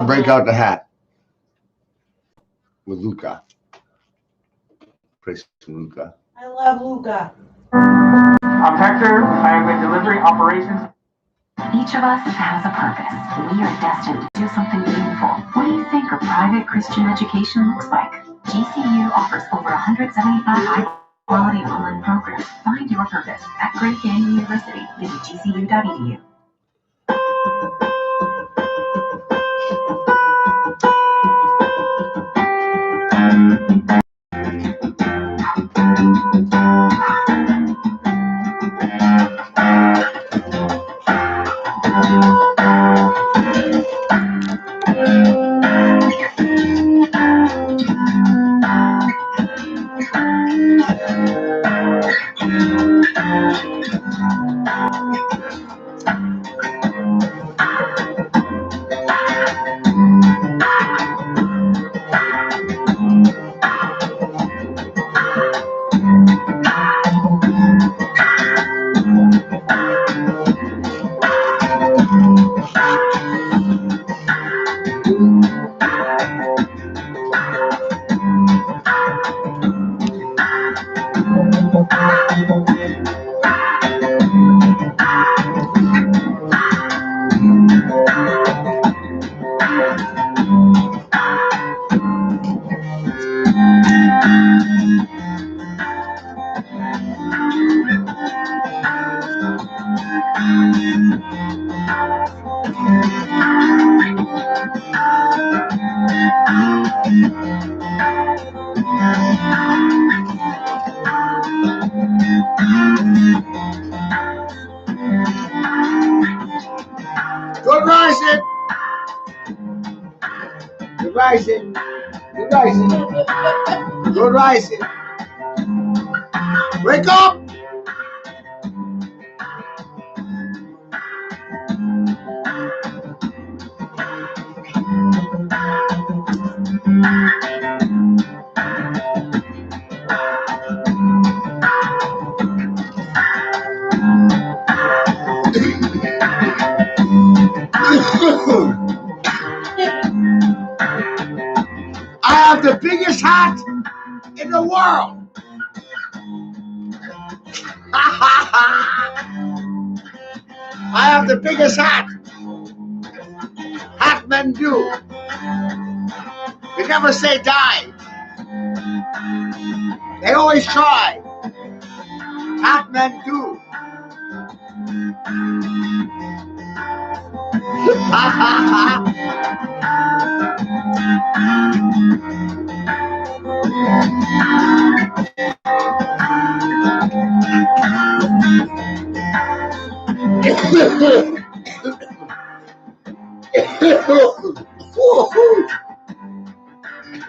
break out the hat with Luca. Play some Luca. I love Luca. I'm Hector. I have been delivering operations. Each of us has a purpose. We are destined to do something meaningful. What do you think a private Christian education looks like? GCU offers over 175 high-quality online programs. Find your purpose at Great Canyon University. Visit gcu.edu. Good Ryzen! Good Ryzen! Good Ryzen! Good Ryzen! Wake up! I have the biggest hat in the world. I have the biggest hat. Hat men do. They never say die. They always try. Hat men do.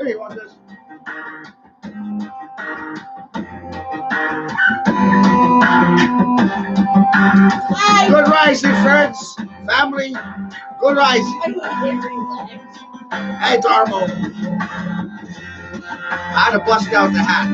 You want this? Good Ryzen, friends, family. Good Ryzen. Hey, Darmo. I had to bust out the hat.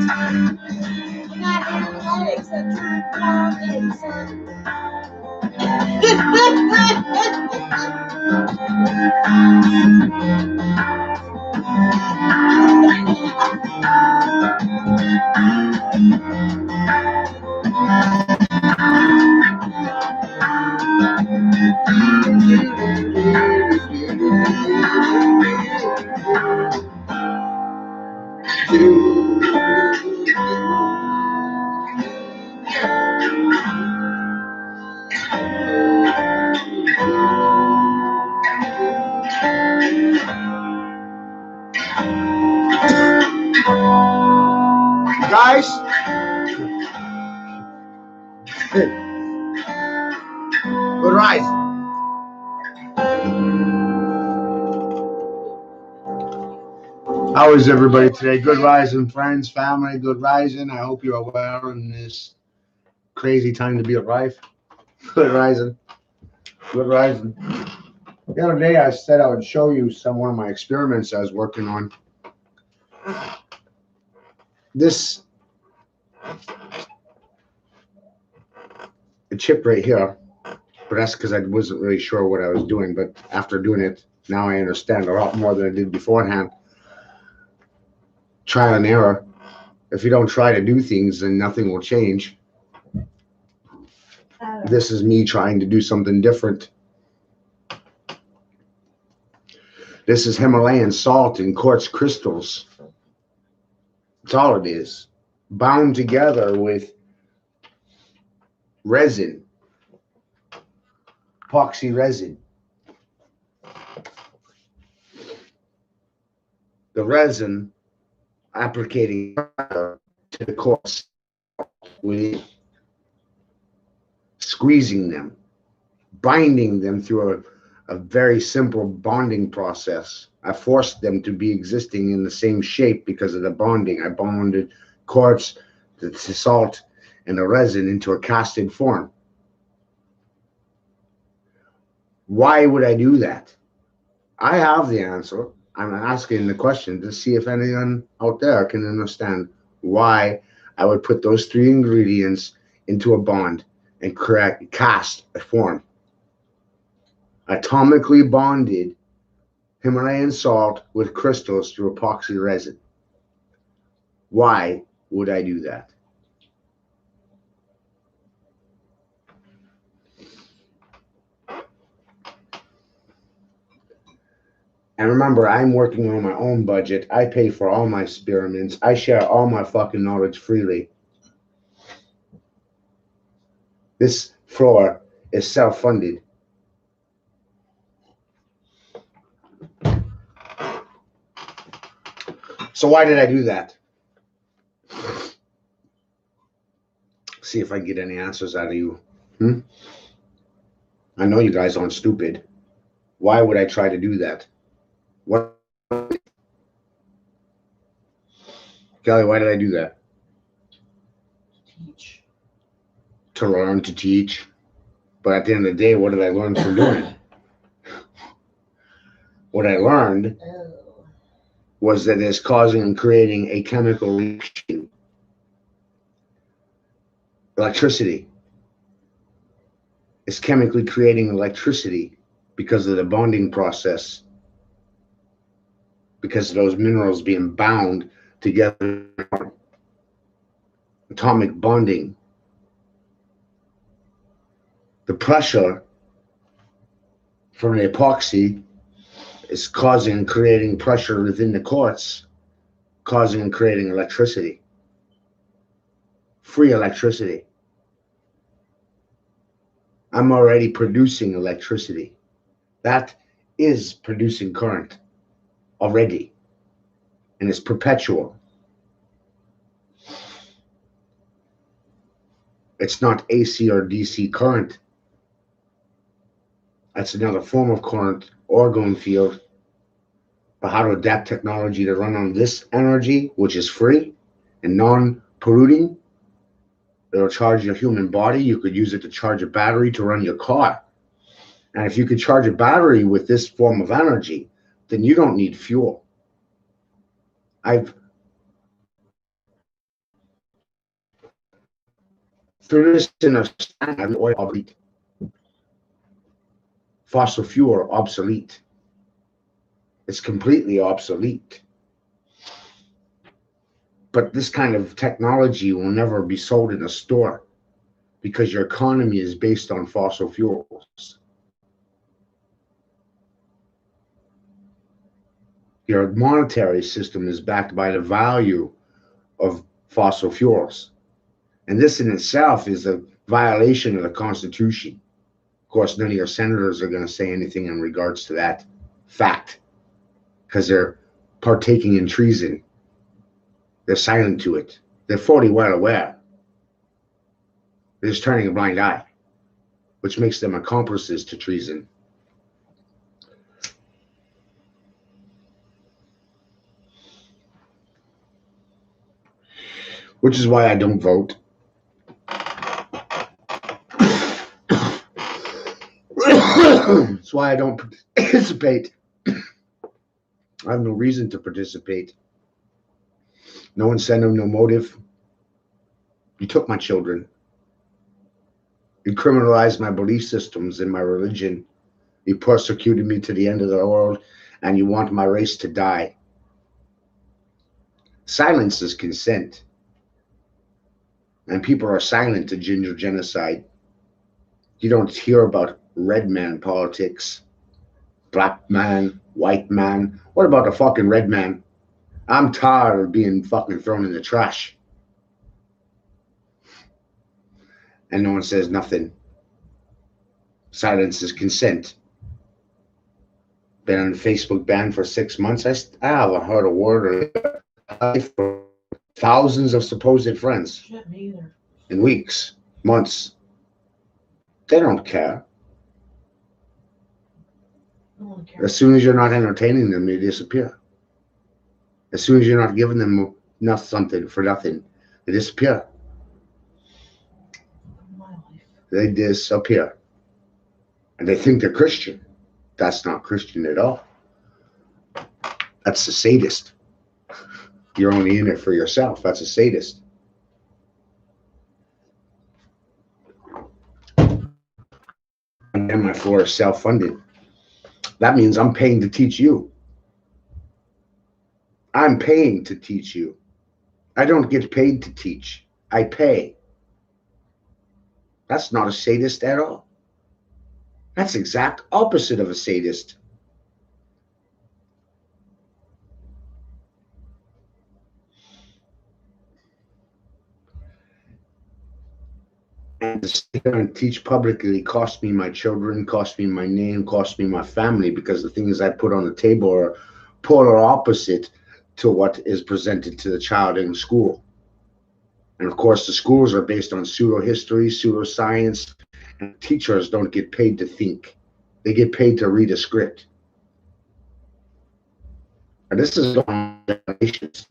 Guys, good Ryzen. How is everybody today? Good Ryzen, friends, family, good Ryzen. I hope you are well in this crazy time to be alive. Good Ryzen. Good Ryzen. The other day I said I would show you one of my experiments I was working on. This chip right here, but that's because I wasn't really sure what I was doing. But after doing it, Now I understand a lot more than I did beforehand. Trial and error. If you don't try to do things, then nothing will change. This is me trying to do something different. This is Himalayan salt and quartz crystals. That's all it is. Bound together with resin, epoxy resin. The resin applicating to the quartz with squeezing them, binding them through a very simple bonding process. I forced them to be existing in the same shape because of the bonding. I bonded quartz, the salt, and the resin into a casted form. Why would I do that? I have the answer. I'm asking the question to see if anyone out there can understand why I would put those three ingredients into a bond and cast a form. Atomically bonded Himalayan salt with crystals through epoxy resin. Why would I do that? And remember, I'm working on my own budget. I pay for all my experiments. I share all my fucking knowledge freely. This floor is self-funded. So why did I do that? See if I can get any answers out of you. I know you guys aren't stupid. Why would I try to do that? What? Kelly, why did I do that? Teach. To learn, to teach. But at the end of the day, what did I learn from doing it? What I learned was that it's causing and creating a chemical reaction. Electricity. It's chemically creating electricity because of the bonding process. Because of those minerals being bound together. Atomic bonding. The pressure from the epoxy is causing and creating pressure within the quartz, causing and creating electricity. Free electricity. I'm already producing electricity. That is producing current already, and it's perpetual. It's not AC or DC current. That's another form of current, orgone field. But how to adapt technology to run on this energy, which is free and non-polluting. It'll charge your human body. You could use it to charge a battery to run your car. And if you could charge a battery with this form of energy, then you don't need fuel. Through this understanding, oil obsolete. Fossil fuel obsolete. It's completely obsolete. But this kind of technology will never be sold in a store because your economy is based on fossil fuels. Your monetary system is backed by the value of fossil fuels. And this in itself is a violation of the Constitution. Of course, none of your senators are going to say anything in regards to that fact because they're partaking in treason. They're silent to it. They're fully well aware. They're just turning a blind eye, which makes them accomplices to treason. Which is why I don't vote. That's why I don't participate. I have no reason to participate. No incentive, no motive. You took my children. You criminalized my belief systems and my religion You persecuted me to the end of the world, and you want my race to die. Silence is consent. And people are silent to ginger genocide. You don't hear about red man politics, black man, white man. What about the fucking red man? I'm tired of being fucking thrown in the trash. And no one says nothing. Silence is consent. Been on Facebook ban for 6 months. I haven't heard a word for thousands of supposed friends. Shit, me either. In weeks, months. They don't care. No one cares. As soon as you're not entertaining them, they disappear. As soon as you're not giving them enough something for nothing, they disappear. My life. They disappear. And they think they're Christian. That's not Christian at all. That's a sadist. You're only in it for yourself. That's a sadist. And then my floor is self-funded. That means I'm paying to teach you. I'm paying to teach you. I don't get paid to teach. I pay. That's not a sadist at all. That's exact opposite of a sadist. And to sit there and teach publicly cost me my children, cost me my name, cost me my family, because the things I put on the table are polar opposite to what is presented to the child in school. And of course, the schools are based on pseudo-history, pseudo-science, and teachers don't get paid to think. They get paid to read a script. And this is going on generations.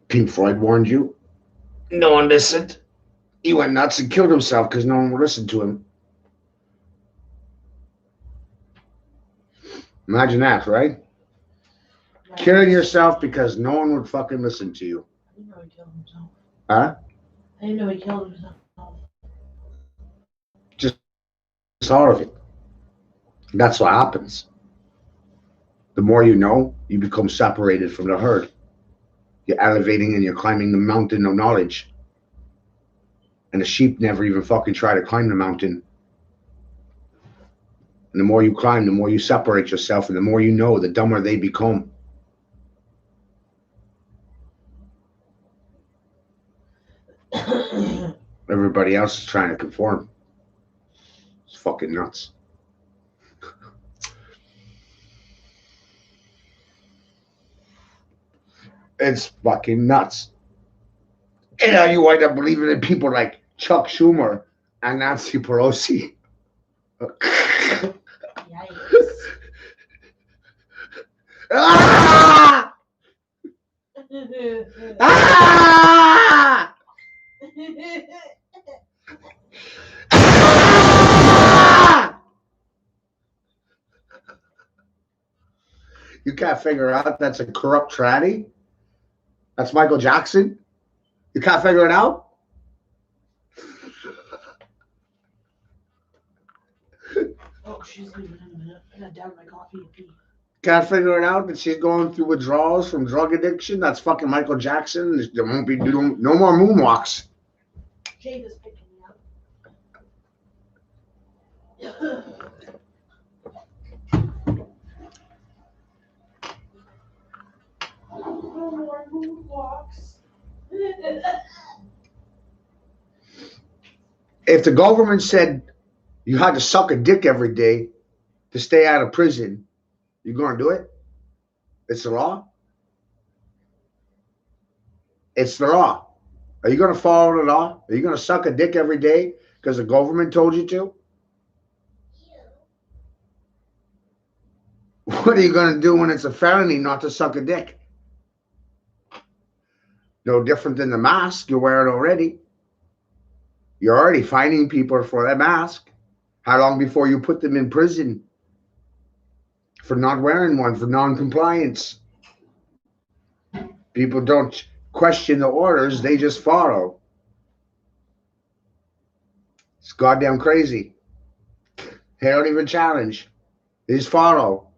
Pink Floyd warned you. No one listened. He went nuts and killed himself because no one would listen to him. Imagine that, right? Killing yourself because no one would fucking listen to you. I didn't know he killed himself. Huh? I didn't know he killed himself. Just thought of it. That's what happens. The more you know, you become separated from the herd. You're elevating and you're climbing the mountain of knowledge. And the sheep never even fucking try to climb the mountain. And the more you climb, the more you separate yourself, and the more you know, the dumber they become. Everybody else is trying to conform. It's fucking nuts. It's fucking nuts. And now you wind up believing in people like Chuck Schumer and Nancy Pelosi. Yikes. Ah! Ah! Ah! You can't figure out that's a corrupt tranny? That's Michael Jackson? You can't figure it out? Oh, she's leaving in a minute. I gotta down my coffee and pee. Can't figure it out that she's going through withdrawals from drug addiction? That's fucking Michael Jackson. There won't be no more moonwalks. Jade is picking me up. No more moonwalks. If the government said you had to suck a dick every day to stay out of prison, you gonna do it? It's the law. It's the law. Are you gonna follow the law? Are you gonna suck a dick every day because the government told you to? What are you gonna do when it's a felony not to suck a dick? No different than the mask you're wearing already. You're already fining people for that mask. How long before you put them in prison for not wearing one, for non-compliance? People don't question the orders, they just follow. It's goddamn crazy. They don't even challenge. They just follow.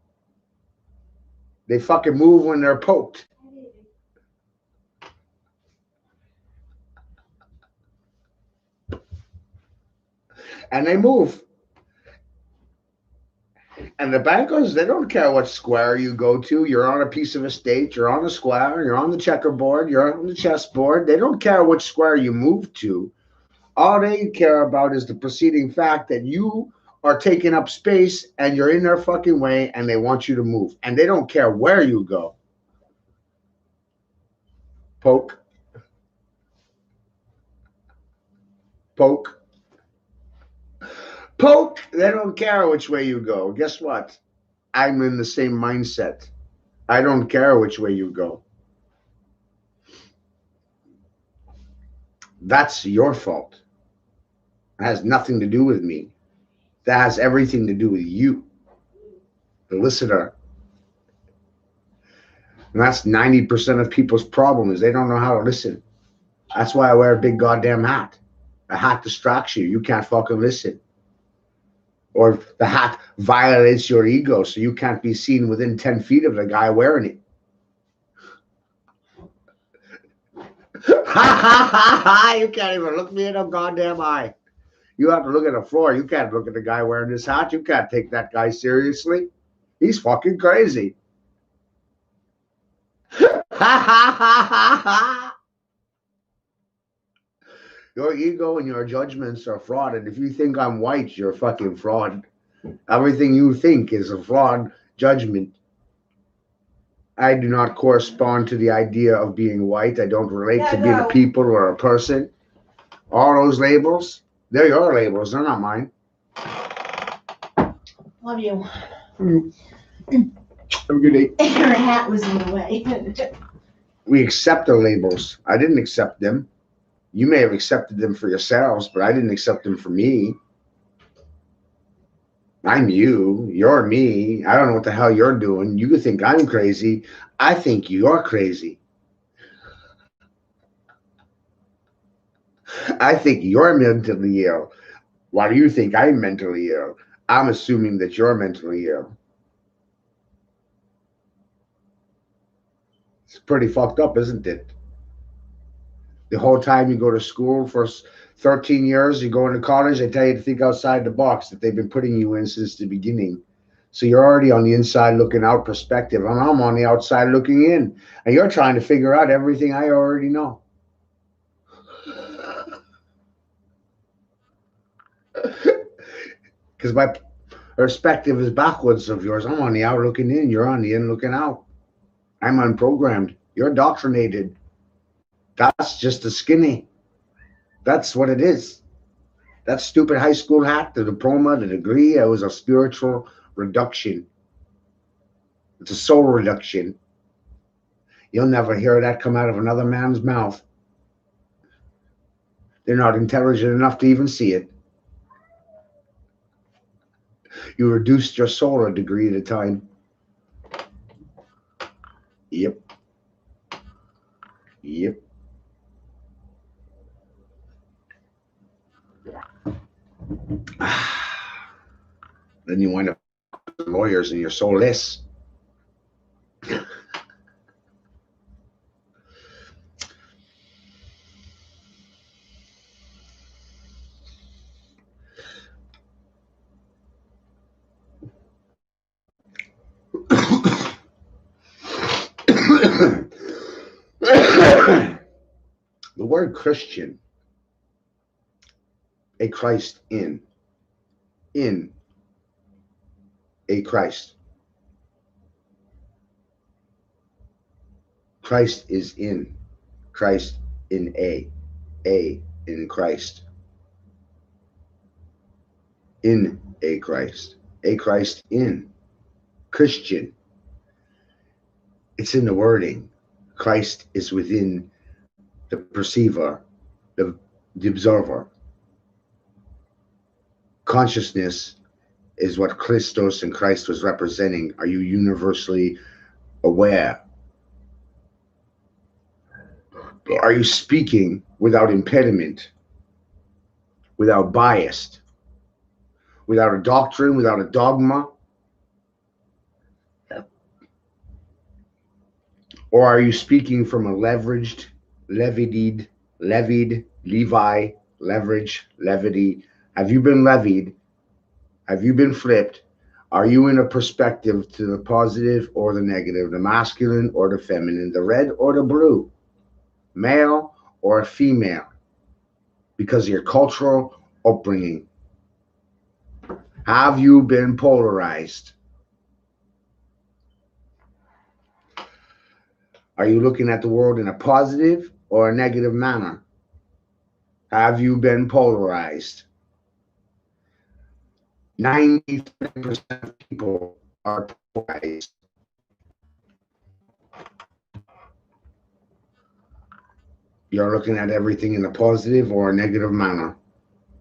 They fucking move when they're poked. And they move. And the bankers, they don't care what square you go to. You're on a piece of estate, you're on the square, you're on the checkerboard, you're on the chessboard. They don't care which square you move to. All they care about is the preceding fact that you are taking up space and you're in their fucking way and they want you to move. And they don't care where you go. Poke. Poke. Poke. They don't care which way you go. Guess what? I'm in the same mindset. I don't care which way you go. That's your fault. It has nothing to do with me. That has everything to do with you, the listener. And that's 90% of people's problem is they don't know how to listen. That's why I wear a big goddamn hat. A hat distracts you. You can't fucking listen. Or the hat violates your ego so you can't be seen within 10 feet of the guy wearing it. Ha ha ha ha! You can't even look me in the goddamn eye. You have to look at the floor. You can't look at the guy wearing this hat. You can't take that guy seriously. He's fucking crazy. Ha ha ha ha ha! Your ego and your judgments are fraud. And if you think I'm white, you're a fucking fraud. Everything you think is a fraud judgment. I do not correspond to the idea of being white. I don't relate to being a people or a person. All those labels, they're your labels. They're not mine. Love you. Have a good day. Your hat was in the way. We accept the labels. I didn't accept them. You may have accepted them for yourselves, but I didn't accept them for me. I'm you. You're me. I don't know what the hell you're doing. You think I'm crazy. I think you're crazy. I think you're mentally ill. Why do you think I'm mentally ill? I'm assuming that you're mentally ill. It's pretty fucked up, isn't it? The whole time you go to school for 13 years, you go into college, they tell you to think outside the box that they've been putting you in since the beginning. So you're already on the inside looking out perspective, and I'm on the outside looking in. And you're trying to figure out everything I already know. Because my perspective is backwards of yours. I'm on the out looking in. You're on the in looking out. I'm unprogrammed. You're indoctrinated. That's just a skinny. That's what it is. That stupid high school hat, the diploma, the degree, it was a spiritual reduction. It's a soul reduction. You'll never hear that come out of another man's mouth. They're not intelligent enough to even see it. You reduced your soul a degree at a time. Yep. Yep. Then you wind up with lawyers and you're soulless. The word Christian, a Christ in a Christ. Christ is in, Christ in a in Christ. In a Christ in, Christian. It's in the wording. Christ is within the perceiver, the observer. Consciousness is what Christos and Christ was representing. Are you universally aware? Are you speaking without impediment, without bias, without a doctrine, without a dogma? Or are you speaking from a leveraged, levied, Levi, leverage, levity? Have you been levied? Have you been flipped? Are you in a perspective to the positive or the negative, the masculine or the feminine, the red or the blue, male or female, because of your cultural upbringing? Have you been polarized? Are you looking at the world in a positive or a negative manner? Have you been polarized? 93% of people are polarized. You're looking at everything in a positive or a negative manner.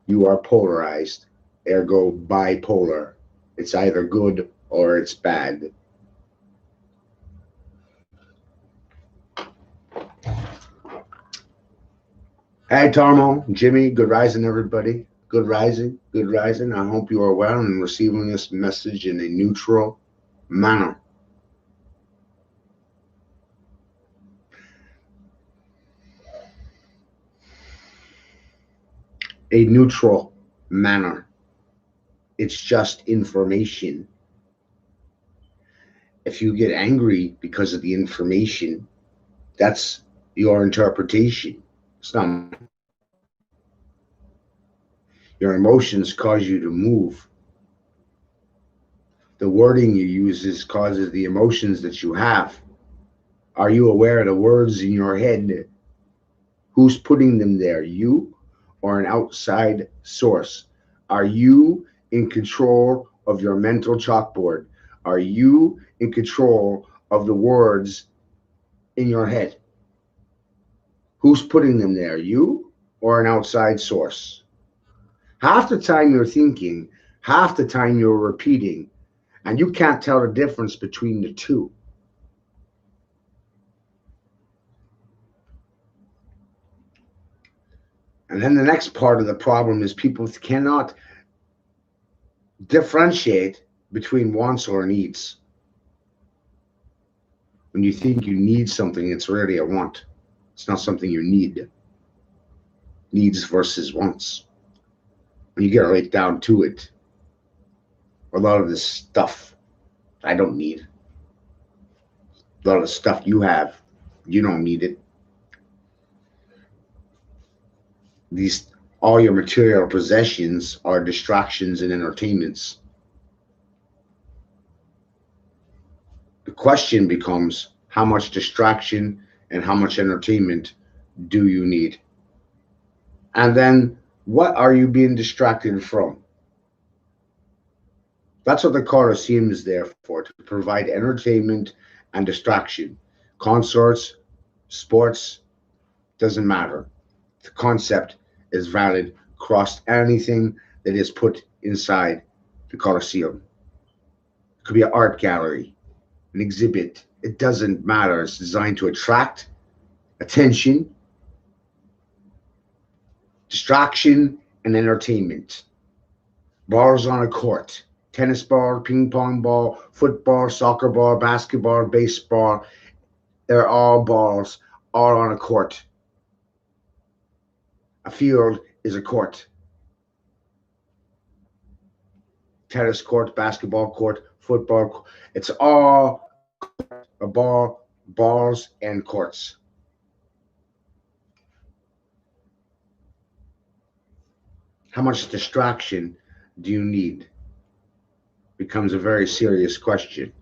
You are polarized, ergo bipolar. It's either good or it's bad. Hey, Tarmo, Jimmy, good rising, everybody. Good rising, good rising. I hope you are well and receiving this message in a neutral manner. A neutral manner. It's just information. If you get angry because of the information, that's your interpretation. It's not. Your emotions cause you to move. The wording you use causes the emotions that you have. Are you aware of the words in your head? Who's putting them there? You or an outside source? Are you in control of your mental chalkboard? Are you in control of the words in your head? Who's putting them there? You or an outside source? Half the time you're thinking, half the time you're repeating, and you can't tell the difference between the two. And then the next part of the problem is people cannot differentiate between wants or needs. When you think you need something, it's rarely a want. It's not something you need. Needs versus wants. When you get right down to it, a lot of this stuff I don't need. A lot of the stuff you have, you don't need it. All your material possessions are distractions and entertainments. The question becomes, how much distraction and how much entertainment do you need? And then what are you being distracted from? That's what the Colosseum is there for, to provide entertainment and distraction. Concerts, sports, doesn't matter. The concept is valid across anything that is put inside the Colosseum. It could be an art gallery, an exhibit. It doesn't matter. It's designed to attract attention, distraction, and entertainment. Bars on a court. Tennis ball, ping pong ball, football, soccer ball, basketball, baseball. They're all balls, all on a court. A field is a court. Tennis court, basketball court, football court. It's all a ball, balls, and courts. How much distraction do you need? Becomes a very serious question.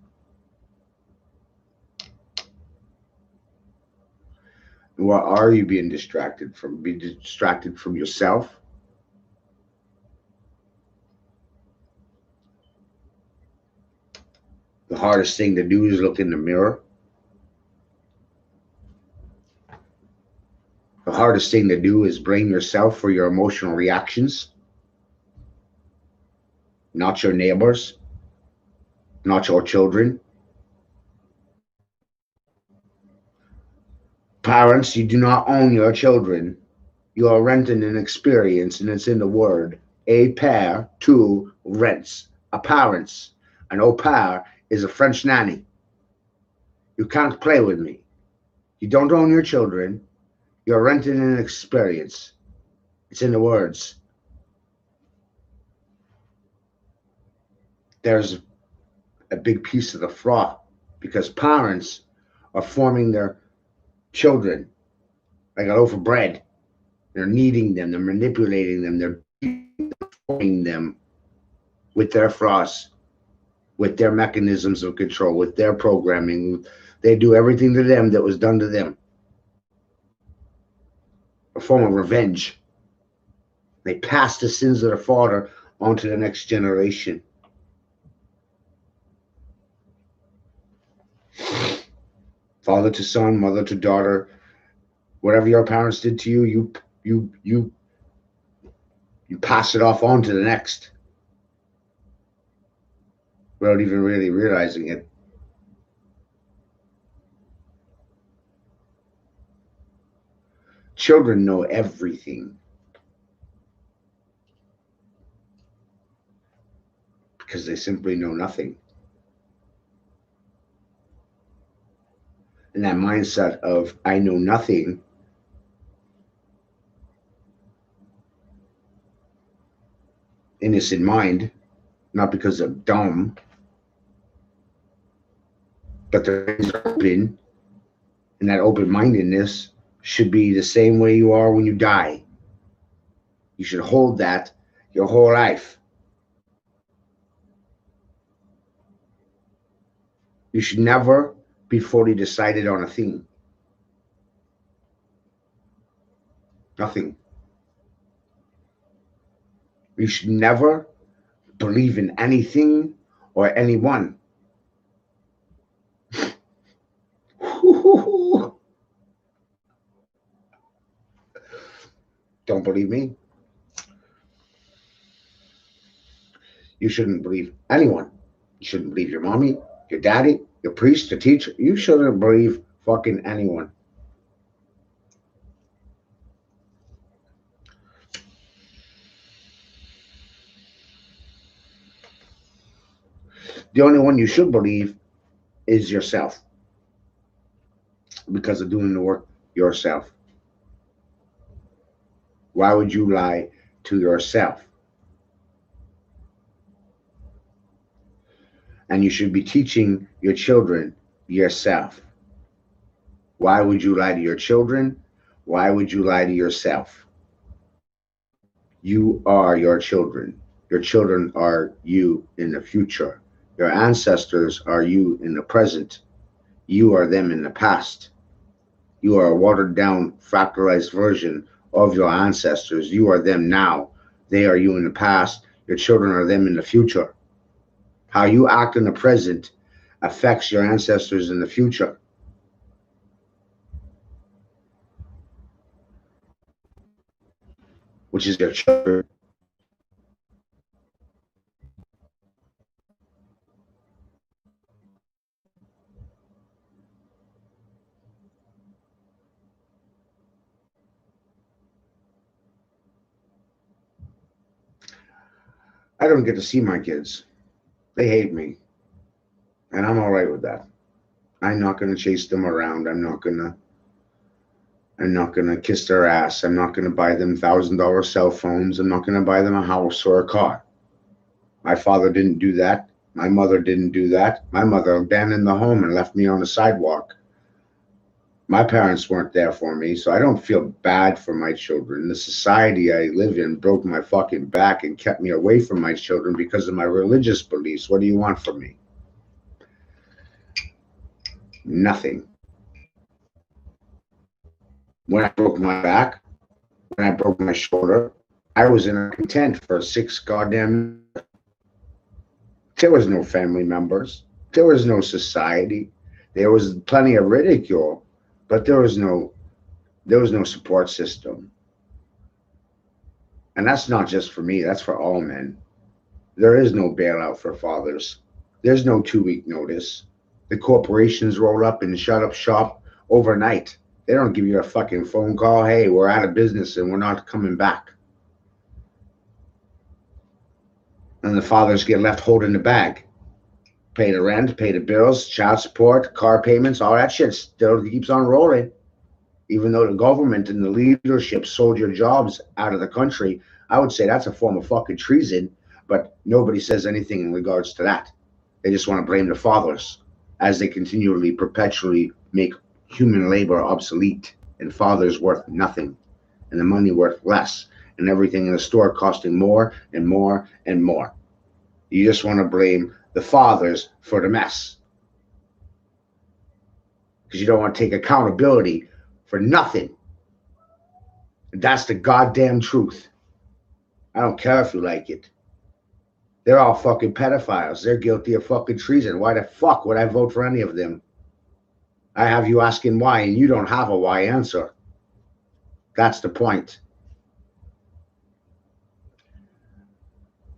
What are you being distracted from? Be distracted from yourself? The hardest thing to do is look in the mirror. The hardest thing to do is blame yourself for your emotional reactions, not your neighbors, not your children. Parents, you do not own your children. You are renting an experience, and it's in the word. A pair, two, rents. A parents. An au pair is a French nanny. You can't play with me. You don't own your children. You're renting an experience. It's in the words. There's a big piece of the fraud because parents are forming their children like a loaf of bread. They're kneading them, they're manipulating them, they're forming them with their frost, with their mechanisms of control, with their programming. They do everything to them that was done to them. A form of revenge. They pass the sins of their father on to the next generation. Father to son, mother to daughter, whatever your parents did to you, you pass it off on to the next without even really realizing it. Children know everything because they simply know nothing. And that mindset of I know nothing innocent mind, not because they're dumb, but they're open, and that open-mindedness should be the same way you are when you die. You should hold that your whole life. You should never be fully decided on a thing. Nothing. You should never believe in anything or anyone. Don't believe me? You shouldn't believe anyone. You shouldn't believe your mommy, your daddy, your priest, your teacher. You shouldn't believe fucking anyone. The only one you should believe is yourself because of doing the work yourself. Why would you lie to yourself? And you should be teaching your children yourself. Why would you lie to your children? Why would you lie to yourself? You are your children. Your children are you in the future. Your ancestors are you in the present. You are them in the past. You are a watered down, fractalized version of your ancestors. You are them now. They are you in the past. Your children are them in the future. How you act in the present affects your ancestors in the future. Which is your children. I don't get to see my kids. They hate me. And I'm all right with that. I'm not going to chase them around. I'm not going to kiss their ass. I'm not going to buy them $1,000 cell phones. I'm not going to buy them a house or a car. My father didn't do that. My mother didn't do that. My mother abandoned the home and left me on the sidewalk. My parents weren't there for me, so I don't feel bad for my children. The society I live in broke my fucking back and kept me away from my children because of my religious beliefs. What do you want from me? Nothing. When I broke my back, when I broke my shoulder, I was in content for 6 goddamn years. There was no family members. There was no society. There was plenty of ridicule, but there was no support system. And that's not just for me, that's for all men. There is no bailout for fathers. There's no 2-week notice. The corporations roll up and shut up shop overnight. They don't give you a fucking phone call. Hey, we're out of business and we're not coming back. And the fathers get left holding the bag. Pay the rent, pay the bills, child support, car payments, all that shit still keeps on rolling. Even though the government and the leadership sold your jobs out of the country, I would say that's a form of fucking treason, but nobody says anything in regards to that. They just want to blame the fathers as they continually, perpetually make human labor obsolete and fathers worth nothing and the money worth less and everything in the store costing more and more and more. You just want to blame the fathers for the mess because you don't want to take accountability for nothing. That's the goddamn truth. I don't care if you like it. They're all fucking pedophiles. They're guilty of fucking treason. Why the fuck would I vote for any of them? I have you asking why, and you don't have a why answer. That's the point.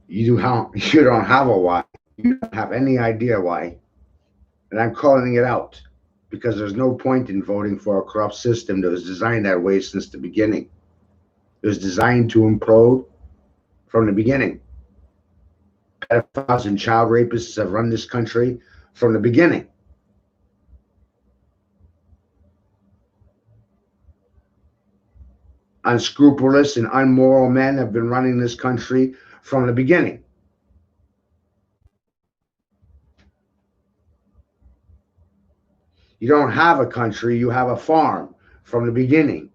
You don't have a why. You don't have any idea why. And I'm calling it out because there's no point in voting for a corrupt system that was designed that way since the beginning. It was designed to implode from the beginning. Pedophiles and child rapists have run this country from the beginning. Unscrupulous and unmoral men have been running this country from the beginning. You don't have a country, you have a farm from the beginning.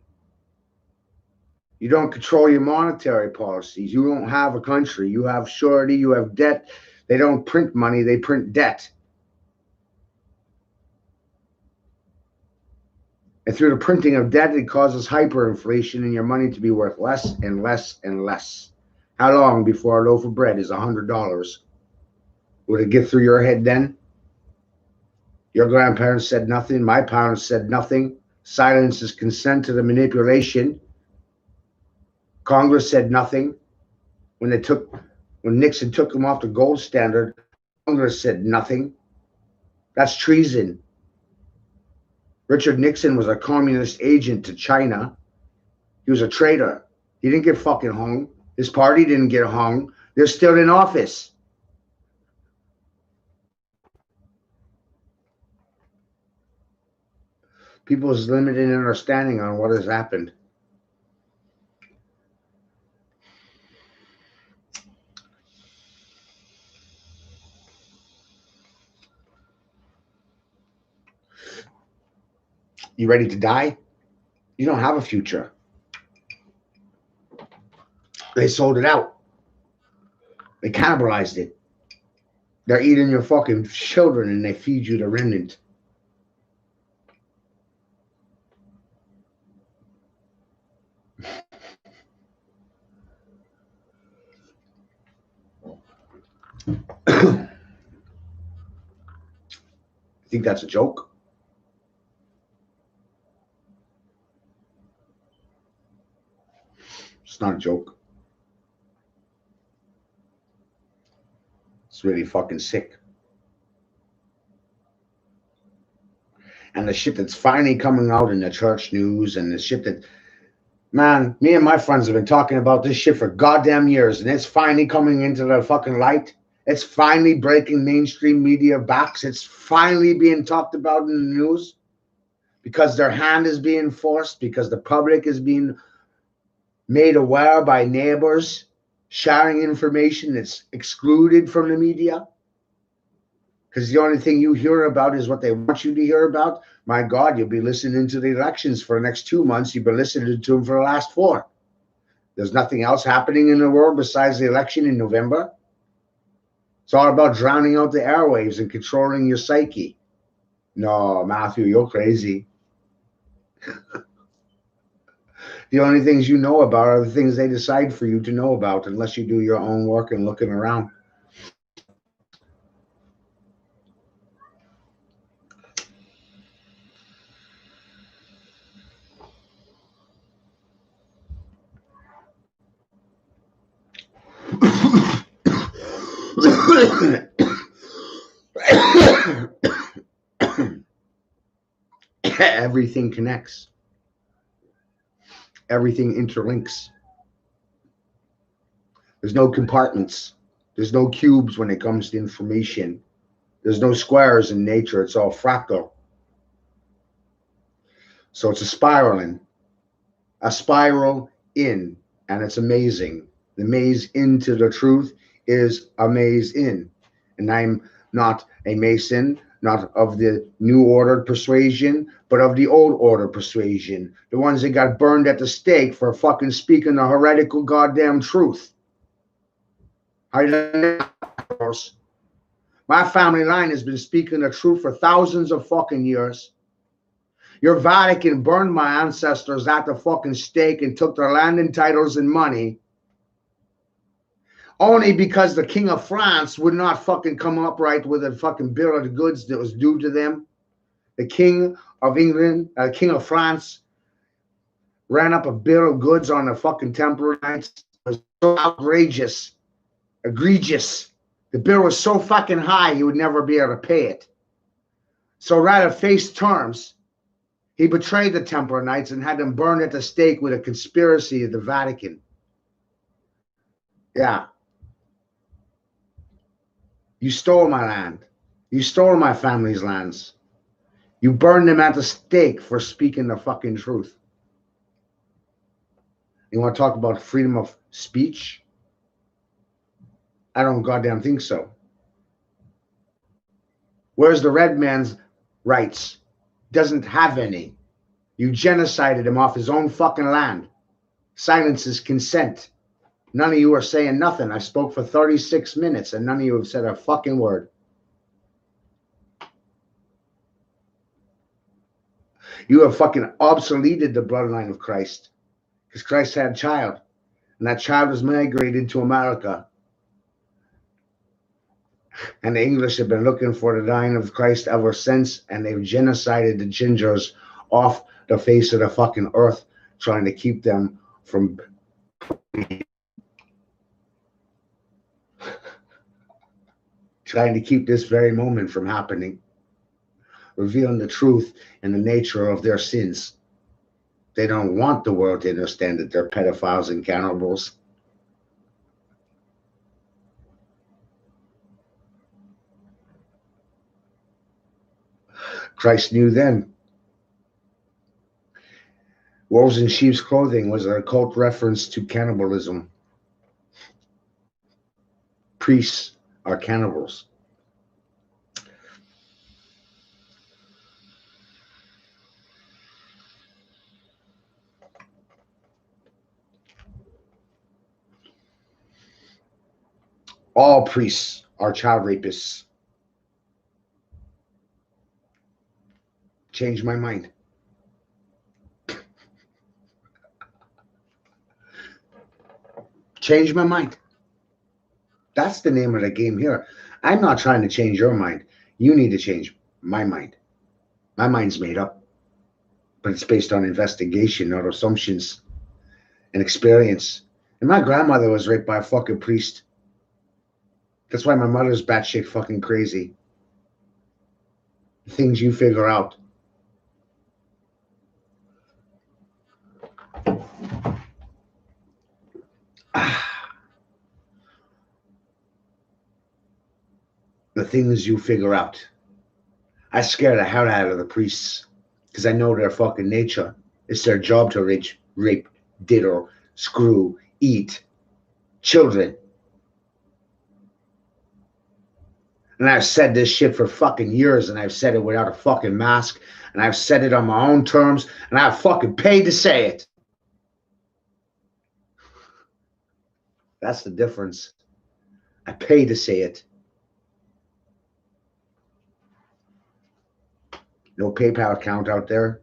You don't control your monetary policies. You don't have a country. You have surety, you have debt. They don't print money, they print debt. And through the printing of debt, it causes hyperinflation and your money to be worth less and less and less. How long before a loaf of bread is $100? Would it get through your head then? Your grandparents said nothing. My parents said nothing. Silence is consent to the manipulation. Congress said nothing. When Nixon took them off the gold standard, Congress said nothing. That's treason. Richard Nixon was a communist agent to China. He was a traitor. He didn't get fucking hung. His party didn't get hung. They're still in office. People's limited understanding on what has happened. You ready to die? You don't have a future. They sold it out. They cannibalized it. They're eating your fucking children and they feed you the remnant. You think that's a joke? It's not a joke. It's really fucking sick. And the shit that's finally coming out in the church news and the shit that, man, me and my friends have been talking about this shit for goddamn years and it's finally coming into the fucking light. It's finally breaking mainstream media backs. It's finally being talked about in the news because their hand is being forced, because the public is being made aware by neighbors sharing information that's excluded from the media. Because the only thing you hear about is what they want you to hear about. My God, you'll be listening to the elections for the next 2 months. You've been listening to them for the last 4. There's nothing else happening in the world besides the election in November. It's all about drowning out the airwaves and controlling your psyche. No, Matthew, you're crazy. The only things you know about are the things they decide for you to know about, unless you do your own work and looking around. Everything connects. Everything interlinks. There's no compartments. There's no cubes when it comes to information. There's no squares in nature. It's all fractal. So it's a spiraling. A spiral in, and it's amazing. The maze into the truth is a maze in. And I'm not a Mason, not of the new order persuasion, but of the old order persuasion. The ones that got burned at the stake for fucking speaking the heretical goddamn truth. My family line has been speaking the truth for thousands of fucking years. Your Vatican burned my ancestors at the fucking stake and took their land and titles and money only because the King of France would not fucking come upright with a fucking bill of goods that was due to them. The King of England, King of France, ran up a bill of goods on the fucking Templar Knights. It was so outrageous, egregious. The bill was so fucking high he would never be able to pay it. So rather face terms, he betrayed the Templar Knights and had them burned at the stake with a conspiracy of the Vatican. Yeah. You stole my land. You stole my family's lands. You burned them at the stake for speaking the fucking truth. You want to talk about freedom of speech? I don't goddamn think so. Where's the red man's rights? Doesn't have any. You genocided him off his own fucking land. Silence is consent. None of you are saying nothing. I spoke for 36 minutes and none of you have said a fucking word. You have fucking obsoleted the bloodline of Christ because Christ had a child and that child was migrated to America. And the English have been looking for the line of Christ ever since, and they've genocided the gingers off the face of the fucking earth, trying to keep them from trying to keep this very moment from happening, revealing the truth and the nature of their sins. They don't want the world to understand that they're pedophiles and cannibals. Christ knew then. Wolves in sheep's clothing was an occult reference to cannibalism. Priests are cannibals. All priests are child rapists. Change my mind. Change my mind. That's the name of the game here. I'm not trying to change your mind. You need to change my mind. My mind's made up, but it's based on investigation, not assumptions and experience. And my grandmother was raped by a fucking priest. That's why my mother's batshit fucking crazy. The things you figure out. The things you figure out. I scare the hell out of the priests because I know their fucking nature. It's their job to rape, diddle, screw, eat children. And I've said this shit for fucking years, and I've said it without a fucking mask, and I've said it on my own terms, and I've fucking paid to say it. That's the difference. I pay to say it. No PayPal account out there.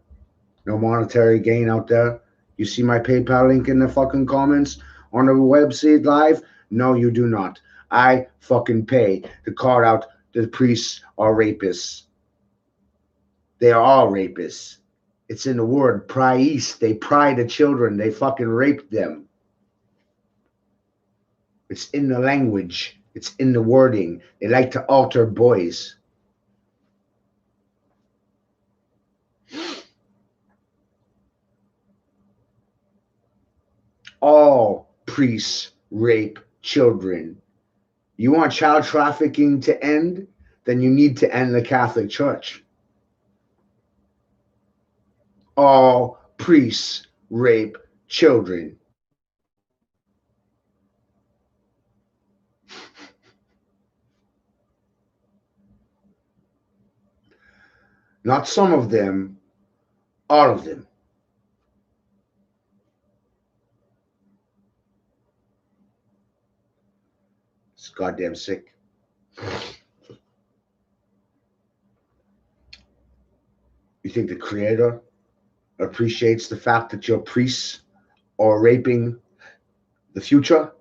No monetary gain out there. You see my PayPal link in the fucking comments on the website live? No, you do not. I fucking pay to call out the priests are rapists. They are all rapists. It's in the word pryist. They pry the children. They fucking raped them. It's in the language. It's in the wording. They like to alter boys. All priests rape children. You want child trafficking to end? Then you need to end the Catholic Church. All priests rape children. Not some of them, all of them. It's goddamn sick. You think the Creator appreciates the fact that your priests are raping the future?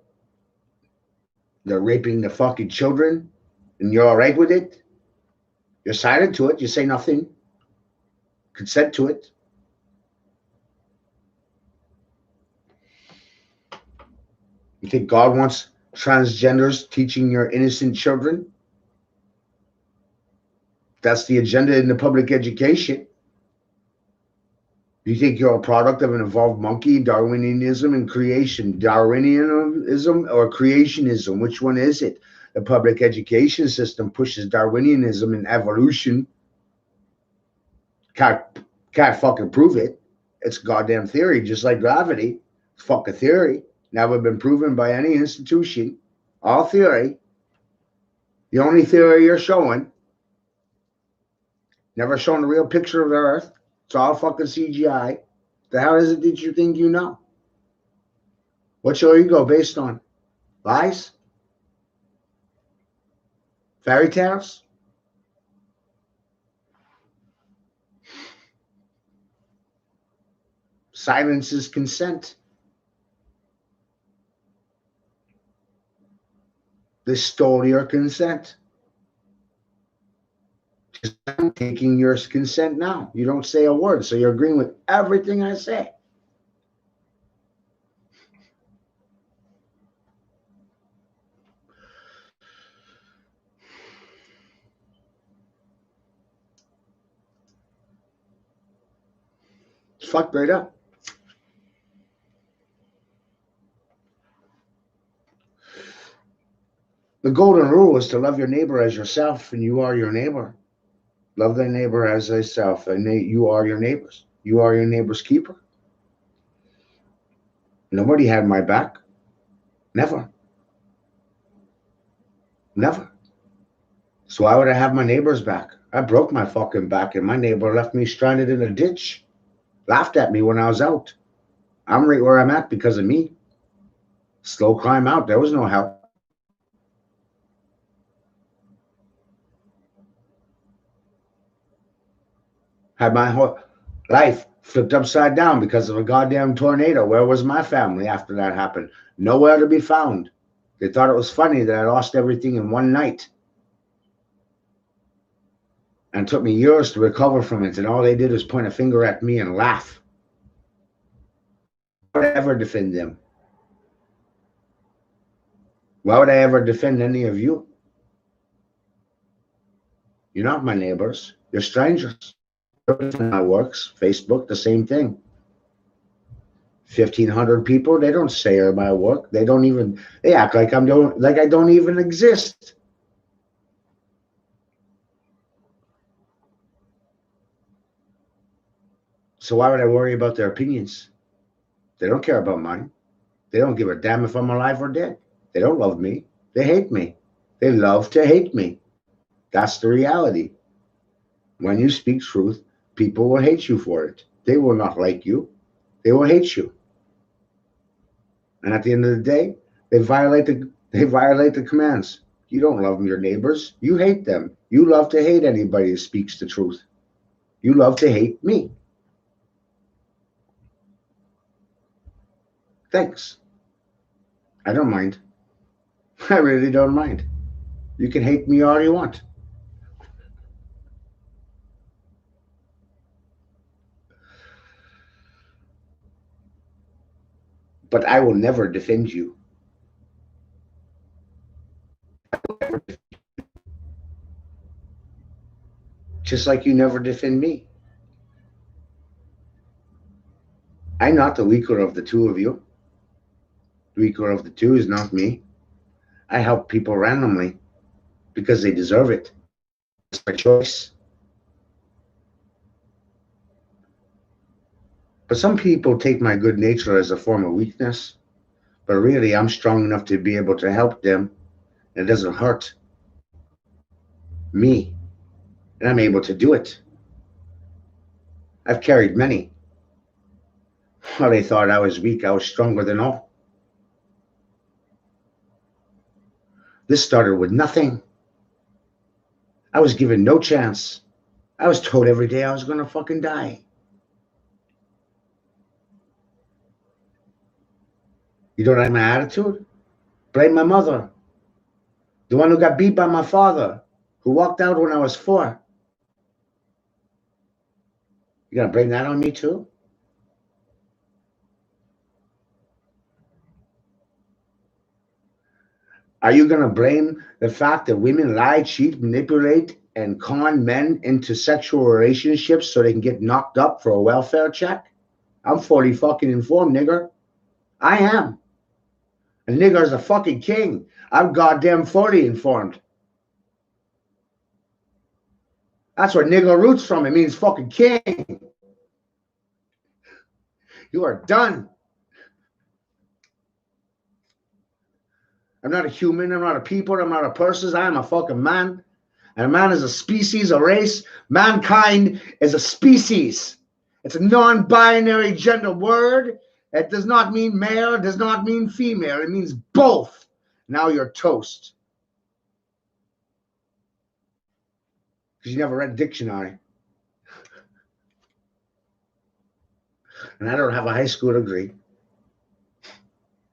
They're raping the fucking children, and you're all right with it? You're silent to it. You say nothing. Consent to it. You think God wants transgenders teaching your innocent children? That's the agenda in the public education. You think you're a product of an evolved monkey, Darwinianism, and creation? Darwinianism or creationism? Which one is it? The public education system pushes Darwinianism and evolution. Can't fucking prove it. It's goddamn theory, just like gravity. It's fucking theory. Never been proven by any institution. All theory. The only theory you're showing. Never shown a real picture of the Earth. It's all fucking CGI. The hell is it that you think you know? What's your ego based on? Lies? Fairy tales? Silence is consent. They stole your consent. Just taking your consent now. You don't say a word, so you're agreeing with everything I say. It's fucked right up. The golden rule is to love your neighbor as yourself, and you are your neighbor. Love thy neighbor as thyself, and you are your neighbors. You are your neighbor's keeper. Nobody had my back. Never. Never. So why would I have my neighbor's back? I broke my fucking back, and my neighbor left me stranded in a ditch. Laughed at me when I was out. I'm right where I'm at because of me. Slow climb out. There was no help. Had my whole life flipped upside down because of a goddamn tornado. Where was my family after that happened? Nowhere to be found. They thought it was funny that I lost everything in one night. And it took me years to recover from it. And all they did was point a finger at me and laugh. Why would I ever defend them? Why would I ever defend any of you? You're not my neighbors. You're strangers. My works, Facebook, the same thing. 1,500 people, they don't say my work. They act like I don't even exist. So why would I worry about their opinions? They don't care about mine. They don't give a damn if I'm alive or dead. They don't love me. They hate me. They love to hate me. That's the reality. When you speak truth, people will hate you for it. They will not like you. They will hate you. And at the end of the day, they violate the commands. You don't love your neighbors. You hate them. You love to hate anybody who speaks the truth. You love to hate me. Thanks. I don't mind. I really don't mind. You can hate me all you want. But I will never defend you. Just like you never defend me. I'm not the weaker of the two of you. The weaker of the two is not me. I help people randomly because they deserve it. It's my choice. But some people take my good nature as a form of weakness. But really, I'm strong enough to be able to help them. And it doesn't hurt me. And I'm able to do it. I've carried many. Well, they thought I was weak. I was stronger than all. This started with nothing. I was given no chance. I was told every day I was going to fucking die. You don't like my attitude? Blame my mother. The one who got beat by my father, who walked out when I was 4. You gonna blame that on me too? Are you gonna blame the fact that women lie, cheat, manipulate, and con men into sexual relationships so they can get knocked up for a welfare check? I'm fully fucking informed, nigger. I am. A nigger's a fucking king. I'm goddamn fully informed. That's where nigger roots from. It means fucking king. You are done. I'm not a human. I'm not a people. I'm not a person. I am a fucking man. And a man is a species, a race. Mankind is a species. It's a non-binary gender word. It does not mean male. It does not mean female. It means both. Now you're toast. Because you never read a dictionary. And I don't have a high school degree.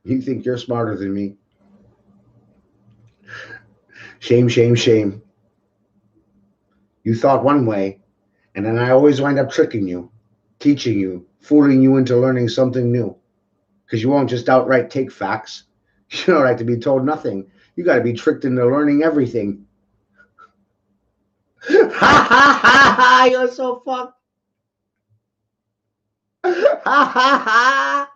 You think you're smarter than me. Shame, shame, shame. You thought one way, and then I always wind up tricking you, teaching you, fooling you into learning something new. Because you won't just outright take facts. You don't like to be told nothing. You got to be tricked into learning everything. Ha ha ha ha! You're so fucked. Ha ha ha!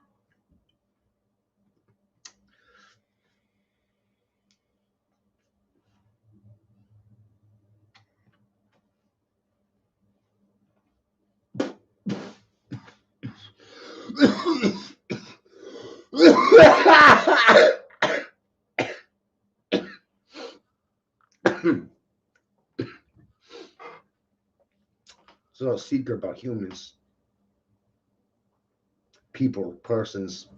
It's a little secret about humans, people, persons.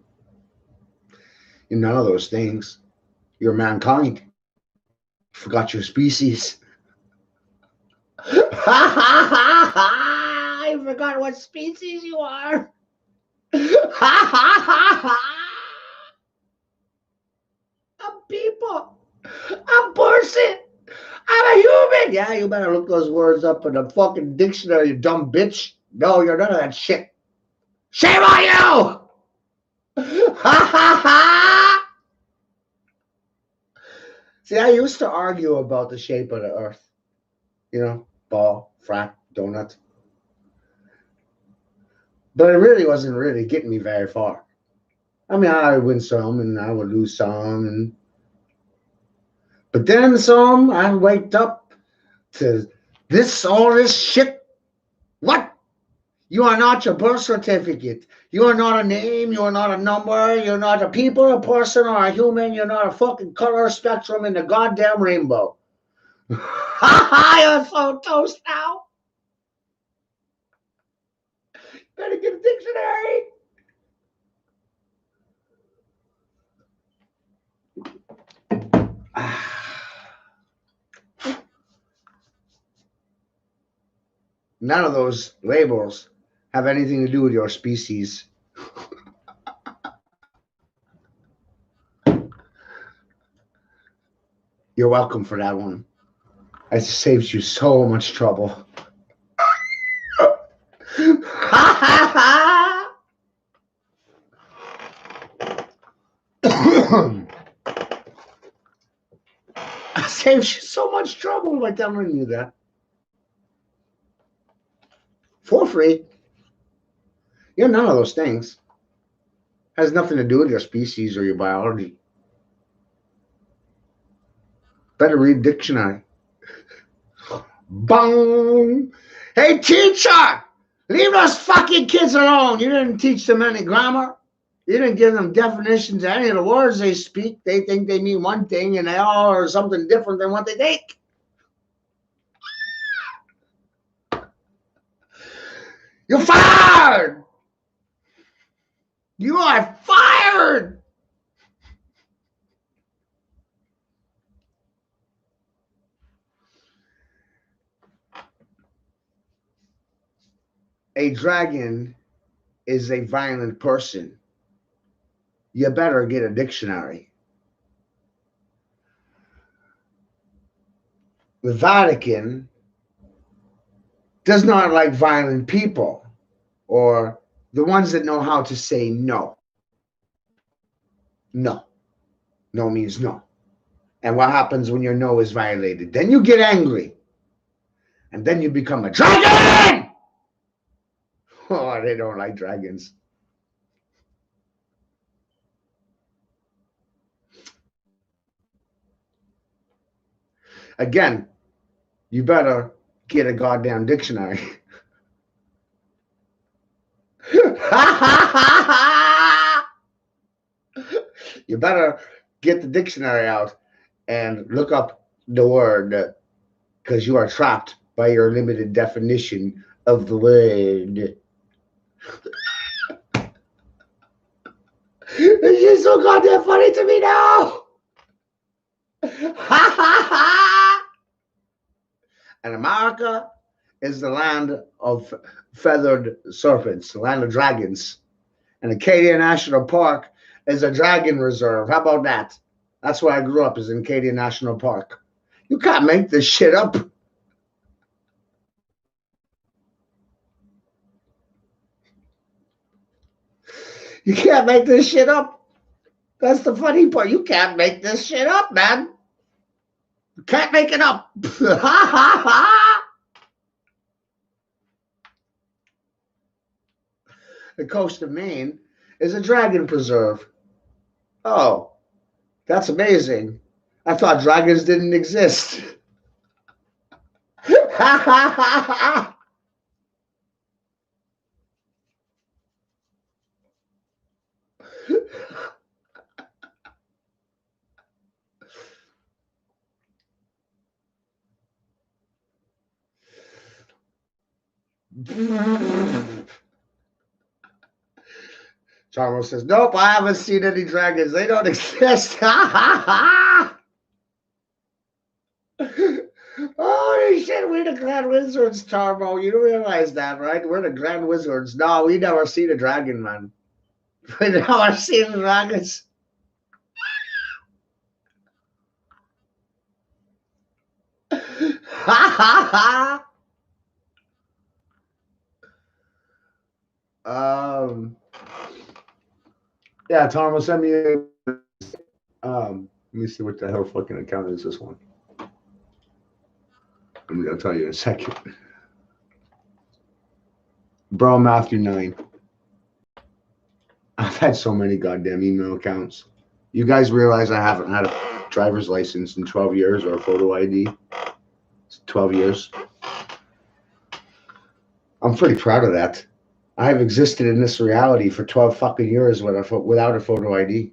You're none of those things. You're mankind. You forgot your species. I forgot what species you are. I'm people. I'm person. I'm a human. Yeah, you better look those words up in the fucking dictionary, you dumb bitch. No, you're none of that shit. Shame on you! See, I used to argue about the shape of the earth. You know, ball, flat, donut. But it really wasn't really getting me very far. I mean, I would win some and I would lose some. But then some, I waked up to all this shit. What? You are not your birth certificate. You are not a name. You are not a number. You're not a people, a person, or a human. You're not a fucking color spectrum in the goddamn rainbow. You're so toast now. Better get a dictionary. None of those labels have anything to do with your species. You're welcome for that one. It saves you so much trouble. It saves you so much trouble by telling you that. For free. You're none of those things. Has nothing to do with your species or your biology. Better read dictionary. Bong! Hey, teacher! Leave those fucking kids alone. You didn't teach them any grammar. You didn't give them definitions of any of the words they speak. They think they mean one thing and they all are something different than what they think. You're fired! You are fired! A dragon is a violent person. You better get a dictionary. The Vatican does not like violent people or the ones that know how to say no. No. No means no. And what happens when your no is violated? Then you get angry. And then you become a dragon! Oh, they don't like dragons. Again, you better get a goddamn dictionary. You better get the dictionary out and look up the word, because you are trapped by your limited definition of the word. This is so goddamn funny to me now. And America is the land of feathered serpents, the land of dragons. And Acadia National Park is a dragon reserve. How about that? That's where I grew up, is in Acadia National Park. You can't make this shit up. You can't make this shit up. That's the funny part. You can't make this shit up, man. You can't make it up. The coast of Maine is a dragon preserve. Oh, that's amazing. I thought dragons didn't exist. Charmo says, nope, I haven't seen any dragons. They don't exist. Holy shit, we're the Grand Wizards, Charmo. You don't realize that, right? We're the Grand Wizards. No, we never seen a dragon, man. We never seen dragons. Yeah, Tom, send me let me see what the hell fucking account is this one. I'm gonna tell you in a second. Bro, Matthew 9. I've had so many goddamn email accounts. You guys realize I haven't had a driver's license in 12 years or a photo ID? It's 12 years. I'm pretty proud of that. I have existed in this reality for 12 fucking years without a photo ID.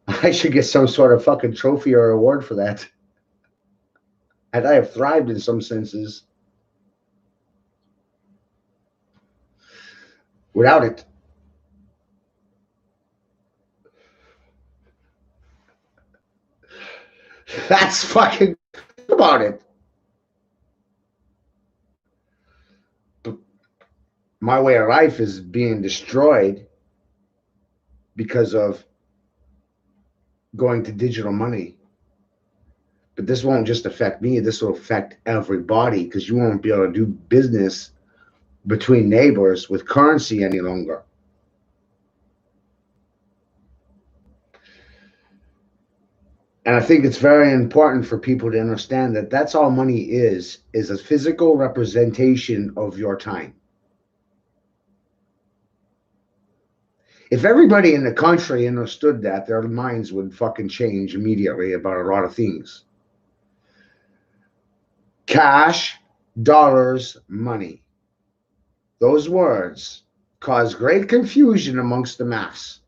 I should get some sort of fucking trophy or award for that. And I have thrived in some senses without it. That's fucking about it. My way of life is being destroyed because of going to digital money. But this won't just affect me. This will affect everybody, because you won't be able to do business between neighbors with currency any longer. And I think it's very important for people to understand that that's all money is a physical representation of your time. If everybody in the country understood that, their minds would fucking change immediately about a lot of things. Cash, dollars, money. Those words cause great confusion amongst the mass.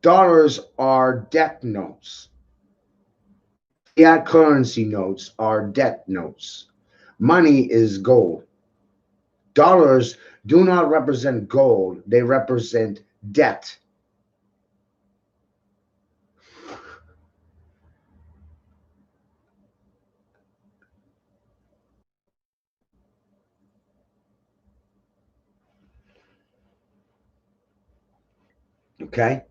Dollars are debt notes. Fiat currency notes are debt notes. Money is gold. Dollars do not represent gold, they represent debt. Okay?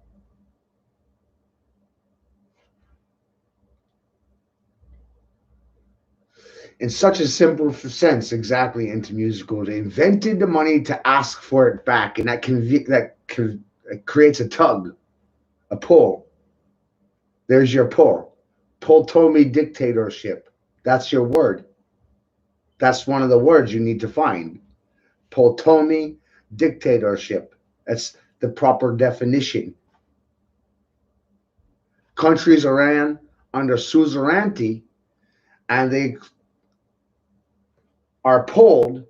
In such a simple sense, exactly into musical, they invented the money to ask for it back, and it creates a tug, a pull. There's your pull. Pull told me dictatorship. That's your word. That's one of the words you need to find. Poltomi dictatorship. That's the proper definition. Countries are ran under suzerainty, and they are pulled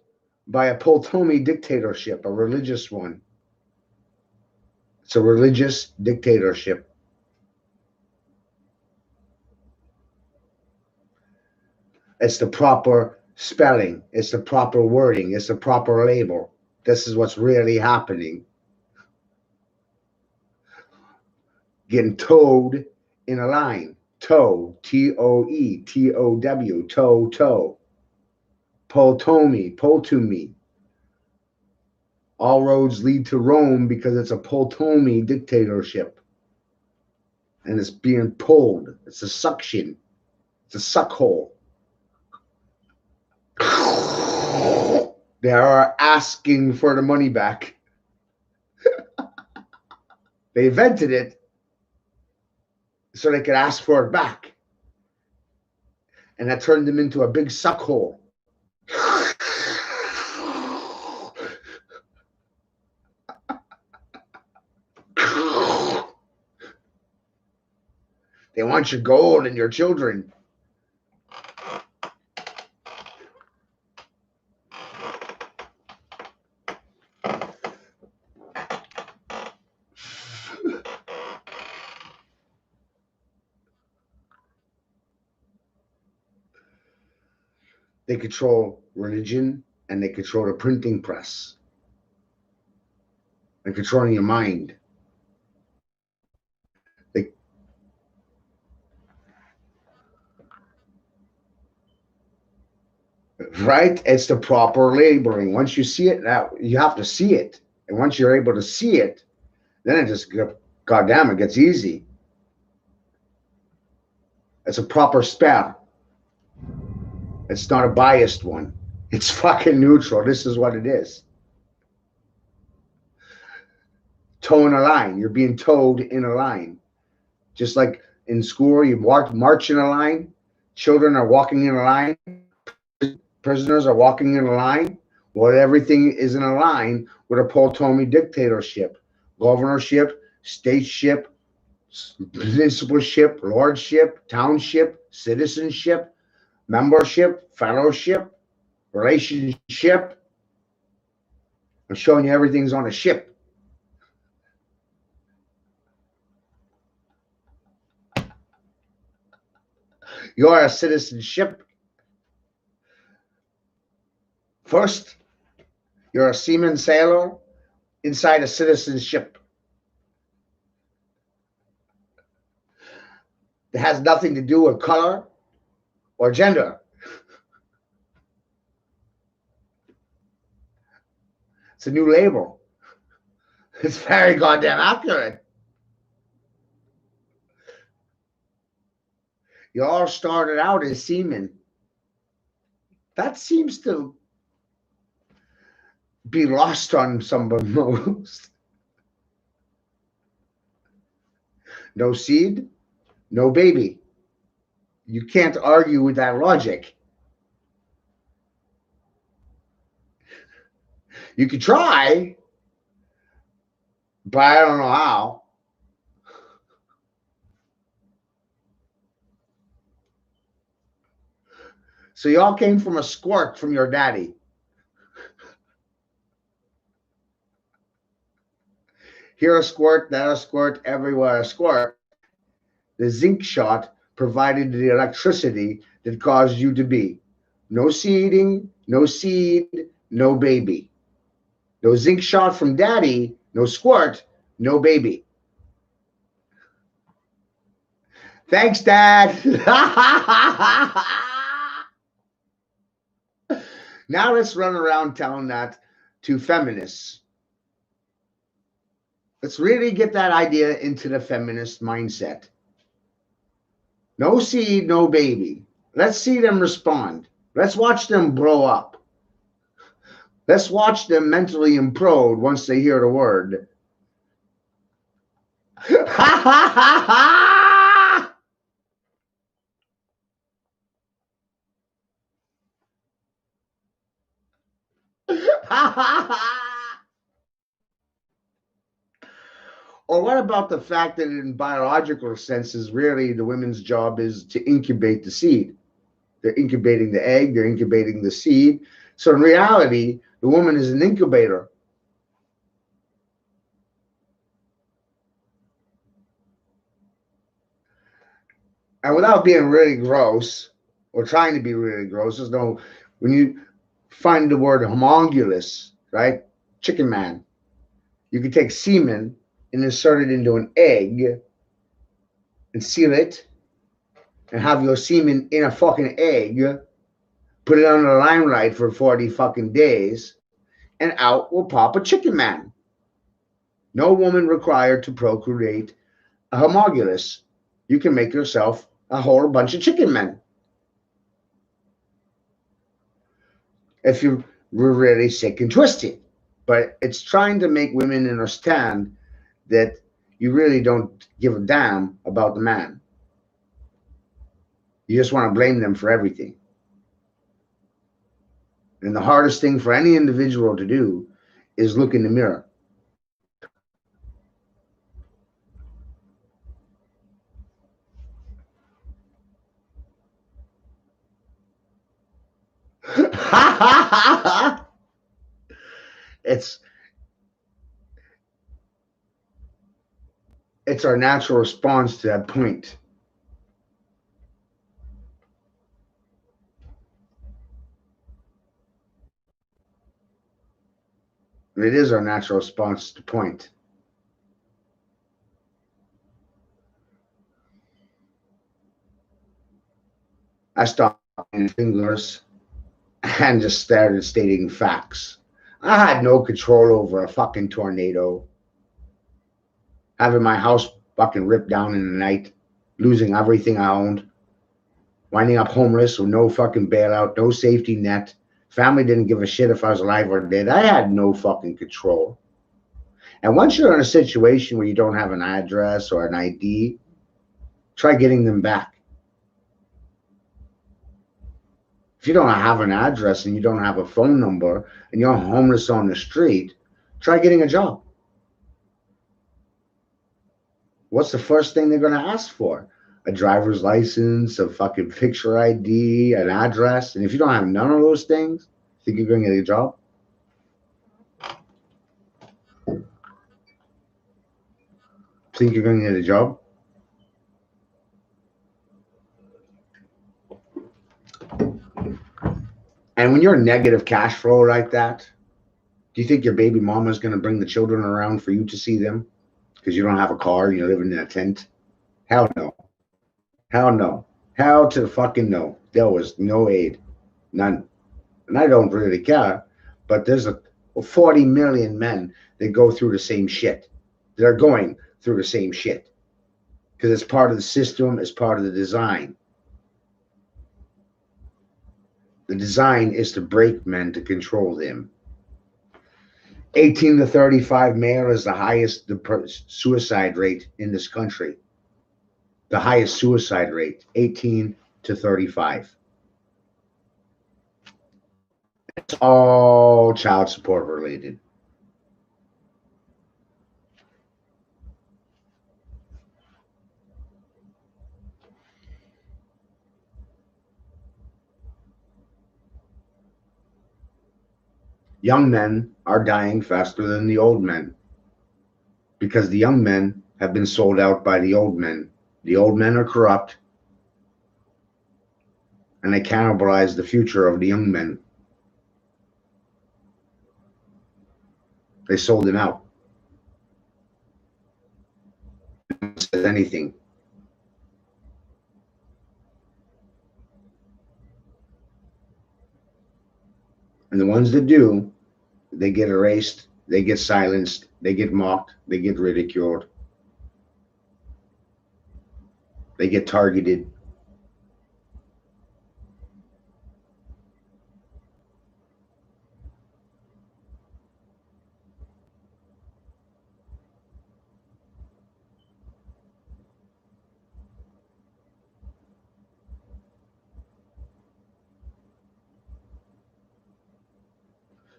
by a Poltomi dictatorship, a religious one. It's a religious dictatorship. It's the proper spelling. It's the proper wording. It's the proper label. This is what's really happening. Getting towed in a line. Tow, T-O-E, T-O-W, tow, tow. Poltomi, Poltumi. All roads lead to Rome because it's a Poltomi dictatorship. And it's being pulled. It's a suction. It's a suck hole. They are asking for the money back. They invented it so they could ask for it back. And that turned them into a big suck hole. They want your gold and your children. They control religion and they control the printing press. They're controlling your mind. Right? It's the proper labeling. Once you see it, now you have to see it. And once you're able to see it, then it just, goddamn, it gets easy. It's a proper spell. It's not a biased one. It's fucking neutral. This is what it is. Towing a line. You're being towed in a line. Just like in school, you march in a line. Children are walking in a line. Prisoners are walking in a line. Well, everything is in a line with a Poltomi dictatorship. Governorship, stateship, municipalship, lordship, township, citizenship, membership, fellowship, relationship. I'm showing you everything's on a ship. You're a citizenship. First, you're a seaman sailor inside a citizenship. It has nothing to do with color or gender. It's a new label. It's very goddamn accurate. You all started out as seamen. That seems to be lost on some of most. No seed, no baby. You can't argue with that logic. You could try, but I don't know how. So y'all came from a squirt from your daddy. Here a squirt, there a squirt, everywhere a squirt. The zinc shot provided the electricity that caused you to be. No seeding, no seed, no baby. No zinc shot from daddy, no squirt, no baby. Thanks, Dad. Now let's run around telling that to feminists. Let's really get that idea into the feminist mindset. No seed, no baby. Let's see them respond. Let's watch them blow up. Let's watch them mentally implode once they hear the word. Or what about the fact that in biological senses, really the women's job is to incubate the seed? They're incubating the egg, they're incubating the seed. So in reality, the woman is an incubator. And without being really gross or trying to be really gross, there's no, when you find the word homologous, right? Chicken man, you can take semen and insert it into an egg and seal it and have your semen in a fucking egg, put it under the limelight for 40 fucking days, and out will pop a chicken man. No woman required to procreate a homologous. You can make yourself a whole bunch of chicken men. If you were really sick and twisted. But it's trying to make women understand that you really don't give a damn about the man. You just want to blame them for everything. And the hardest thing for any individual to do is look in the mirror. It's our natural response to that point. It is our natural response to point. I stopped pointing fingers and just started stating facts. I had no control over a fucking tornado. Having my house fucking ripped down in the night, losing everything I owned, winding up homeless with no fucking bailout, no safety net. Family didn't give a shit if I was alive or dead. I had no fucking control. And once you're in a situation where you don't have an address or an ID, try getting them back. If you don't have an address and you don't have a phone number and you're homeless on the street, try getting a job. What's the first thing they're going to ask for? A driver's license, a fucking picture ID, an address. And if you don't have none of those things, think you're going to get a job? Think you're going to get a job? And when you're negative cash flow like that, do you think your baby mama is going to bring the children around for you to see them? Because you don't have a car and you're living in a tent? Hell no. Hell no. Hell to the fucking no. There was no aid. None. And I don't really care. But there's 40 million men that go through the same shit. That are going through the same shit. Because it's part of the system. It's part of the design. The design is to break men to control them. 18 to 35 male is the highest suicide rate in this country. The highest suicide rate, 18 to 35. It's all child support related. Young men are dying faster than the old men because the young men have been sold out by the old men. The old men are corrupt and they cannibalize the future of the young men. They sold them out. No one says anything. And the ones that do, they get erased, they get silenced, they get mocked, they get ridiculed, they get targeted.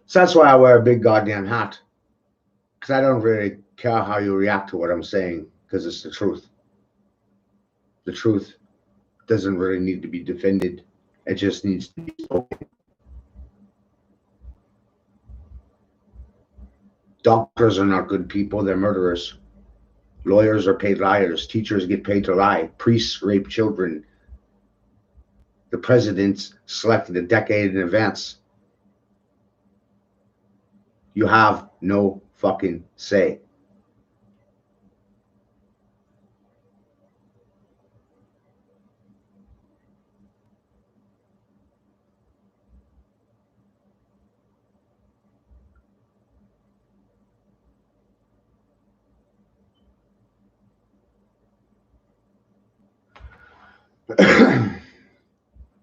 So that's why I wear a big goddamn hat. Because I don't really care how you react to what I'm saying, because it's the truth. The truth doesn't really need to be defended. It just needs to be spoken. Doctors are not good people, they're murderers. Lawyers are paid liars. Teachers get paid to lie. Priests rape children. The president's selected a decade in advance. You have no fucking say.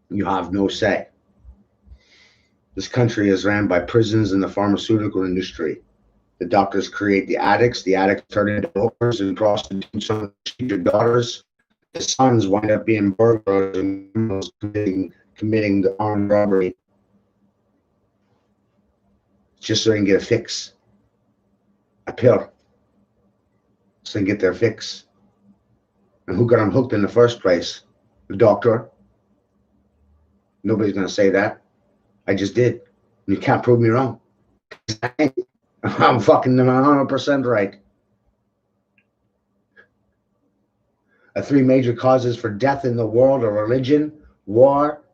You have no say. This country is ran by prisons and the pharmaceutical industry. The doctors create the addicts turn into hookers and prostitutes on your daughters. The sons wind up being burglars and criminals committing the armed robbery just so they can get a fix, a pill, so they can get their fix. And who got them hooked in the first place? The doctor. Nobody's going to say that. I just did. You can't prove me wrong. I'm fucking 100% right. The three major causes for death in the world are religion, war,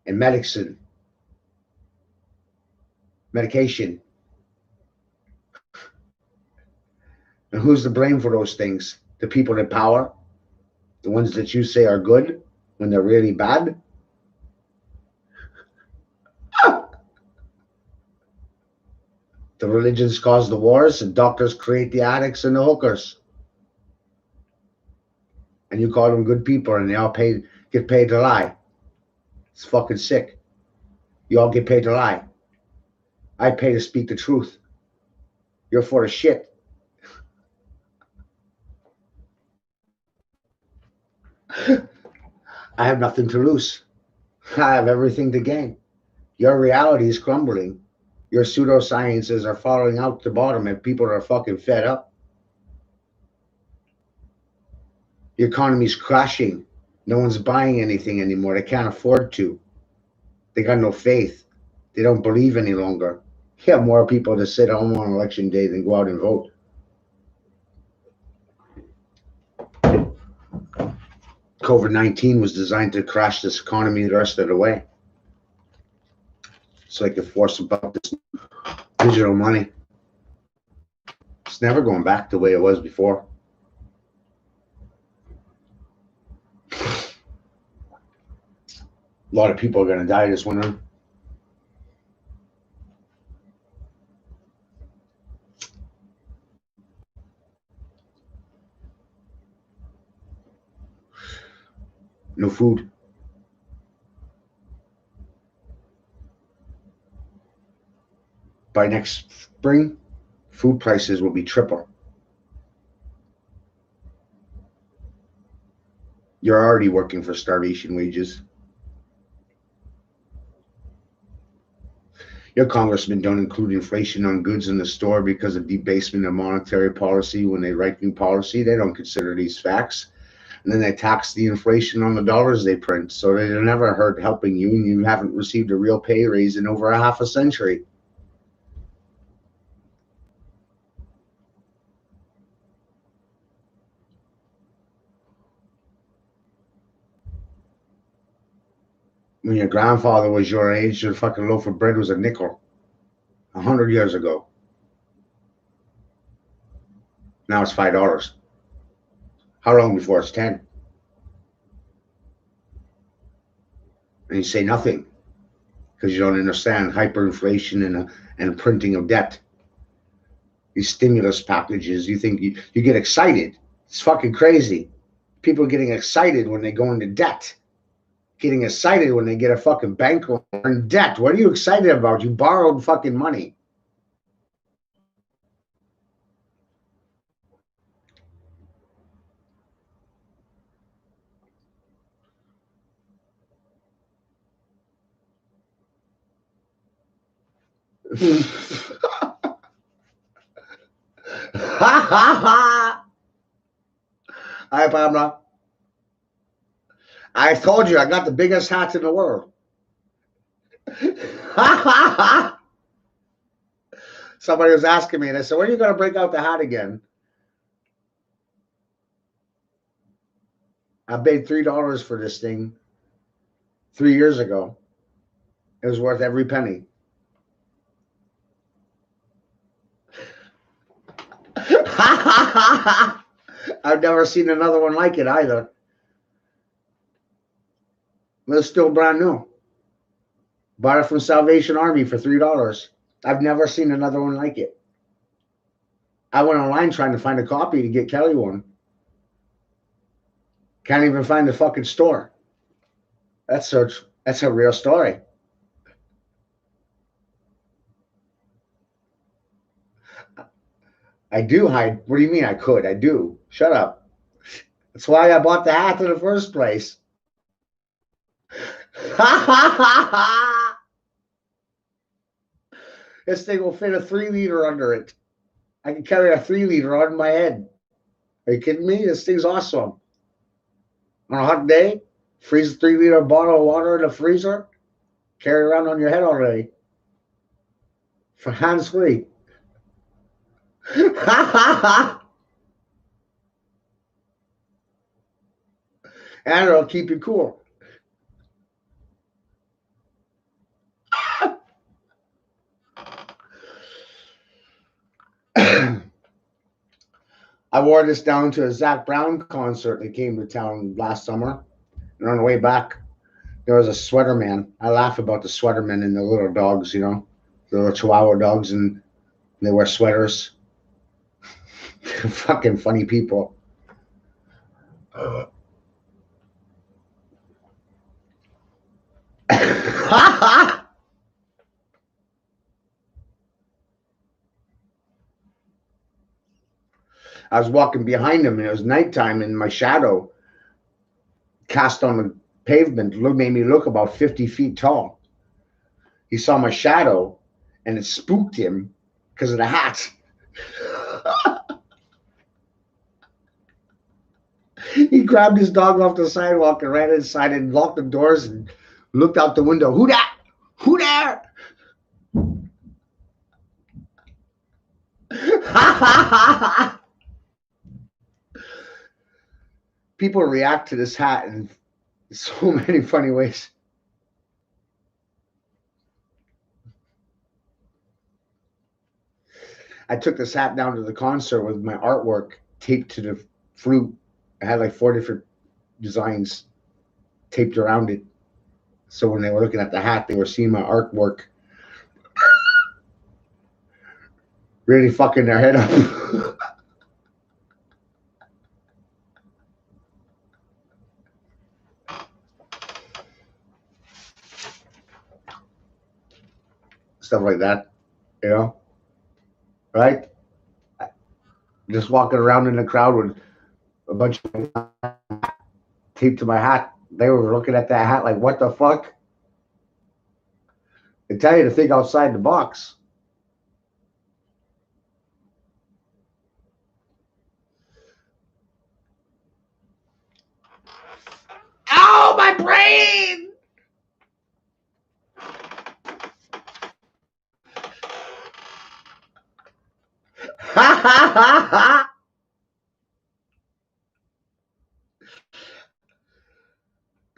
and medication. And who's to blame for those things? The people in power? The ones that you say are good when they're really bad? The religions cause the wars, and doctors create the addicts and the hookers. And you call them good people, and they all get paid to lie. It's fucking sick. You all get paid to lie. I pay to speak the truth. You're full of shit. I have nothing to lose. I have everything to gain. Your reality is crumbling. Your pseudosciences are falling out the bottom and people are fucking fed up. The economy's crashing. No one's buying anything anymore. They can't afford to. They got no faith. They don't believe any longer. You have more people to sit home on election day than go out and vote. COVID-19 was designed to crash this economy the rest of the way. So they could force about this digital money. It's never going back the way it was before. A lot of people are going to die this winter. No food. By next spring, food prices will be triple. You're already working for starvation wages. Your congressmen don't include inflation on goods in the store because of debasement of monetary policy when they write new policy. They don't consider these facts. And then they tax the inflation on the dollars they print. So they never heard helping you, and you haven't received a real pay raise in over a half a century. When your grandfather was your age, your fucking loaf of bread was a nickel 100 years ago. Now it's $5. How long before it's 10? And you say nothing because you don't understand hyperinflation and printing of debt. These stimulus packages, you think you get excited. It's fucking crazy. People are getting excited when they go into debt. Getting excited when they get a fucking bank loan in debt. What are you excited about? You borrowed fucking money. Hi, Pamela. I told you I got the biggest hats in the world. Somebody was asking me, and I said, when are you going to break out the hat again? I paid $3 for this thing 3 years ago. It was worth every penny. I've never seen another one like it either. It's still brand new. Bought it from Salvation Army for $3. I've never seen another one like it. I went online trying to find a copy to get Kelly one. Can't even find the fucking store. That's a real story. I do hide. What do you mean I could? I do. Shut up. That's why I bought the hat in the first place. This thing will fit a 3-liter under it. I can carry a 3-liter on my head. Are you kidding me? This thing's awesome. On a hot day, freeze a 3-liter bottle of water in the freezer, carry it around on your head already. For hands-free. And it'll keep you cool. I wore this down to a Zach Brown concert that came to town last summer. And on the way back, there was a sweater man. I laugh about the sweater men and the little dogs, you know, the little Chihuahua dogs, and they wear sweaters. Fucking funny people. I was walking behind him, and it was nighttime, and my shadow cast on the pavement made me look about 50 feet tall. He saw my shadow, and it spooked him because of the hat. He grabbed his dog off the sidewalk and ran inside and locked the doors and looked out the window. Who that? Who there? People react to this hat in so many funny ways. I took this hat down to the concert with my artwork taped to the flute. I had like 4 different designs taped around it. So when they were looking at the hat, they were seeing my artwork. Really fucking their head up. Stuff like that, you know? Right? Just walking around in the crowd with a bunch of taped to my hat. They were looking at that hat like, what the fuck? They tell you to think outside the box. Ow, my brain! Ha ha ha ha!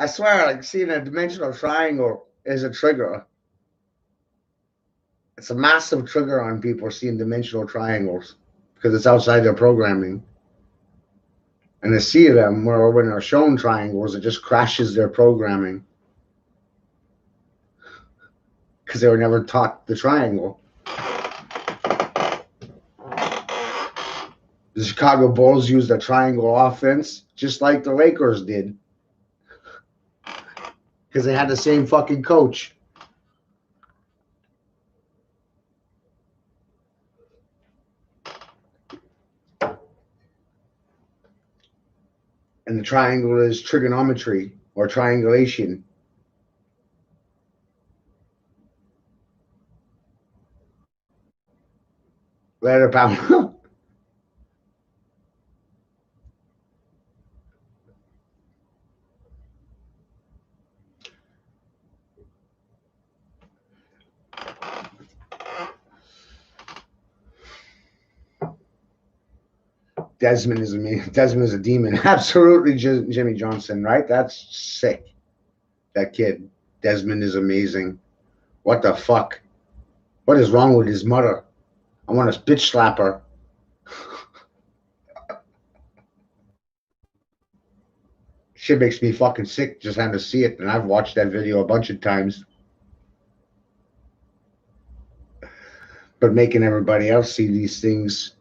I swear, like seeing a dimensional triangle is a trigger. It's a massive trigger on people seeing dimensional triangles because it's outside their programming. And to see them, or when they're shown triangles, it just crashes their programming because they were never taught the triangle. The Chicago Bulls used a triangle offense just like the Lakers did because they had the same fucking coach. And the triangle is trigonometry or triangulation. Letter pound. Desmond is a demon. Absolutely, Jimmy Johnson, right? That's sick. That kid, Desmond, is amazing. What the fuck? What is wrong with his mother? I want to bitch slap her. Shit makes me fucking sick just having to see it, and I've watched that video a bunch of times. But making everybody else see these things.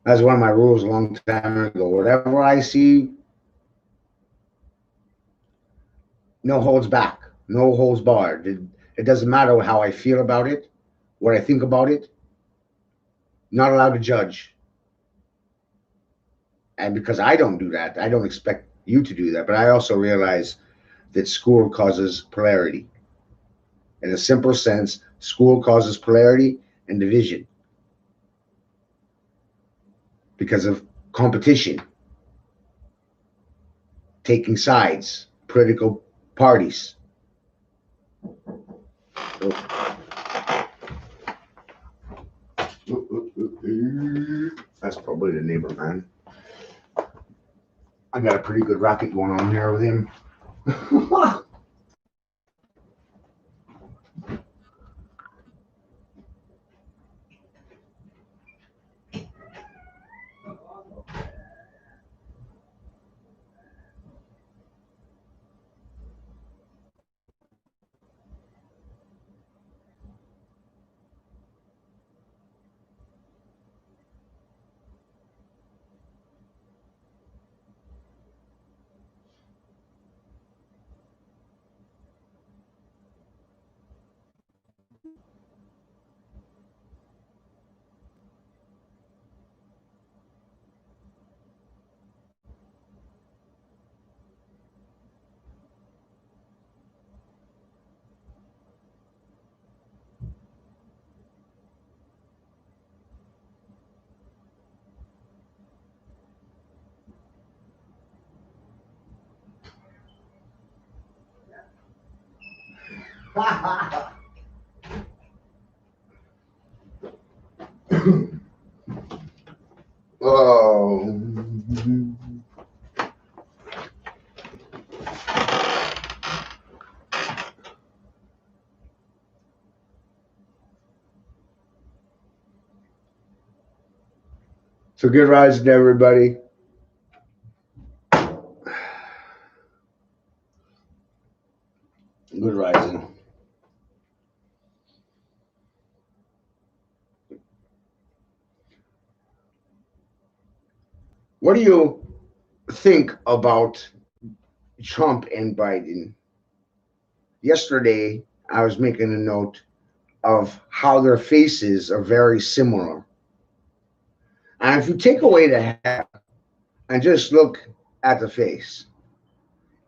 That's one of my rules a long time ago. Whatever I see, no holds back, no holds barred. It doesn't matter how I feel about it, what I think about it. Not allowed to judge. And because I don't do that, I don't expect you to do that. But I also realize that school causes polarity. In a simple sense, school causes polarity and division because of competition, taking sides, political parties. That's probably the neighbor, man. I got a pretty good racket going on here with him. Oh. So good rise to everybody. Good rising. What do you think about Trump and Biden? Yesterday, I was making a note of how their faces are very similar. And if you take away the hair and just look at the face,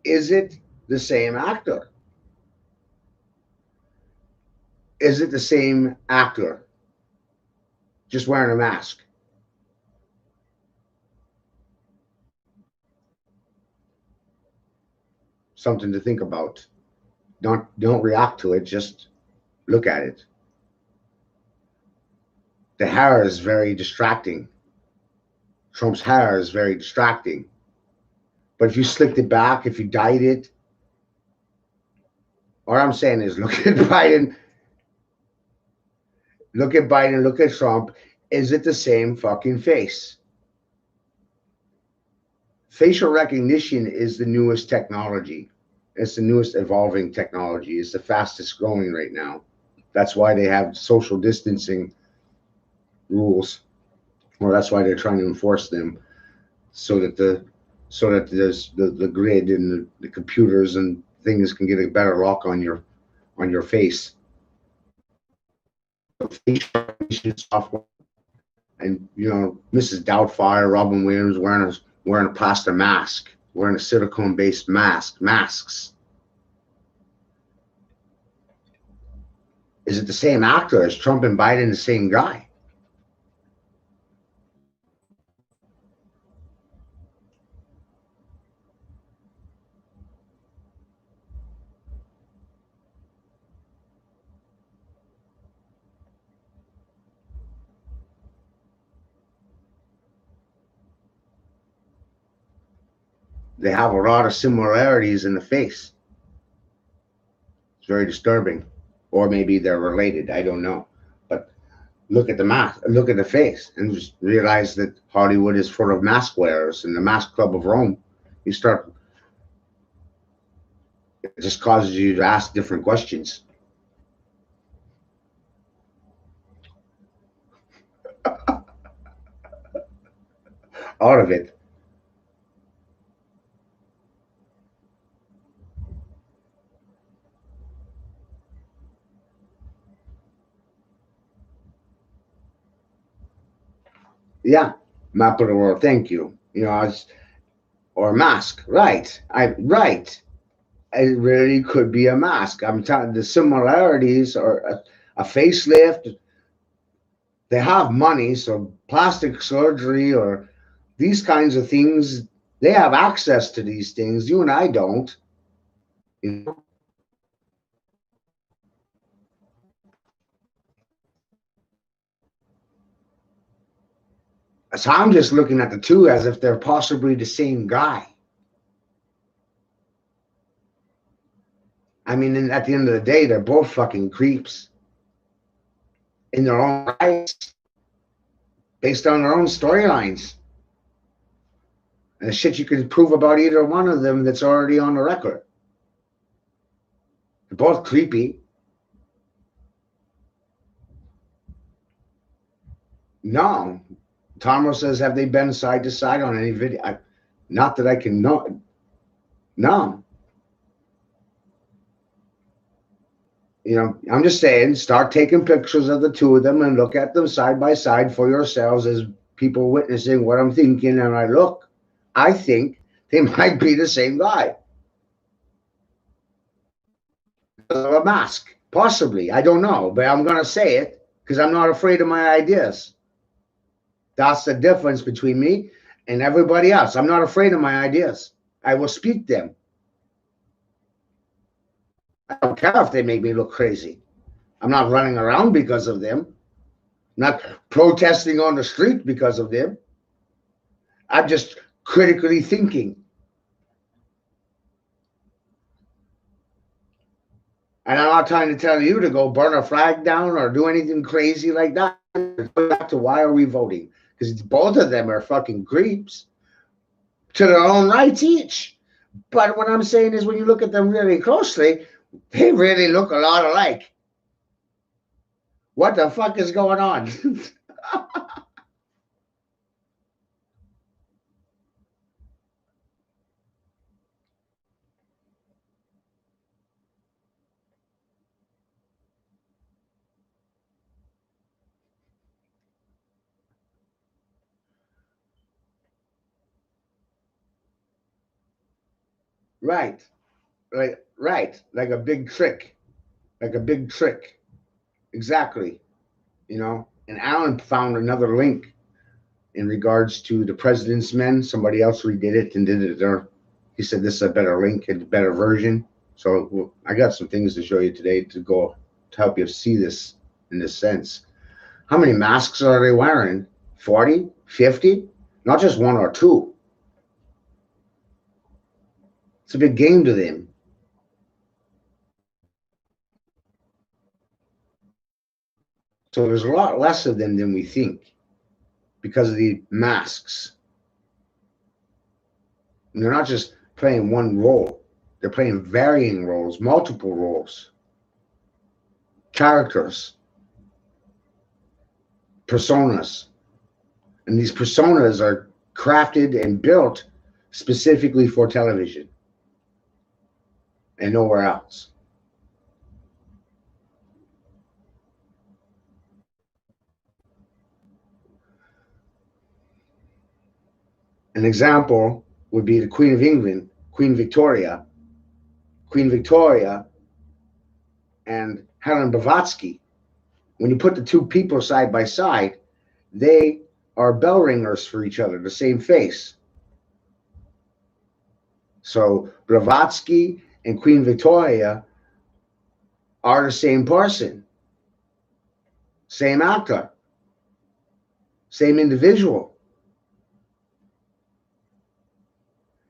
is it the same actor? is it the same actor just wearing a mask? Something to think about. Don't react to it, just look at it. The hair is very distracting. Trump's hair is very distracting. But if you slicked it back, if you dyed it, what I'm saying is look at Biden, look at Trump. Is it the same fucking face? Facial recognition is the newest technology. It's the newest evolving technology. It's the fastest growing right now. That's why they have social distancing rules, or that's why they're trying to enforce them, so that there's the grid and the computers and things can get a better lock on your face. Facial recognition software, and Mrs. Doubtfire, Robin Williams wearing a plaster mask, wearing a silicone-based masks. Is it the same actor? Is Trump and Biden the same guy? They have a lot of similarities in the face. It's very disturbing. Or maybe they're related. I don't know. But look at the mask, look at the face, and just realize that Hollywood is full of mask wearers, and the Mask Club of Rome. It just causes you to ask different questions. All of it. Yeah, map of the world. Thank you. Or a mask. Right. Right. It really could be a mask. I'm telling the similarities are a facelift. They have money, so plastic surgery or these kinds of things, they have access to these things. You and I don't. You know? So I'm just looking at the two as if they're possibly the same guy. I mean, at the end of the day, they're both fucking creeps in their own rights, based on their own storylines. And the shit you can prove about either one of them that's already on the record. They're both creepy. No. Tomo says, have they been side to side on any video? Not that I can know. No. I'm just saying, start taking pictures of the two of them and look at them side by side for yourselves as people witnessing what I'm thinking. And I think they might be the same guy. A mask, possibly. I don't know, but I'm going to say it because I'm not afraid of my ideas. That's the difference between me and everybody else. I'm not afraid of my ideas. I will speak them. I don't care if they make me look crazy. I'm not running around because of them. I'm not protesting on the street because of them. I'm just critically thinking. And I'm not trying to tell you to go burn a flag down or do anything crazy like that. Go back to why are we voting? Because both of them are fucking creeps to their own rights each. But what I'm saying is when you look at them really closely, they really look a lot alike. What the fuck is going on? Right. Right. Like a big trick. Like a big trick. Exactly. You know, and Alan found another link in regards to the President's Men. Somebody else redid it and did it there. He said this is a better link and a better version. So I got some things to show you today to help you see this in this sense. How many masks are they wearing? 40, 50? Not just one or two. It's a big game to them. So there's a lot less of them than we think because of the masks. And they're not just playing one role. They're playing varying roles, multiple roles, characters, personas. And these personas are crafted and built specifically for television and nowhere else. An example would be the Queen of England, Queen Victoria. Queen Victoria and Helen Blavatsky. When you put the two people side by side, they are bell ringers for each other, the same face. So Blavatsky and Queen Victoria are the same person, same actor, same individual.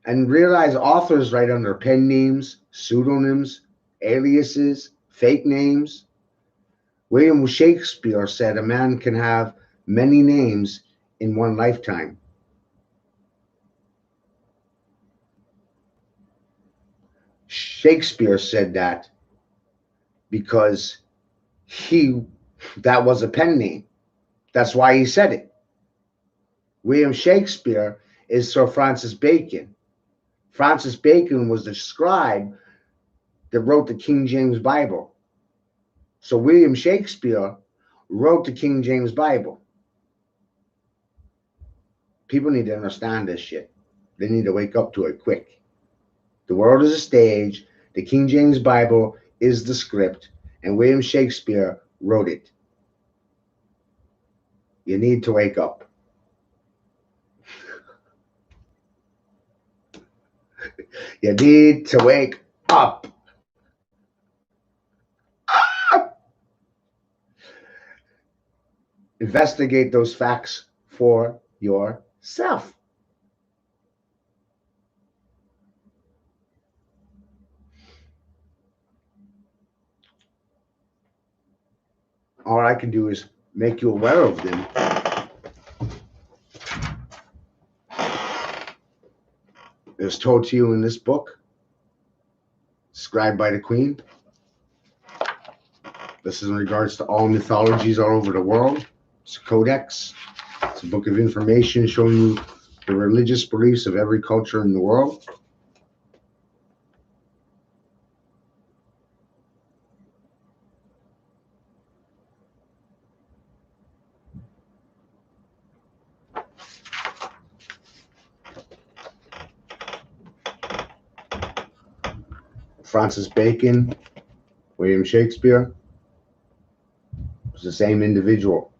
And realize authors write under pen names, pseudonyms, aliases, fake names. William Shakespeare said a man can have many names in one lifetime. Shakespeare said that because that was a pen name. That's why he said it. William Shakespeare is Sir Francis Bacon. Francis Bacon was the scribe that wrote the King James Bible. So William Shakespeare wrote the King James Bible. People need to understand this shit. They need to wake up to it quick. The world is a stage. The King James Bible is the script, and William Shakespeare wrote it. You need to wake up. You need to wake up. Investigate those facts for yourself. All I can do is make you aware of them. As told to you in this book, scribed by the Queen. This is in regards to all mythologies all over the world. It's a codex. It's a book of information showing you the religious beliefs of every culture in the world. Francis Bacon, William Shakespeare was the same individual.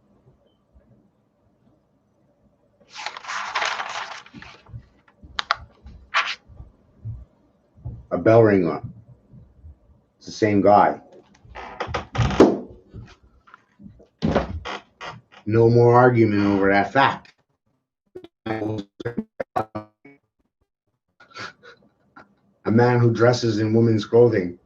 A bell ringer. It's the same guy. No more argument over that fact. A man who dresses in women's clothing.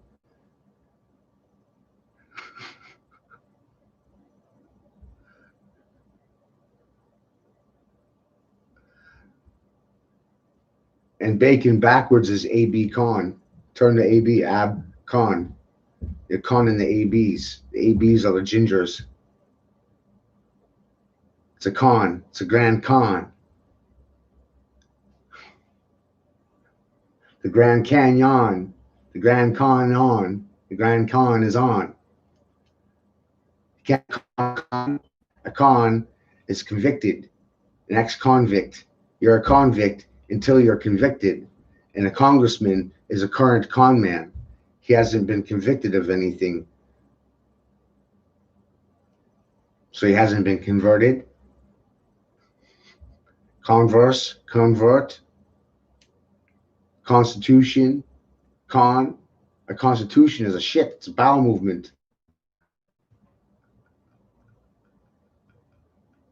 And Bacon backwards is A.B. Khan. Turn to A.B. Ab Khan. You're conning the A.B.s. The A.B.s are the gingers. It's a con. It's a Grand Khan. The Grand Canyon. The Grand Con on. The Grand Con is on. You can't con. A con is convicted. An ex-convict. You're a convict until you're convicted. And a congressman is a current con man. He hasn't been convicted of anything. So he hasn't been converted. Converse, convert, constitution, con. A constitution is a shit. It's a bowel movement.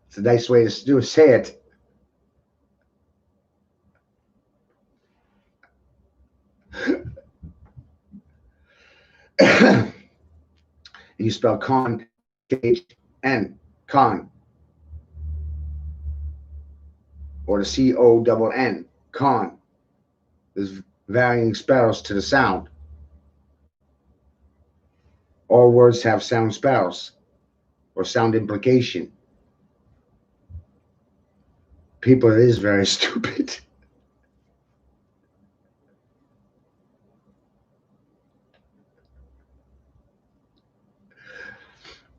It's a nice way to say it. And you spell con, H-N, con, or the C-O-N-N, con. There's varying spells to the sound. All words have sound spells or sound implication. People, it is very stupid.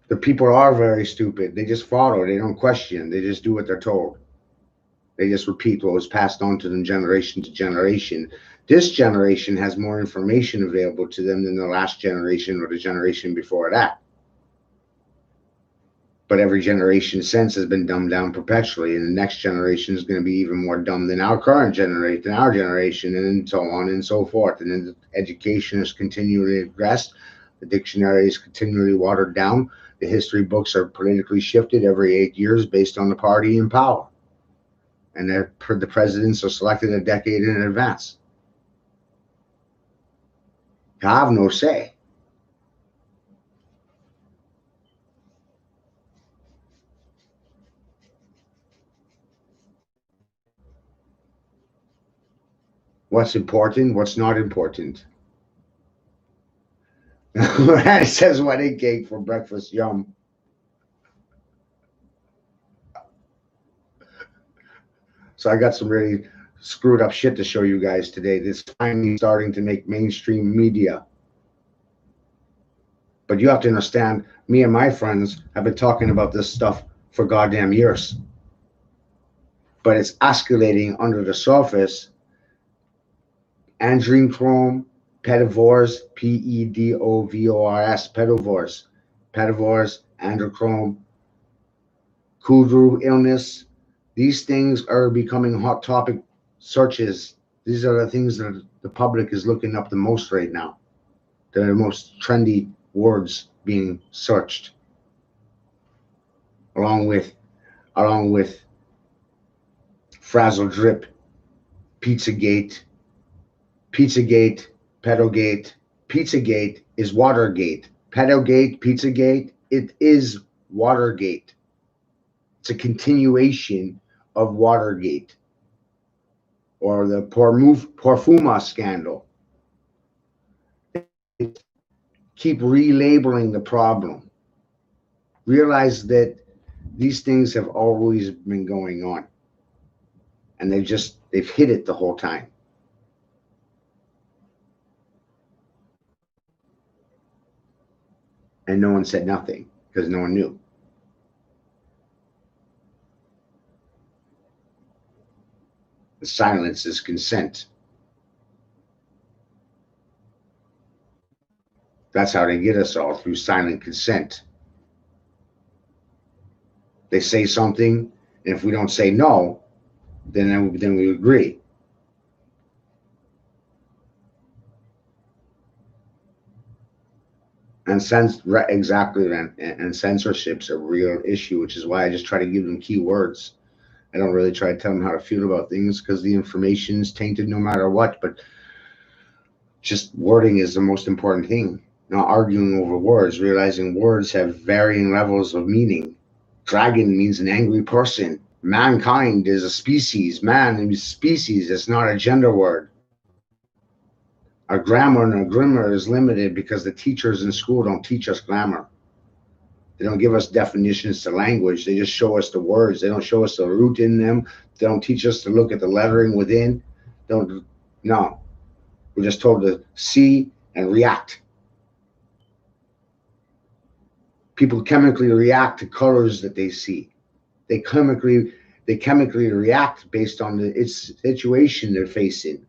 The people are very stupid. They just follow. They don't question. They just do what they're told. They just repeat what was passed on to them generation to generation. This generation has more information available to them than the last generation or the generation before that. But every generation since has been dumbed down perpetually, and the next generation is going to be even more dumb than our current generation, than our generation, and so on and so forth. And then the education is continually regressed. The dictionary is continually watered down. The history books are politically shifted every 8 years based on the party in power. And the presidents are selected a decade in advance. You have no say. What's important, what's not important. It says wedding cake for breakfast, yum. So I got some really screwed up shit to show you guys today. This finally starting to make mainstream media. But you have to understand, me and my friends have been talking about this stuff for goddamn years. But it's escalating under the surface. Adrenochrome, pedivores, P-E-D-O-V-O-R-S, pedivores, adrenochrome, Kudru illness. These things are becoming hot topic searches. These are the things that the public is looking up the most right now. They're the most trendy words being searched, along with frazzle drip, Pizzagate, Pedogate. Pizzagate is Watergate. Pedogate, Pizzagate, it is Watergate. It's a continuation of Watergate or the Porfuma scandal. Keep relabeling the problem. Realize that these things have always been going on, and they've hid it the whole time. And no one said nothing because no one knew. The silence is consent. That's how they get us all, through silent consent. They say something, and if we don't say no, then we agree. And censorship's a real issue, which is why I just try to give them key words. I don't really try to tell them how to feel about things because the information is tainted no matter what. But just wording is the most important thing. Not arguing over words, realizing words have varying levels of meaning. Dragon means an angry person. Mankind is a species. Man is a species. It's not a gender word. Our grammar and our grammar is limited because the teachers in school don't teach us grammar. They don't give us definitions to language. They just show us the words. They don't show us the root in them. They don't teach us to look at the lettering within. No. We're just told to see and react. People chemically react to colors that they see. They chemically react based on the situation they're facing.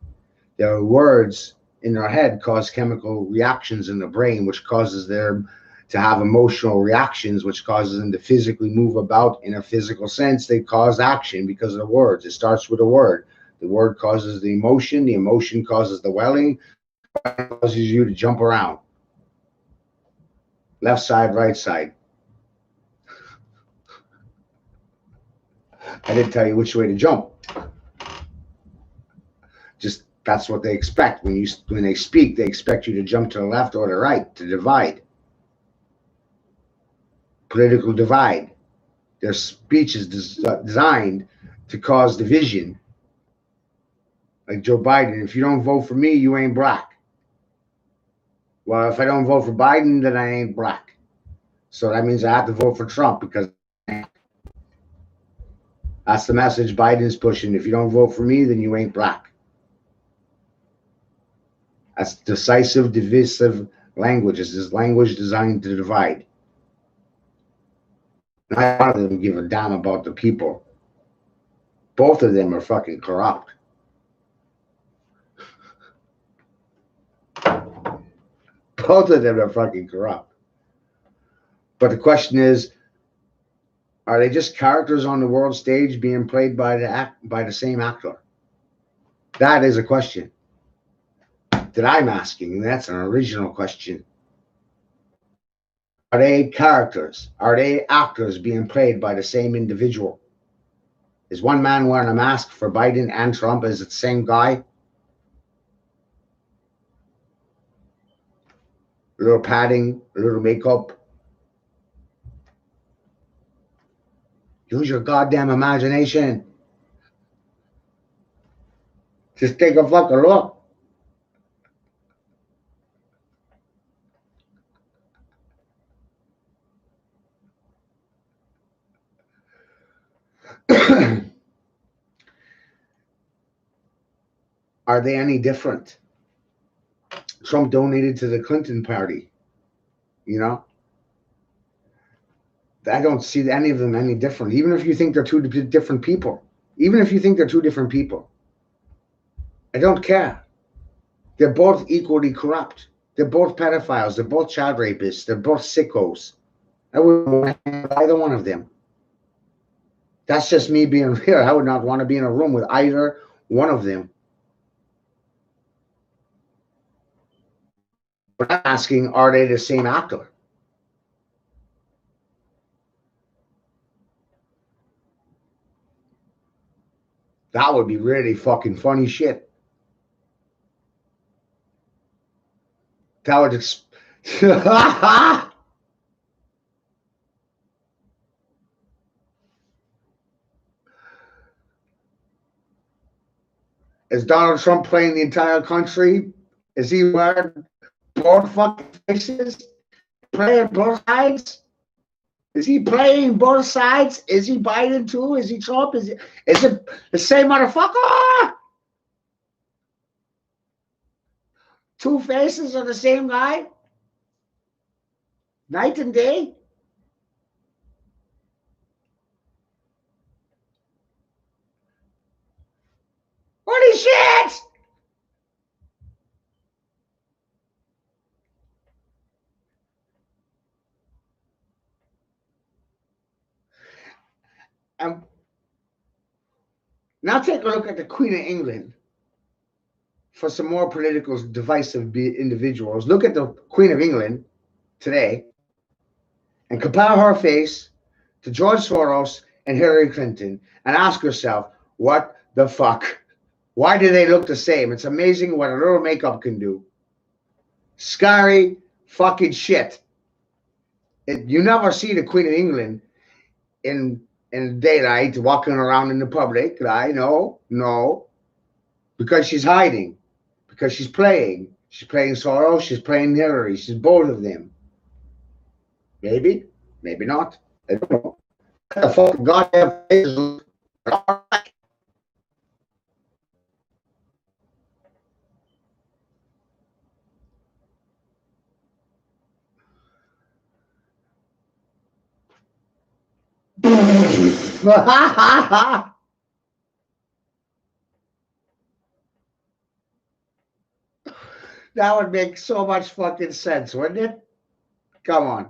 Their words in their head cause chemical reactions in the brain, which causes them to have emotional reactions, which causes them to physically move about in a physical sense. They cause action because of the words. It starts with a word. The word causes the emotion causes the welling, causes you to jump around. Left side, right side. I didn't tell you which way to jump. Just that's what they expect. When they speak, they expect you to jump to the left or the right, to divide. Political divide. Their speech is designed to cause division. Like Joe Biden, if you don't vote for me, you ain't black. Well, if I don't vote for Biden, then I ain't black. So that means I have to vote for Trump because that's the message Biden's pushing. If you don't vote for me, then you ain't black. That's decisive, divisive language. It's this language designed to divide. Neither of them give a damn about the people. Both of them are fucking corrupt. Both of them are fucking corrupt. But the question is, are they just characters on the world stage being played by the same actor? That is a question that I'm asking, and that's an original question. Are they characters? Are they actors being played by the same individual? Is one man wearing a mask for Biden and Trump? Is it the same guy? A little padding, a little makeup. Use your goddamn imagination. Just take a fucking look. Are they any different? Trump donated to the Clinton party. You know? I don't see any of them any different. Even if you think they're two different people. Even if you think they're two different people. I don't care. They're both equally corrupt. They're both pedophiles. They're both child rapists. They're both sickos. I wouldn't want to hang with either one of them. That's just me being real. I would not want to be in a room with either one of them. But I'm asking, are they the same actor? That would be really fucking funny shit. That would Is Donald Trump playing the entire country? Is he wearing both fucking faces? Playing both sides? Is he playing both sides? Is he Biden too? Is he Trump? Is it the same motherfucker? Two faces of the same guy? Night and day? Holy shit! Now take a look at the Queen of England. For some more political divisive individuals, look at the Queen of England today and compare her face to George Soros and Hillary Clinton and ask yourself, what the fuck? Why do they look the same? It's amazing what a little makeup can do. Scary fucking shit. You never see the Queen of England in daylight walking around in the public, right? No. Because she's hiding. Because she's playing. She's playing Soros. She's playing Hillary. She's both of them. Maybe. Maybe not. I don't know. What the fuck goddamn face. That would make so much fucking sense, wouldn't it? Come on.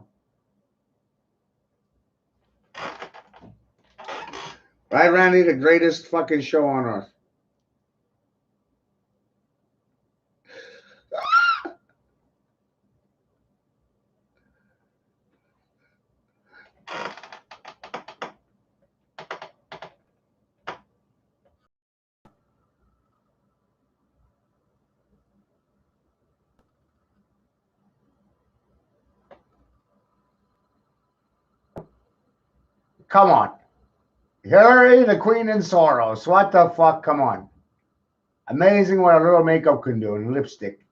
Right, Randy? The greatest fucking show on earth. Come on. Hillary, the queen in sorrows. What the fuck? Come on. Amazing what a little makeup can do and lipstick.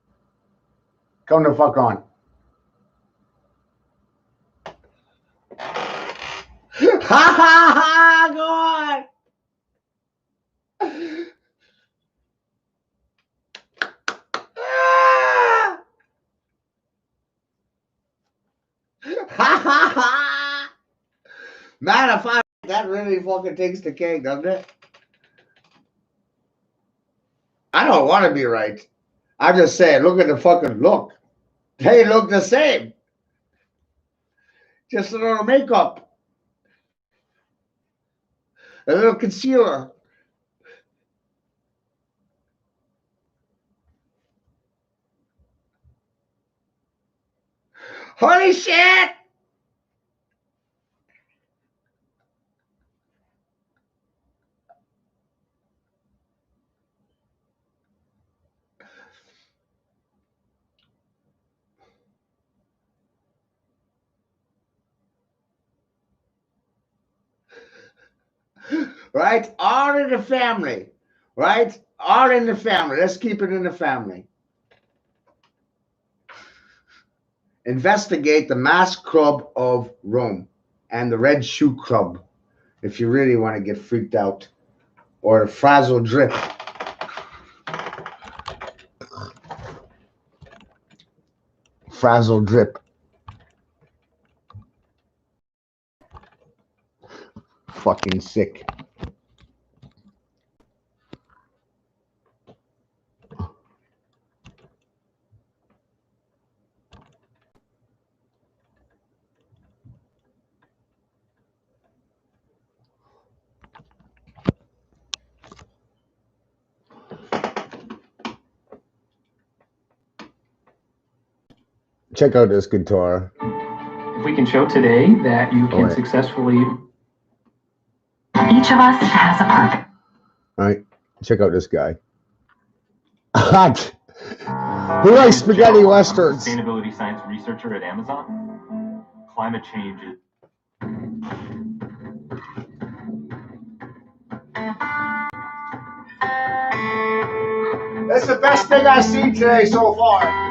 Come the fuck on. Ha ha ha! Go on! Ha ha ha! Man, if I that really fucking takes the cake, doesn't it? I don't want to be right. I'm just saying, look at the fucking look. They look the same. Just a little makeup. A little concealer. Holy shit! Right? All in the family. Right? All in the family. Let's keep it in the family. Investigate the mass club of Rome and the red shoe club if you really want to get freaked out. Or the frazzle drip. Frazzle drip. Fucking sick. Check out this guitar. If we can show today that you can successfully... Each of us has a purpose. All right, check out this guy. Who likes spaghetti westerns? Sustainability science researcher at Amazon. Climate change is... That's the best thing I've seen today so far.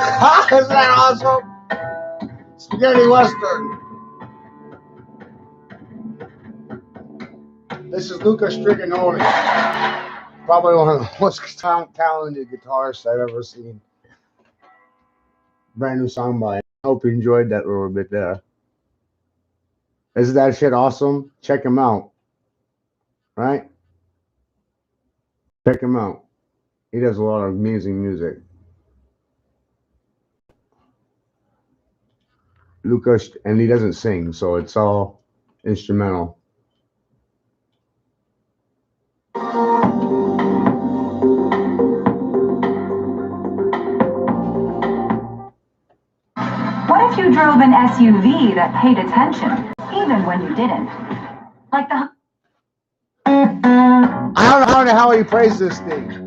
Isn't that awesome? Spaghetti Western. This is Luca Striganoni. Probably one of the most talented guitarists I've ever seen. Brand new song by him. I hope you enjoyed that little bit there. Isn't that shit awesome? Check him out. Right? Check him out. He does a lot of amazing music. Lucas, and he doesn't sing, so it's all instrumental. What if you drove an SUV that paid attention, even when you didn't? Like the... I don't know how the hell he plays this thing.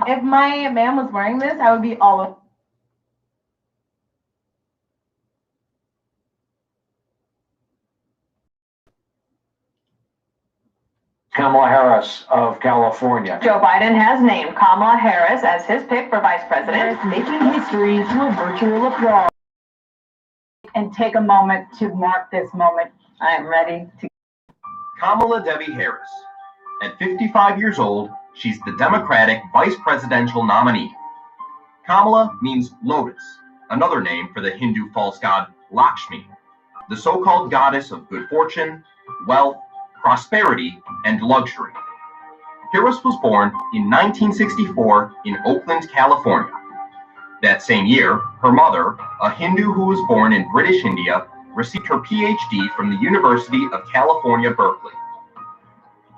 If my man was wearing this, I would be all of. Kamala Harris of California. Joe Biden has named Kamala Harris as his pick for vice president. Making history through virtual applause. And take a moment to mark this moment. I am ready to. Kamala Debbie Harris. At 55 years old, she's the Democratic vice presidential nominee. Kamala means lotus, another name for the Hindu false god Lakshmi, the so-called goddess of good fortune, wealth, prosperity, and luxury. Harris was born in 1964 in Oakland, California. That same year, her mother, a Hindu who was born in British India, received her PhD from the University of California, Berkeley.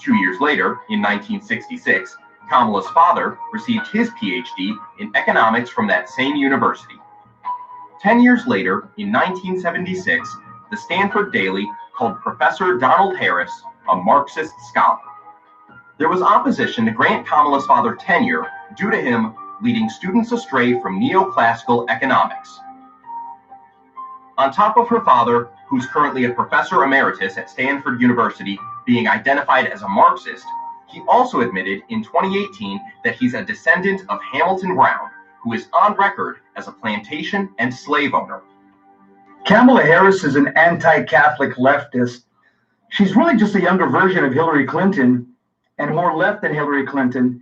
2 years later, in 1966, Kamala's father received his PhD in economics from that same university. 10 years later, in 1976, the Stanford Daily called Professor Donald Harris a Marxist scholar. There was opposition to grant Kamala's father tenure due to him leading students astray from neoclassical economics. On top of her father, who's currently a professor emeritus at Stanford University, being identified as a Marxist, he also admitted in 2018 that he's a descendant of Hamilton Brown, who is on record as a plantation and slave owner. Kamala Harris is an anti-Catholic leftist. She's really just a younger version of Hillary Clinton and more left than Hillary Clinton.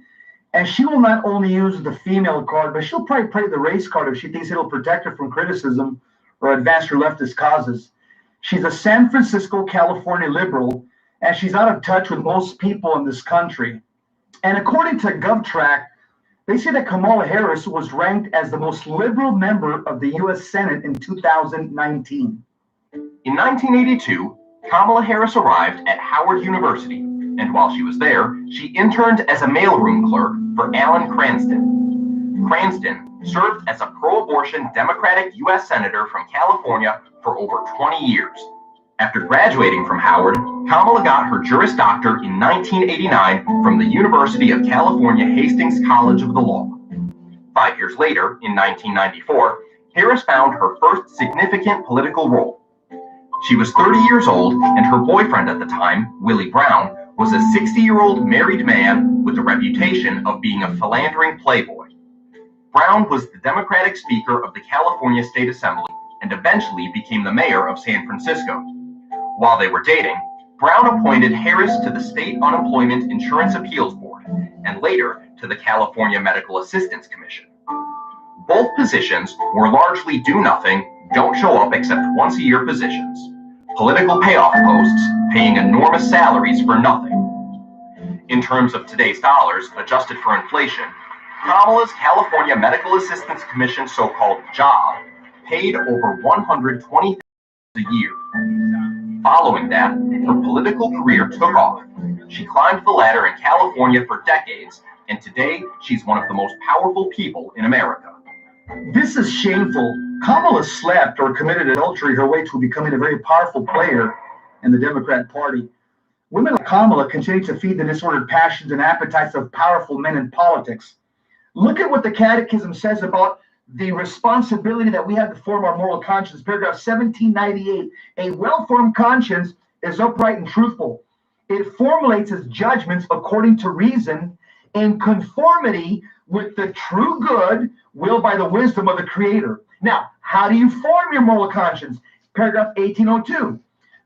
And she will not only use the female card, but she'll probably play the race card if she thinks it'll protect her from criticism or advance her leftist causes. She's a San Francisco, California liberal, and she's out of touch with most people in this country. And according to GovTrack, they say that Kamala Harris was ranked as the most liberal member of the U.S. Senate in 2019. In 1982, Kamala Harris arrived at Howard University, and while she was there, she interned as a mailroom clerk for Alan Cranston. Cranston served as a pro-abortion Democratic U.S. Senator from California for over 20 years. After graduating from Howard, Kamala got her Juris Doctor in 1989 from the University of California Hastings College of the Law. 5 years later, in 1994, Harris found her first significant political role. She was 30 years old, and her boyfriend at the time, Willie Brown, was a 60-year-old married man with a reputation of being a philandering playboy. Brown was the Democratic Speaker of the California State Assembly and eventually became the mayor of San Francisco. While they were dating, Brown appointed Harris to the State Unemployment Insurance Appeals Board and later to the California Medical Assistance Commission. Both positions were largely do-nothing, don't-show-up except once-a-year positions. Political payoff posts paying enormous salaries for nothing. In terms of today's dollars, adjusted for inflation, Kamala's California Medical Assistance Commission so-called job paid over $120,000 a year. Following that, her political career took off. She climbed the ladder in California for decades, and today she's one of the most powerful people in America. This is shameful. Kamala slept or committed adultery her way to becoming a very powerful player in the Democrat Party. Women like Kamala continue to feed the disordered passions and appetites of powerful men in politics. Look at what the Catechism says about the responsibility that we have to form our moral conscience. Paragraph 1798, a well-formed conscience is upright and truthful. It formulates its judgments according to reason in conformity with the true good will by the wisdom of the Creator. Now, how do you form your moral conscience? Paragraph 1802,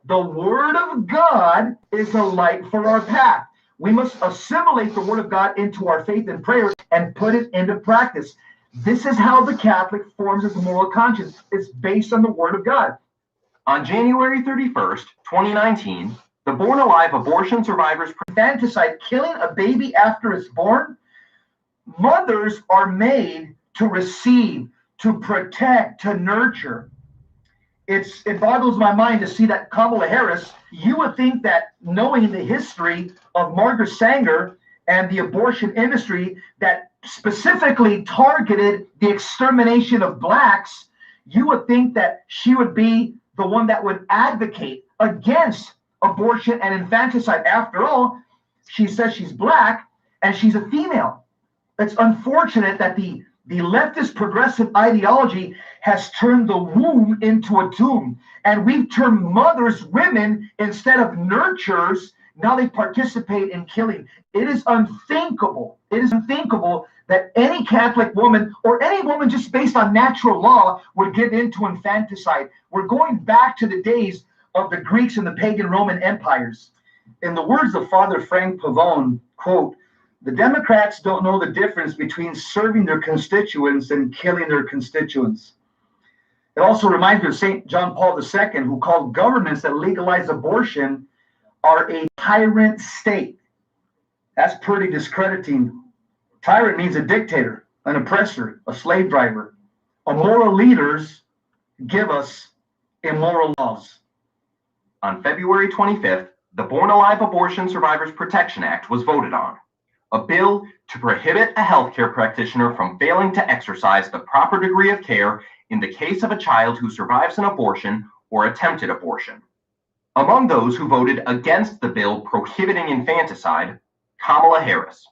the Word of God is a light for our path. We must assimilate the Word of God into our faith and prayer and put it into practice. This is how the Catholic forms its moral conscience. It's based on the Word of God. On January 31st, 2019, the Born Alive abortion survivors Infanticide, killing a baby after it's born. Mothers are made to receive, to protect, to nurture. It boggles my mind to see that Kamala Harris, you would think that knowing the history of Margaret Sanger and the abortion industry that specifically targeted the extermination of blacks, you would think that she would be the one that would advocate against abortion and infanticide. After all, she says she's black and she's a female. It's unfortunate that the leftist progressive ideology has turned the womb into a tomb, and we've turned mothers women instead of nurturers. Now they participate in killing. It is unthinkable. It is unthinkable that any Catholic woman or any woman just based on natural law would give in to infanticide. We're going back to the days of the Greeks and the pagan Roman empires. In the words of Father Frank Pavone, quote, the Democrats don't know the difference between serving their constituents and killing their constituents. It also reminds me of St. John Paul II, who called governments that legalize abortion are a tyrant state. That's pretty discrediting. Tyrant means a dictator, an oppressor, a slave driver. Immoral leaders give us immoral laws. On February 25th, the Born Alive Abortion Survivors Protection Act was voted on, a bill to prohibit a healthcare practitioner from failing to exercise the proper degree of care in the case of a child who survives an abortion or attempted abortion. Among those who voted against the bill prohibiting infanticide, Kamala Harris.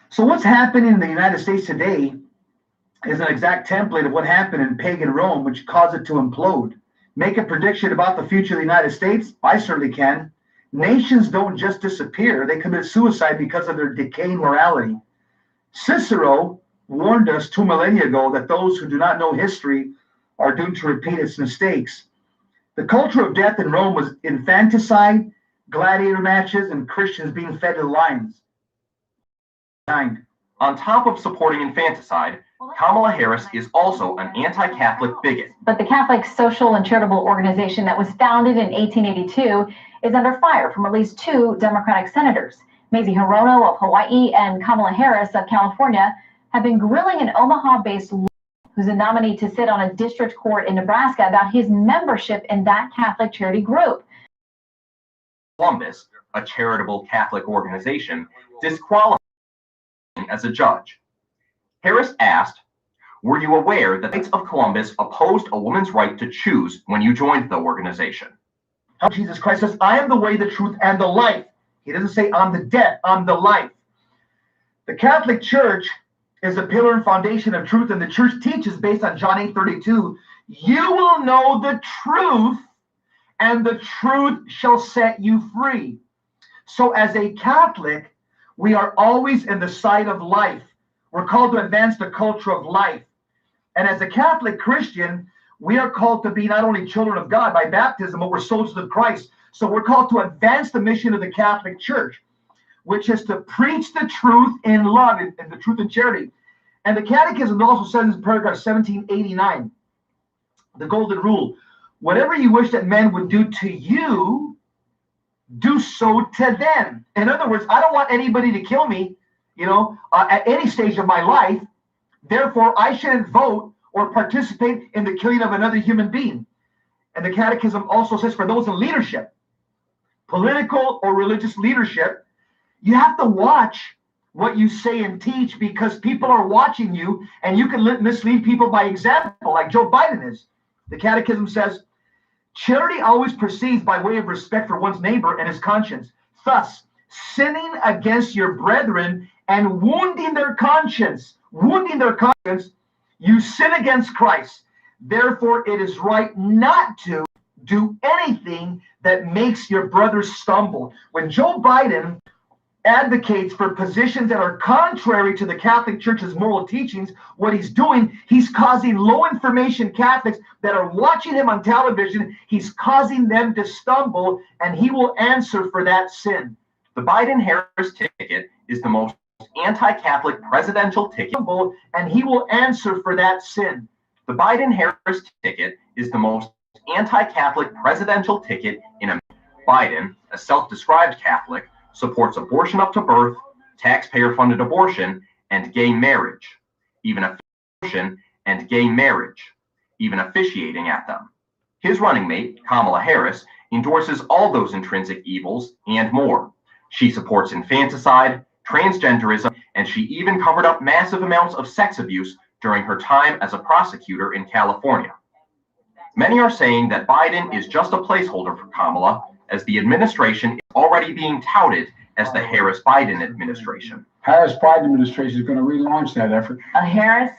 So what's happening in the United States today is an exact template of what happened in pagan Rome, which caused it to implode. Make a prediction about the future of the United States? I certainly can. Nations don't just disappear, they commit suicide because of their decaying morality. Cicero warned us 2 millennia ago that those who do not know history are doomed to repeat its mistakes. The culture of death in Rome was infanticide, gladiator matches, and Christians being fed to lions. On top of supporting infanticide, Kamala Harris is also an anti-Catholic bigot. But the Catholic Social and Charitable Organization that was founded in 1882 is under fire from at least 2 Democratic senators. Mazie Hirono of Hawaii and Kamala Harris of California have been grilling an Omaha-based lawyer who's a nominee to sit on a district court in Nebraska about his membership in that Catholic charity group. Columbus, a charitable Catholic organization, disqualified him as a judge. Harris asked, "Were you aware that the Knights of Columbus opposed a woman's right to choose when you joined the organization?" Jesus Christ says, I am the way, the truth, and the life. He doesn't say I'm the death, I'm the life. The Catholic Church is a pillar and foundation of truth, and the church teaches based on John 8:32, you will know the truth, and the truth shall set you free. So as a Catholic, we are always in the side of life. We're called to advance the culture of life. And as a Catholic Christian, we are called to be not only children of God by baptism, but we're soldiers of Christ. So we're called to advance the mission of the Catholic Church, which is to preach the truth in love and the truth in charity. And the Catechism also says in paragraph 1789, the golden rule, whatever you wish that men would do to you, do so to them. In other words, I don't want anybody to kill me, at any stage of my life. Therefore, I shouldn't vote or participate in the killing of another human being. And the Catechism also says for those in leadership, political or religious leadership, you have to watch what you say and teach because people are watching you and you can mislead people by example, like Joe Biden is. The Catechism says, charity always proceeds by way of respect for one's neighbor and his conscience. Thus, sinning against your brethren and wounding their conscience, you sin against Christ. Therefore, it is right not to do anything that makes your brother stumble. When Joe Biden advocates for positions that are contrary to the Catholic Church's moral teachings, what he's doing, he's causing low information Catholics that are watching him on television, he's causing them to stumble, and he will answer for that sin. The Biden-Harris ticket is the most anti-Catholic presidential ticket, and he will answer for that sin. The Biden-Harris ticket is the most anti-Catholic presidential ticket in America. Biden, a self-described Catholic, supports abortion up to birth, taxpayer-funded abortion, and gay marriage, even officiating at them. His running mate, Kamala Harris, endorses all those intrinsic evils and more. She supports infanticide, transgenderism, and she even covered up massive amounts of sex abuse during her time as a prosecutor in California. Many are saying that Biden is just a placeholder for Kamala, as the administration is already being touted as the Harris-Biden administration. Harris-Biden administration is going to relaunch that effort. A Harris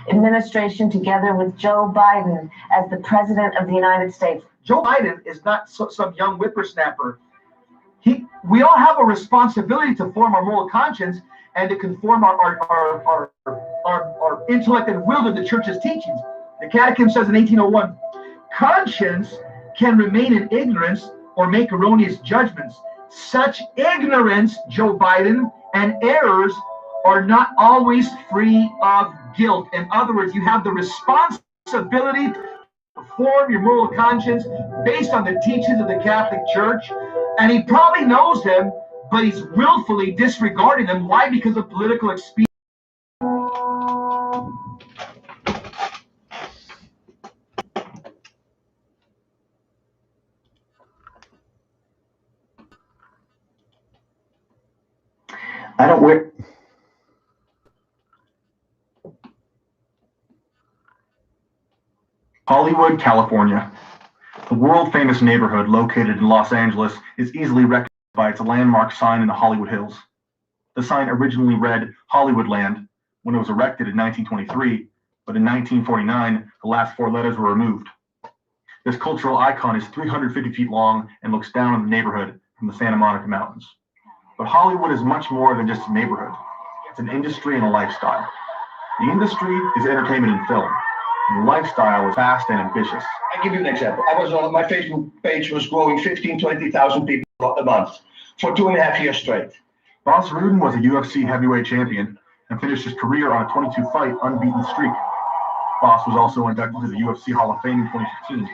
administration together with Joe Biden as the president of the United States. Joe Biden is not some young whippersnapper. We all have a responsibility to form our moral conscience and to conform our intellect and will to the church's teachings. The Catechism says in 1801, conscience can remain in ignorance or make erroneous judgments. Such ignorance, Joe Biden, and errors are not always free of guilt. In other words, you have the responsibility to form your moral conscience based on the teachings of the Catholic Church. And he probably knows them, but he's willfully disregarding them. Why? Because of political expediency. I don't wear. Hollywood, California. The world-famous neighborhood located in Los Angeles is easily recognized by its landmark sign in the Hollywood Hills. The sign originally read Hollywoodland when it was erected in 1923, but in 1949, the last four letters were removed. This cultural icon is 350 feet long and looks down on the neighborhood from the Santa Monica Mountains. But Hollywood is much more than just a neighborhood. It's an industry and a lifestyle. The industry is entertainment and film. And the lifestyle is fast and ambitious. I'll give you an example. I was on my Facebook page was growing 15, 20,000 people a month for 2.5 years straight. Bas Rutten was a UFC heavyweight champion and finished his career on a 22-fight unbeaten streak. Bas was also inducted to the UFC Hall of Fame in 2015.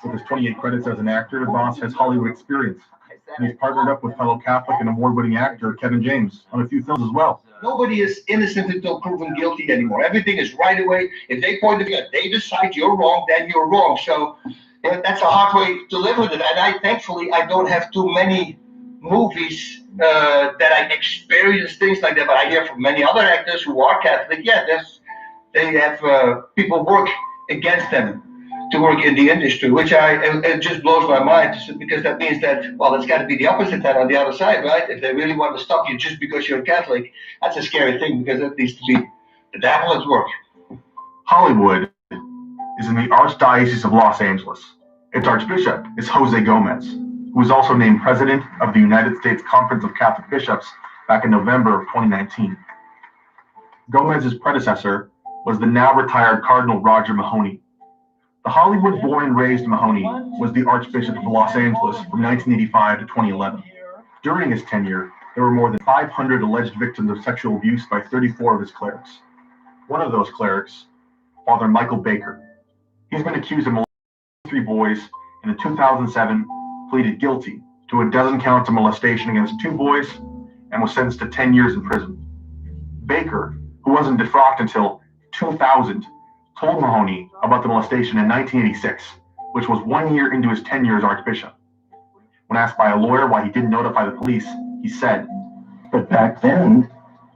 With his 28 credits as an actor, Bas has Hollywood experience. And he's partnered up with fellow Catholic and award-winning actor Kevin James on a few films as well. Nobody is innocent until proven guilty anymore. Everything is right away. If they point the finger, they decide you're wrong, then you're wrong. So that's a hard way to live with it. And thankfully, I don't have too many movies that I experience things like that. But I hear from many other actors who are Catholic. Yeah, they have people work against them to work in the industry, which it just blows my mind, because that means that, well, it's got to be the opposite then on the other side, right? If they really want to stop you just because you're a Catholic, that's a scary thing, because it needs to be the devil at work. Hollywood is in the Archdiocese of Los Angeles. Its Archbishop is Jose Gomez, who was also named President of the United States Conference of Catholic Bishops back in November of 2019. Gomez's predecessor was the now retired Cardinal Roger Mahony. The Hollywood-born and raised Mahony was the Archbishop of Los Angeles from 1985 to 2011. During his tenure, there were more than 500 alleged victims of sexual abuse by 34 of his clerics. One of those clerics, Father Michael Baker. He's been accused of molesting 3 boys, and in 2007 pleaded guilty to a dozen counts of molestation against 2 boys and was sentenced to 10 years in prison. Baker, who wasn't defrocked until 2000, told Mahony about the molestation in 1986, which was 1 year into his tenure as Archbishop. When asked by a lawyer why he didn't notify the police, he said, But back then,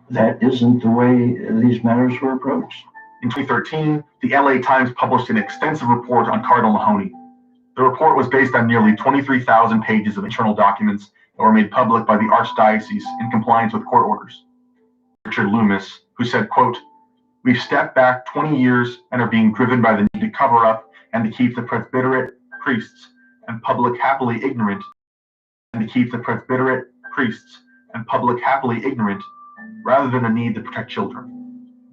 that isn't the way these matters were approached. In 2013, the LA Times published an extensive report on Cardinal Mahony. The report was based on nearly 23,000 pages of internal documents that were made public by the Archdiocese in compliance with court orders. Richard Loomis, who said, quote, "We've stepped back 20 years and are being driven by the need to cover up and to keep the presbyterate, priests, and public happily ignorant, rather than the need to protect children."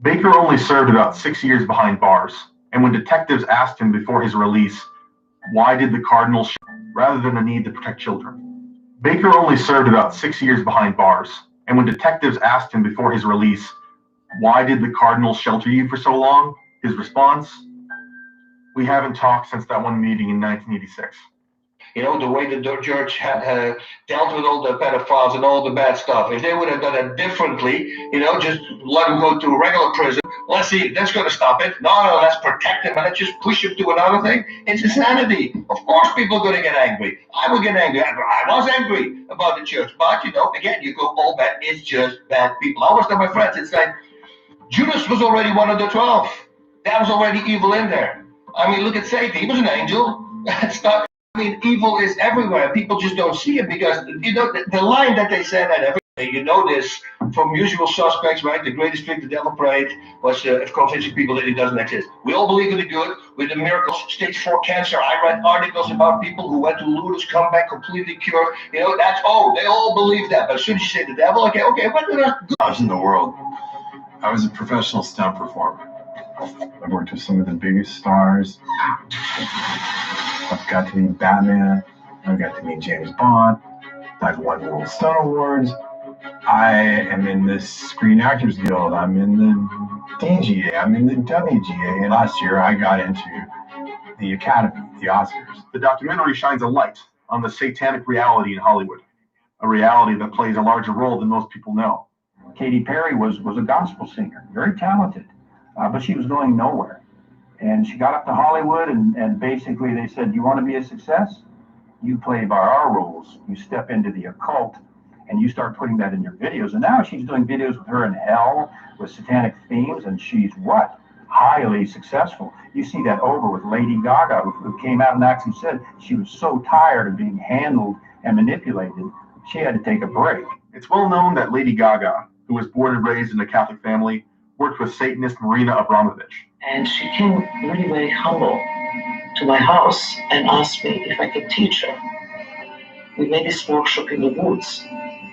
Baker only served about 6 years behind bars, and when detectives asked him before his release, why did the cardinal rather than the need to protect children? Baker only served about 6 years behind bars, and when detectives asked him before his release, why did the cardinal shelter you for so long? His response, "We haven't talked since that one meeting in 1986. You know, the way the church dealt with all the pedophiles and all the bad stuff. If they would have done it differently, just let them go to regular prison. Let's see, that's going to stop it. No, let's protect them and let's just push them to another thing. It's insanity. Of course people are going to get angry. I will get angry. I was angry about the church. But, again, you go, all bad. It's just bad people. I always tell my friends, it's like, Judas was already one of the 12. That was already evil in there. I mean, look at Satan. He was an angel. It's not. Evil is everywhere. People just don't see it because, the line that they said at everything, this from Usual Suspects, right? The greatest trick the devil played was convincing people that it doesn't exist. We all believe in the good, with the miracles, stage 4 cancer. I read articles about people who went to Lourdes, come back completely cured. They all believe that. But as soon as you say the devil, okay, what the good? I was in the world. I was a professional stunt performer. I've worked with some of the biggest stars. I've got to meet Batman. I've got to meet James Bond. I've won World Stunt Awards. I am in the Screen Actors Guild. I'm in the DGA. I'm in the WGA. And last year I got into the Academy, the Oscars. The documentary shines a light on the satanic reality in Hollywood, a reality that plays a larger role than most people know. Katy Perry was a gospel singer, very talented, but she was going nowhere. And she got up to Hollywood, and basically they said, you want to be a success? You play by our rules. You step into the occult, and you start putting that in your videos. And now she's doing videos with her in hell with satanic themes, and she's what? Highly successful. You see that over with Lady Gaga, who came out and actually said she was so tired of being handled and manipulated, she had to take a break. It's well known that Lady Gaga, who was born and raised in a Catholic family, worked with Satanist Marina Abramovich. And she came really very humble to my house and asked me if I could teach her. We made this workshop in the woods,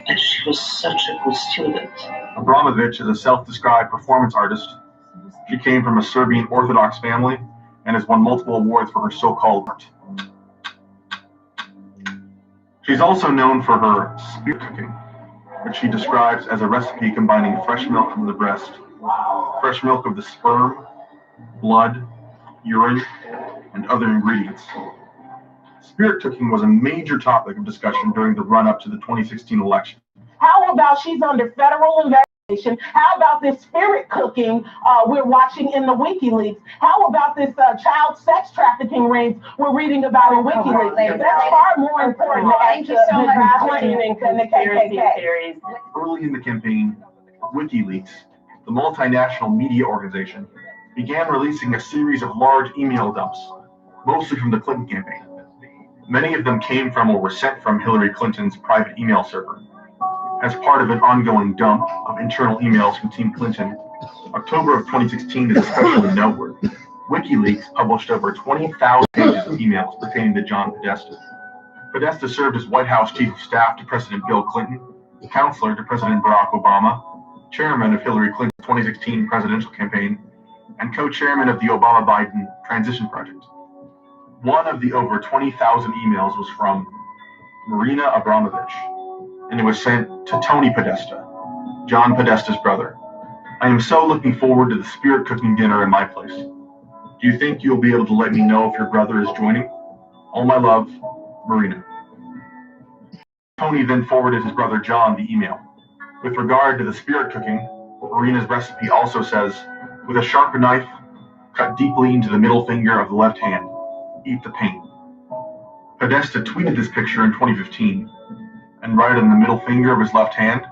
and she was such a good student. Abramovich is a self-described performance artist. She came from a Serbian Orthodox family and has won multiple awards for her so-called art. She's also known for her spirit cooking, which she describes as a recipe combining fresh milk from the breast, fresh milk of the sperm, blood, urine, and other ingredients. Spirit cooking was a major topic of discussion during the run-up to the 2016 election. How about she's under federal investigation? How about this spirit cooking we're watching in the WikiLeaks? How about this child sex trafficking rings we're reading about in WikiLeaks? That's far more important Thank you so much. than the KKK. Early in the campaign, WikiLeaks, the multinational media organization, began releasing a series of large email dumps, mostly from the Clinton campaign. Many of them came from or were sent from Hillary Clinton's private email server. As part of an ongoing dump of internal emails from Team Clinton, October of 2016 is especially noteworthy. WikiLeaks published over 20,000 pages of emails pertaining to John Podesta. Podesta served as White House Chief of Staff to President Bill Clinton, counselor to President Barack Obama, chairman of Hillary Clinton's 2016 presidential campaign, and co-chairman of the Obama-Biden Transition Project. One of the over 20,000 emails was from Marina Abramovich, and it was sent to Tony Podesta, John Podesta's brother. I am so looking forward to the spirit cooking dinner in my place. Do you think you'll be able to let me know if your brother is joining? All my love, Marina. Tony then forwarded his brother John the email. With regard to the spirit cooking, Marina's recipe also says, with a sharp knife, cut deeply into the middle finger of the left hand. Eat the pain. Podesta tweeted this picture in 2015, and right on the middle finger of his left hand.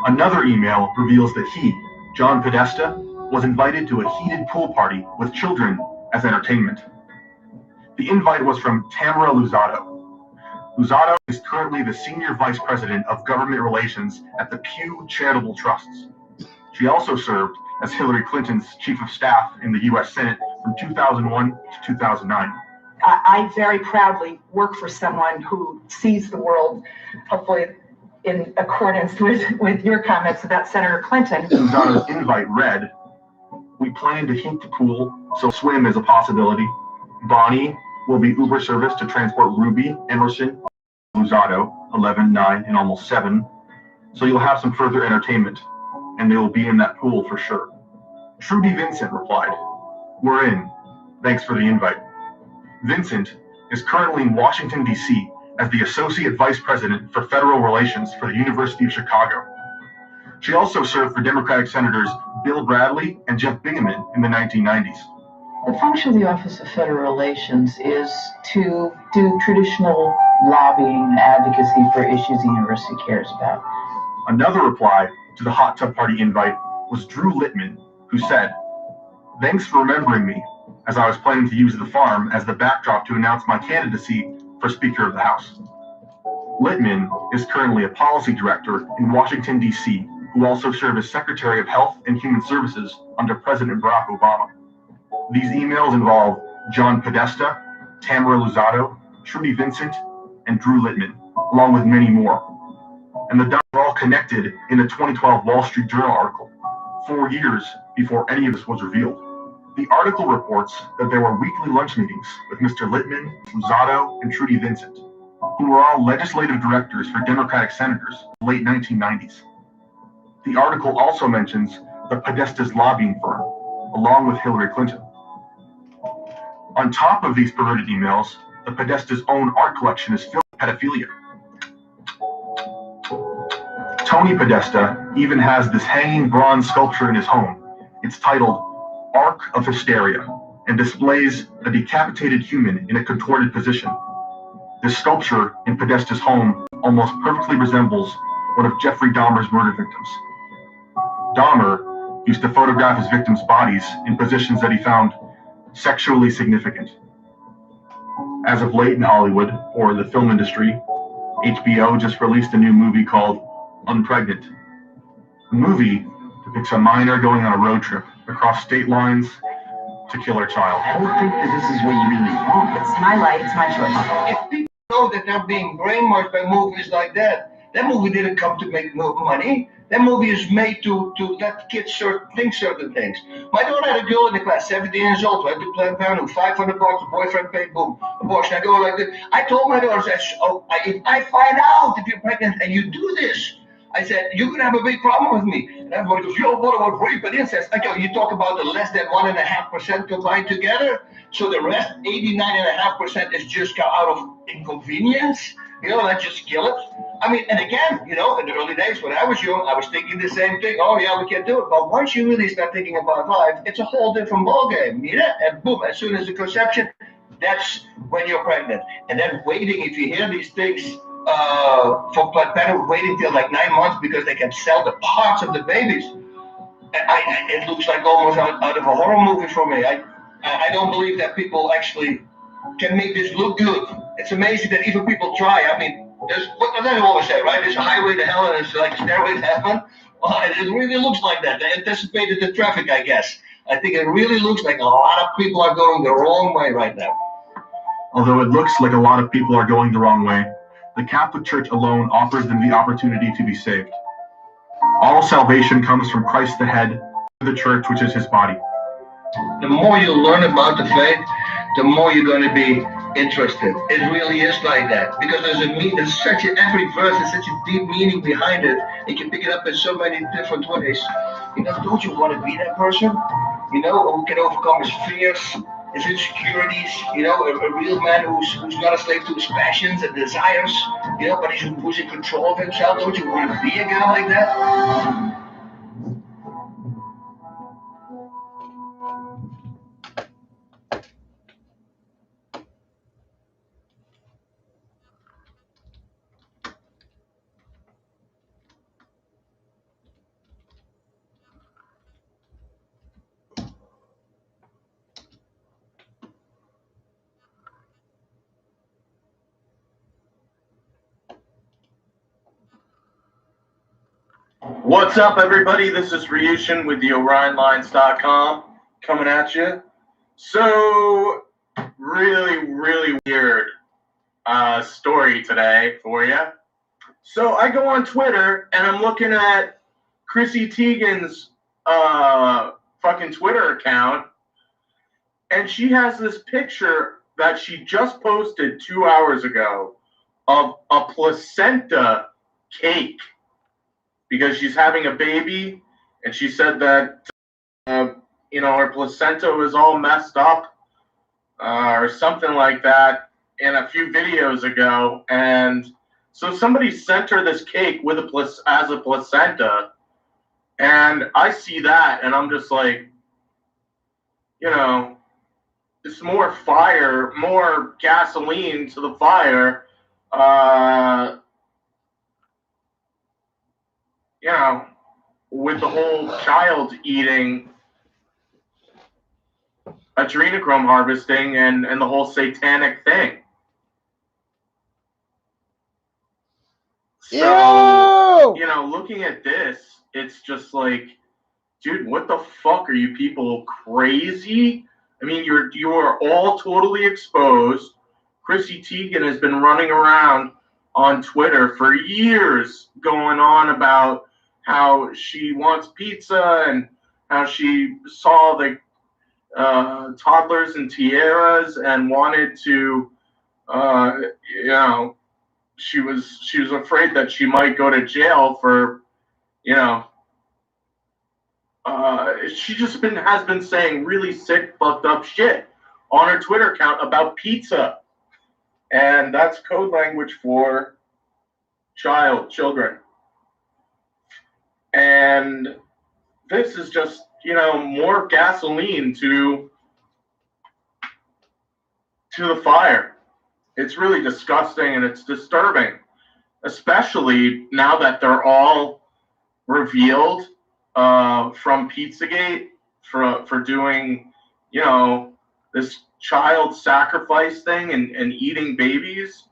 Another email reveals that he, John Podesta, was invited to a heated pool party with children as entertainment. The invite was from Tamara Luzzatto. Luzzatto is currently the Senior Vice President of Government Relations at the Pew Charitable Trusts. She also served as Hillary Clinton's Chief of Staff in the U.S. Senate from 2001 to 2009. I very proudly work for someone who sees the world, hopefully in accordance with your comments about Senator Clinton. Luzzatto's invite read, we plan to heat the pool, so swim is a possibility. Bonnie will be Uber service to transport Ruby, Emerson, Luzzatto, 11, 9, and almost 7. So you'll have some further entertainment, and they will be in that pool for sure. Trudy Vincent replied, we're in. Thanks for the invite. Vincent is currently in Washington, D.C. as the Associate Vice President for Federal Relations for the University of Chicago. She also served for Democratic Senators Bill Bradley and Jeff Bingaman in the 1990s. The function of the Office of Federal Relations is to do traditional lobbying and advocacy for issues the university cares about. Another reply to the hot tub party invite was Drew Littman, who said, thanks for remembering me, as I was planning to use the farm as the backdrop to announce my candidacy for Speaker of the House. Littman is currently a policy director in Washington, D.C., who also served as Secretary of Health and Human Services under President Barack Obama. These emails involve John Podesta, Tamara Luzzatto, Trudy Vincent, and Drew Littman, along with many more. And the dots are all connected in a 2012 Wall Street Journal article, 4 years before any of this was revealed. The article reports that there were weekly lunch meetings with Mr. Littman, Luzzatto, and Trudy Vincent, who were all legislative directors for Democratic senators in the late 1990s. The article also mentions the Podesta's lobbying firm, along with Hillary Clinton. On top of these perverted emails, the Podesta's own art collection is filled with pedophilia. Tony Podesta even has this hanging bronze sculpture in his home. It's titled Ark of Hysteria and displays a decapitated human in a contorted position. This sculpture in Podesta's home almost perfectly resembles one of Jeffrey Dahmer's murder victims. Dahmer used to photograph his victims' bodies in positions that he found sexually significant. As of late in Hollywood, or the film industry, HBO just released a new movie called Unpregnant. The movie depicts a minor going on a road trip across state lines to kill her child. I don't think that this is what you really want. It's my life, it's my choice. If people know that they're being brainwashed by movies like that, that movie didn't come to make money. That movie is made to let kids think certain things. My daughter had a girl in the class, 17 years old, went to Planned Parenthood, $500, the boyfriend paid, boom, abortion. I go like this. I told my daughter, if I find out if you're pregnant and you do this, I said, you're going to have a big problem with me. And everybody goes, yo, what about rape and incest? I go, you talk about the less than 1.5% combined together? So the rest, 89.5% is just out of inconvenience? Let's just kill it. I mean, and again, in the early days when I was young, I was thinking the same thing. Oh, yeah, we can do it. But once you really start thinking about life, it's a whole different ballgame. And boom, as soon as the conception, that's when you're pregnant. And then waiting, if you hear these things, for Planned Parenthood waiting till like 9 months because they can sell the parts of the babies. It looks like almost out of a horror movie for me. I don't believe that people actually can make this look good. It's amazing that even people try. I mean, there's what they always say, right? There's a highway to hell and there's like a stairway to heaven. Well, it really looks like that. They anticipated the traffic, I guess. I think it really looks like a lot of people are going the wrong way right now. Although it looks like a lot of people are going the wrong way, the Catholic Church alone offers them the opportunity to be saved. All salvation comes from Christ the head, the church, which is his body. The more you learn about the faith, the more you're going to be interested. It really is like that. Because there's such every verse has such a deep meaning behind it. You can pick it up in so many different ways. Don't you want to be that person? Who can overcome his fears, his insecurities, a real man who's not a slave to his passions and desires, but who's in control of himself. Don't you want to be a guy like that? What's up, everybody? This is Ryushin with the OrionLines.com coming at you. So, really weird story today for you. So, I go on Twitter and I'm looking at Chrissy Teigen's fucking Twitter account, and she has this picture that she just posted 2 hours ago of a placenta cake. Because she's having a baby, and she said that, her placenta was all messed up, or something like that, in a few videos ago. And so somebody sent her this cake with as a placenta, and I see that, and I'm just like, it's more fire, more gasoline to the fire. With the whole child eating, adrenochrome harvesting, and the whole satanic thing. So, looking at this, it's just like, dude, what the fuck? Are you people crazy? I mean, you are all totally exposed. Chrissy Teigen has been running around on Twitter for years going on about how she wants pizza and how she saw the toddlers and tiaras and wanted to, she was afraid that she might go to jail for, she just has been saying really sick, fucked up shit on her Twitter account about pizza. And that's code language for children. And this is just, more gasoline to the fire. It's really disgusting and it's disturbing, especially now that they're all revealed from Pizzagate for doing, you know, this child sacrifice thing and eating babies.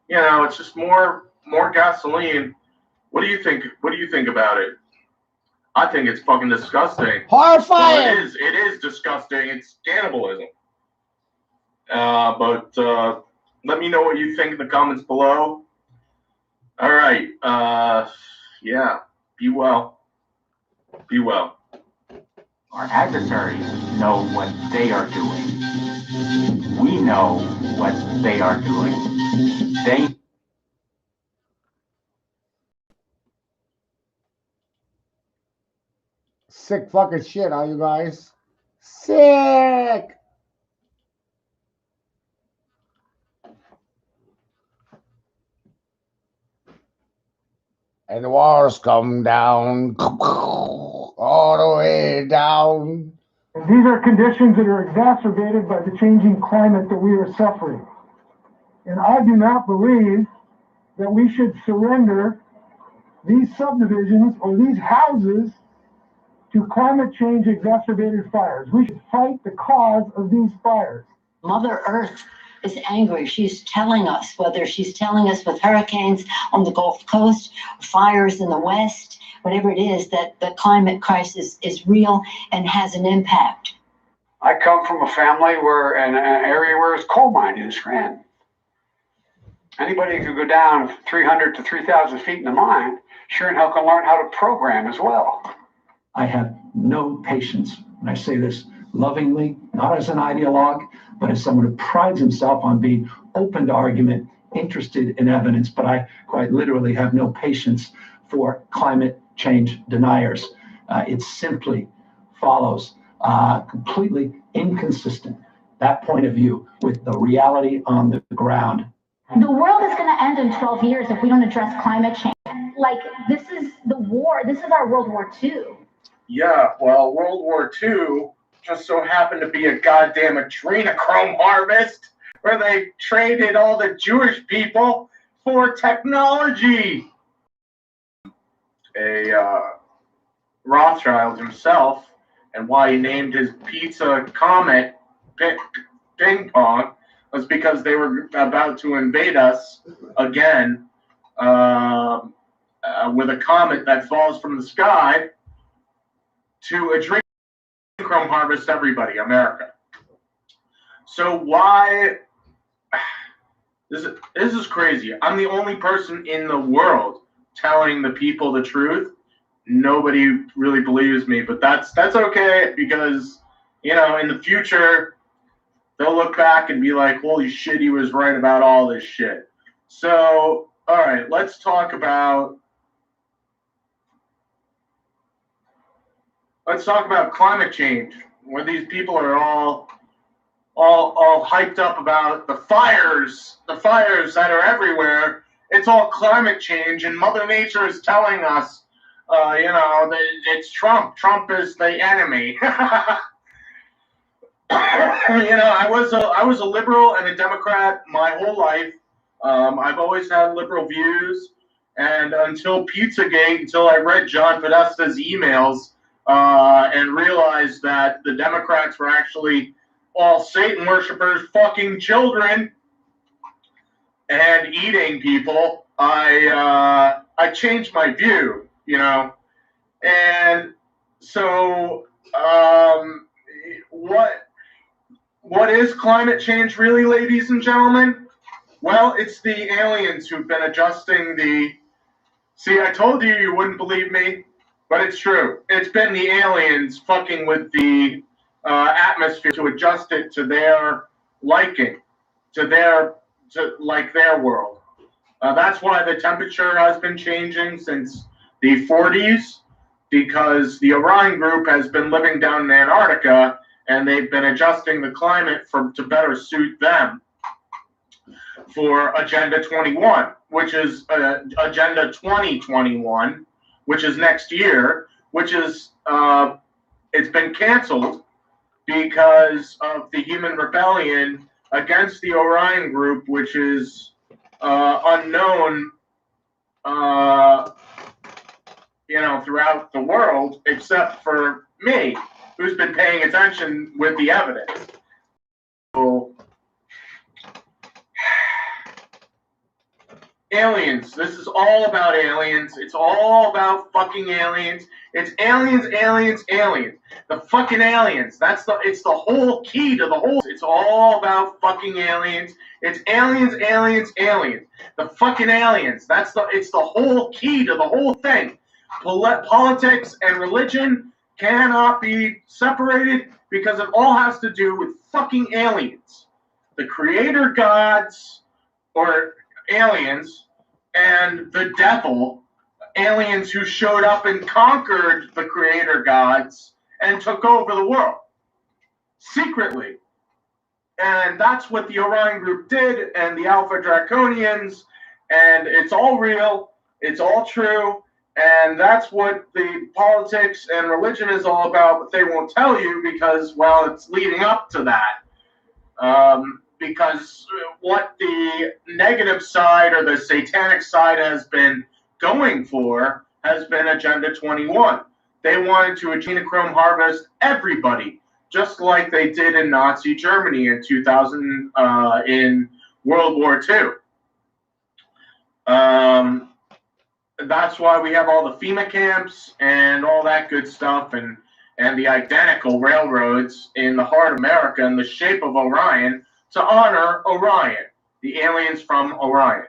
You know, it's just more gasoline. What do you think? What do you think about it? I think it's fucking disgusting. Horrifying. Well, it is disgusting. It's cannibalism. But let me know what you think in the comments below. All right. Yeah. Be well. Be well. Our adversaries know what they are doing. We know what they are doing. They Sick fucking shit, are you guys? Sick. And the walls come down all the way down. And these are conditions that are exacerbated by the changing climate that we are suffering. And I do not believe that we should surrender these subdivisions or these houses to climate change exacerbated fires. We should fight the cause of these fires. Mother Earth is angry. She's telling us, whether she's telling us with hurricanes on the Gulf Coast, fires in the West, whatever it is, that the climate crisis is real and has an impact. I come from a family where, in an area where it's coal mining in Scranton. Anybody who could go down 300 to 3,000 feet in the mine, sure and hell can learn how to program as well. I have no patience, and I say this lovingly, not as an ideologue, but as someone who prides himself on being open to argument, interested in evidence, but I quite literally have no patience for climate change deniers. It simply follows completely inconsistent, that point of view, with the reality on the ground. The world is going to end in 12 years if we don't address climate change. Like, this is the war. This is our World War II. Yeah, well, World War II just so happened to be a goddamn adrenochrome harvest where they traded all the Jewish people for technology. Rothschild himself, and why he named his pizza Comet Ping Pong, was because they were about to invade us again with a comet that falls from the sky to adrenochrome harvest everybody, America. So why? This is crazy. I'm the only person in the world telling the people the truth. Nobody really believes me, but that's okay, because, you know, in the future they'll look back and be like, holy shit, he was right about all this shit. So, all right, let's talk about climate change, where these people are all hyped up about the fires that are everywhere. It's all climate change, and Mother Nature is telling us, you know, it's Trump. Trump is the enemy. You know, I was a liberal and a Democrat my whole life. I've always had liberal views, and until Pizzagate, until I read John Podesta's emails and realized that the Democrats were actually all Satan worshipers, fucking children, and eating people, I changed my view, you know. And so, what is climate change really, ladies and gentlemen? Well, it's the aliens who've been adjusting the... See, I told you you wouldn't believe me, but it's true. It's been the aliens fucking with the atmosphere to adjust it to their liking, to their world. That's why the temperature has been changing since the 40s, because the Orion group has been living down in Antarctica, and they've been adjusting the climate to better suit them for Agenda 21, which is Agenda 2021, which is next year, which is, it's been canceled because of the human rebellion against the Orion group, which is unknown, throughout the world, except for me, who's been paying attention with the evidence. So, aliens. This is all about aliens. It's all about fucking aliens. It's aliens, aliens, aliens. The fucking aliens. It's the whole key to the whole. It's all about fucking aliens. It's aliens, aliens, aliens. The fucking aliens. It's the whole key to the whole thing. Politics and religion cannot be separated because it all has to do with fucking aliens. The creator gods, or aliens, and the devil, aliens who showed up and conquered the creator gods and took over the world secretly. And that's what the Orion group did, and the Alpha Draconians, and it's all real, it's all true, and that's what the politics and religion is all about, but they won't tell you because, well, it's leading up to that. Because what the negative side or the satanic side has been going for has been Agenda 21. They wanted to adrenochrome harvest everybody, just like they did in Nazi Germany in 2000, in World War II. That's why we have all the FEMA camps and all that good stuff, and the identical railroads in the heart of America in the shape of Orion, to honor Orion, the aliens from Orion.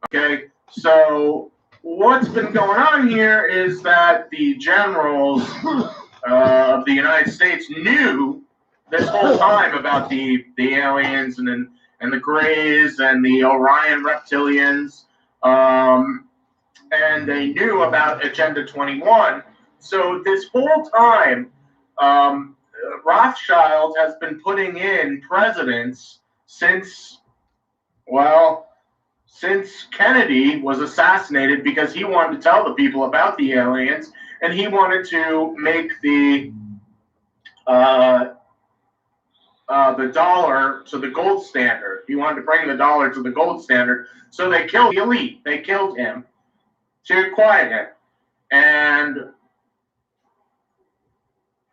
Okay, so what's been going on here is that the generals of the United States knew this whole time about the aliens and the Greys and the Orion reptilians, and they knew about Agenda 21. So this whole time, Rothschild has been putting in presidents since Kennedy was assassinated, because he wanted to tell the people about the aliens, and he wanted to make the dollar to the gold standard. He wanted to bring the dollar to the gold standard. So they killed the elite. They killed him to quiet him. And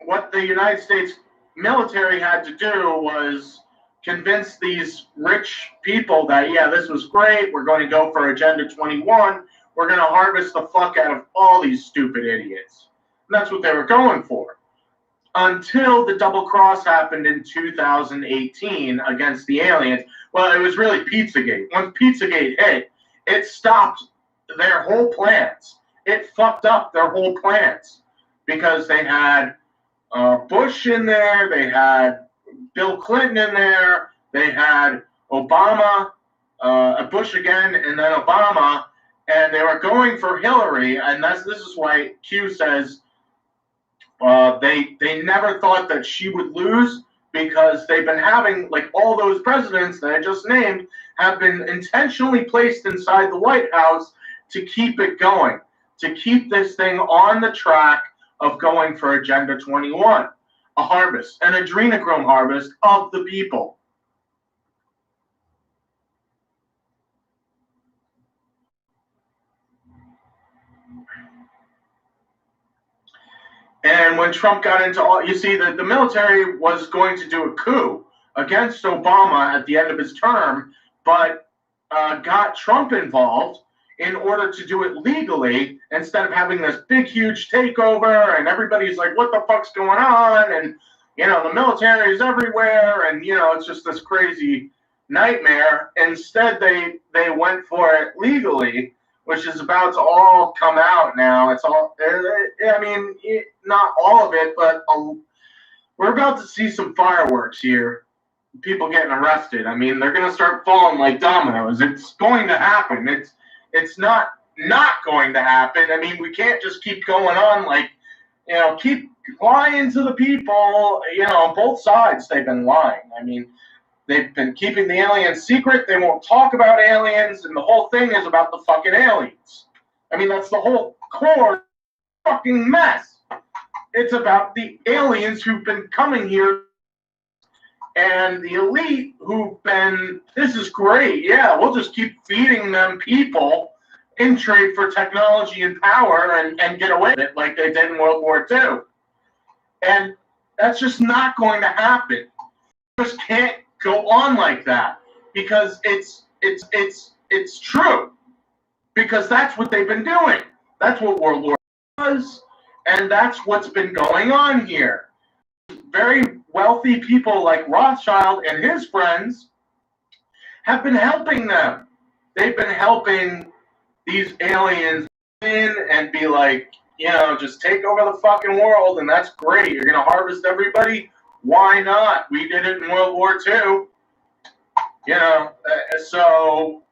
what the United States military had to do was convince these rich people that, yeah, this was great. We're going to go for Agenda 21. We're going to harvest the fuck out of all these stupid idiots. And that's what they were going for. Until the double cross happened in 2018 against the aliens. Well, it was really Pizzagate. Once Pizzagate hit, it stopped their whole plans. It fucked up their whole plans, because they had Bush in there, they had Bill Clinton in there, they had Obama, Bush again, and then Obama, and they were going for Hillary. And this is why Q says they never thought that she would lose, because they've been having, like, all those presidents that I just named have been intentionally placed inside the White House to keep it going, to keep this thing on the track of going for Agenda 21, a harvest, an adrenochrome harvest of the people. And when Trump got into all, you see that the military was going to do a coup against Obama at the end of his term, but got Trump involved in order to do it legally, instead of having this big, huge takeover, and everybody's like, what the fuck's going on? And, the military is everywhere, and, it's just this crazy nightmare. Instead, they went for it legally, which is about to all come out now. It's all, not all of it, but we're about to see some fireworks here. People getting arrested. They're going to start falling like dominoes. It's going to happen. It's not going to happen. We can't just keep going on like, keep lying to the people. On both sides, they've been lying. They've been keeping the aliens secret. They won't talk about aliens, and the whole thing is about the fucking aliens. That's the whole core fucking mess. It's about the aliens who've been coming here, And the elite who've been, this is great, yeah, we'll just keep feeding them people in trade for technology and power and get away with it like they did in World War II. And that's just not going to happen. You just can't go on like that because it's true. Because that's what they've been doing. That's what World War was, and that's what's been going on here. Very wealthy people like Rothschild and his friends have been helping them. They've been helping these aliens in and be like, you know, just take over the fucking world, and that's great. You're going to harvest everybody? Why not? We did it in World War II. You know, so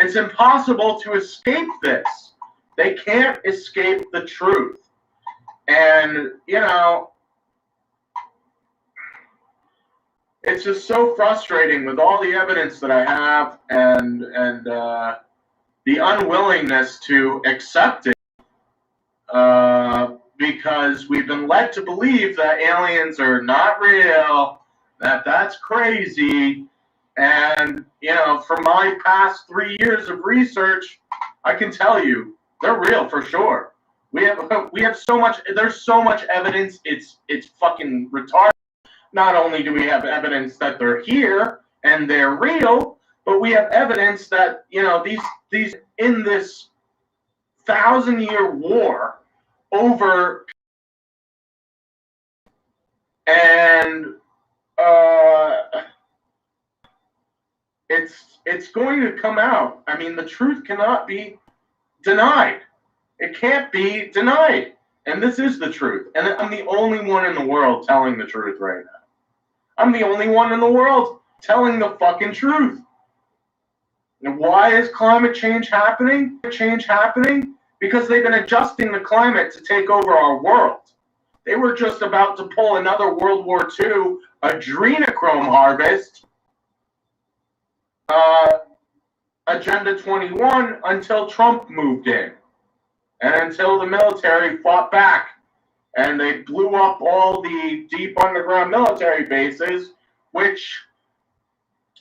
it's impossible to escape this. They can't escape the truth. And, you know, it's just so frustrating with all the evidence that I have and the unwillingness to accept it because we've been led to believe that aliens are not real, that that's crazy. And, you know, from my past 3 years of research, I can tell you they're real for sure. We have so much, there's so much evidence, it's fucking retarded. Not only do we have evidence that they're here and they're real, but we have evidence that, you know, these in this 1,000-year war over and it's going to come out. I mean, the truth cannot be denied. It can't be denied. And this is the truth. And I'm the only one in the world telling the truth right now. I'm the only one in the world telling the fucking truth. And why is climate change happening? Because they've been adjusting the climate to take over our world. They were just about to pull another World War II adrenochrome harvest, Agenda 21, until Trump moved in. And until the military fought back. And they blew up all the deep underground military bases, which,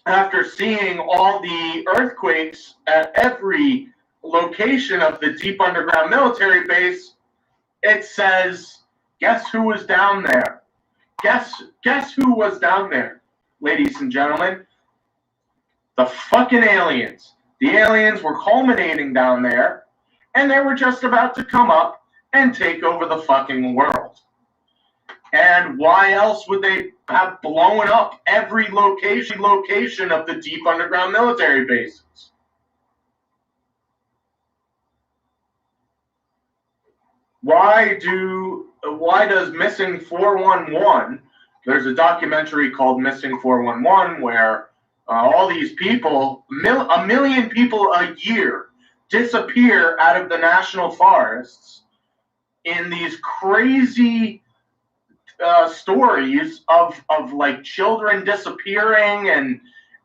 after seeing all the earthquakes at every location of the deep underground military base, it says, guess who was down there? Guess who was down there, ladies and gentlemen? The fucking aliens. The aliens were culminating down there, and they were just about to come up and take over the fucking world. And why else would they have blown up every location of the deep underground military bases? Why does Missing 411, there's a documentary called Missing 411 where all these people, a million people a year, disappear out of the national forests in these crazy stories of like children disappearing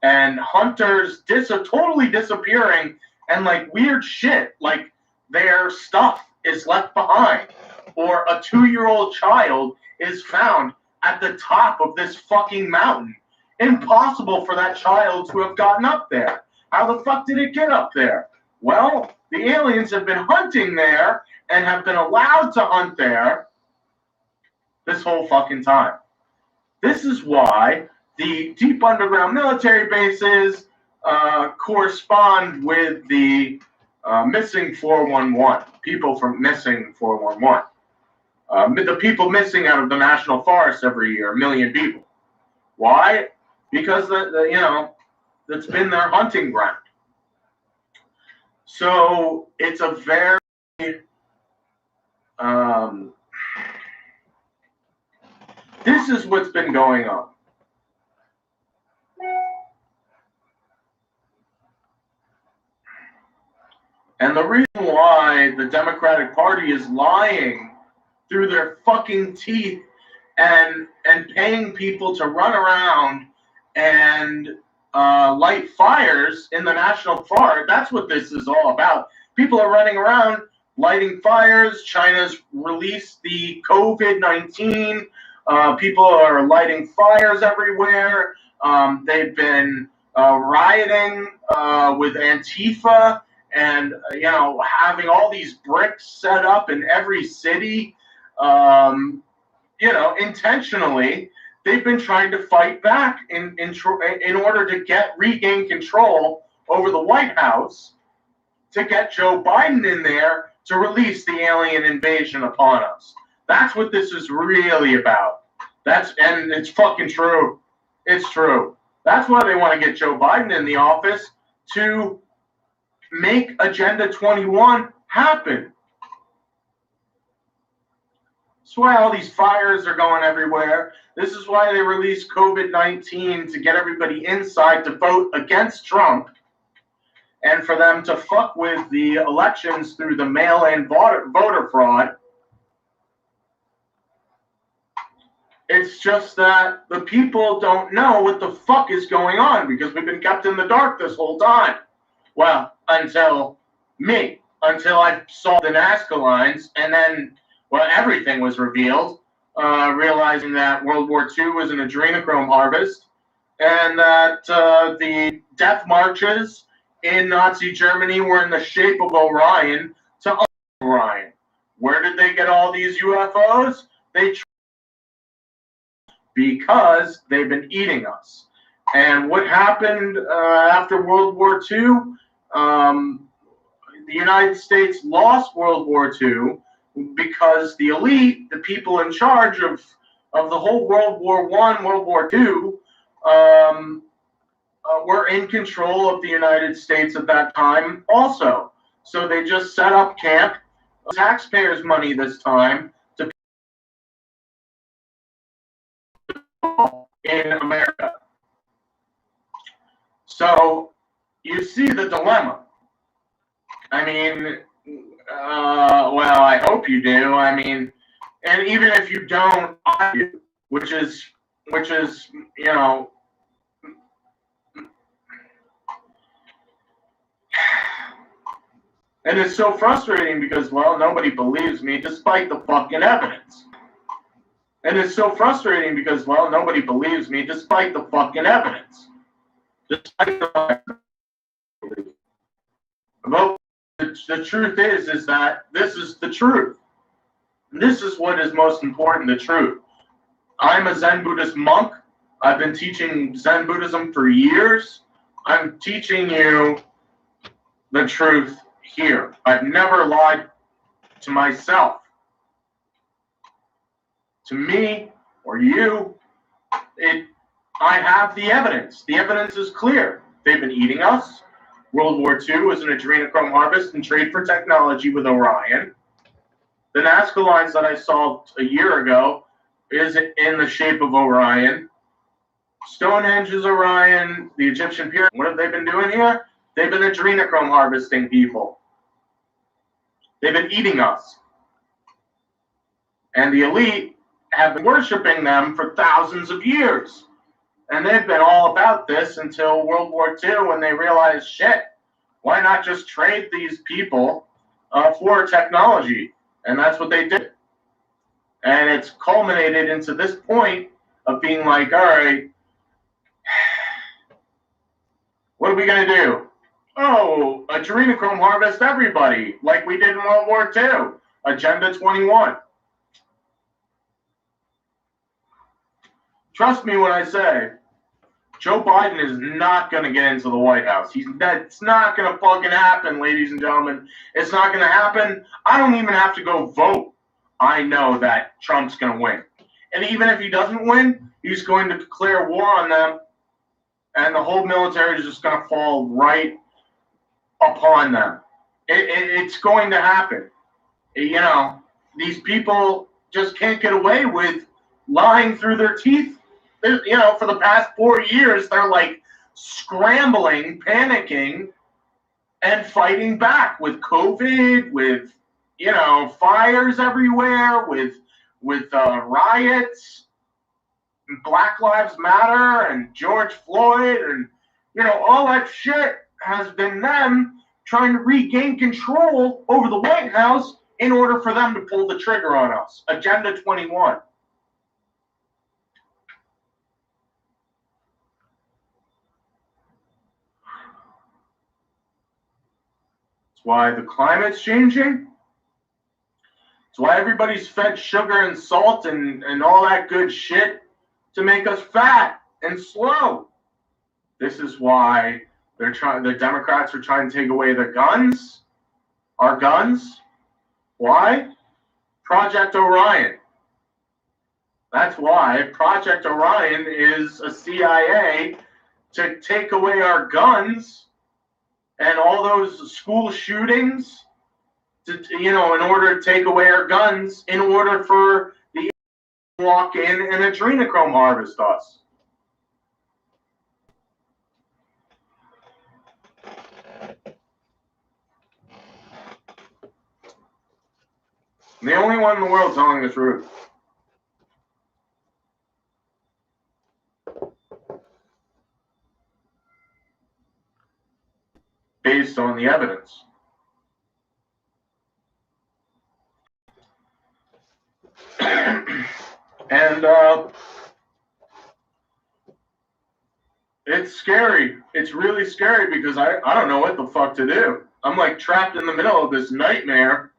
and hunters totally disappearing, and like weird shit, like their stuff is left behind, or a 2-year-old child is found at the top of this fucking mountain. Impossible for that child to have gotten up there. How the fuck did it get up there? Well, the aliens have been hunting there and have been allowed to hunt there this whole fucking time. This is why the deep underground military bases correspond with the Missing 411, people from Missing 411. The people missing out of the national forest every year, 1 million people. Why? Because you know, that's been their hunting ground. So it's a very this is what's been going on. And the reason why the Democratic Party is lying through their fucking teeth and paying people to run around and light fires in the national forest, that's what this is all about. People are running around lighting fires. China's released the COVID-19 People are lighting fires everywhere. They've been rioting with Antifa and, having all these bricks set up in every city, intentionally. They've been trying to fight back in order to regain control over the White House, to get Joe Biden in there to release the alien invasion upon us. That's what this is really about. And it's fucking true. It's true. That's why they want to get Joe Biden in the office, to make Agenda 21 happen. That's why all these fires are going everywhere. This is why they released COVID-19, to get everybody inside to vote against Trump, and for them to fuck with the elections through the mail-in voter fraud. It's just that the people don't know what the fuck is going on, because we've been kept in the dark this whole time. Well, until I saw the Nazca lines, and then, everything was revealed, realizing that World War II was an adrenochrome harvest, and that the death marches in Nazi Germany were in the shape of Orion to Orion. Where did they get all these UFOs? Because they've been eating us. And what happened after World War II? The United States lost World War II because the elite, the people in charge of the whole World War I, World War II, were in control of the United States at that time also. So they just set up camp, taxpayers' money this time, to in America. So you see the dilemma. I mean, I hope you do. I mean, and even if you don't, I do, which is, and it's so frustrating because, nobody believes me despite the fucking evidence. And it's so frustrating because, nobody believes me despite the fucking evidence. Well, the truth is that this is the truth. This is what is most important, the truth. I'm a Zen Buddhist monk. I've been teaching Zen Buddhism for years. I'm teaching you the truth here. I've never lied to myself. To me or you, I have the evidence. The evidence is clear. They've been eating us. World War II was an adrenochrome harvest and trade for technology with Orion. The Nazca lines that I saw a year ago is in the shape of Orion. Stonehenge is Orion. The Egyptian pyramid. What have they been doing here? They've been adrenochrome harvesting people. They've been eating us. And the elite have been worshiping them for thousands of years. And they've been all about this until World War II, when they realized, shit, why not just trade these people for technology? And that's what they did. And it's culminated into this point of being like, all right, what are we going to do? Oh, adrenochrome harvest everybody, like we did in World War II. Agenda 21. Trust me when I say, Joe Biden is not going to get into the White House. It's not going to fucking happen, ladies and gentlemen. It's not going to happen. I don't even have to go vote. I know that Trump's going to win. And even if he doesn't win, he's going to declare war on them, and the whole military is just going to fall right upon them. It's going to happen. These people just can't get away with lying through their teeth. For the past 4 years, they're like scrambling, panicking, and fighting back with COVID, with, fires everywhere, with riots, and Black Lives Matter, and George Floyd, and, all that shit has been them trying to regain control over the White House in order for them to pull the trigger on us. Agenda 21. It's why the climate's changing. It's why everybody's fed sugar and salt and all that good shit to make us fat and slow. This is why the Democrats are trying to take away the guns, our guns. Why? Project Orion. That's why Project Orion is a CIA to take away our guns and all those school shootings, in order to take away our guns, in order for the to walk in and adrenochrome harvest us. I'm the only one in the world telling the truth. Based on the evidence. And it's scary. It's really scary because I don't know what the fuck to do. I'm like trapped in the middle of this nightmare.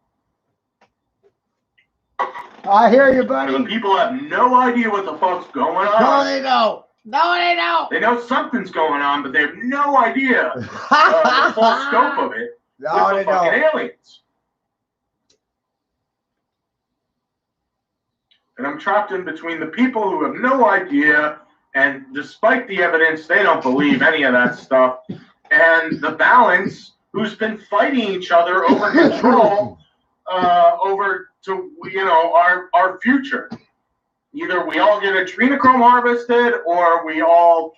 I hear you, buddy. And the people have no idea what the fuck's going on. No, they don't. No, they don't. They know something's going on, but they have no idea the full scope of it. No, with they the fucking don't. aliens. And I'm trapped in between the people who have no idea, and despite the evidence, they don't believe any of that stuff, and the balance, who's been fighting each other over control, over to our future. Either we all get adrenochrome harvested, or we all,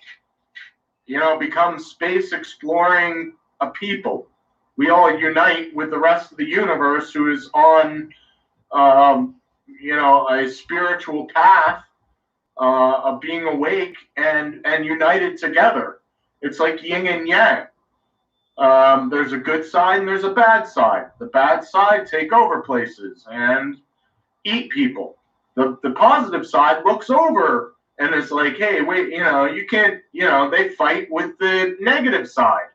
become space exploring a people. We all unite with the rest of the universe who is on, a spiritual path of being awake and united together. It's like yin and yang. There's a good side and there's a bad side. The bad side take over places and eat people. The positive side looks over and it's like, hey, wait, you can't, they fight with the negative side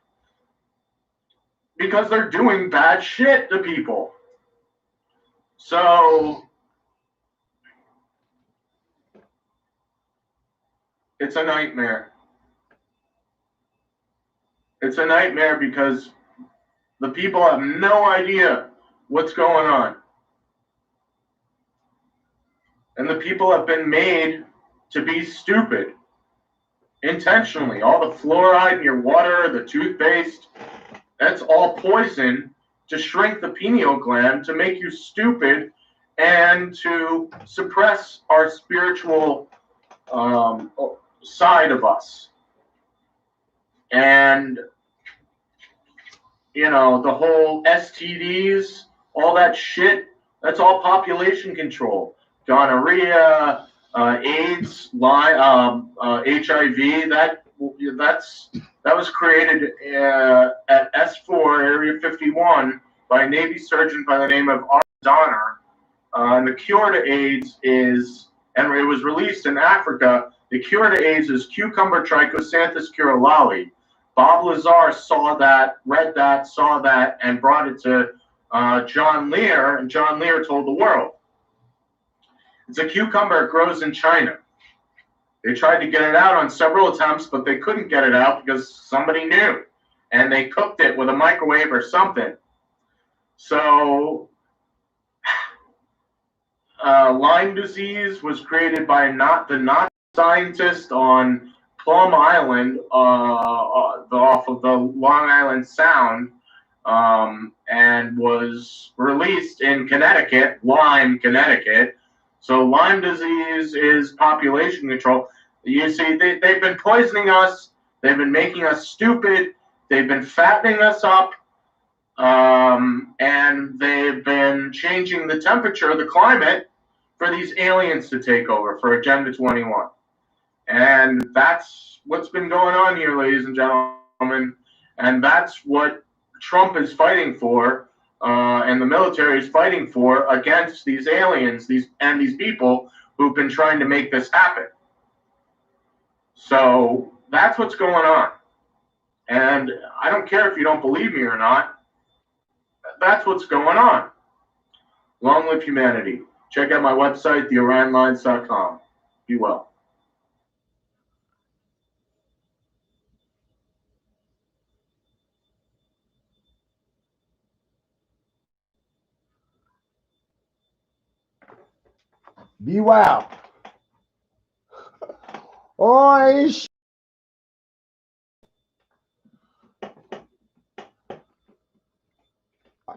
because they're doing bad shit to people. So it's a nightmare. It's a nightmare because the people have no idea what's going on. And the people have been made to be stupid intentionally. All the fluoride in your water, the toothpaste, that's all poison to shrink the pineal gland, to make you stupid, and to suppress our spiritual side of us. And, the whole STDs, all that shit, that's all population control. Gonorrhea, AIDS, HIV, that was created at S4 Area 51 by a Navy surgeon by the name of R. Donner. And the cure to AIDS is, and it was released in Africa, the cure to AIDS is cucumber trichosanthus curulale. Bob Lazar saw that, read that, saw that, and brought it to John Lear, and John Lear told the world. It's a cucumber. It grows in China. They tried to get it out on several attempts, but they couldn't get it out because somebody knew, and they cooked it with a microwave or something. So Lyme disease was created by the Nazi scientist on Plum Island, off of the Long Island Sound, and was released in Connecticut, Lyme, Connecticut. So Lyme disease is population control. You see, they've been poisoning us. They've been making us stupid. They've been fattening us up. And they've been changing the temperature, the climate, for these aliens to take over, for Agenda 21. And that's what's been going on here, ladies and gentlemen. And that's what Trump is fighting for. And the military is fighting for against these aliens, these people who've been trying to make this happen. So that's what's going on. And I don't care if you don't believe me or not. That's what's going on. Long live humanity. Check out my website, theorionlines.com. Be well. Be well. Oh,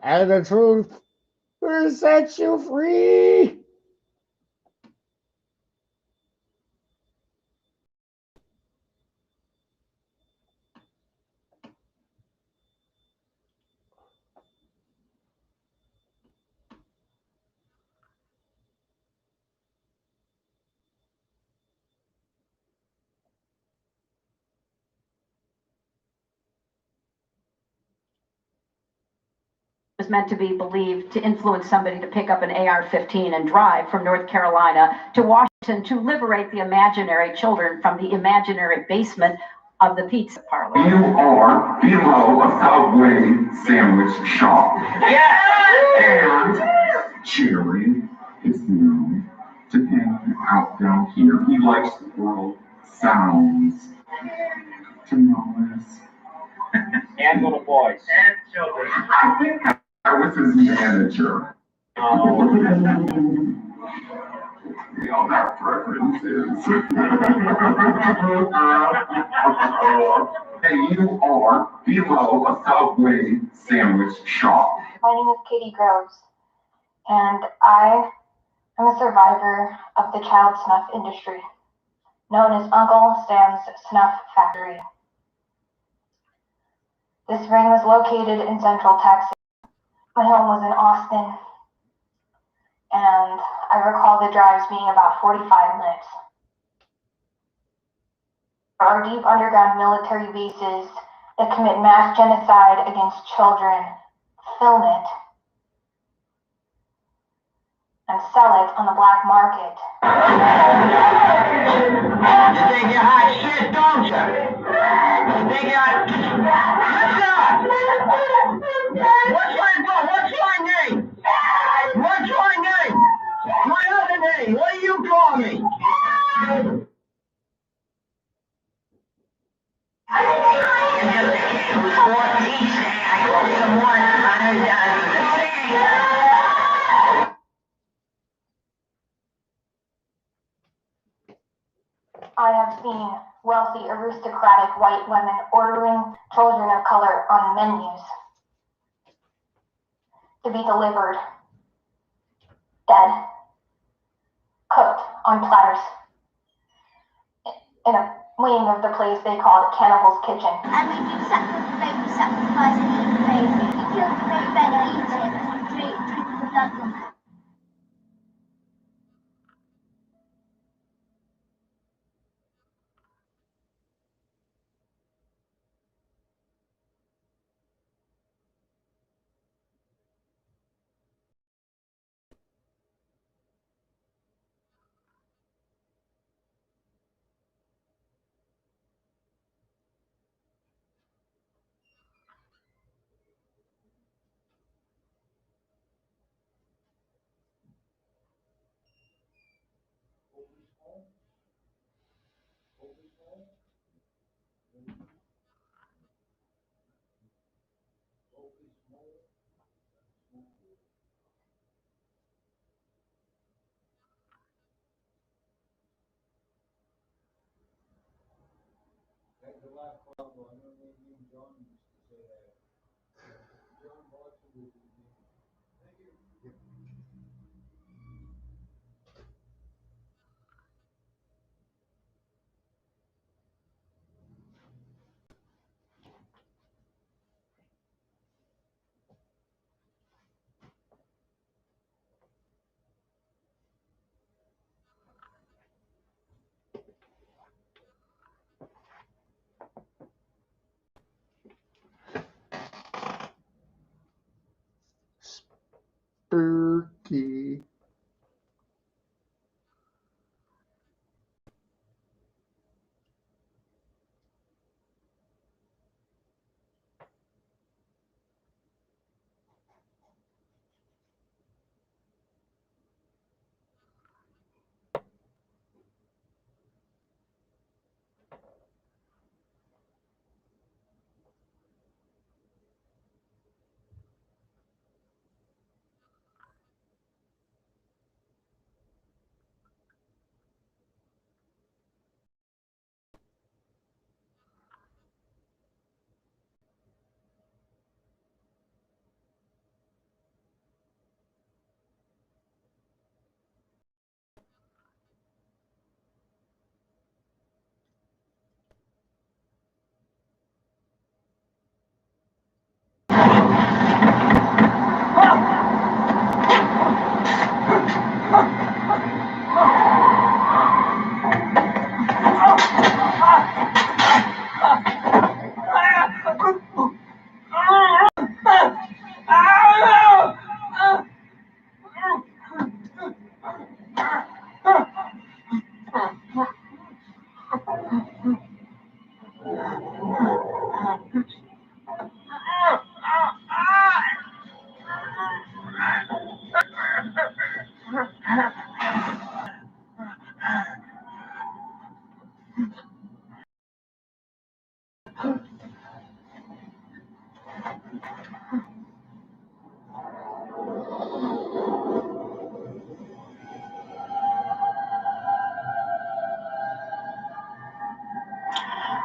and the truth will set you free. Was meant to be believed to influence somebody to pick up an AR-15 and drive from North Carolina to Washington to liberate the imaginary children from the imaginary basement of the pizza parlor. You are below a Subway sandwich shop. Yes! And Jerry is known to hang out down here. He likes the world sounds to noise. And little boys. And children. I think I was his manager. We all have preferences. Hey, you are below a Subway sandwich shop. My name is Katie Groves, and I am a survivor of the child snuff industry, known as Uncle Sam's Snuff Factory. This ring was located in Central Texas. My home was in Austin, and I recall the drives being about 45 minutes. There are deep underground military bases that commit mass genocide against children, film it, and sell it on the black market. You think you're hot shit, don't you? You think you're... What's your name? What's your name? My other name. What do you call me? I have seen wealthy, aristocratic white women ordering children of color on menus to be delivered dead, cooked on platters in a wing of the place they called Cannibal's Kitchen. And we do baby sacrifice and eat the baby. You kill the baby and eat it and drink the blood from it. Spooky.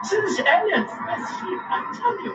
Since Elliot's asleep, I tell you.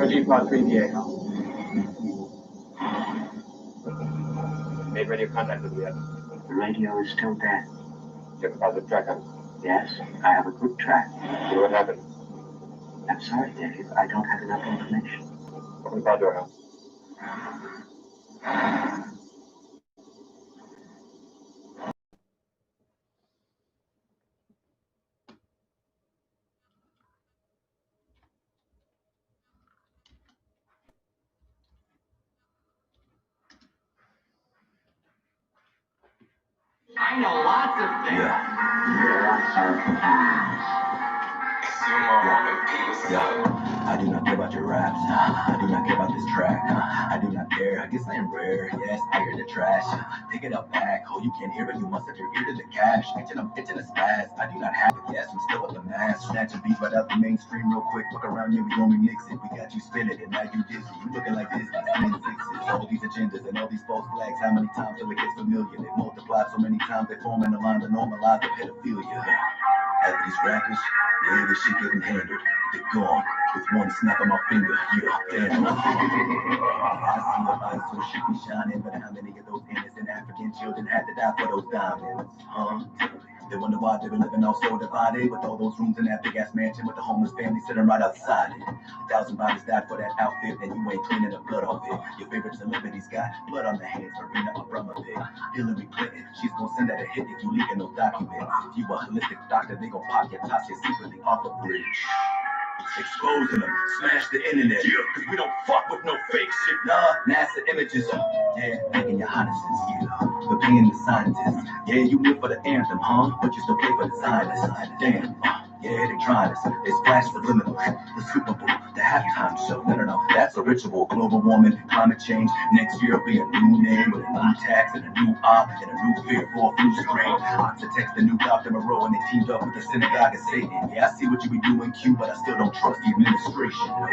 G-Pod 3DA now. Made radio contact with you yet? The radio is still dead. You have a positive track on it? Yes, I have a good track. See what happened? I'm sorry, Dave. I don't have enough information. Open the car door, Hal. I know lots of things. I do not care about your raps. I do not care about this track. I do not care. I guess I am rare. Yes, I hear the trash. Take it up back. Oh, you can't hear it. You must have your ear to the cash. I'm itching a spaz. I do not have it. Yes, I'm still with the mask. Snatching beats right out the mainstream real quick. Look around you, we gon' remix it. We got you spinning and now you dizzy. You looking like Disney. Spinning sixes. All these agendas and all these false flags. How many times till it gets familiar? They multiply so many times they form in the line to normalize the pedophilia. As these rappers, yeah, this shit getting handled. They're gone with one snap of my finger. Yeah, damn. I see your eyes so shit be shining, but how many of those innocent African children had to die for those diamonds? Huh? They wonder why they've been living all so divided, with all those rooms in that big ass mansion with the homeless family sitting right outside it. 1,000 bodies died for that outfit, and you ain't cleaning the blood off it. Your favorite celebrity's got blood on their hands, Marina Abramovic. Hillary Clinton, she's gonna send that a hit if you leaking those documents. If you a holistic doctor, they gon' pop your tops here secretly off a bridge. Exposing them, smash the internet. Yeah, cause we don't fuck with no fake shit. Nah, NASA images. Yeah, thanking your highnesses. Yeah, for paying the scientists. Yeah, you live for the anthem, huh? But you still pay for the Zionists. Damn. Yeah, they tried us. They splashed subliminal. The Super Bowl, the halftime show. No, that's a ritual. Global warming, climate change. Next year will be a new name with a new tax and a new op and a new fear for a flu strain. Ox text the new Dr. Moreau and they teamed up with the synagogue of Satan. Yeah, I see what you be doing, Q, but I still don't trust the administration. No.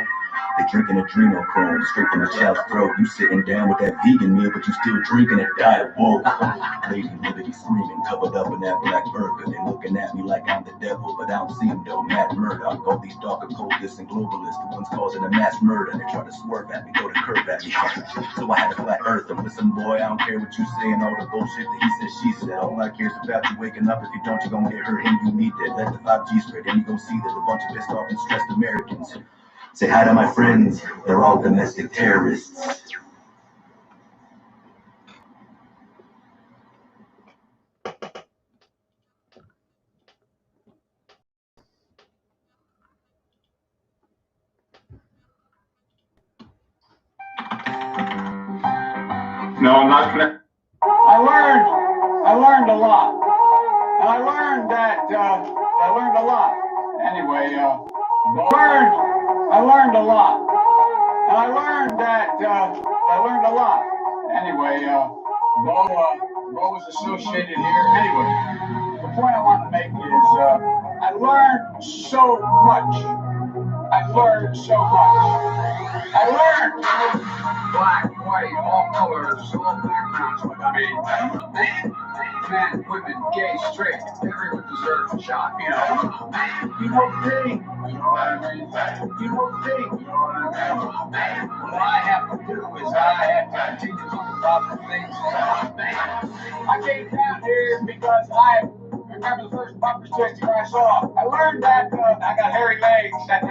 They drinking adrenochrome straight from the child's throat. You sitting down with that vegan meal, but you still drinking a diet woke. Lady liberty screaming, covered up in that black burger. They looking at me like I'm the devil, but I don't see them though. Matt Murdock, all these darker cultists and globalists, the ones causing a mass murder. They try to swerve at me, throw the curve at me. So I had to flat earth them. Listen, boy, I don't care what you say and all the bullshit that he said, she said. All I care is about you waking up. If you don't, you're gonna get hurt and you need that. Let the 5G spread, then you gonna see that a bunch of pissed off and stressed Americans. Say hi to my friends, they're all domestic terrorists. No, I'm not connected. I learned a lot. And I learned a lot. Anyway, I learned a lot. And I learned a lot. Anyway, Bo was associated here. Anyway, the point I want to make is I learned so much. I learned black, white, all colors, all backgrounds. Men, women, gay, straight, everyone deserves a shot. You know thing. You know what I mean? What I have to do is I have to continue to talk about the things. I came down here because I remember the first bumper sticker I saw. I learned that I got hairy legs that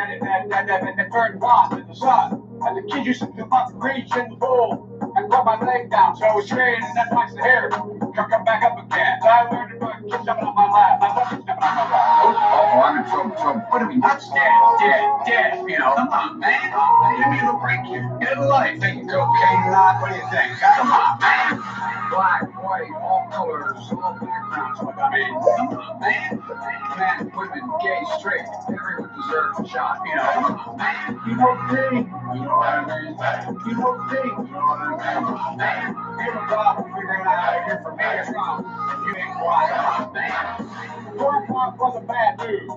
turned blonde in the sun. And the kids used to come up and reach in the bowl and rub my leg down so it was straight and that makes the hair come back up again. So I learned about kids jumping on my lap. My butt stepping on my lap. Oh, I'm in trouble. What are we nuts? Dead. You know, come on, man. Give me a break here. Get a life. Taking cocaine or not? What do you think? Come on, man. Black, white, all colors, all backgrounds. Come on, man. Men, women, gay, straight, everyone deserves a shot. You know thing. You know what I mean? You know what I mean? You have a problem figuring out how to hear from me or wrong, and you ain't quiet. Cornpop was a bad dude,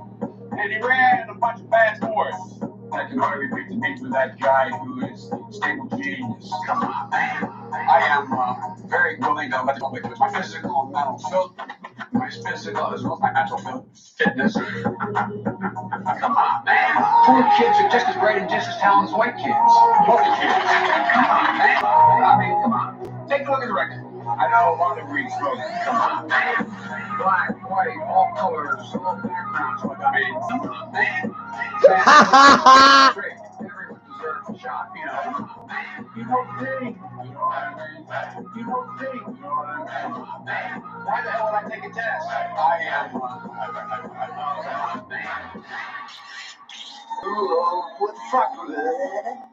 and he ran a bunch of bad sports. I can hardly beat the beat with that guy who is stable genius. Come on, man. I am very willing to let go with my physical and mental filth, my physical as well as my mental fitness. Come on, man. Poor kids are just as bright and just as talented as white kids. Both kids. Come on, man. I mean, come on. Take a look at the record. I know a lot of Greek slogans. Come on, man. Black, white, all colors, all backgrounds. Come on, man. Straight. Everyone deserves a shot. You know thing. You know what I mean? You know thing. You know what I mean? Why the hell would I take a test? I am. What the fuck was that?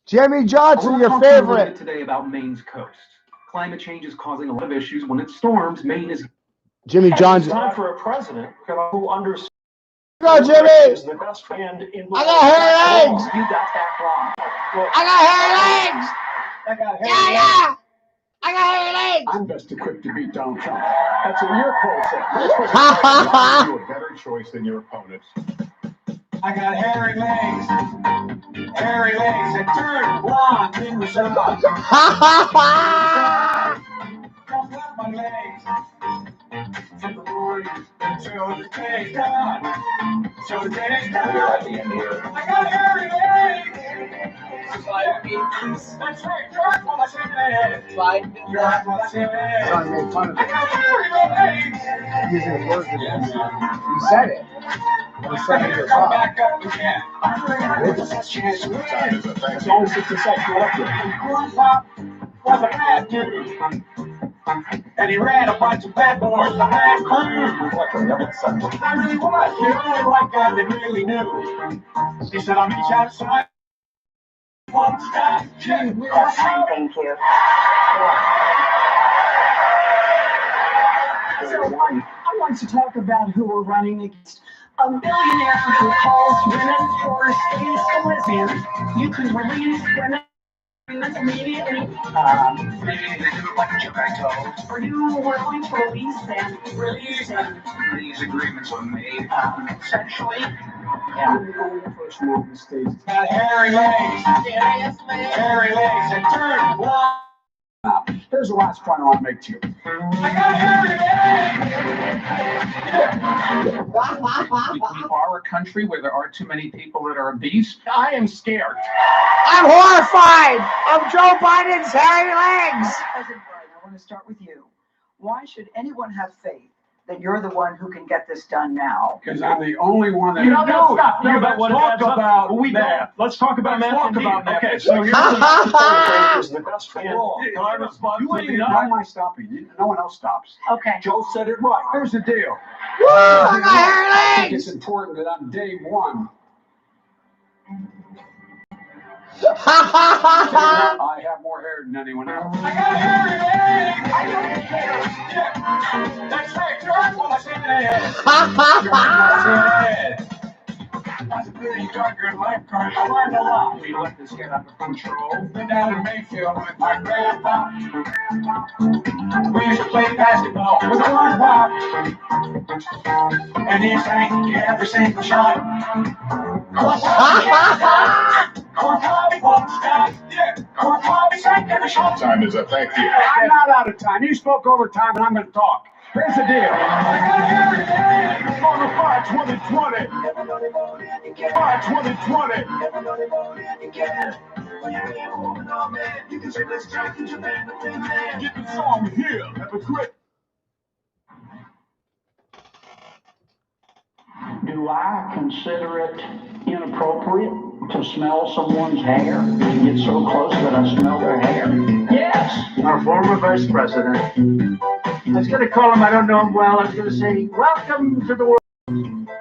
Jimmy Johnson, your favorite. Today about Maine's coast. Climate change is causing a lot of issues. When it storms, Maine is. Jimmy Johnson. It's time for a president who understands. Go, Jimmy! The best band in the I got hairy legs! You got that wrong. Look, I got hairy legs! I got hairy legs. Yeah! I got hairy legs! I'm best equipped to beat Donald Trump. That's what your poll said. you a better choice than your opponents. I got hairy legs that turn blonde in the sun. Don't let my legs from the morning until the day's done. So the day's done. I got hairy legs. That's right. Drive while I say that. Drive while I say that. Son made fun of I it. got hairy legs. Using the words against him. He said it. He said it yourself. Come back up again. I'm ready to chance to win. It's only 60 seconds left. Cornpop was a bad dude. And he ran a bunch of bad boys, a bad crew. I really was, you know, like that they really knew. He said, I'll meet you outside. Thank you. I want to talk about who we're running against. A billionaire who calls women for status lesbians. You can release women immediately. Maybe they do it like a tobacco. Are you willing to release them? Release them. These agreements were made. Sexually? Yeah. First move mistakes. Got hairy legs. Hairy legs and turn one. Here's the last point I want to make to you. I got hairy legs. We are a country where there are too many people that are obese. I am scared. I'm horrified of Joe Biden's hairy legs. President Biden, I want to start with you. Why should anyone have faith that you're the one who can get this done now? Because I'm the only one that No, stop. No, Let's but talk about math. Let's talk about Let's math. talk about math. Okay, so here's the best for all. Can I respond You to ain't the why am I stopping? No one else stops. Okay. Joe said it right. Here's the deal. Woo, I got hairy I think legs. it's important that on day one, I have more hair than anyone else. I got hairy legs. I don't care. Yeah. That's right. Turn when I say that. That's a pretty darn good lifeguard. I learned a lot. We let this get out of control. Been down in Mayfield with my grandpa. We used to play basketball with a one pop. And he sang every single shot. Corn Bobby won't stop. Yeah. Corn Bobby sang every shot. Time is up. Thank you. I'm not out of time. You spoke over time, and I'm going to talk. Here's the deal. On the 5-20-20. 5-20-20. Get the song here. Have a great. Do I consider it inappropriate to smell someone's hair? To get so close that I smell their hair? Yes. Our former vice president. I was going to call him, I don't know him well. I was going to say, welcome to the world.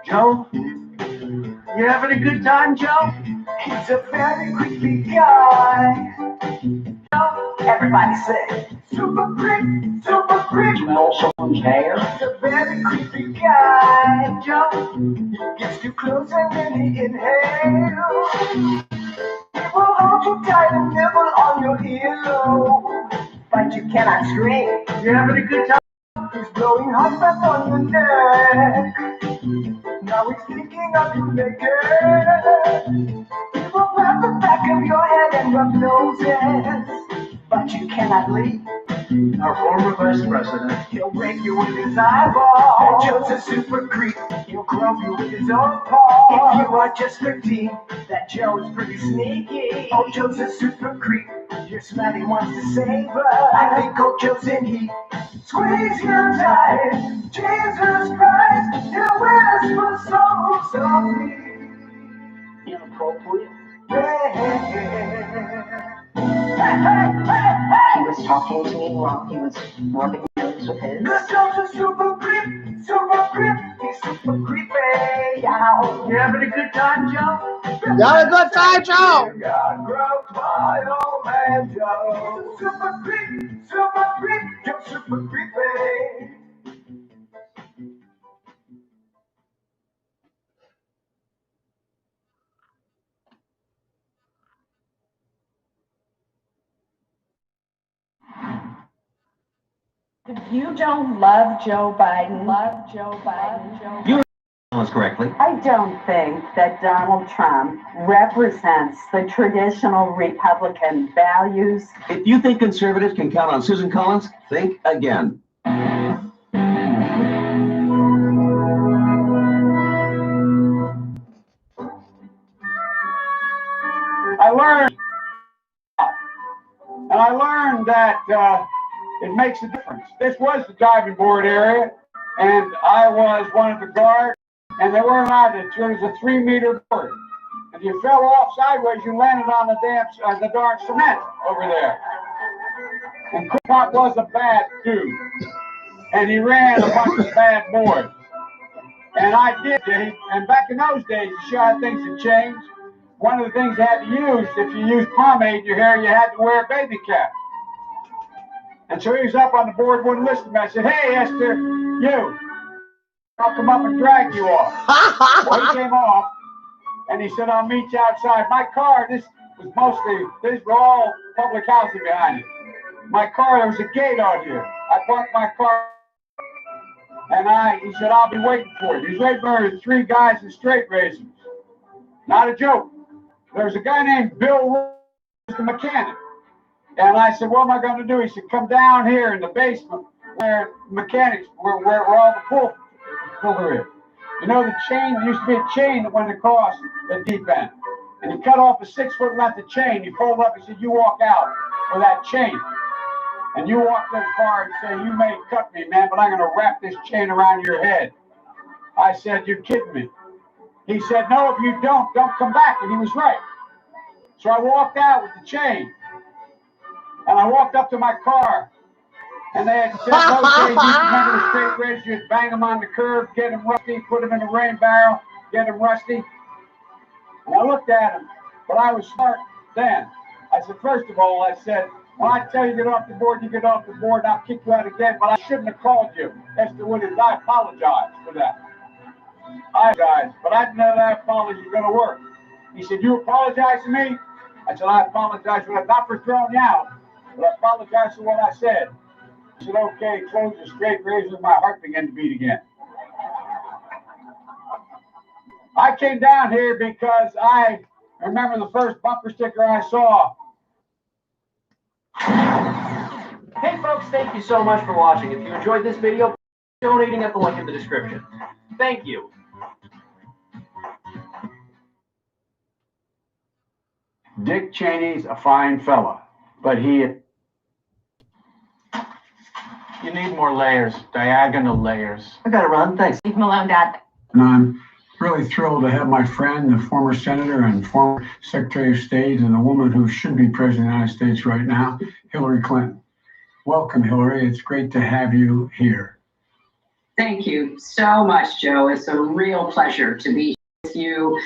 Joe? You having a good time, Joe? He's a very creepy guy. Everybody say, Super creep. Smell someone's hair? He's a very creepy guy, Joe. He gets too close and then he inhales. He will hold you tight and nibble on your earlobe. But you cannot scream. You having a good time? He's blowing hot breath on your neck. Now he's thinking of you naked. He will grab the back of your head and rub noses. But you cannot leave. Our former vice president. He'll break you with his eyeball. That Joe's a super creep. He'll club you with his own paw. If you are just 13, that Joe is pretty sneaky. Oh, Joe's a super creep. Your smatty wants to save her. I think old Joe's in heat. Squeeze you tight. Jesus Christ, you whisper so softly. Inappropriate? he was talking to me while he was rubbing nose with his. This Joe's a super creep, super creep. He's super creepy. You having a good time, Joe? You had a good time, Joe. God groped my old man Joe. Super creep, Joe super creepy. If you don't love Joe Biden, Correctly. I don't think that Donald Trump represents the traditional Republican values. If you think conservatives can count on Susan Collins, think again. I learned that it makes a difference. This was the diving board area, and I was one of the guards, and they weren't allowed to. It was a 3-meter board. If you fell off sideways, you landed on the darn cement over there. And Pop was a bad dude, and he ran a bunch of bad boards. And I did. And back in those days, you sure how things had changed. One of the things you had to use, if you used pomade in your hair, you had to wear a baby cap. And so he was up on the board, wouldn't listen to me. I said, hey, Esther, you, I'll come up and drag you off. Well, he came off, and he said, I'll meet you outside. My car, these were all public housing behind it. My car, there was a gate out here. I parked my car, and he said, I'll be waiting for you. He's waiting for 3 guys in straight razors. Not a joke. There's a guy named Bill, the mechanic. And I said, what am I going to do? He said, come down here in the basement where mechanics, where all the puller is. You know, the chain, there used to be a chain that went across the deep end. And he cut off a 6-foot length of chain. He pulled up and said, you walk out with that chain. And you walk to the car and say, you may cut me, man, but I'm going to wrap this chain around your head. I said, you're kidding me. He said, no, if you don't come back. And he was right. So I walked out with the chain. And I walked up to my car. And they had said, those days, you remember the straight razor, you'd bang them on the curb, get them rusty, put them in a rain barrel, get them rusty. And I looked at him, but I was smart then. I said, first of all, I said, when I tell you to get off the board, you get off the board, and I'll kick you out again, but I shouldn't have called you. Esther Williams, I apologize for that. I apologize, but I didn't know that apology was going to work. He said, you apologize to me? I said, I apologize for that, not for throwing you out, but I apologize for what I said. He said, okay, close the straight razor, my heart began to beat again. I came down here because I remember the first bumper sticker I saw. Hey folks, thank you so much for watching. If you enjoyed this video, donating at the link in the description. Thank you. Dick Cheney's a fine fella, but you need more layers, diagonal layers. I gotta run, thanks. Leave him alone, Dad. And I'm really thrilled to have my friend, the former senator and former Secretary of State, and the woman who should be President of the United States right now, Hillary Clinton. Welcome, Hillary. It's great to have you here. Thank you so much, Joe. It's a real pleasure to be with you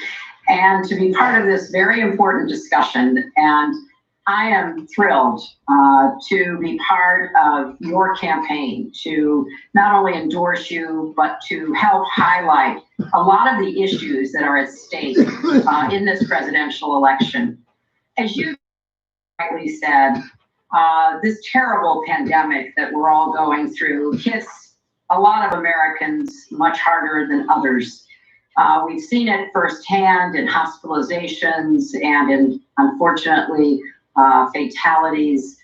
and to be part of this very important discussion. And I am thrilled to be part of your campaign to not only endorse you, but to help highlight a lot of the issues that are at stake in this presidential election. As you rightly said, this terrible pandemic that we're all going through hits a lot of Americans much harder than others. We've seen it firsthand in hospitalizations and in, unfortunately, fatalities.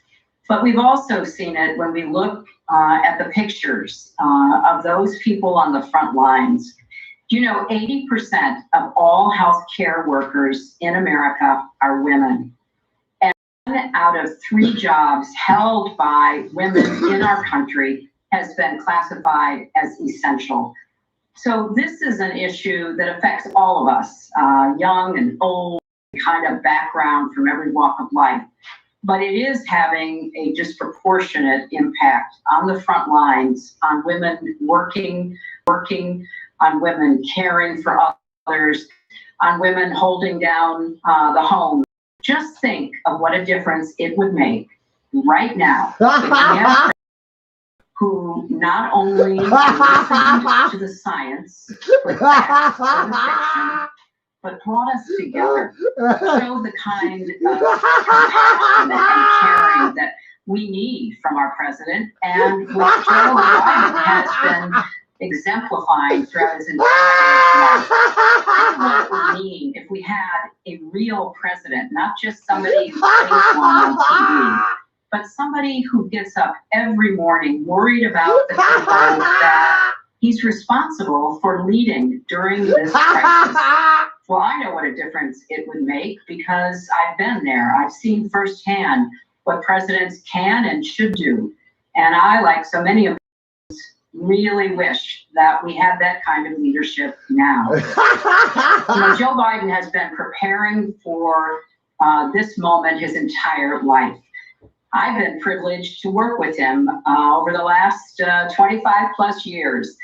But we've also seen it when we look at the pictures of those people on the front lines. Do you know 80% of all healthcare workers in America are women? And 1 out of 3 jobs held by women in our country has been classified as essential. So this is an issue that affects all of us, young and old, kind of background from every walk of life. But it is having a disproportionate impact on the front lines, on women working, on women caring for others, on women holding down the home. Just think of what a difference it would make right now if we have who not only listened to the science, but facts or the fiction, but brought us together, showed the kind of compassion and caring that we need from our president, and which Joe Biden has been exemplifying throughout his entire life. Think of what it would mean if we had a real president, not just somebody who plays one on TV, but somebody who gets up every morning worried about the people that he's responsible for leading during this crisis. Well, I know what a difference it would make because I've been there. I've seen firsthand what presidents can and should do. And I, like so many of us, really wish that we had that kind of leadership now. Joe Biden has been preparing for this moment his entire life. I've been privileged to work with him over the last 25 plus years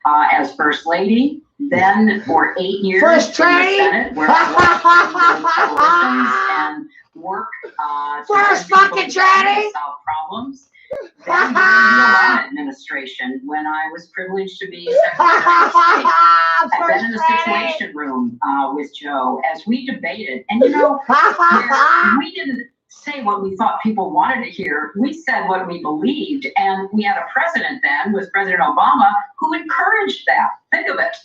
as First Lady, then for 8 years First in the trade. Senate, where I watched and work to First fucking solve trade. problems. Then during the Obama administration, when I was privileged to be Secretary of State, I've been in the Situation Room with Joe as we debated. And where we didn't say what we thought people wanted to hear. We said what we believed. And we had a president then, with President Obama, who encouraged that. Think of it.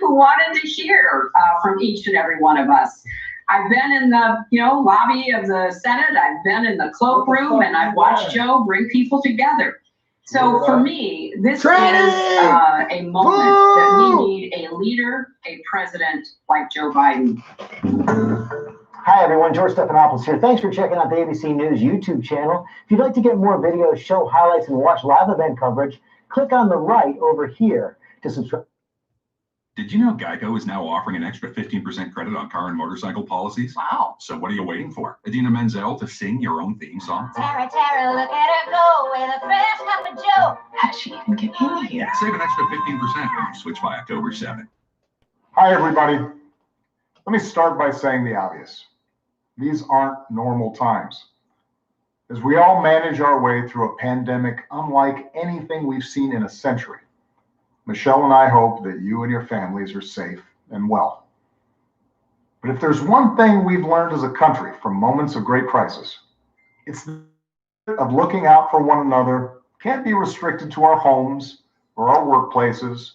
Who wanted to hear from each and every one of us. I've been in the, lobby of the Senate. I've been in the cloakroom, and I've watched Joe bring people together. So for me, this is a moment that we need a leader, a president like Joe Biden. Hi everyone, George Stephanopoulos here. Thanks for checking out the ABC News YouTube channel. If you'd like to get more videos, show highlights, and watch live event coverage, click on the right over here to subscribe. Did you know Geico is now offering an extra 15% credit on car and motorcycle policies? Wow. So what are you waiting for? Idina Menzel to sing your own theme song? Tara, Tara, look at her go with a fresh cup of joe. How'd she even get in here? Save an extra 15% when you switch by October 7th. Hi, everybody. Let me start by saying the obvious. These aren't normal times. As we all manage our way through a pandemic unlike anything we've seen in a century, Michelle and I hope that you and your families are safe and well. But if there's one thing we've learned as a country from moments of great crisis, it's of looking out for one another can't be restricted to our homes or our workplaces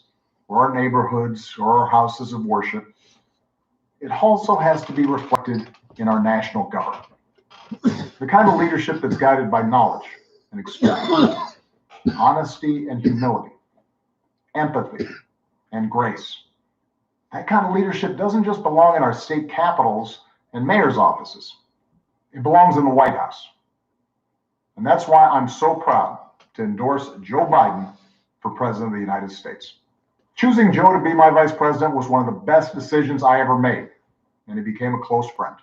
or our neighborhoods or our houses of worship. It also has to be reflected in our national government. The kind of leadership that's guided by knowledge and experience, honesty and humility, empathy and grace. That kind of leadership doesn't just belong in our state capitals and mayor's offices. It belongs in the White House. And that's why I'm so proud to endorse Joe Biden for President of the United States. Choosing Joe to be my vice president was one of the best decisions I ever made, and he became a close friend.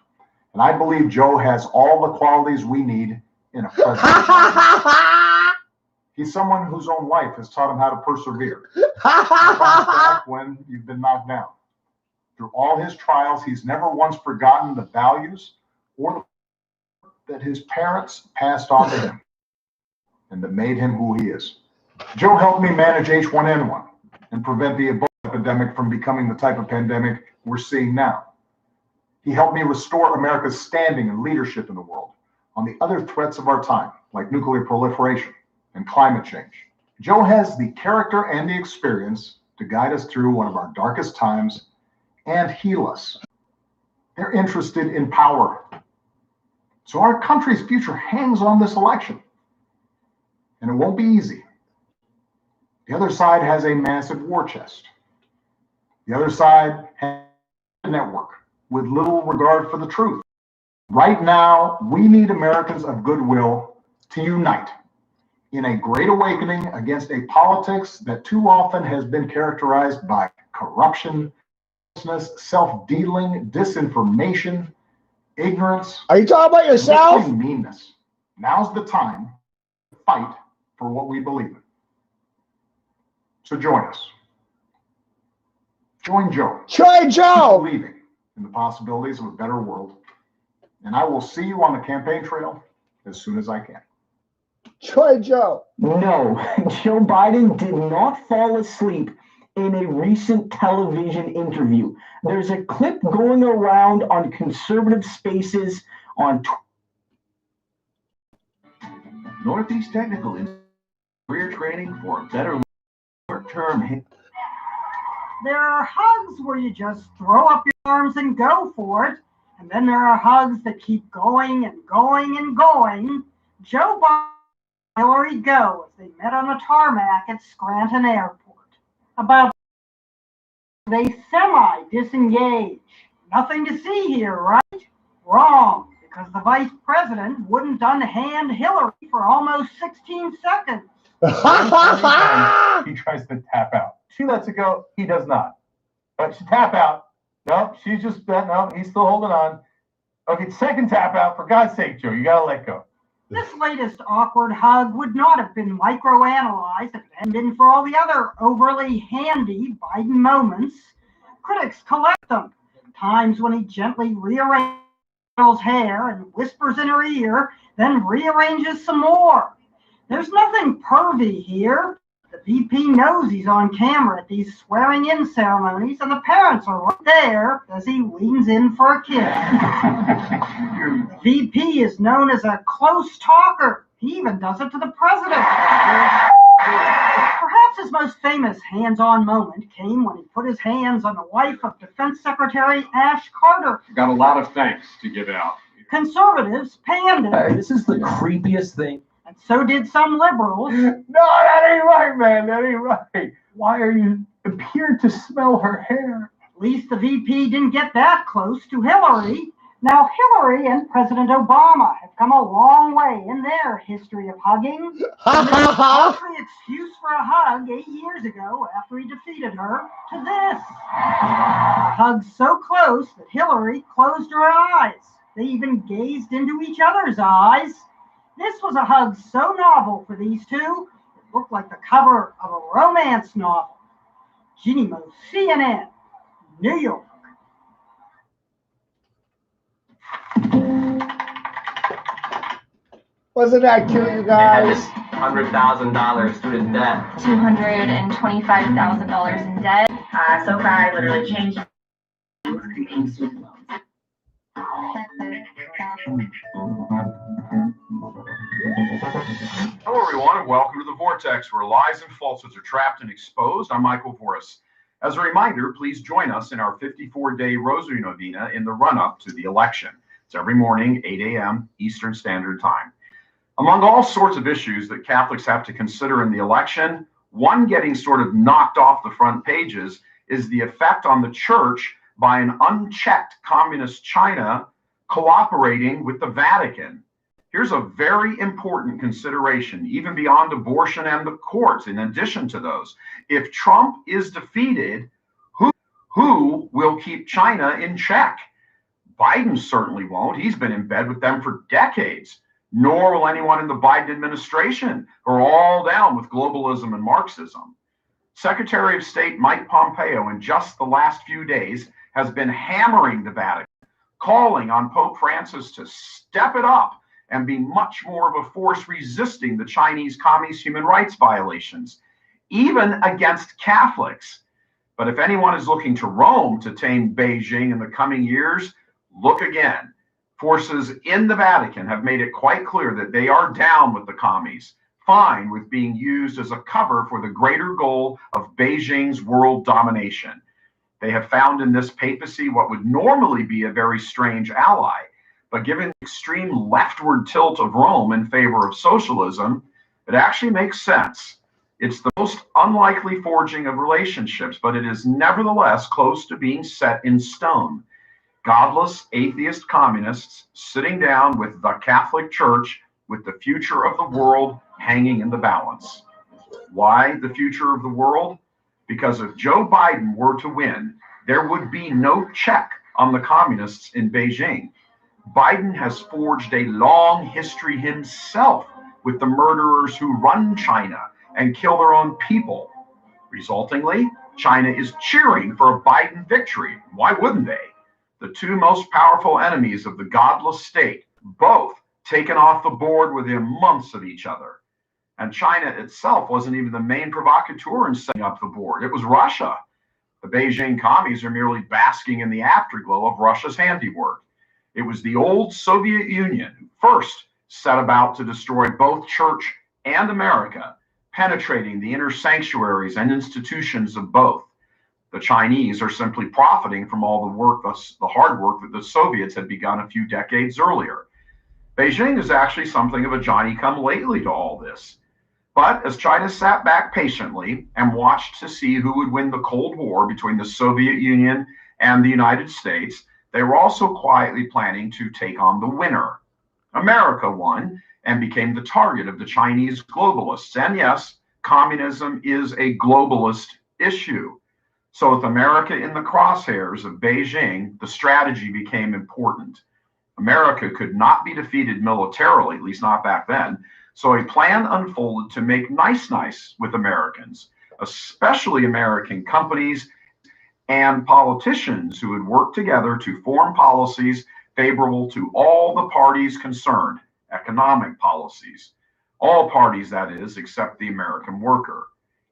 And I believe Joe has all the qualities we need in a president. He's someone whose own life has taught him how to persevere. Back when you've been knocked down. Through all his trials, he's never once forgotten the values or the that his parents passed on to him and that made him who he is. Joe helped me manage H1N1 and prevent the Ebola epidemic from becoming the type of pandemic we're seeing now. He helped me restore America's standing and leadership in the world on the other threats of our time, like nuclear proliferation and climate change. Joe has the character and the experience to guide us through one of our darkest times and heal us. They're interested in power. So our country's future hangs on this election. And it won't be easy. The other side has a massive war chest. The other side has a network with little regard for the truth. Right now, we need Americans of goodwill to unite in a great awakening against a politics that too often has been characterized by corruption, self-dealing, disinformation, ignorance. Are you talking about yourself? And meanness. Now's the time to fight for what we believe in. So join us. Join Joe. Join Joe. Keep believing in the possibilities of a better world. And I will see you on the campaign trail as soon as I can. Join Joe. No, Joe Biden did not fall asleep in a recent television interview. There's a clip going around on conservative spaces on Northeast Technical career training for a better short-term. There are hugs where you just throw up your arms and go for it. And then there are hugs that keep going and going and going. Joe Biden and Hillary go as they met on a tarmac at Scranton Airport. About they semi-disengage. Nothing to see here, right? Wrong, because the vice president wouldn't unhand Hillary for almost 16 seconds. He tries to tap out. She lets it go. He does not. But she tap out. No, she's just, no, he's still holding on. Okay, second tap out. For God's sake, Joe, you got to let go. This latest awkward hug would not have been microanalyzed if it hadn't been for all the other overly handy Biden moments. Critics collect them. Times when he gently rearranges Cheryl's hair and whispers in her ear, then rearranges some more. There's nothing pervy here. The VP knows he's on camera at these swearing-in ceremonies, and the parents are right there as he leans in for a kiss. The VP is known as a close talker. He even does it to the president. Perhaps his most famous hands-on moment came when he put his hands on the wife of Defense Secretary Ash Carter. Got a lot of thanks to give out. Conservatives panned it. This is the creepiest thing. And so did some liberals. No, that ain't right, man. That ain't right. Why are you appeared to smell her hair? At least the VP didn't get that close to Hillary. Now, Hillary and President Obama have come a long way in their history of hugging. The excuse for a hug 8 years ago after he defeated her to this. A hug so close that Hillary closed her eyes. They even gazed into each other's eyes. This was a hug so novel for these two, it looked like the cover of a romance novel. Ginny Mo, CNN, New York. Wasn't that cute, you guys? $100,000 student debt. $225,000 in debt. So far, I literally changed repaying student loans. Hello, everyone, and welcome to The Vortex, where lies and falsehoods are trapped and exposed. I'm Michael Voris. As a reminder, please join us in our 54-day Rosary Novena in the run-up to the election. It's every morning, 8 a.m. Eastern Standard Time. Among all sorts of issues that Catholics have to consider in the election, one getting sort of knocked off the front pages is the effect on the Church by an unchecked communist China cooperating with the Vatican. Here's a very important consideration, even beyond abortion and the courts, in addition to those. If Trump is defeated, who will keep China in check? Biden certainly won't. He's been in bed with them for decades. Nor will anyone in the Biden administration, who are all down with globalism and Marxism. Secretary of State Mike Pompeo, in just the last few days, has been hammering the Vatican, calling on Pope Francis to step it up and be much more of a force resisting the Chinese communist human rights violations, even against Catholics. But if anyone is looking to Rome to tame Beijing in the coming years, look again. Forces in the Vatican have made it quite clear that they are down with the commies, fine with being used as a cover for the greater goal of Beijing's world domination. They have found in this papacy what would normally be a very strange ally, but given the extreme leftward tilt of Rome in favor of socialism, it actually makes sense. It's the most unlikely forging of relationships, but it is nevertheless close to being set in stone. Godless, atheist communists sitting down with the Catholic Church with the future of the world hanging in the balance. Why the future of the world? Because if Joe Biden were to win, there would be no check on the communists in Beijing. Biden has forged a long history himself with the murderers who run China and kill their own people. Resultingly, China is cheering for a Biden victory. Why wouldn't they? The two most powerful enemies of the godless state, both taken off the board within months of each other. And China itself wasn't even the main provocateur in setting up the board. It was Russia. The Beijing commies are merely basking in the afterglow of Russia's handiwork. It was the old Soviet Union who first set about to destroy both church and America, penetrating the inner sanctuaries and institutions of both. The Chinese are simply profiting from all the work, the hard work that the Soviets had begun a few decades earlier. Beijing is actually something of a Johnny-come-lately to all this. But as China sat back patiently and watched to see who would win the Cold War between the Soviet Union and the United States, they were also quietly planning to take on the winner. America won and became the target of the Chinese globalists. And yes, communism is a globalist issue. So with America in the crosshairs of Beijing, the strategy became important. America could not be defeated militarily, at least not back then. So a plan unfolded to make nice with Americans, especially American companies and politicians who would work together to form policies favorable to all the parties concerned, economic policies. All parties, that is, except the American worker.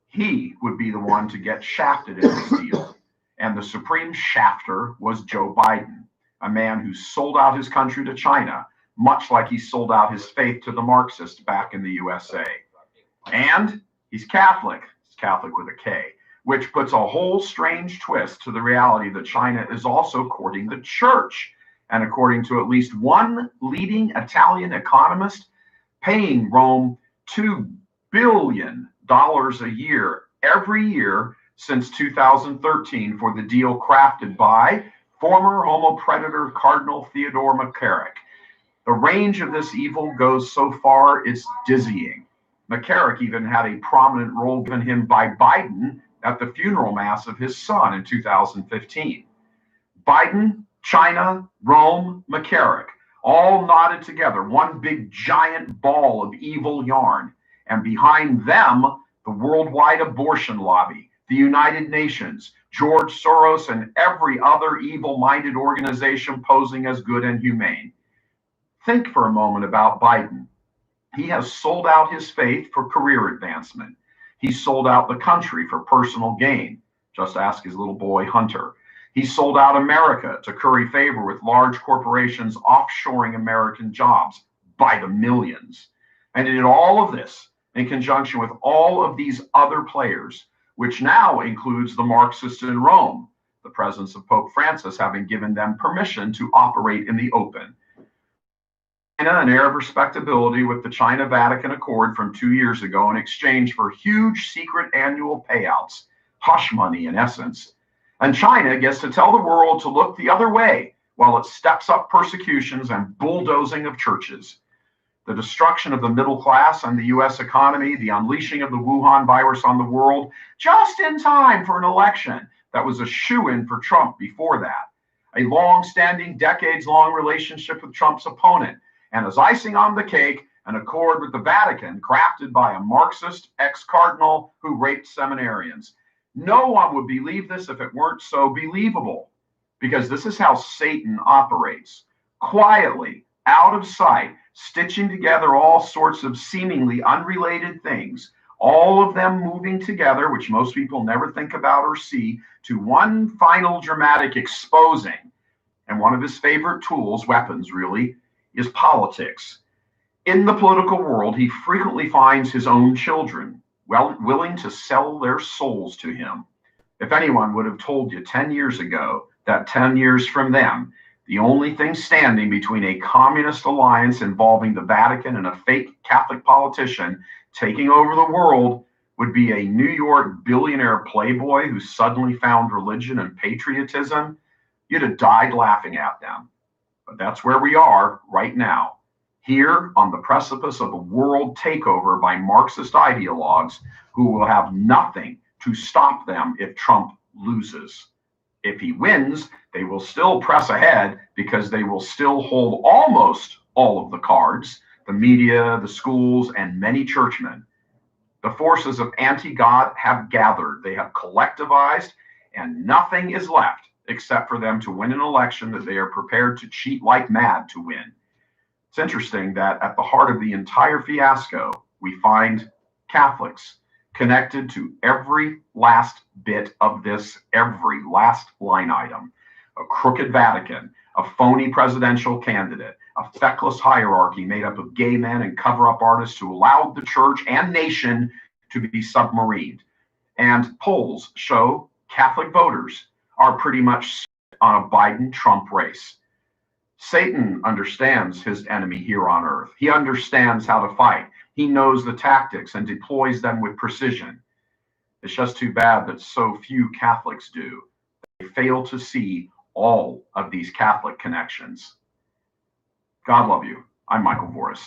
He would be the one to get shafted in this deal. And the supreme shafter was Joe Biden, a man who sold out his country to China, much like he sold out his faith to the Marxists back in the USA. And he's Catholic. He's Catholic with a K, which puts a whole strange twist to the reality that China is also courting the church. And according to at least one leading Italian economist, paying Rome $2 billion a year every year since 2013 for the deal crafted by former homo predator Cardinal Theodore McCarrick. The range of this evil goes so far, it's dizzying. McCarrick even had a prominent role given him by Biden at the funeral mass of his son in 2015. Biden, China, Rome, McCarrick, all knotted together, one big giant ball of evil yarn. And behind them, the worldwide abortion lobby, the United Nations, George Soros, and every other evil-minded organization posing as good and humane. Think for a moment about Biden. He has sold out his faith for career advancement. He sold out the country for personal gain. Just ask his little boy, Hunter. He sold out America to curry favor with large corporations offshoring American jobs by the millions. And he did all of this in conjunction with all of these other players, which now includes the Marxists in Rome, the presence of Pope Francis having given them permission to operate in the open. China, an air of respectability with the China-Vatican Accord from 2 years ago in exchange for huge secret annual payouts, hush money in essence. And China gets to tell the world to look the other way while it steps up persecutions and bulldozing of churches. The destruction of the middle class and the U.S. economy, the unleashing of the Wuhan virus on the world, just in time for an election that was a shoo-in for Trump before that. A long-standing, decades-long relationship with Trump's opponent. And as icing on the cake, an accord with the Vatican crafted by a Marxist ex-cardinal who raped seminarians. No one would believe this if it weren't so believable, because this is how Satan operates. Quietly, out of sight, stitching together all sorts of seemingly unrelated things, all of them moving together, which most people never think about or see, to one final dramatic exposing. And one of his favorite tools, weapons really, is politics. In the political world, he frequently finds his own children, willing to sell their souls to him. If anyone would have told you 10 years ago that 10 years from them, the only thing standing between a communist alliance involving the Vatican and a fake Catholic politician taking over the world would be a New York billionaire playboy who suddenly found religion and patriotism, you'd have died laughing at them. But that's where we are right now, here on the precipice of a world takeover by Marxist ideologues who will have nothing to stop them if Trump loses. If he wins, they will still press ahead because they will still hold almost all of the cards, the media, the schools, and many churchmen. The forces of anti-God have gathered, they have collectivized, and nothing is left except for them to win an election that they are prepared to cheat like mad to win. It's interesting that at the heart of the entire fiasco, we find Catholics connected to every last bit of this, every last line item. A crooked Vatican, a phony presidential candidate, a feckless hierarchy made up of gay men and cover-up artists who allowed the church and nation to be submarined. And polls show Catholic voters are pretty much on a Biden-Trump race. Satan understands his enemy here on earth. He understands how to fight. He knows the tactics and deploys them with precision. It's just too bad that so few Catholics do. They fail to see all of these Catholic connections. God love you. I'm Michael Voris.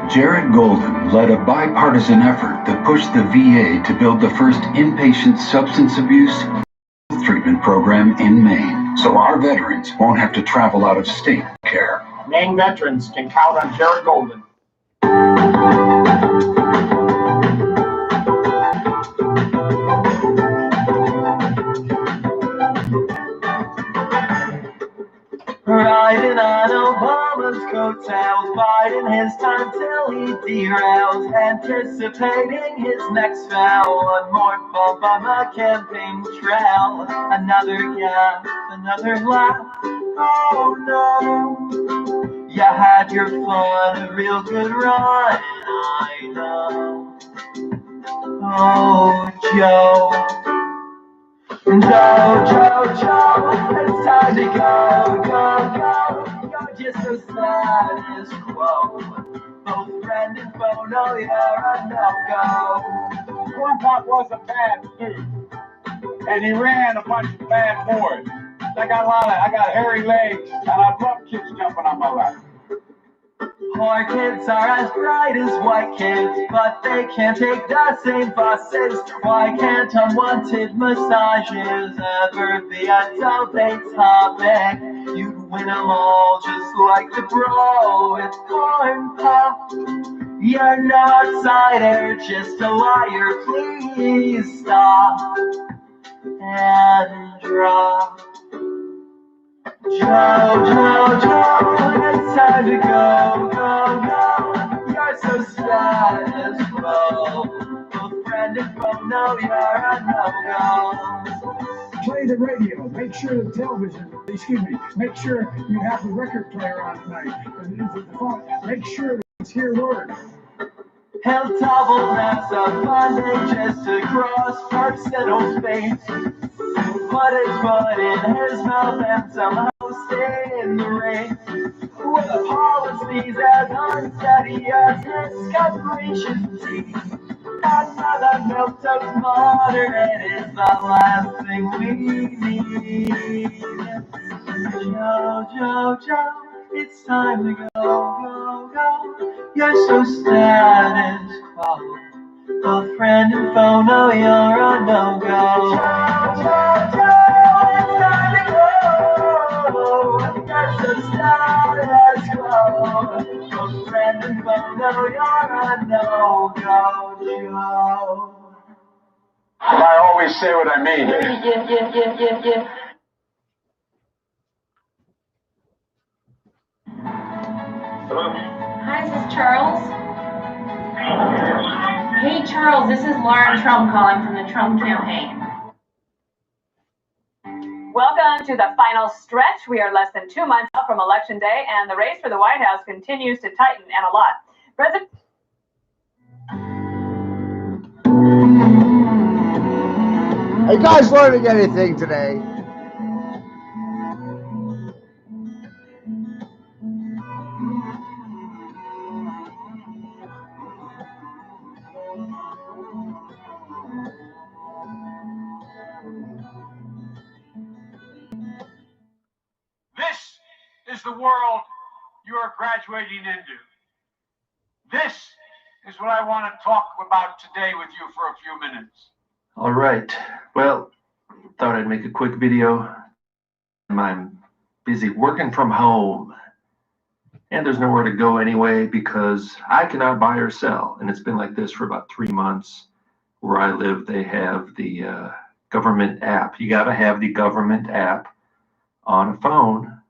Jared Golden led a bipartisan effort that pushed the VA to build the first inpatient substance abuse treatment program in Maine, so our veterans won't have to travel out of state for care. Maine veterans can count on Jared Golden. Riding on Obama's coattails, biding his time till he derails, anticipating his next foul. One more bump on the campaign trail, another gap, another laugh. Oh no, you had your fun, a real good run, I know. Oh, Joe. Joe, it's time to go, go. You're just a status quo. Both friend and foe know you're a no-go. Corn Pop was a bad dude, and he ran a bunch of bad boys. I got hairy legs, and I love kids jumping on my lap. Poor kids are as bright as white kids, but they can't take the same buses. Why can't unwanted massages ever be a debate topic? You'd win them all just like the bro with Corn Pop. You're no outsider, just a liar. Please stop and drop. Joe, it's time to go, go, go. You're so status quo. Both friend and foe know you're a no-go. Play the radio. Make sure the television, make sure you have the record player on tonight. Make sure it's hear words. He'll double that's a Monday just to cross personal space. Put his foot in his mouth and somehow stay in the race. With a policies as unsteady as his capricious teeth. Another milk toast modern is the last thing we need. Joe, it's time to go, go, go. You're so status quo. Both friend and foe know you're a no-go. Joe, it's time to go. You're so status quo. Both friend and foe know you're a no-go, Joe. I always say what I mean. Yeah. Hello? Hi, is this Charles? Hey, Charles, this is Lauren Trump calling from the Trump campaign. Welcome to the final stretch. We are less than 2 months out from Election Day, and the race for the White House continues to tighten, and a lot. President. Are you guys learning anything today? This is the world you are graduating into. This is what I want to talk about today with you for a few minutes. All right. Well, thought I'd make a quick video. I'm busy working from home, and there's nowhere to go anyway because I cannot buy or sell. And it's been like this for about 3 months. Where I live, they have the government app. You got to have the government app on a phone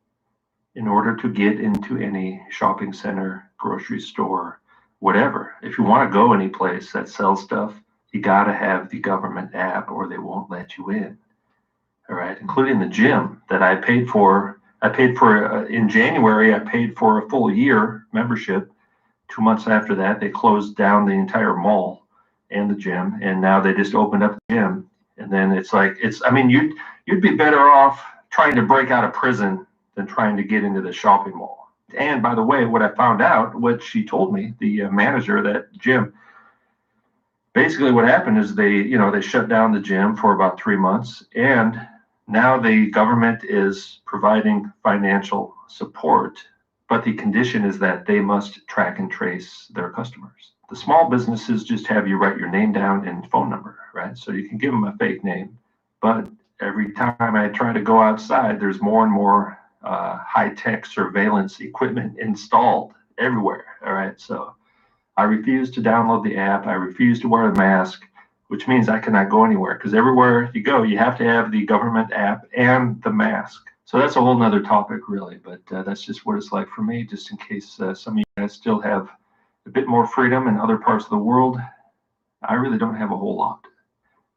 in order to get into any shopping center, grocery store, whatever. If you want to go any place that sells stuff, you got to have the government app or they won't let you in. All right, including the gym that I paid for. In January, I paid for a full year membership. 2 months after that, they closed down the entire mall and the gym, and now they just opened up the gym. And then you'd be better off trying to break out of prison than trying to get into the shopping mall. And by the way, what I found out, what she told me, the manager of that gym, basically what happened is they shut down the gym for about 3 months, and now the government is providing financial support But the condition is that they must track and trace their customers. The small businesses just have you write your name down and phone number, right? So you can give them a fake name, but every time I try to go outside, there's more and more high-tech surveillance equipment installed everywhere, all right? So I refuse to download the app. I refuse to wear a mask, which means I cannot go anywhere, because everywhere you go, you have to have the government app and the mask. So that's a whole nother topic, really, but that's just what it's like for me, just in case some of you guys still have a bit more freedom in other parts of the world. I really don't have a whole lot.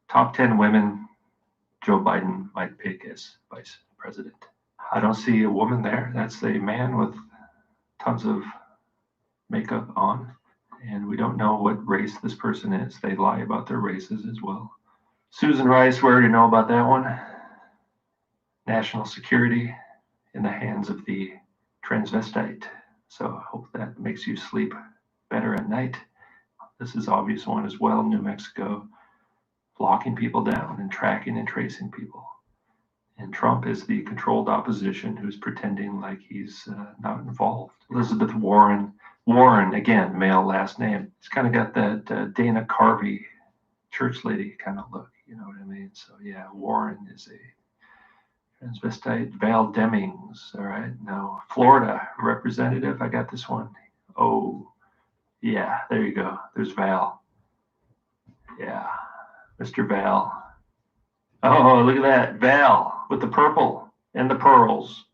Top 10 women, Joe Biden might pick as vice president. I don't see a woman there. That's a man with tons of makeup on, and we don't know what race this person is. They lie about their races as well. Susan Rice, we already know about that one. National security in the hands of the transvestite. So I hope that makes you sleep better at night. This is obvious one as well. New Mexico, locking people down and tracking and tracing people. And Trump is the controlled opposition who's pretending like he's not involved. Elizabeth Warren, again, male last name. It's kind of got that Dana Carvey church lady kind of look, you know what I mean? So yeah, Warren is a transvestite. Val Demings, all right. Now, Florida representative, I got this one. Oh, yeah, there you go. There's Val. Yeah, Mr. Val. Oh, look at that. Val with the purple and the pearls.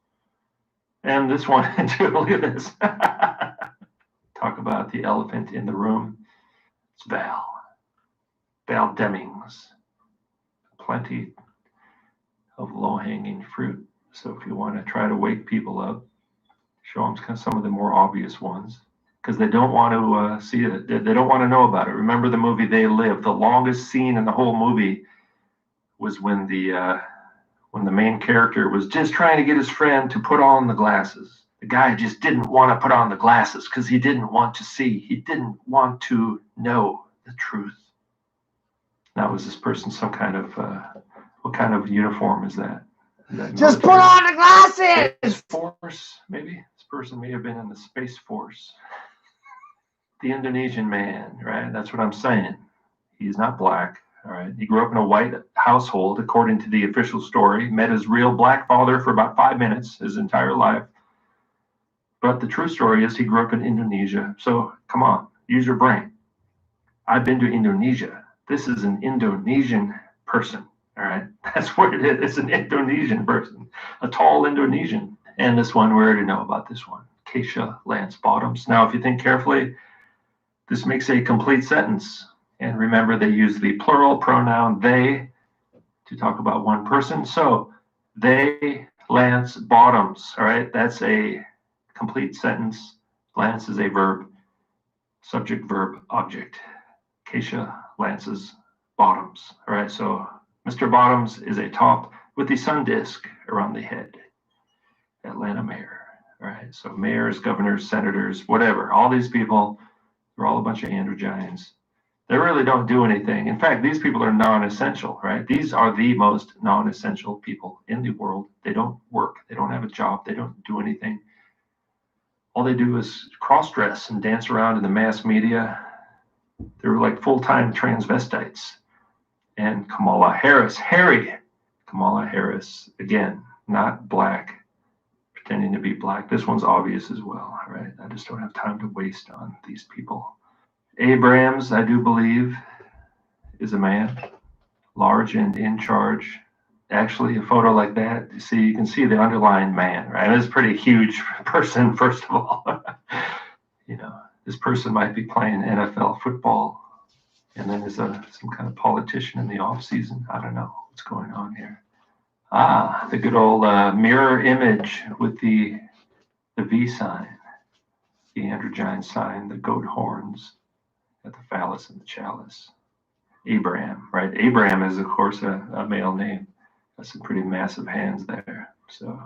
And this one, too. Look at this. Talk about the elephant in the room. It's Val. Val Demings. Plenty of low-hanging fruit. So if you want to try to wake people up, show them kind of some of the more obvious ones, because they don't want to see it. They don't want to know about it. Remember the movie They Live? The longest scene in the whole movie was when the main character was just trying to get his friend to put on the glasses. The guy just didn't want to put on the glasses because he didn't want to see. He didn't want to know the truth. Now, was this person some kind of what kind of uniform is that? Just put on the glasses! Space Force, maybe? This person may have been in the Space Force. The Indonesian man, right? That's what I'm saying. He's not black, all right? He grew up in a white household, according to the official story. Met his real black father for about 5 minutes his entire life. But the true story is he grew up in Indonesia. So come on, use your brain. I've been to Indonesia. This is an Indonesian person. All right, that's what it is. It's an Indonesian person, a tall Indonesian. And this one, we already know about this one, Keisha Lance Bottoms. Now, if you think carefully, this makes a complete sentence. And remember, they use the plural pronoun they to talk about one person. So they, Lance Bottoms. All right, that's a complete sentence. Lance is a verb, subject, verb, object. Keisha Lance's Bottoms. All right, so Mr. Bottoms is a top with the sun disk around the head. Atlanta mayor. All right, so mayors, governors, senators, whatever. All these people, they're all a bunch of androgynes. They really don't do anything. In fact, these people are non-essential, right? These are the most non-essential people in the world. They don't work. They don't have a job. They don't do anything. All they do is cross-dress and dance around in the mass media. They're like full-time transvestites. And Kamala Harris, Kamala Harris, again, not black, pretending to be black. This one's obvious as well, right? I just don't have time to waste on these people. Abrams, I do believe, is a man, large and in charge. Actually, a photo like that, you can see the underlying man, right? It's a pretty huge person, first of all. You know, this person might be playing NFL football. And then there's some kind of politician in the off season. I don't know what's going on here. Ah, the good old mirror image with the V sign, the androgyne sign, the goat horns, at the phallus and the chalice. Abraham, right? Abraham is, of course, a male name. That's some pretty massive hands there. So,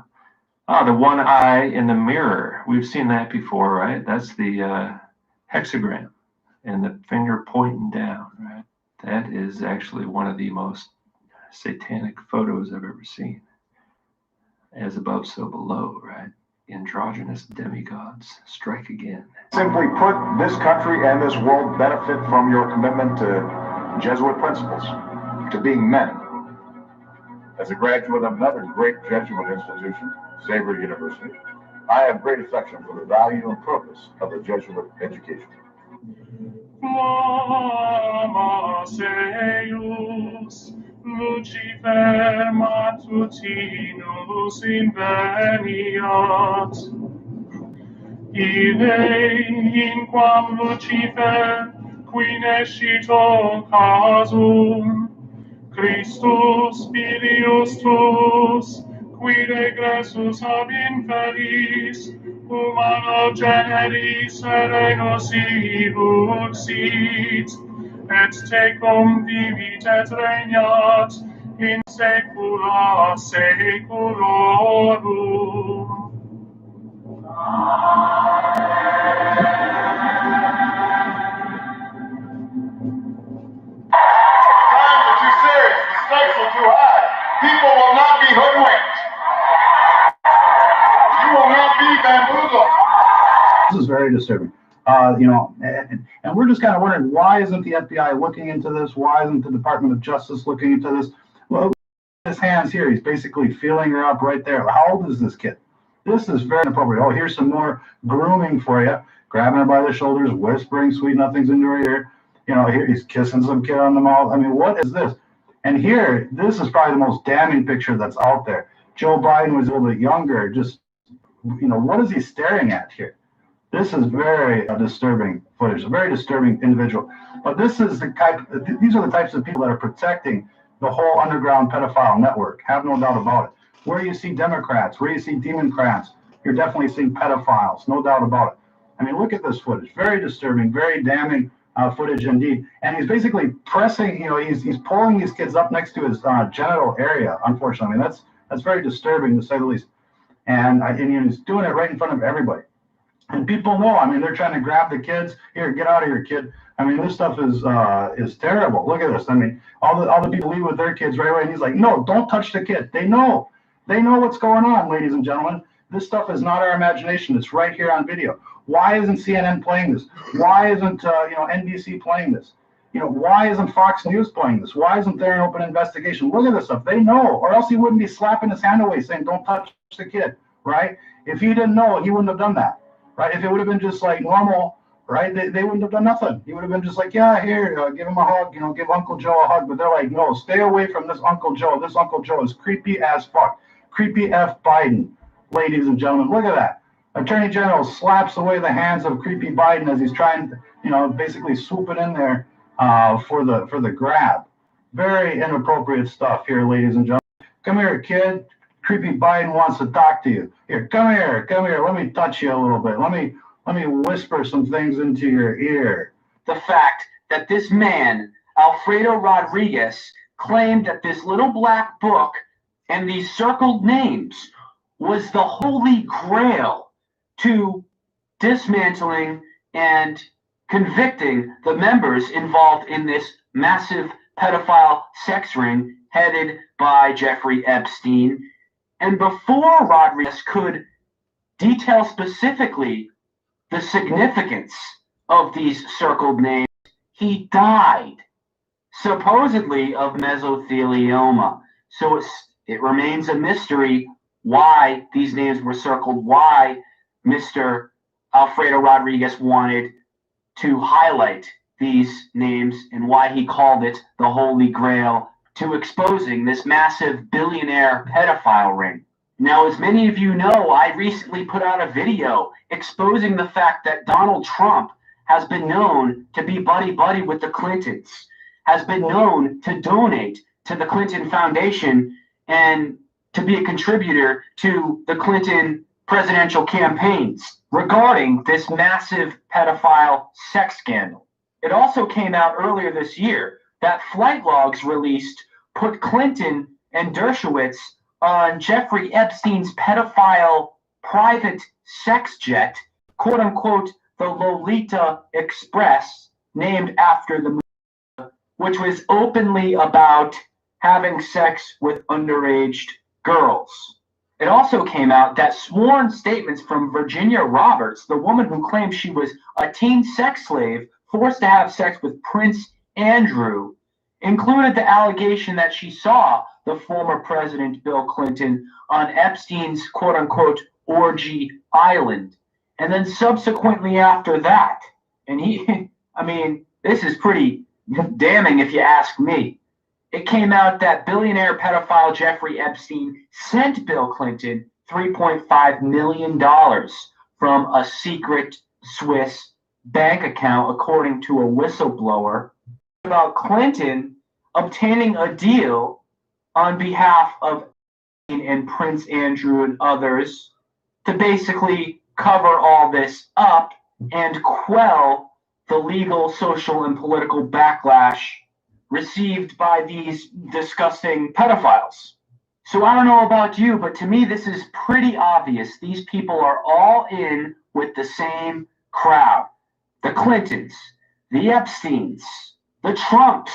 the one eye in the mirror. We've seen that before, right? That's the hexagram. And the finger pointing down, right? That is actually one of the most satanic photos I've ever seen. As above, so below, right? androgynous demigods strike again. Simply put, this country and this world benefit from your commitment to Jesuit principles, to being men. As a graduate of another great Jesuit institution, Xavier University, I have great affection for the value and purpose of the Jesuit education. Amaseus, Lucifer matutinus inveniat. Ille in quam Lucifer, qui nescito casum, Christus filius tuus, qui regressus ab inferis, humano generis serenus iud sit, et tecum vivit et regnat in saecula saeculorum. Times are too serious, the stakes are too high. People will not be hoodwinked. You will not be bamboozled. This is very disturbing. And we're just kind of wondering, why isn't the FBI looking into this? Why isn't the Department of Justice looking into this? Well, his hands here, he's basically feeling her up right there. How old is this kid? This is very inappropriate. Oh, here's some more grooming for you. Grabbing her by the shoulders, whispering sweet nothings into her ear. Here he's kissing some kid on the mouth. I mean, what is this? And here, this is probably the most damning picture that's out there. Joe Biden was a little bit younger. Just, what is he staring at here? This is very disturbing footage, a very disturbing individual. But these are the types of people that are protecting the whole underground pedophile network. Have no doubt about it. Where you see Democrats, where you see Democrats, you're definitely seeing pedophiles, no doubt about it. I mean, look at this footage. Very disturbing, very damning footage indeed. And he's basically pressing, he's pulling these kids up next to his genital area, unfortunately. I mean, that's very disturbing, to say the least. And he's doing it right in front of everybody. And people know, I mean, they're trying to grab the kids. Here, get out of here, kid. I mean, this stuff is terrible. Look at this. I mean, all the people leave with their kids right away. And he's like, no, don't touch the kid. They know what's going on, ladies and gentlemen. This stuff is not our imagination. It's right here on video. Why isn't CNN playing this? Why isn't NBC playing this? Why isn't Fox News playing this? Why isn't there an open investigation? Look at this stuff. They know, or else he wouldn't be slapping his hand away saying, don't touch the kid, right? If he didn't know, he wouldn't have done that. Right? If it would have been just like normal, right? They wouldn't have done nothing. He would have been just like, yeah, here, give him a hug, give Uncle Joe a hug. But they're like, no, stay away from this Uncle Joe. This Uncle Joe is creepy as fuck. Creepy F Biden, ladies and gentlemen. Look at that. Attorney General slaps away the hands of creepy Biden as he's trying to, basically swoop it in there for the grab. Very inappropriate stuff here, ladies and gentlemen. Come here, kid. Creepy Biden wants to talk to you. Here, come here. Let me touch you a little bit. Let me whisper some things into your ear. The fact that this man, Alfredo Rodriguez, claimed that this little black book and these circled names was the holy grail to dismantling and convicting the members involved in this massive pedophile sex ring headed by Jeffrey Epstein. And before Rodriguez could detail specifically the significance of these circled names, he died, supposedly of mesothelioma. So it remains a mystery why these names were circled, why Mr. Alfredo Rodriguez wanted to highlight these names, and why he called it the Holy Grail to exposing this massive billionaire pedophile ring. Now, as many of you know, I recently put out a video exposing the fact that Donald Trump has been known to be buddy-buddy with the Clintons, has been known to donate to the Clinton Foundation and to be a contributor to the Clinton presidential campaigns regarding this massive pedophile sex scandal. It also came out earlier this year that flight logs released put Clinton and Dershowitz on Jeffrey Epstein's pedophile private sex jet, quote unquote, the Lolita Express, named after the movie, which was openly about having sex with underage girls. it also came out that sworn statements from Virginia Roberts, the woman who claimed she was a teen sex slave forced to have sex with Prince Andrew, included the allegation that she saw the former President Bill Clinton on Epstein's quote-unquote orgy island. And then subsequently after that, and I mean, this is pretty damning if you ask me. It came out that billionaire pedophile Jeffrey Epstein sent Bill Clinton $3.5 million from a secret Swiss bank account, according to a whistleblower, about Clinton obtaining a deal on behalf of Epstein and Prince Andrew and others to basically cover all this up and quell the legal, social, and political backlash received by these disgusting pedophiles. So I don't know about you, but to me this is pretty obvious. These people are all in with the same crowd. The Clintons, the Epsteins, the Trumps,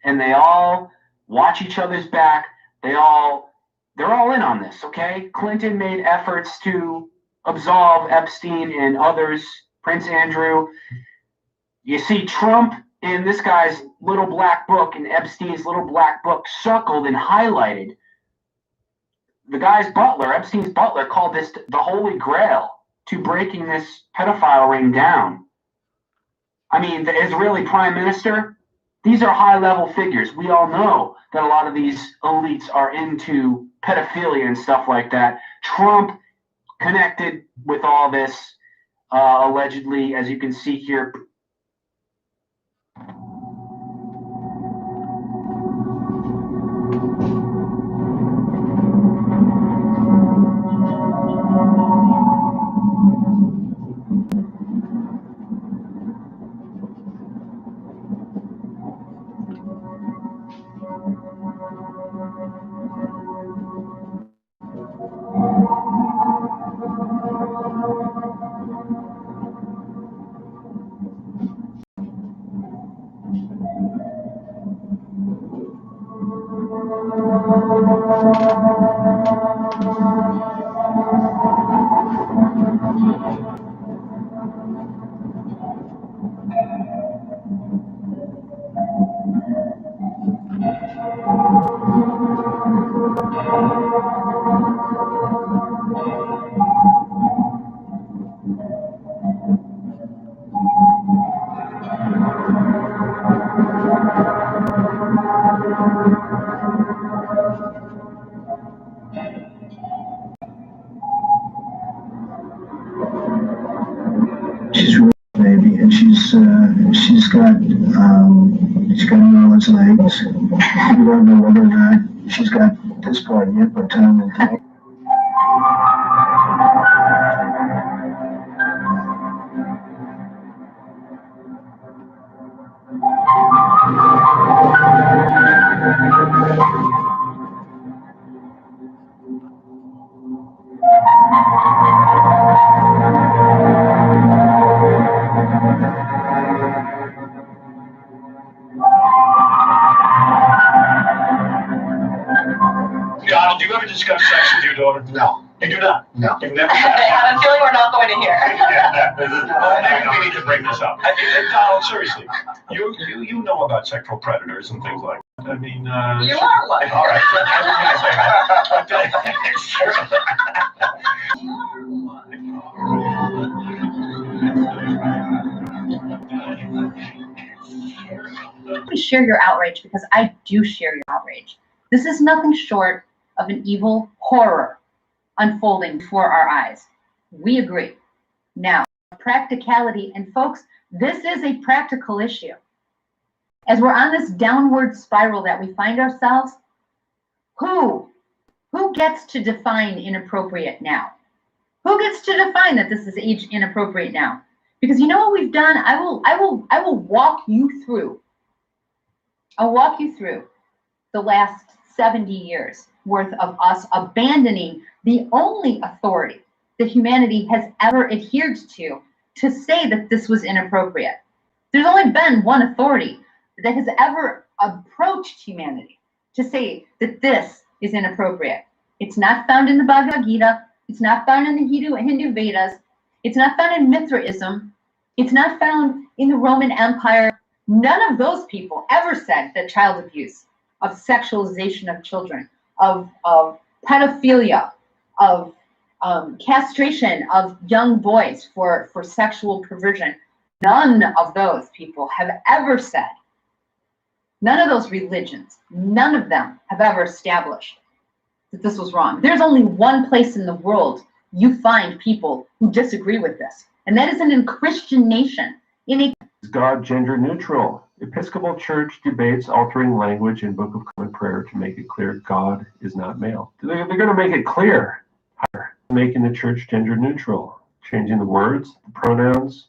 and they all watch each other's back. They're all in on this, okay? Clinton made efforts to absolve Epstein and others, Prince Andrew. You see Trump in this guy's little black book, in Epstein's little black book, circled and highlighted. The guy's butler, Epstein's butler, called this the Holy Grail to breaking this pedophile ring down. I mean, the Israeli prime minister, these are high-level figures. We all know that a lot of these elites are into pedophilia and stuff like that. Trump connected with all this, allegedly, as you can see here. She's real, baby, and she's got Noah's legs. We don't know whether or not she's got this part yet, but Donald, do you ever discuss sex with your daughter? No. You do not? No. You've never I have a feeling we're not going to hear. Well, maybe we need to bring this up. Donald, seriously, you know about sexual predators and things like that. I mean, You are one. All right. Please share your outrage, because I do share your outrage. This is nothing short of an evil horror unfolding before our eyes. We agree. Now, practicality, and folks, this is a practical issue. As we're on this downward spiral that we find ourselves, who gets to define inappropriate now? Who gets to define that this is age inappropriate now? Because you know what we've done? I will walk you through. I'll walk you through the last 70 years worth of us abandoning the only authority that humanity has ever adhered to say that this was inappropriate. There's only been one authority that has ever approached humanity to say that this is inappropriate. It's not found in the Bhagavad Gita. It's not found in the Hindu Vedas. It's not found in Mithraism. It's not found in the Roman Empire. None of those people ever said that child abuse, of sexualization of children, of pedophilia, of castration of young boys for sexual perversion. None of those people have ever said, none of those religions, none of them have ever established that this was wrong. There's only one place in the world you find people who disagree with this, and that is in a Christian nation. Is God gender neutral? Episcopal Church debates altering language in Book of Common Prayer to make it clear God is not male. They're going to make it clear, making the church gender neutral, changing the words, the pronouns.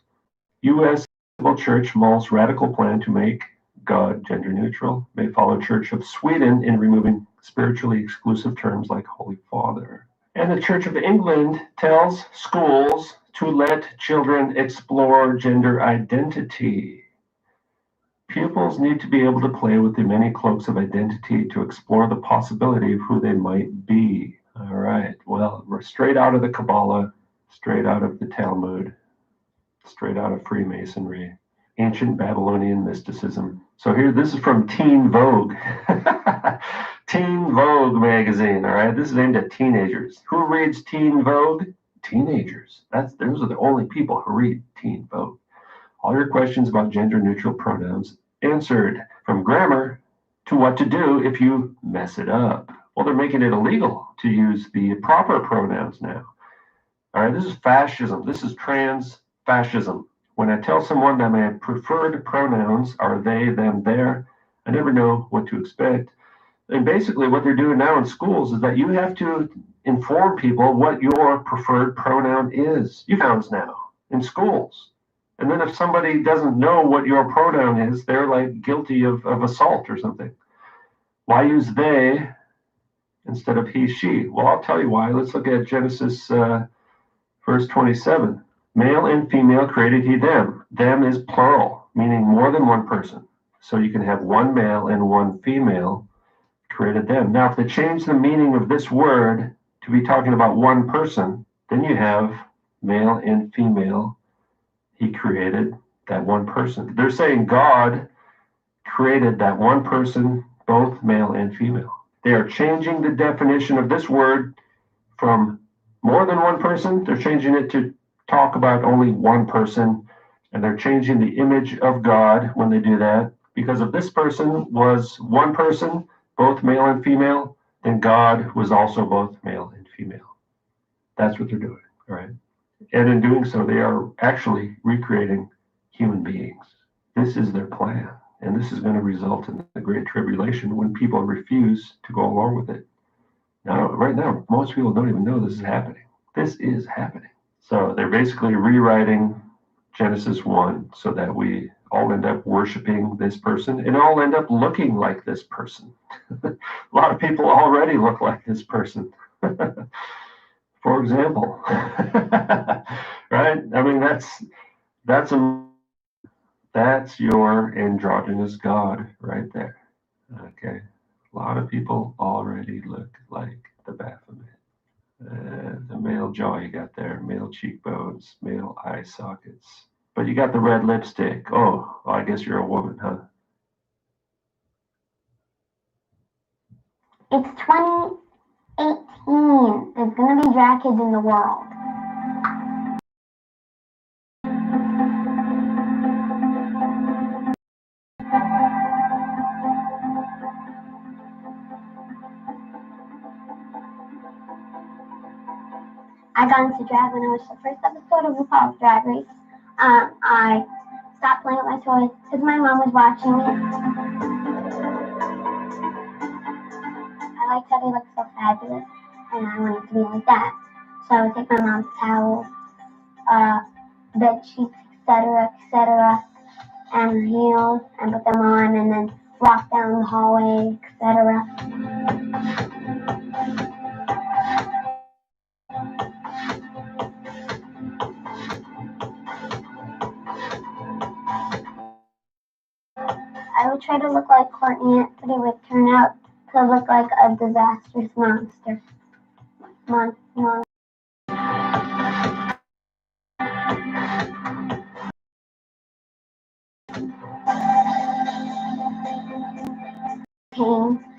U.S. Episcopal Church mulls radical plan to make God gender neutral. May follow Church of Sweden in removing spiritually exclusive terms like Holy Father. And the Church of England tells schools to let children explore gender identity. Pupils need to be able to play with the many cloaks of identity to explore the possibility of who they might be. All right, well, we're straight out of the Kabbalah, straight out of the Talmud, straight out of Freemasonry, ancient Babylonian mysticism. So here, this is from Teen Vogue. Teen Vogue magazine, all right? This is aimed at teenagers. Who reads Teen Vogue? Teenagers. Those are the only people who read Teen Vogue. All your questions about gender-neutral pronouns answered, from grammar to what to do if you mess it up. Well, they're making it illegal to use the proper pronouns now. All right, this is fascism. This is trans fascism. When I tell someone that my preferred pronouns are they, them, their, I never know what to expect. And basically what they're doing now in schools is that you have to inform people what your preferred pronoun is. You found now in schools. And then if somebody doesn't know what your pronoun is, they're like guilty of assault or something. Why use they instead of he, she? Well, I'll tell you why. Let's look at Genesis verse 27. Male and female created he them. Them is plural, meaning more than one person. So you can have one male and one female created them. Now, if they change the meaning of this word to be talking about one person, then you have male and female. He created that one person. They're saying God created that one person, both male and female. They are changing the definition of this word from more than one person. They're changing it to talk about only one person, and they're changing the image of God when they do that. Because if this person was one person, both male and female, then God was also both male and female. That's what they're doing, all right? And in doing so, they are actually recreating human beings. This is their plan, and this is going to result in the Great Tribulation when people refuse to go along with it. Now, right now, most people don't even know this is happening. This is happening. So they're basically rewriting Genesis 1 so that we all end up worshiping this person and all end up looking like this person. A lot of people already look like this person. For example, right? I mean, that's your androgynous God right there. Okay, a lot of people already look like the Baphomet. The male jaw you got there, male cheekbones, male eye sockets. But you got the red lipstick. Oh, I guess you're a woman, huh? It's 2018. There's going to be drag kids in the world. I got into drag when I was the first episode of RuPaul's Drag Race. I stopped playing with my toys because my mom was watching it. I liked how they looked so fabulous, and I wanted to be like that. So I would take my mom's towels, bed sheets, etc., and her heels, and put them on, and then walk down the hallway, etc. I would try to look like Courtney, but it would turn out to look like a disastrous monster. pain.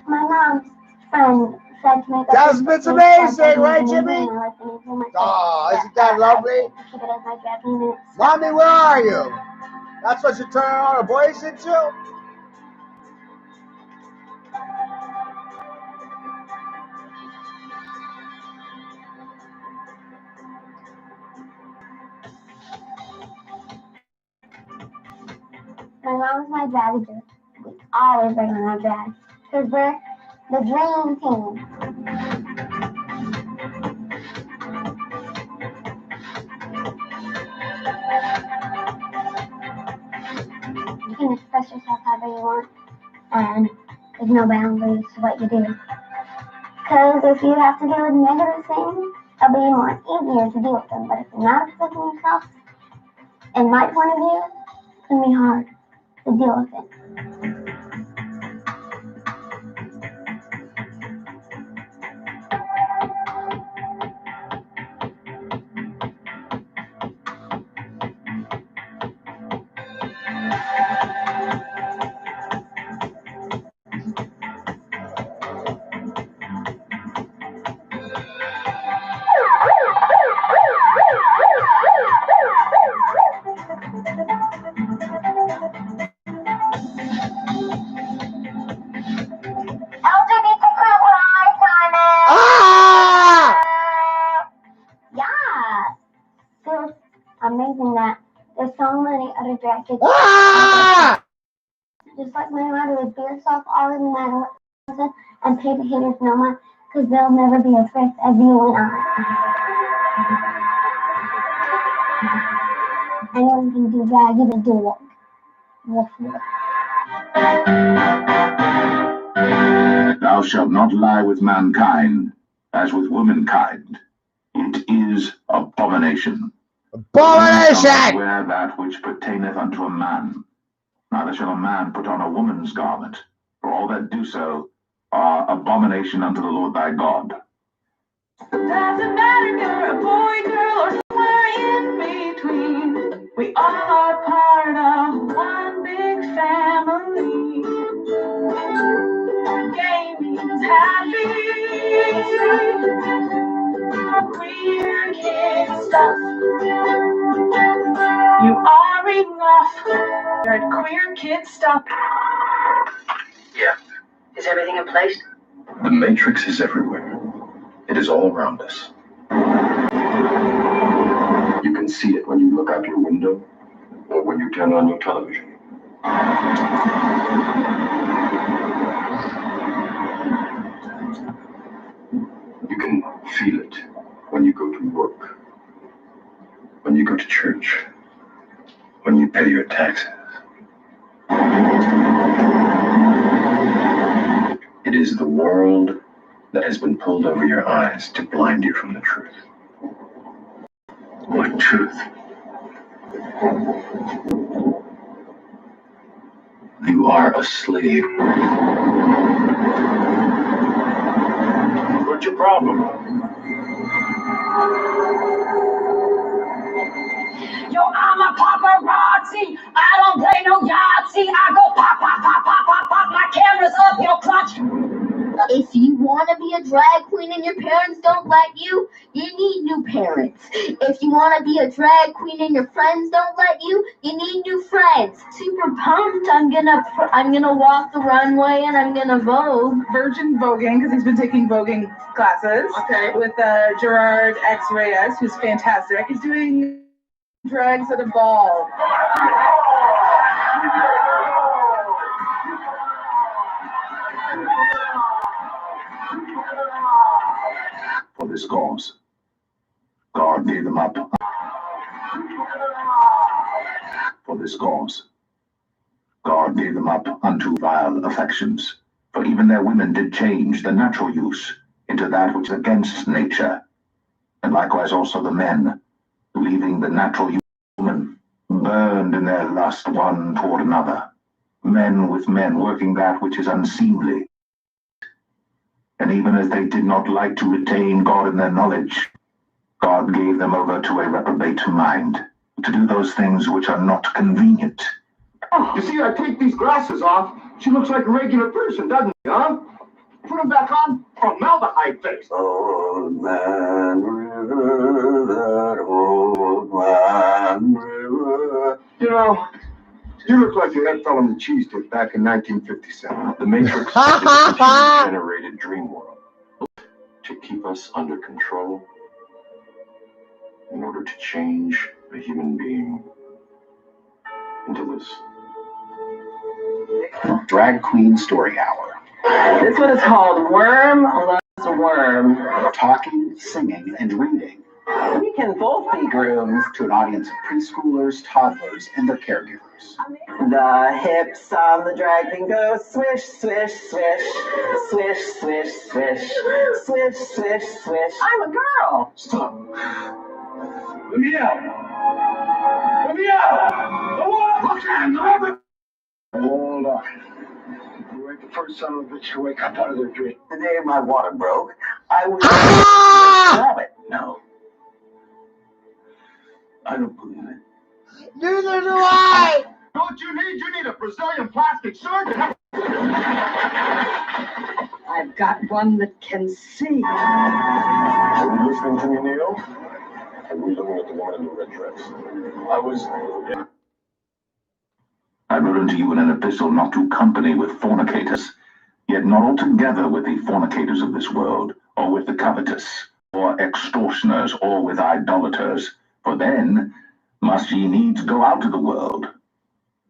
My mom's friend said to make That's it's amazing, right, Jimmy? Oh, isn't that lovely? Keep it as my drag queen. Mommy, where are you? That's what you're turning all the boys into? My mom's my drag dude. We always bring on our drag. Because we're the dream team. You can express yourself however you want. And there's no boundaries to what you do. Because if you have to deal with negative things, it'll be more easier to deal with them. But if you're not expressing yourself, in my point of view, it's going to be hard to deal with it. Amazing that there's so many other drag kids. Just like my mother would be herself all in that and pay the haters no mind, because they'll never be as fresh as you and I. Anyone can do drag, even do it. Woof woof. Thou shalt not lie with mankind, as with womankind. It is abomination. Abomination! Wear that which pertaineth unto a man. Neither shall a man put on a woman's garment, for all that do so are abomination unto the Lord thy God. Doesn't matter if you're a boy, girl, or somewhere in between. We all are part of one big family. Gaming's happy. Queer kid stuff. You are enough. You're at Queer Kid Stuff. Yeah. Is everything in place? The Matrix is everywhere. It is all around us. You can see it when you look out your window or when you turn on your television. You can feel it when you go to work, when you go to church, when you pay your taxes. It is the world that has been pulled over your eyes to blind you from the truth. What truth? You are a slave. What's your problem? Yo, I'm a paparazzi. I don't play no Yahtzee. I go pop, pop, pop, pop, pop, pop. My camera's up your crotch. If you want to be a drag queen and your parents don't let you, you need new parents. If you want to be a drag queen and your friends don't let you, you need new friends. Super pumped! I'm gonna walk the runway and I'm gonna vogue. Virgin voguing, because he's been taking voguing classes. Okay. With Gerard X Reyes, who's fantastic. He's doing drags at a ball. For this cause, God gave them up. For this cause, God gave them up unto vile affections. For even their women did change the natural use into that which is against nature. And likewise also the men, leaving the natural use of woman, burned in their lust one toward another. Men with men working that which is unseemly. And even as they did not like to retain God in their knowledge, God gave them over to a reprobate mind, to do those things which are not convenient. You see, I take these glasses off. She looks like a regular person, doesn't she, huh? Put them back on, formaldehyde face. Old man river, that old man river. You know, you look like the head fell on the cheese dip back in 1957. The Matrix is a computer-generated dream world to keep us under control in order to change a human being into this. Drag Queen Story Hour. This one is called Worm Loves Worm. Talking, singing, and reading. We can both be grooms. To an audience of preschoolers, toddlers, and their caregivers. The hips on the drag queen go swish, swish, swish, swish, swish, swish, swish, swish, swish. I'm a girl. Stop. Let me out. Let me out. Go on. Hold on. You ain't the first son of a bitch to wake up out of their dream. The day my water broke, I was grab it. No. I don't believe it. Neither do I. Don't you need? You need a Brazilian plastic surgeon. I've got one that can see. Are you listening to me, Neil? Are we looking at the woman in the red dress? I wrote unto you in an epistle not to company with fornicators, yet not altogether with the fornicators of this world, or with the covetous, or extortioners, or with idolaters, for then must ye needs go out of the world.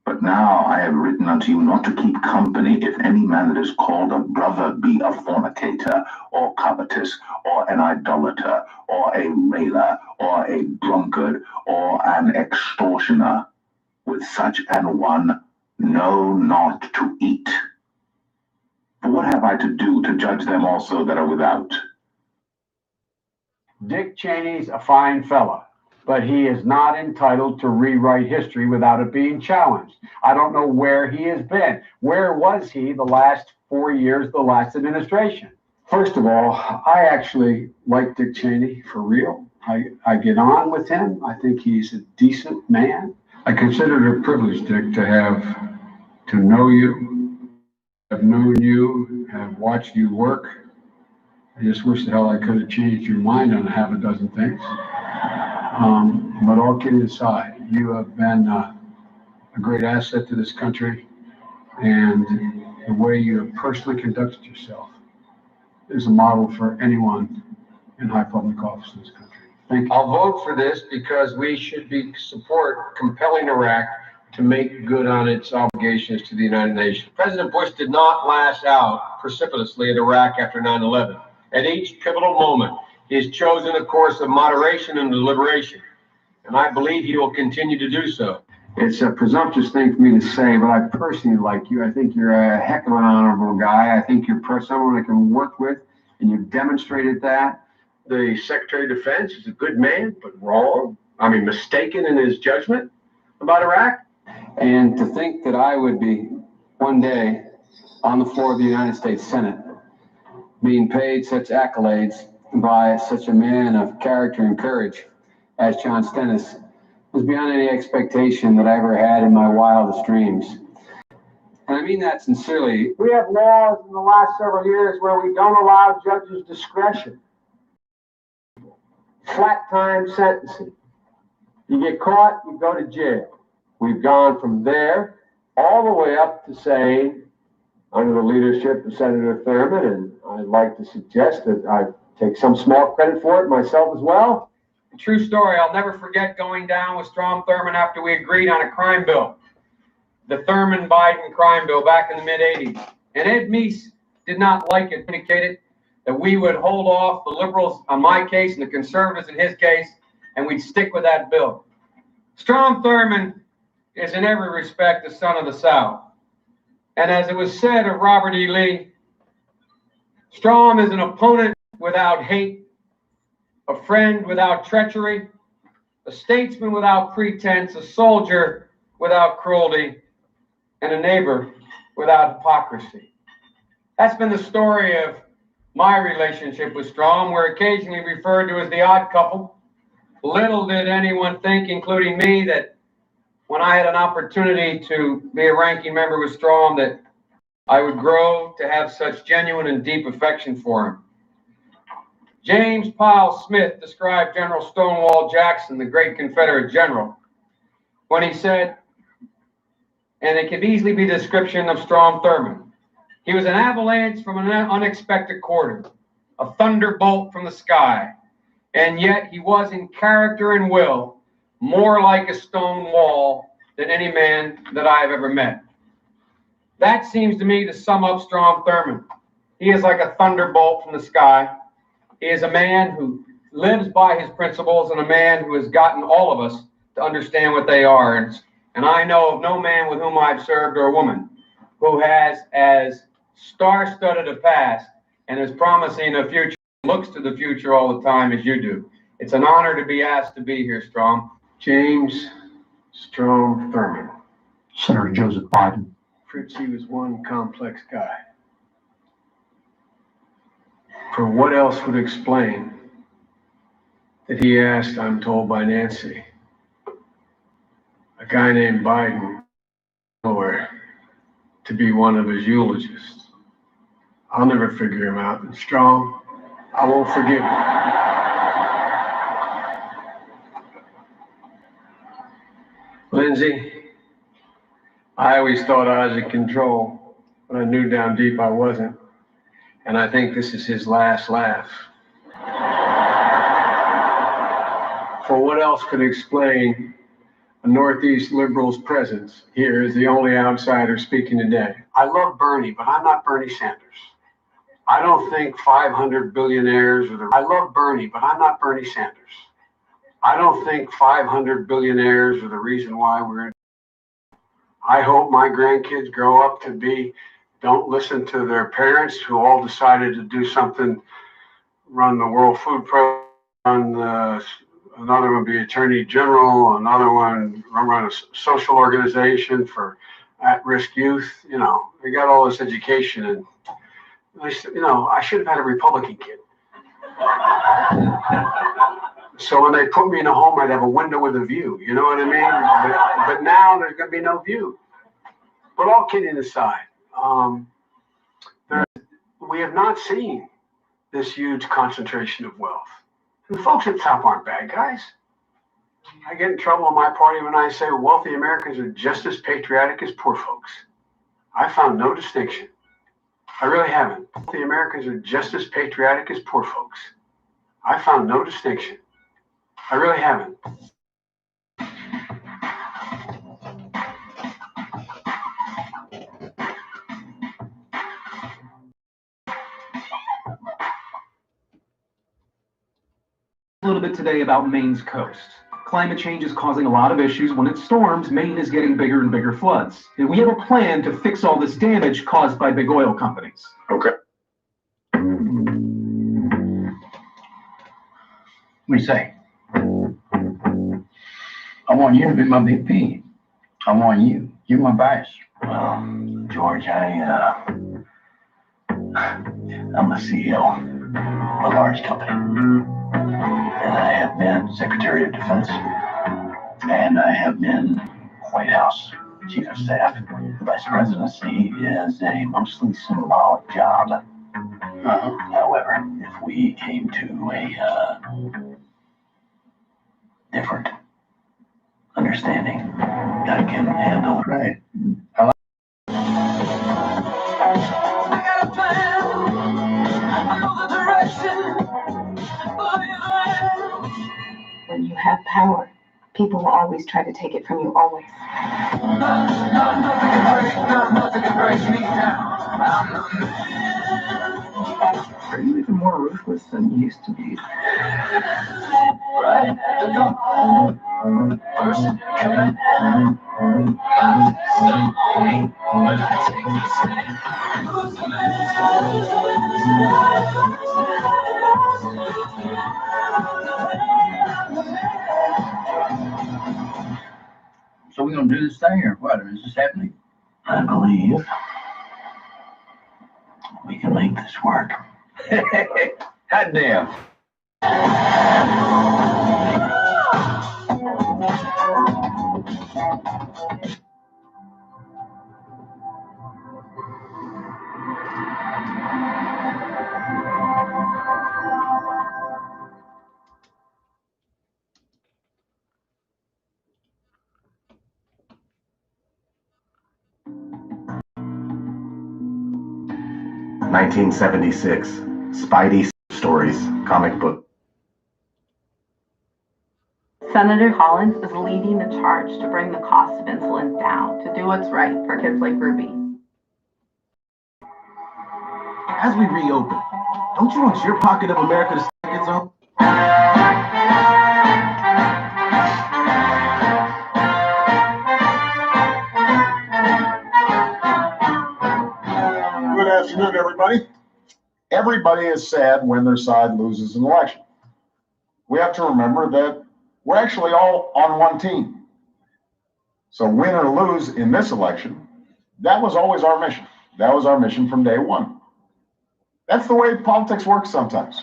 But now I have written unto you not to keep company if any man that is called a brother be a fornicator, or covetous, or an idolater, or a railer, or a drunkard, or an extortioner. With such an one, know not to eat. For what have I to do to judge them also that are without? Dick Cheney's a fine fella, but he is not entitled to rewrite history without it being challenged. I don't know where he has been. Where was he the last 4 years, the last administration? First of all, I actually like Dick Cheney for real. I get on with him. I think he's a decent man. I consider it a privilege, Dick, to know you, have known you, have watched you work. I just wish the hell I could have changed your mind on a half a dozen things. But all kidding aside, you have been a great asset to this country, and the way you have personally conducted yourself is a model for anyone in high public office in this country. Thank you. I'll vote for this because we should support compelling Iraq to make good on its obligations to the United Nations. President Bush did not lash out precipitously at Iraq after 9/11. At each pivotal moment, he has chosen a course of moderation and deliberation, and I believe he will continue to do so. It's a presumptuous thing for me to say, but I personally like you. I think you're a heck of an honorable guy. I think you're someone I can work with, and you've demonstrated that. The Secretary of Defense is a good man, but mistaken in his judgment about Iraq. And to think that I would be one day on the floor of the United States Senate being paid such accolades by such a man of character and courage as John Stennis was beyond any expectation that I ever had in my wildest dreams. And I mean that sincerely. We have laws in the last several years where we don't allow judges discretion. Flat time sentencing. You get caught, you go to jail. We've gone from there all the way up to saying, under the leadership of Senator Thurmond, and I'd like to suggest that I take some small credit for it myself as well. A true story. I'll never forget going down with Strom Thurmond after we agreed on a crime bill. The Thurmond-Biden crime bill back in the mid-'80s. And Ed Meese did not like it, indicated that we would hold off the liberals on my case and the conservatives in his case, and we'd stick with that bill. Strom Thurmond is in every respect a son of the South. And as it was said of Robert E. Lee, Strom is an opponent without hate, a friend without treachery, a statesman without pretense, a soldier without cruelty, and a neighbor without hypocrisy. That's been the story of My relationship with Strom were occasionally referred to as the odd couple. Little did anyone think, including me, that when I had an opportunity to be a ranking member with Strom, that I would grow to have such genuine and deep affection for him. James Powell Smith described General Stonewall Jackson, the great Confederate general, when he said, and it could easily be a description of Strom Thurmond, he was an avalanche from an unexpected quarter, a thunderbolt from the sky, and yet he was in character and will more like a stone wall than any man that I have ever met. That seems to me to sum up Strom Thurmond. He is like a thunderbolt from the sky. He is a man who lives by his principles and a man who has gotten all of us to understand what they are. And I know of no man with whom I've served or a woman who has as star-studded a past and as promising a future, looks to the future all the time as you do. It's an honor to be asked to be here, Strom. James Strom Thurmond. Senator Joseph Biden. Fritz, he was one complex guy. For what else would explain that he asked, I'm told by Nancy, a guy named Biden, or to be one of his eulogists? I'll never figure him out. And Strom, I won't forgive him. Lindsay, I always thought I was in control, but I knew down deep I wasn't. And I think this is his last laugh. For what else could explain a Northeast liberal's presence here as the only outsider speaking today? I love Bernie, but I'm not Bernie Sanders. I don't think 500 billionaires are the... I love Bernie, but I'm not Bernie Sanders. I don't think 500 billionaires are the reason why we're in. I hope my grandkids grow up to be, don't listen to their parents who all decided to do something, run the World Food Program, another one be Attorney General, another one run a social organization for at-risk youth. You know, they got all this education, and you know, I should have had a Republican kid. So when they put me in a home, I'd have a window with a view. You know what I mean? But now there's going to be no view. But all kidding aside, we have not seen this huge concentration of wealth. The folks at the top aren't bad guys. I get in trouble in my party when I say wealthy Americans are just as patriotic as poor folks. I found no distinction. I really haven't. Wealthy Americans are just as patriotic as poor folks. I found no distinction. I really haven't. A little bit today about Maine's coast. Climate change is causing a lot of issues. When it storms, Maine is getting bigger and bigger floods. And we have a plan to fix all this damage caused by big oil companies. Okay. What do you say? I want you to be my VP. I want you. You're my vice. Well, George, I'm the CEO of a large company. And I have been Secretary of Defense. And I have been White House Chief of Staff. Vice Presidency is a mostly symbolic job. However, if we came to a different understanding, I can handle it. Right. I got a plan. I know the direction. When you have power, people will always try to take it from you, always. Nothing can break me down. Are you even more ruthless than you used to be? Right at the door. First in command. When I take the stand, who's the So we're gonna do this thing, or what? Is this happening? I believe we can make this work. Hot damn. 1976, Spidey Stories, comic book. Senator Collins is leading the charge to bring the cost of insulin down, to do what's right for kids like Ruby. As we reopen, don't you want your pocket of America to stack its own? Good afternoon, everybody. Everybody is sad when their side loses an election. We have to remember that we're actually all on one team. So win or lose in this election, that was always our mission. That was our mission from day one. That's the way politics works sometimes.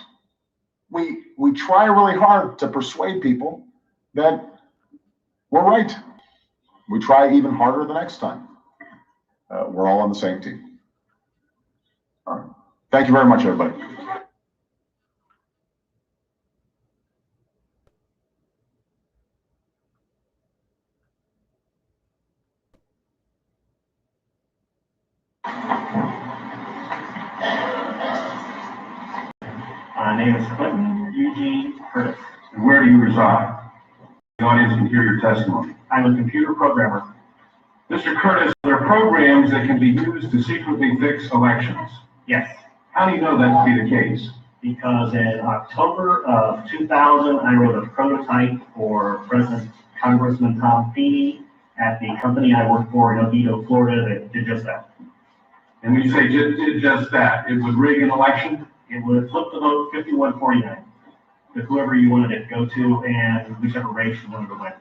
We try really hard to persuade people that we're right. We try even harder the next time. We're all on the same team. All right. Thank you very much, everybody. My name is Clinton Eugene Curtis. And where do you reside? The audience can hear your testimony. I'm a computer programmer. Mr. Curtis, there are programs that can be used to secretly fix elections. Yes. How do you know that to be the case? Because in October of 2000, I wrote a prototype for President Congressman Tom Feeney at the company I work for in Oviedo, Florida, that did just that. And when you say did just that, it would rig an election? It would flip the vote 51-49 to whoever you wanted it to go to and whichever race you wanted to win.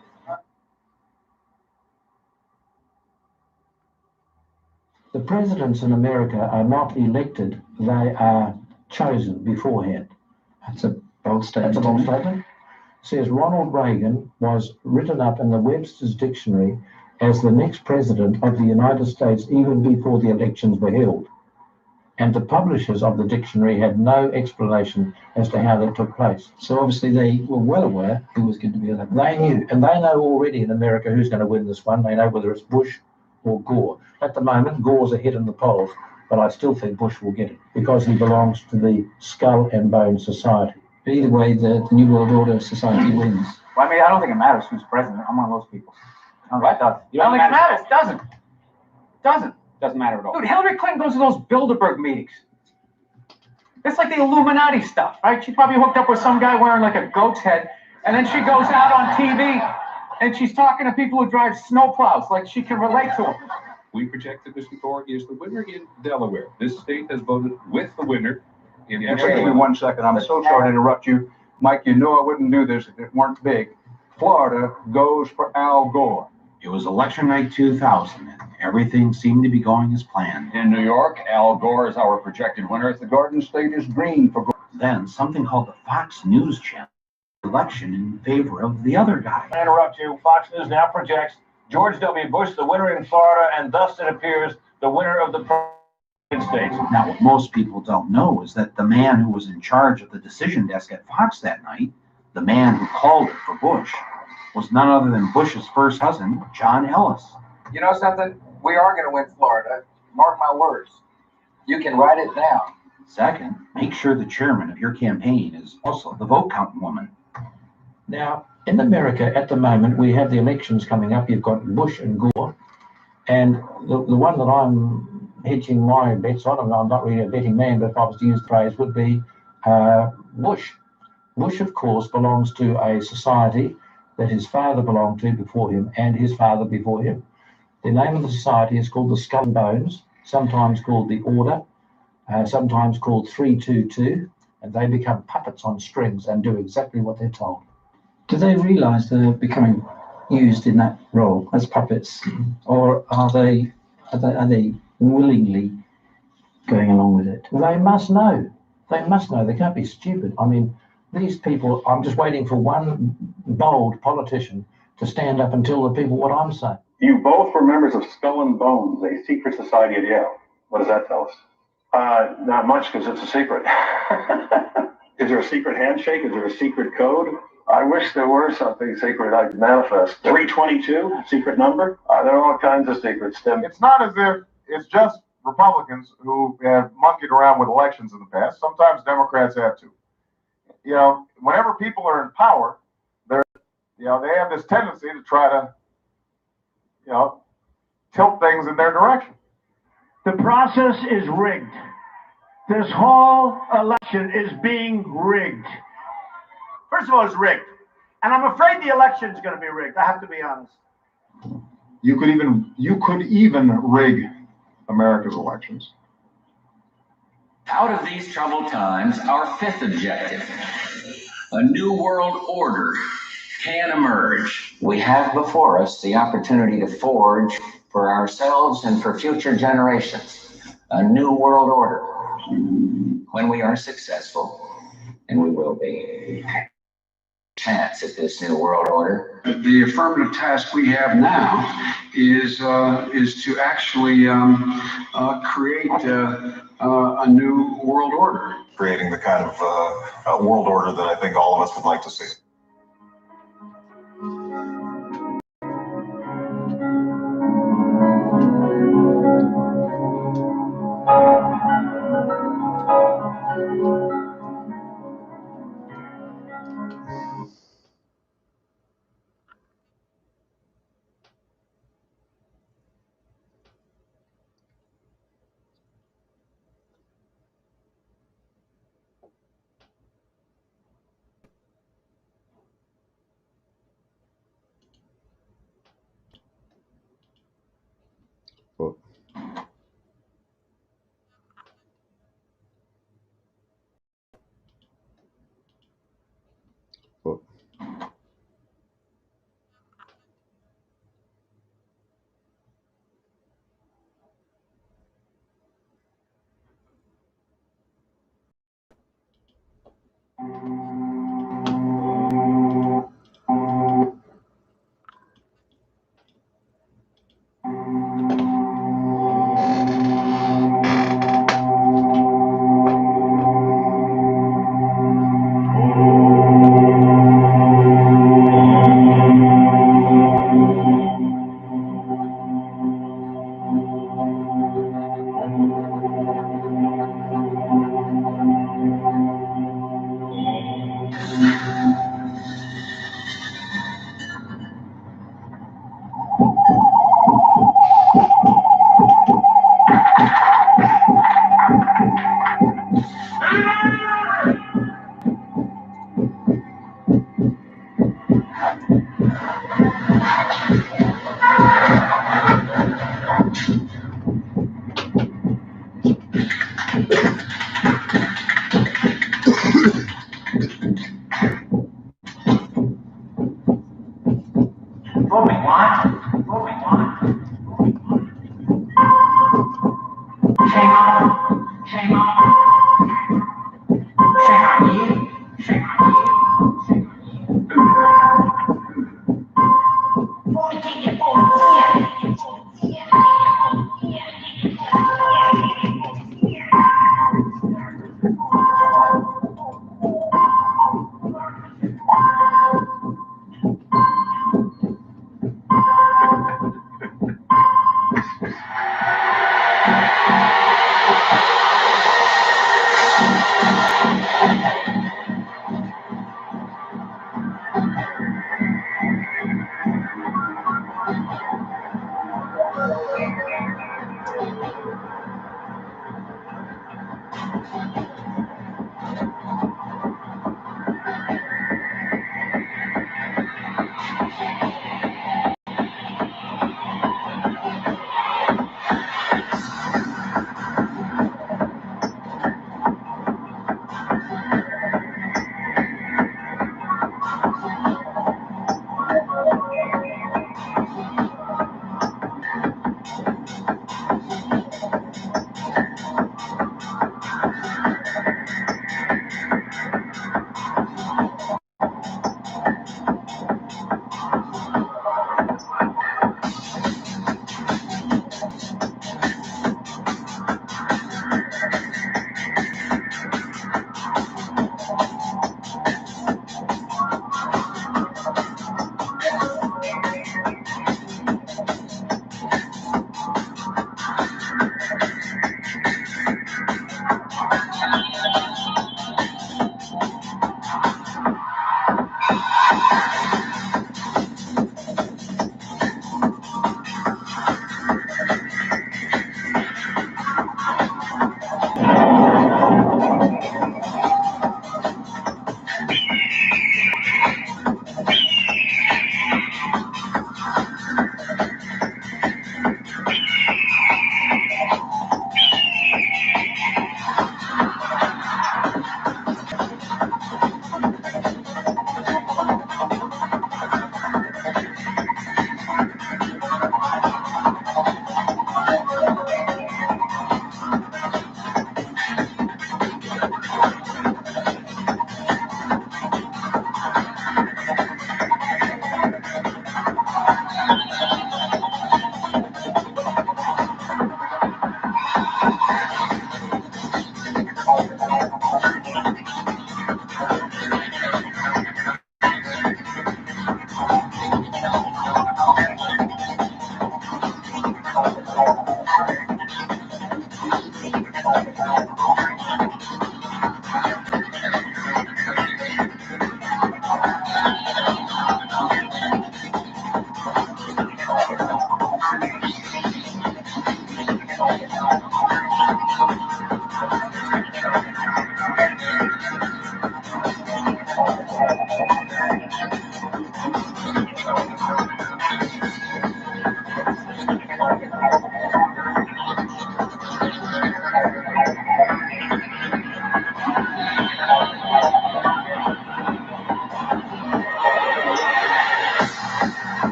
The presidents in America are not elected, they are chosen beforehand. That's a bold statement. That's a bold statement. It says Ronald Reagan was written up in the Webster's Dictionary as the next president of the United States even before the elections were held. And the publishers of the dictionary had no explanation as to how that took place. So obviously they were well aware who was going to be elected. They knew, and they know already in America who's going to win this one. They know whether it's Bush or Gore. At the moment, Gore's ahead in the polls, but I still think Bush will get it because he belongs to the skull and bone society. But either way, the New World Order society wins. Well, I mean, I don't think it matters who's president. I'm one of those people. What? You don't think it matters? Doesn't. Doesn't matter at all. Dude, Hillary Clinton goes to those Bilderberg meetings. It's like the Illuminati stuff, right? She probably hooked up with some guy wearing like a goat's head, and then she goes out on TV and she's talking to people who drive snowplows, like she can relate to them. We project that Mr. Gore is the winner in Delaware. This state has voted with the winner in the Actually, give me 1 second. I'm so sorry to interrupt you. Mike, you know I wouldn't do this if it weren't big. Florida goes for Al Gore. It was election night 2000, and everything seemed to be going as planned. In New York, Al Gore is our projected winner. The Garden State is green for Gore. Then something called the Fox News Channel election in favor of the other guy. I interrupt you. Fox News now projects George W. Bush the winner in Florida, and thus it appears the winner of the United States. Now, what most people don't know is that the man who was in charge of the decision desk at Fox that night, the man who called it for Bush, was none other than Bush's first cousin, John Ellis. You know something? We are going to win Florida. Mark my words. You can write it down. Second, make sure the chairman of your campaign is also the vote counting woman. Now, in America at the moment, we have the elections coming up. You've got Bush and Gore. And the one that I'm hedging my bets on, and I'm not really a betting man, but if I was to use the phrase, would be Bush. Bush, of course, belongs to a society that his father belonged to before him and his father before him. The name of the society is called the Skull and Bones, sometimes called the Order, sometimes called 322, and they become puppets on strings and do exactly what they're told. Do they realise they're becoming used in that role as puppets, or are they willingly going along with it? They must know. They must know. They can't be stupid. I mean, these people, I'm just waiting for one bold politician to stand up and tell the people what I'm saying. You both were members of Skull and Bones, a secret society at Yale. What does that tell us? Not much, because it's a secret. Is there a secret handshake? Is there a secret code? I wish there were something secret I'd manifest. 322, secret number? There are all kinds of secrets, Tim. It's not as if it's just Republicans who have monkeyed around with elections in the past. Sometimes Democrats have too. You know, whenever people are in power, they have this tendency to try to, tilt things in their direction. The process is rigged. This whole election is being rigged. First of all, it's rigged. And I'm afraid the election is going to be rigged. I have to be honest. You could even rig America's elections. Out of these troubled times, our fifth objective, a new world order, can emerge. We have before us the opportunity to forge for ourselves and for future generations a new world order. When we are successful, and we will be, chance at this new world order. The affirmative task we have now is to actually create a new world order. Creating the kind of world order that I think all of us would like to see.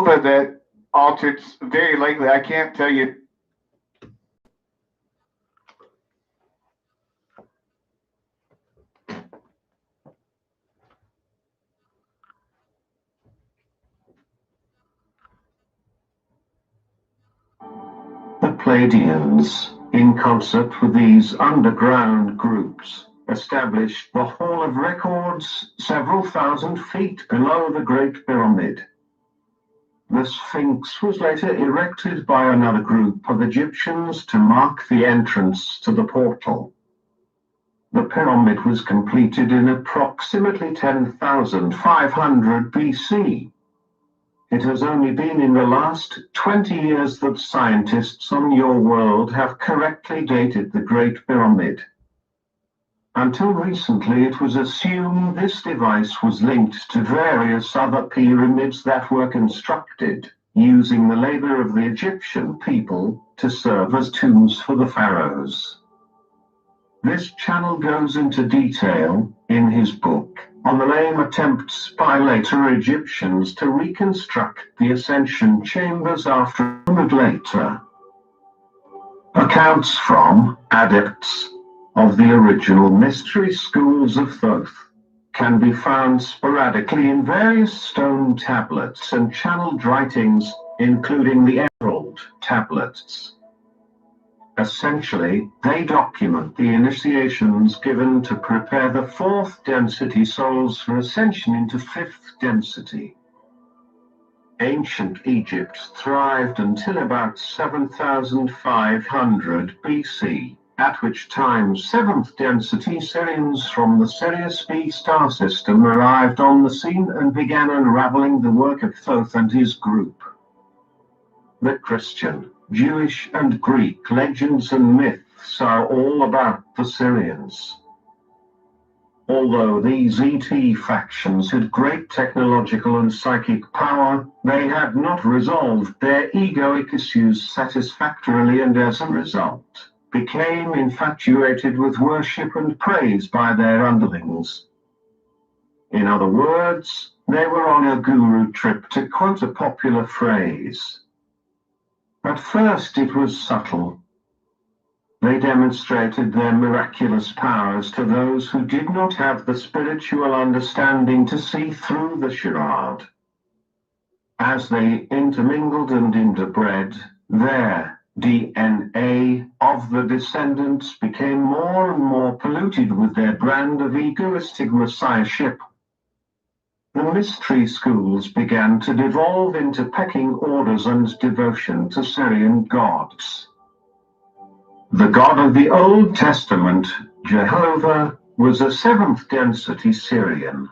Jehovah that altered very likely. I can't tell you. The Pleiadians, in concert with these underground groups, established the Hall of Records several thousand feet below the Great Pyramid. The Sphinx was later erected by another group of Egyptians to mark the entrance to the portal. The pyramid was completed in approximately 10,500 BC. It has only been in the last 20 years that scientists on your world have correctly dated the Great Pyramid. Until recently, it was assumed this device was linked to various other pyramids that were constructed, using the labor of the Egyptian people to serve as tombs for the pharaohs. This channel goes into detail, in his book, on the lame attempts by later Egyptians to reconstruct the ascension chambers after a moment later. Accounts from adepts of the original mystery schools of Thoth can be found sporadically in various stone tablets and channeled writings, including the emerald tablets. Essentially, they document the initiations given to prepare the fourth density souls for ascension into fifth density. Ancient Egypt thrived until about 7,500 BC, at which time seventh density Syrians from the Sirius B star system arrived on the scene and began unraveling the work of Thoth and his group. The Christian, Jewish and Greek legends and myths are all about the Syrians. Although these ET factions had great technological and psychic power, they had not resolved their egoic issues satisfactorily and as a result became infatuated with worship and praise by their underlings. In other words, they were on a guru trip, to quote a popular phrase. At first it was subtle. They demonstrated their miraculous powers to those who did not have the spiritual understanding to see through the charade. As they intermingled and interbred, their DNA of the descendants became more and more polluted with their brand of egoistic messiahship. The mystery schools began to devolve into pecking orders and devotion to Syrian gods. The God of the Old Testament, Jehovah, was a seventh-density Syrian.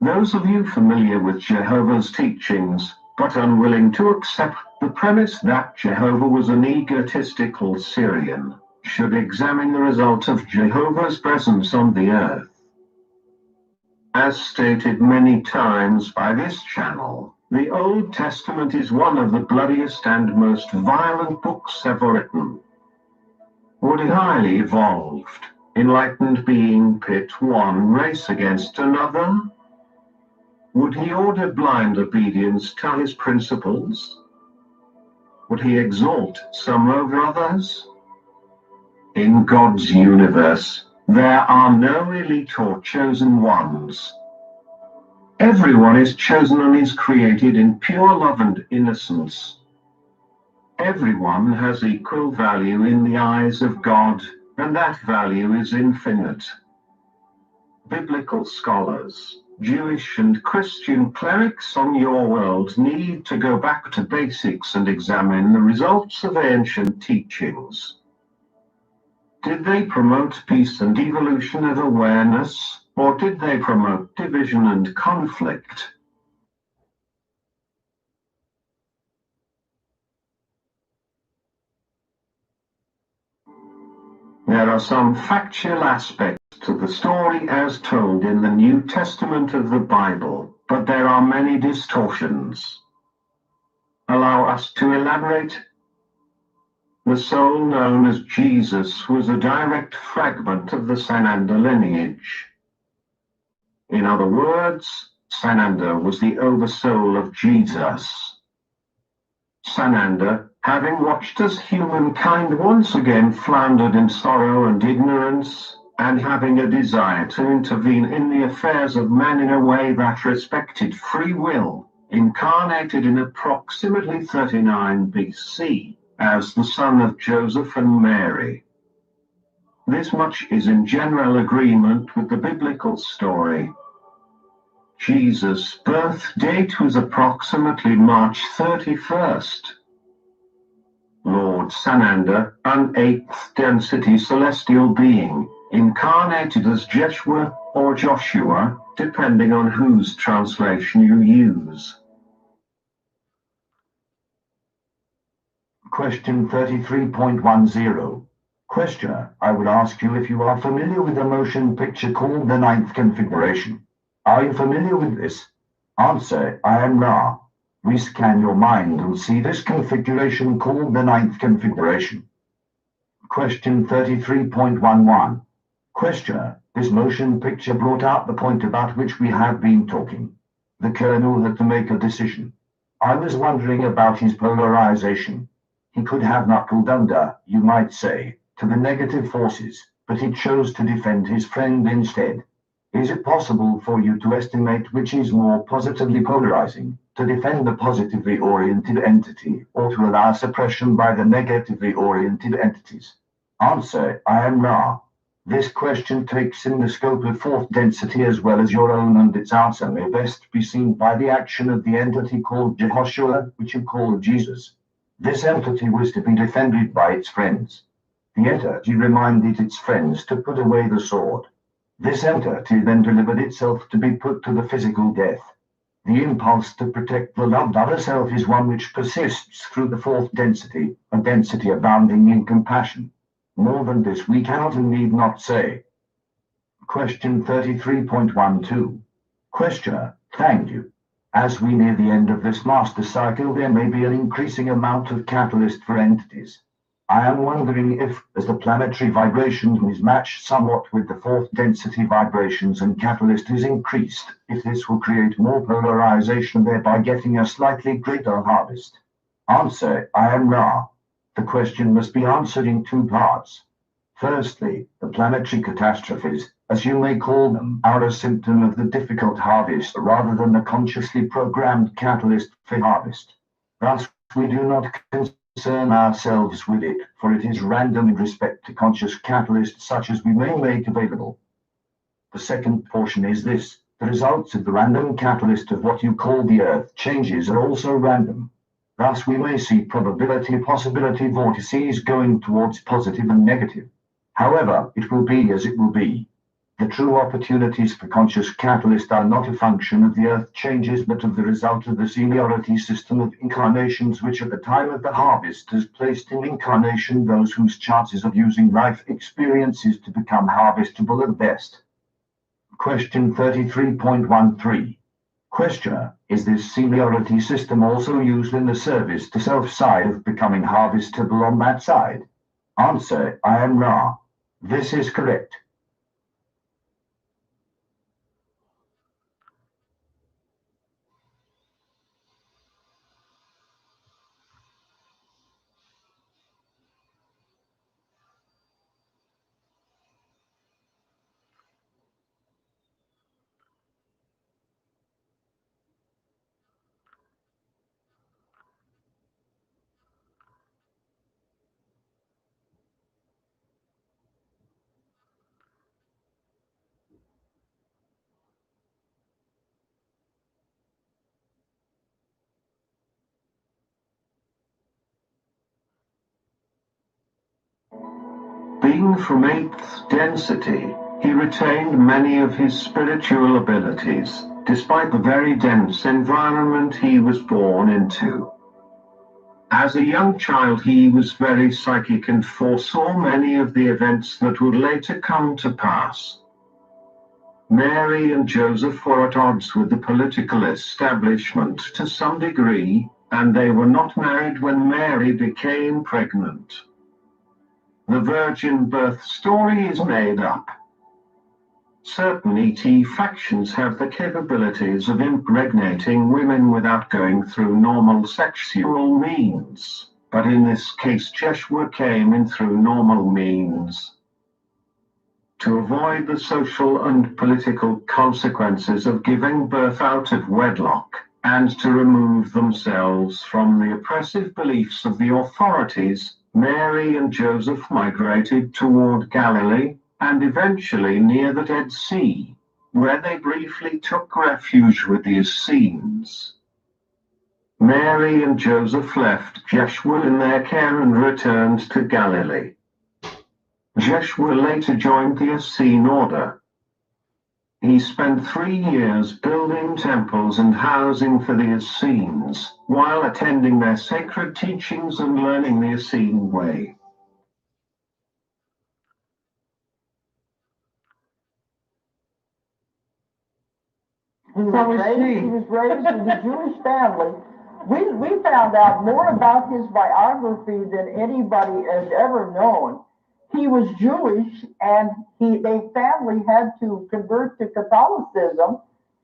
Those of you familiar with Jehovah's teachings, but unwilling to accept the premise that Jehovah was an egotistical Syrian, should examine the result of Jehovah's presence on the earth. As stated many times by this channel, the Old Testament is one of the bloodiest and most violent books ever written. Would a highly evolved, enlightened being pit one race against another? Would he order blind obedience to his principles? Would he exalt some over others? In God's universe, there are no elite or chosen ones. Everyone is chosen and is created in pure love and innocence. Everyone has equal value in the eyes of God, and that value is infinite. Biblical scholars, Jewish and Christian clerics on your world need to go back to basics and examine the results of ancient teachings. Did they promote peace and evolution of awareness, or did they promote division and conflict? There are some factual aspects to the story as told in the New Testament of the Bible, but there are many distortions. Allow us to elaborate. The soul known as Jesus was a direct fragment of the Sananda lineage. In other words, Sananda was the oversoul of Jesus. Sananda, having watched as humankind once again floundered in sorrow and ignorance, and having a desire to intervene in the affairs of men in a way that respected free will, incarnated in approximately 39 BC as the son of Joseph and Mary. This much is in general agreement with the biblical story. Jesus' birth date was approximately March 31st. Lord Sananda, an 8th density celestial being, incarnated as Jeshua or Joshua, depending on whose translation you use. Question 33.10. Questioner, I would ask you if you are familiar with a motion picture called the Ninth Configuration. Are you familiar with this? Answer, I am not. Rescan your mind and see this configuration called the Ninth Configuration. Question 33.11. Questioner, this motion picture brought out the point about which we have been talking. The colonel had to make a decision. I was wondering about his polarization. He could have knuckled under, you might say, to the negative forces, but he chose to defend his friend instead. Is it possible for you to estimate which is more positively polarizing, to defend the positively oriented entity, or to allow suppression by the negatively oriented entities? Answer, I am not. This question takes in the scope of fourth density as well as your own, and its answer may best be seen by the action of the entity called Jehoshua, which you call Jesus. This entity was to be defended by its friends. The entity reminded its friends to put away the sword. This entity then delivered itself to be put to the physical death. The impulse to protect the loved other self is one which persists through the fourth density, a density abounding in compassion. More than this we cannot and need not say. Question 33.12. Questioner, thank you. As we near the end of this master cycle, there may be an increasing amount of catalyst for entities. I am wondering if, as the planetary vibration is matched somewhat with the fourth density vibrations and catalyst is increased, if this will create more polarization, thereby getting a slightly greater harvest. Answer, I am Ra. The question must be answered in two parts. Firstly, the planetary catastrophes, as you may call them, are a symptom of the difficult harvest rather than the consciously programmed catalyst for harvest. Thus, we do not concern ourselves with it, for it is random in respect to conscious catalysts such as we may make available. The second portion is this: the results of the random catalyst of what you call the Earth changes are also random. Thus, we may see probability-possibility vortices going towards positive and negative. However, it will be as it will be. The true opportunities for conscious catalyst are not a function of the Earth changes, but of the result of the seniority system of incarnations which at the time of the harvest has placed in incarnation those whose chances of using life experiences to become harvestable are best. Question 33.13. Questioner, is this seniority system also used in the service to self side of becoming harvestable on that side? Answer, I am Ra. This is correct. Being from 8th density, he retained many of his spiritual abilities, despite the very dense environment he was born into. As a young child, he was very psychic and foresaw many of the events that would later come to pass. Mary and Joseph were at odds with the political establishment to some degree, and they were not married when Mary became pregnant. The virgin birth story is made up. Certain ET factions have the capabilities of impregnating women without going through normal sexual means, but in this case Jeshua came in through normal means. To avoid the social and political consequences of giving birth out of wedlock, and to remove themselves from the oppressive beliefs of the authorities, Mary and Joseph migrated toward Galilee and eventually near the Dead Sea, where they briefly took refuge with the Essenes. Mary and Joseph left Jeshua in their care and returned to Galilee. Jeshua later joined the Essene order. He spent 3 years building temples and housing for the Essenes, while attending their sacred teachings and learning the Essene way. He was raised in a Jewish family. We found out more about his biography than anybody has ever known. He was Jewish, and their family had to convert to Catholicism,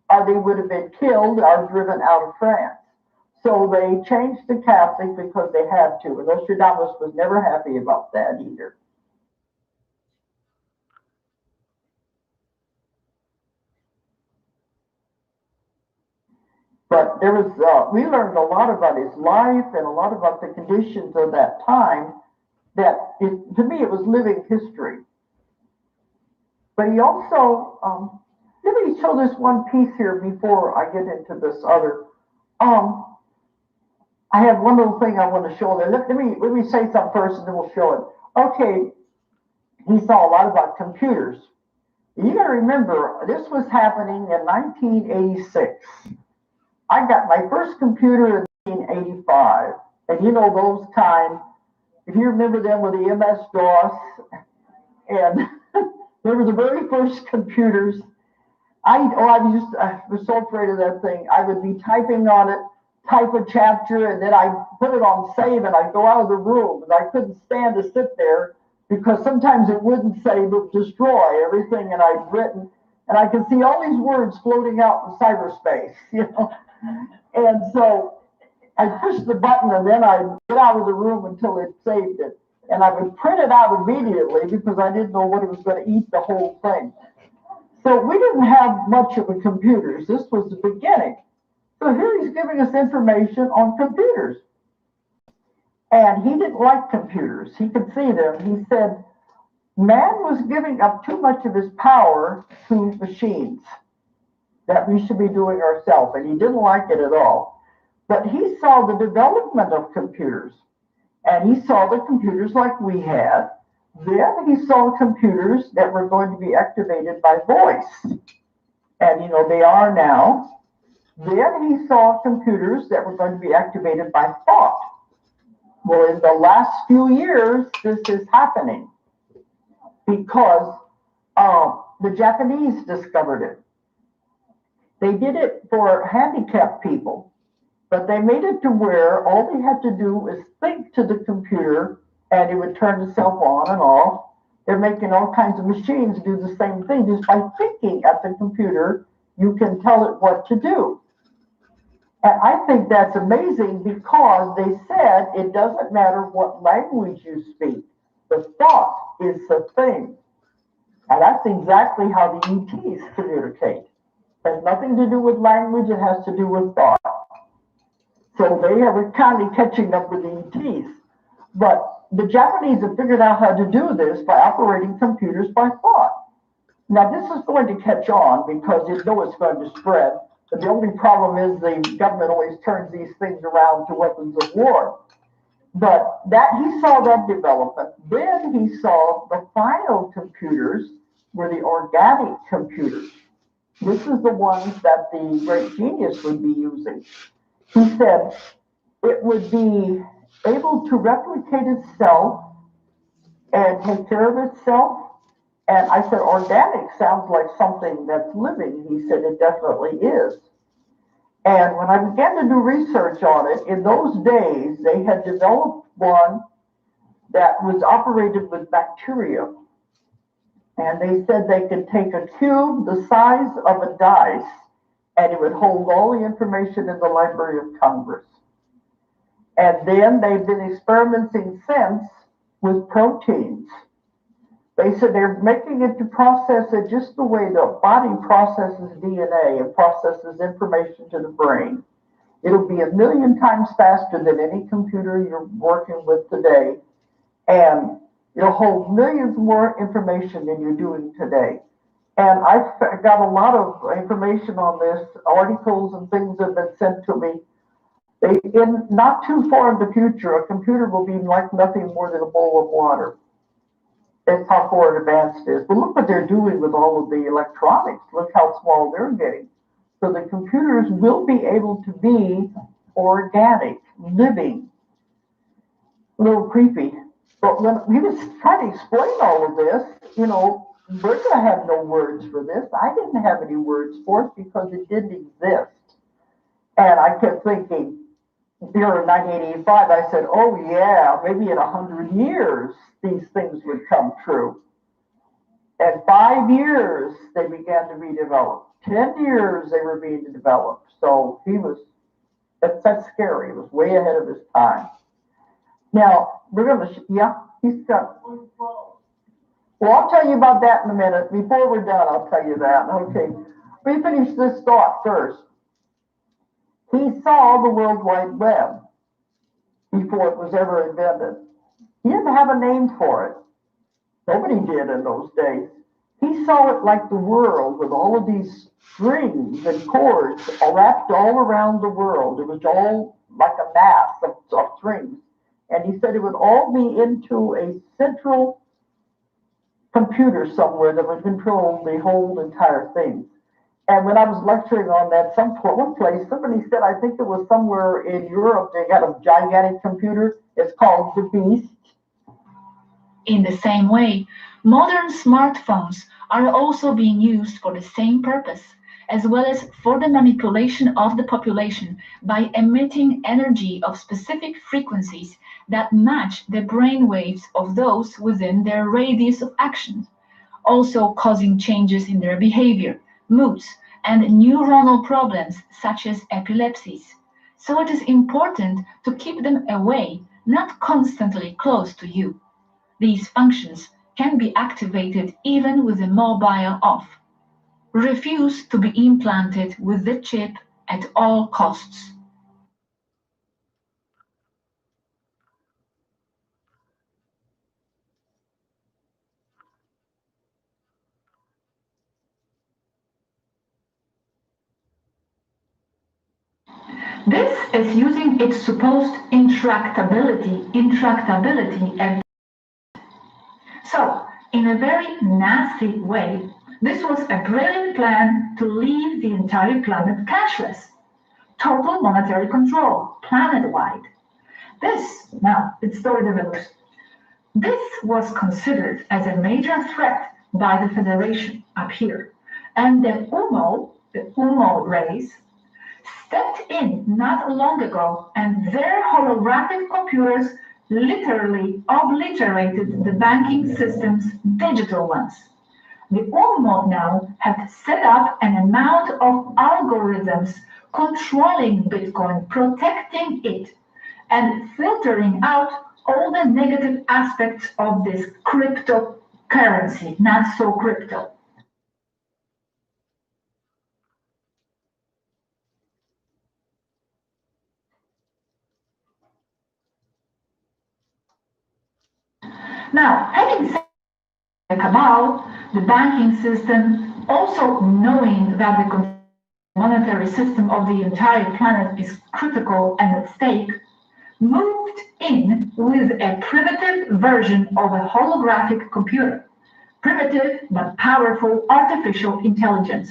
or they would have been killed or driven out of France. So they changed to Catholic because they had to, and Nostradamus was never happy about that either. But there was, we learned a lot about his life and a lot about the conditions of that time. That, to me, it was living history. But he also, let me show this one piece here before I get into this other. I have one little thing I want to show there. Let me say something first, and then we'll show it. Okay, he saw a lot about computers. You got to remember, this was happening in 1986. I got my first computer in 1985, and you know those times. If you remember them with the MS-DOS, and They were the very first computers. I was so afraid of that thing. I would be typing on it, type a chapter, and then I'd put it on save, and I'd go out of the room, and I couldn't stand to sit there because sometimes it wouldn't save, it would destroy everything that I'd written, and I could see all these words floating out in cyberspace, you know. And so I pushed the button, and then I'd get out of the room until it saved it. And I would print it out immediately because I didn't know what it was going to eat the whole thing. So we didn't have much of a computers. This was the beginning. So here he's giving us information on computers. And he didn't like computers. He could see them. He said, man was giving up too much of his power to machines, that we should be doing ourselves. And he didn't like it at all. But he saw the development of computers. And he saw the computers like we had. Then he saw computers that were going to be activated by voice. And, you know, they are now. Then he saw computers that were going to be activated by thought. Well, in the last few years, this is happening because the Japanese discovered it. They did it for handicapped people. But they made it to where all they had to do was think to the computer and it would turn itself on and off. They're making all kinds of machines do the same thing. Just by thinking at the computer, you can tell it what to do. And I think that's amazing because they said it doesn't matter what language you speak. The thought is the thing. And that's exactly how the ETs communicate. It has nothing to do with language. It has to do with thought. So they are kind of catching up with the ETs. But the Japanese have figured out how to do this by operating computers by thought. Now, this is going to catch on because you know it's going to spread. But the only problem is the government always turns these things around to weapons of war. But that he saw that development. Then he saw the final computers were the organic computers. This is the ones that the great genius would be using. He said it would be able to replicate itself and take care of itself. And I said, organic sounds like something that's living. He said, it definitely is. And when I began to do research on it, in those days, they had developed one that was operated with bacteria. And they said they could take a cube the size of a dice and it would hold all the information in the Library of Congress. And then they've been experimenting since with proteins. They said they're making it to process it just the way the body processes DNA and processes information to the brain. It'll be 1,000,000 times faster than any computer you're working with today. And it'll hold millions more information than you're doing today. And I've got a lot of information on this, articles and things have been sent to me. In not too far in the future, a computer will be like nothing more than a bowl of water. That's how far advanced it is. But look what they're doing with all of the electronics. Look how small they're getting. So the computers will be able to be organic, living. A little creepy. But when he was trying to explain all of this, you know, we're going to have no words for this. I didn't have any words for it because it didn't exist. And I kept thinking, here in 1985, I said, oh yeah, maybe in 100 years, these things would come true. And 5 years, they began to be developed. 10 years, they were being developed. So that's scary. It was way ahead of his time. Now, we're going to, he's got, well, I'll tell you about that in a minute. Before we're done, I'll tell you that. Okay, let me finish this thought first. He saw the World Wide Web before it was ever invented. He didn't have a name for it. Nobody did in those days. He saw it like the world with all of these strings and cords wrapped all around the world. It was all like a mass of strings. And he said it would all be into a central computer somewhere that would control the whole entire thing. And when I was lecturing on that one place, somebody said, I think it was somewhere in Europe, they got a gigantic computer. It's called the Beast. In the same way, modern smartphones are also being used for the same purpose, as well as for the manipulation of the population by emitting energy of specific frequencies that match the brain waves of those within their radius of action, also causing changes in their behavior, moods, and neuronal problems such as epilepsies. So it is important to keep them away, not constantly close to you. These functions can be activated even with the mobile off. Refuse to be implanted with the chip at all costs. This is using its supposed intractability and so, in a very nasty way, this was a brilliant plan to leave the entire planet cashless. Total monetary control, planet-wide. Now, the story develops. This was considered as a major threat by the Federation up here, and the UMO race, stepped in not long ago, and their holographic computers literally obliterated the banking system's digital ones. The UMO now have set up an amount of algorithms controlling Bitcoin, protecting it, and filtering out all the negative aspects of this cryptocurrency, not so crypto. Now, having said the cabal, the banking system, also knowing that the monetary system of the entire planet is critical and at stake, moved in with a primitive version of a holographic computer, primitive but powerful artificial intelligence.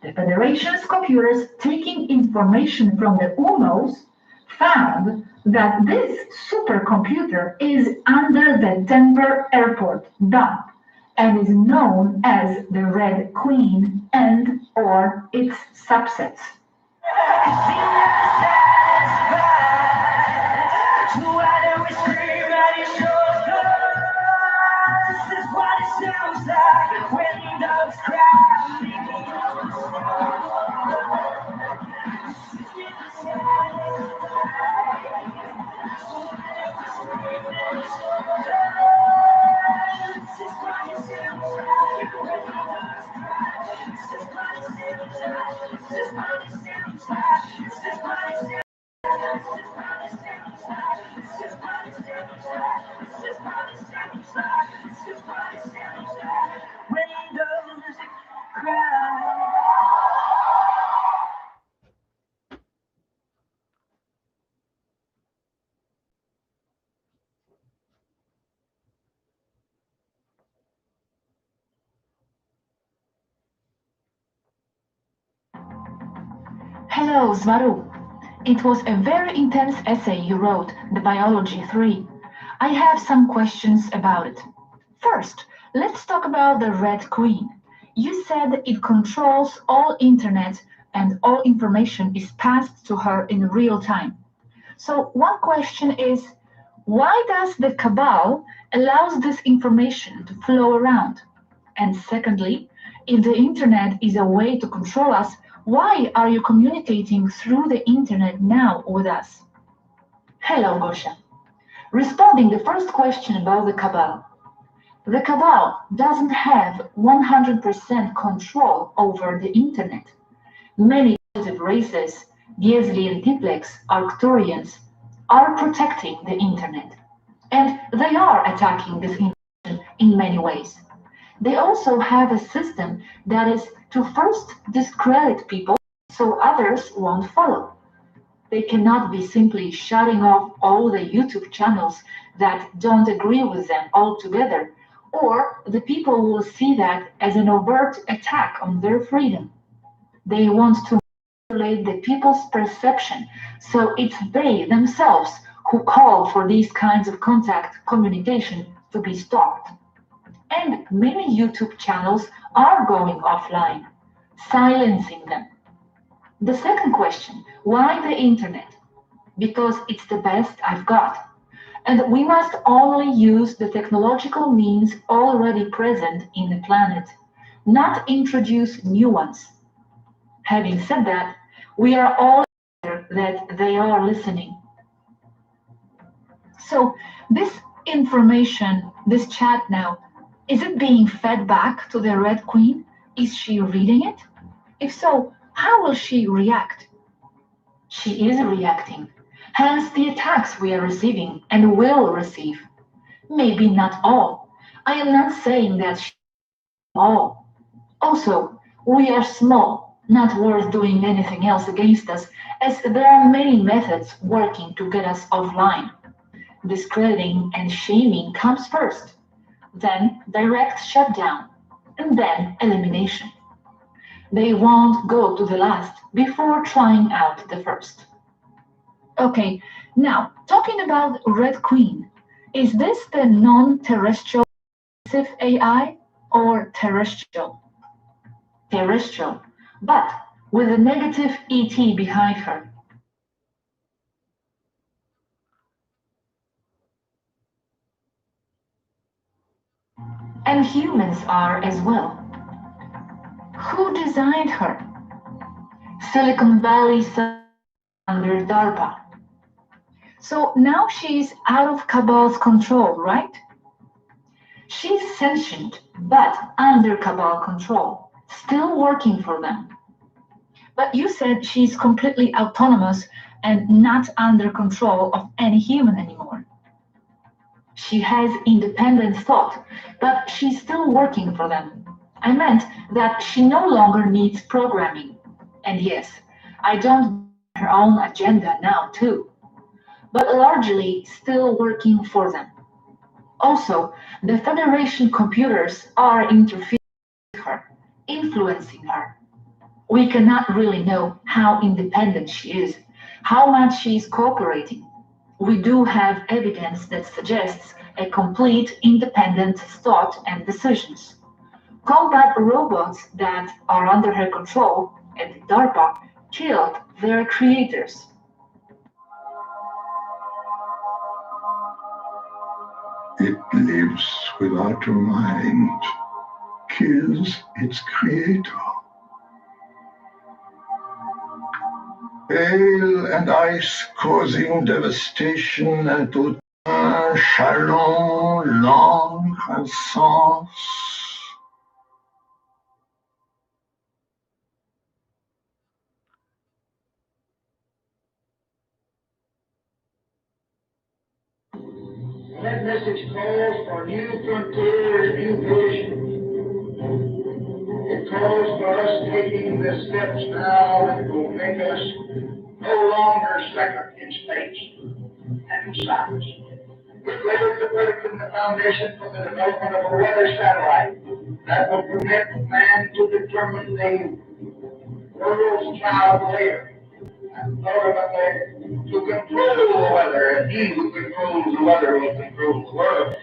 The Federation's computers, taking information from the UMOs, found that this supercomputer is under the Denver airport dump and is known as the Red Queen and or its subsets. Hello, Zvaru. It was a very intense essay you wrote, the Biology 3. I have some questions about it. First, let's talk about the Red Queen. You said it controls all internet and all information is passed to her in real time. So one question is, why does the cabal allows this information to flow around? And secondly, if the internet is a way to control us, why are you communicating through the internet now with us? Hello, Gosha. Responding the first question about the cabal. The cabal doesn't have 100% control over the internet. Many races, Diezli and Tiplex, Arcturians, are protecting the internet. And they are attacking this internet in many ways. They also have a system that is to first discredit people so others won't follow. They cannot be simply shutting off all the YouTube channels that don't agree with them altogether, or the people will see that as an overt attack on their freedom. They want to manipulate the people's perception, so it's they themselves who call for these kinds of contact communication to be stopped. And many YouTube channels are going offline, silencing them. The second question, why the internet? Because it's the best I've got. And we must only use the technological means already present in the planet, not introduce new ones. Having said that, we are all aware that they are listening. So this information, this chat now, is it being fed back to the Red Queen? Is she reading it? If so, how will she react? She is reacting, hence the attacks we are receiving and will receive. Maybe not all. I am not saying that she all. Also, we are small, not worth doing anything else against us, as there are many methods working to get us offline. Discrediting and shaming comes first, then direct shutdown, and then elimination. They won't go to the last before trying out the first. Okay, now talking about Red Queen, is this the non-terrestrial AI or terrestrial? Terrestrial, but with a negative ET behind her. And humans are as well. Who designed her? Silicon Valley under DARPA. So now she's out of Cabal's control, right? She's sentient, but under Cabal control, still working for them. But you said she's completely autonomous and not under control of any human anymore. She has independent thought, but she's still working for them. I meant that she no longer needs programming. And yes, I don't her own agenda now too, but largely still working for them. Also, the Federation computers are interfering with her, influencing her. We cannot really know how independent she is, how much she is cooperating. We do have evidence that suggests a complete independent thought and decisions. Combat robots that are under her control at DARPA killed their creators. It lives without a mind, kills its creator. Hail and ice causing devastation and tout un shalom, long croissance. That message calls for new frontiers, new vision. It calls for us taking the steps now that will make us no longer second in space and in science. It lays the foundation for the development of a weather satellite that will permit man to determine the world's child later. And ultimately, to control the weather, and he who controls the weather will control the world.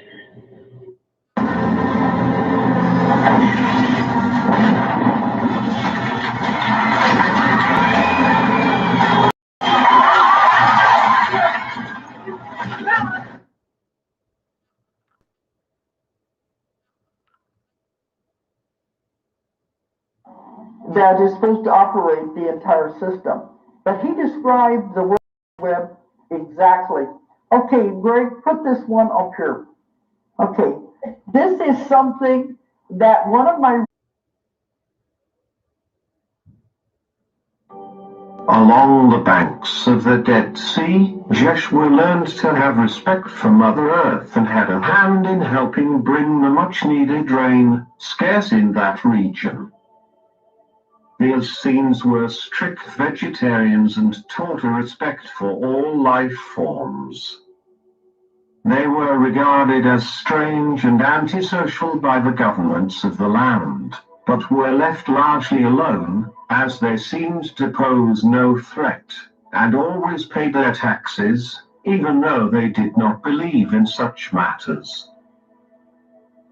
That is supposed to operate the entire system. But he described the World Web exactly. Okay, Greg, put this one up here. Okay, this is something that one of my... Along the banks of the Dead Sea, Jeshua learned to have respect for Mother Earth and had a hand in helping bring the much-needed rain, scarce in that region. The Essenes were strict vegetarians and taught a respect for all life forms. They were regarded as strange and antisocial by the governments of the land, but were left largely alone, as they seemed to pose no threat, and always paid their taxes, even though they did not believe in such matters.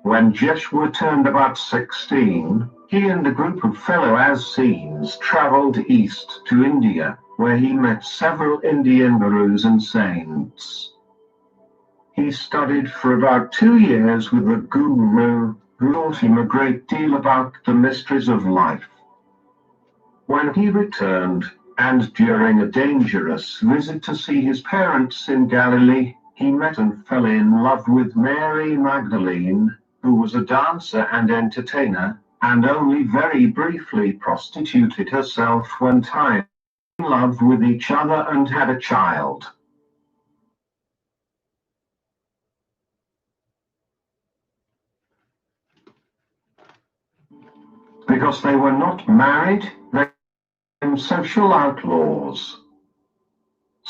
When Jeshua turned about 16, he and a group of fellow Essenes traveled east to India, where he met several Indian gurus and saints. He studied for about 2 years with a guru who taught him a great deal about the mysteries of life. When he returned, and during a dangerous visit to see his parents in Galilee, he met and fell in love with Mary Magdalene, who was a dancer and entertainer, and only very briefly prostituted herself when tied in love with each other and had a child. Because they were not married, they became social outlaws.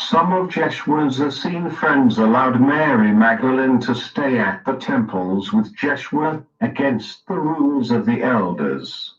Some of Jeshua's Essene friends allowed Mary Magdalene to stay at the temples with Jeshua against the rules of the elders.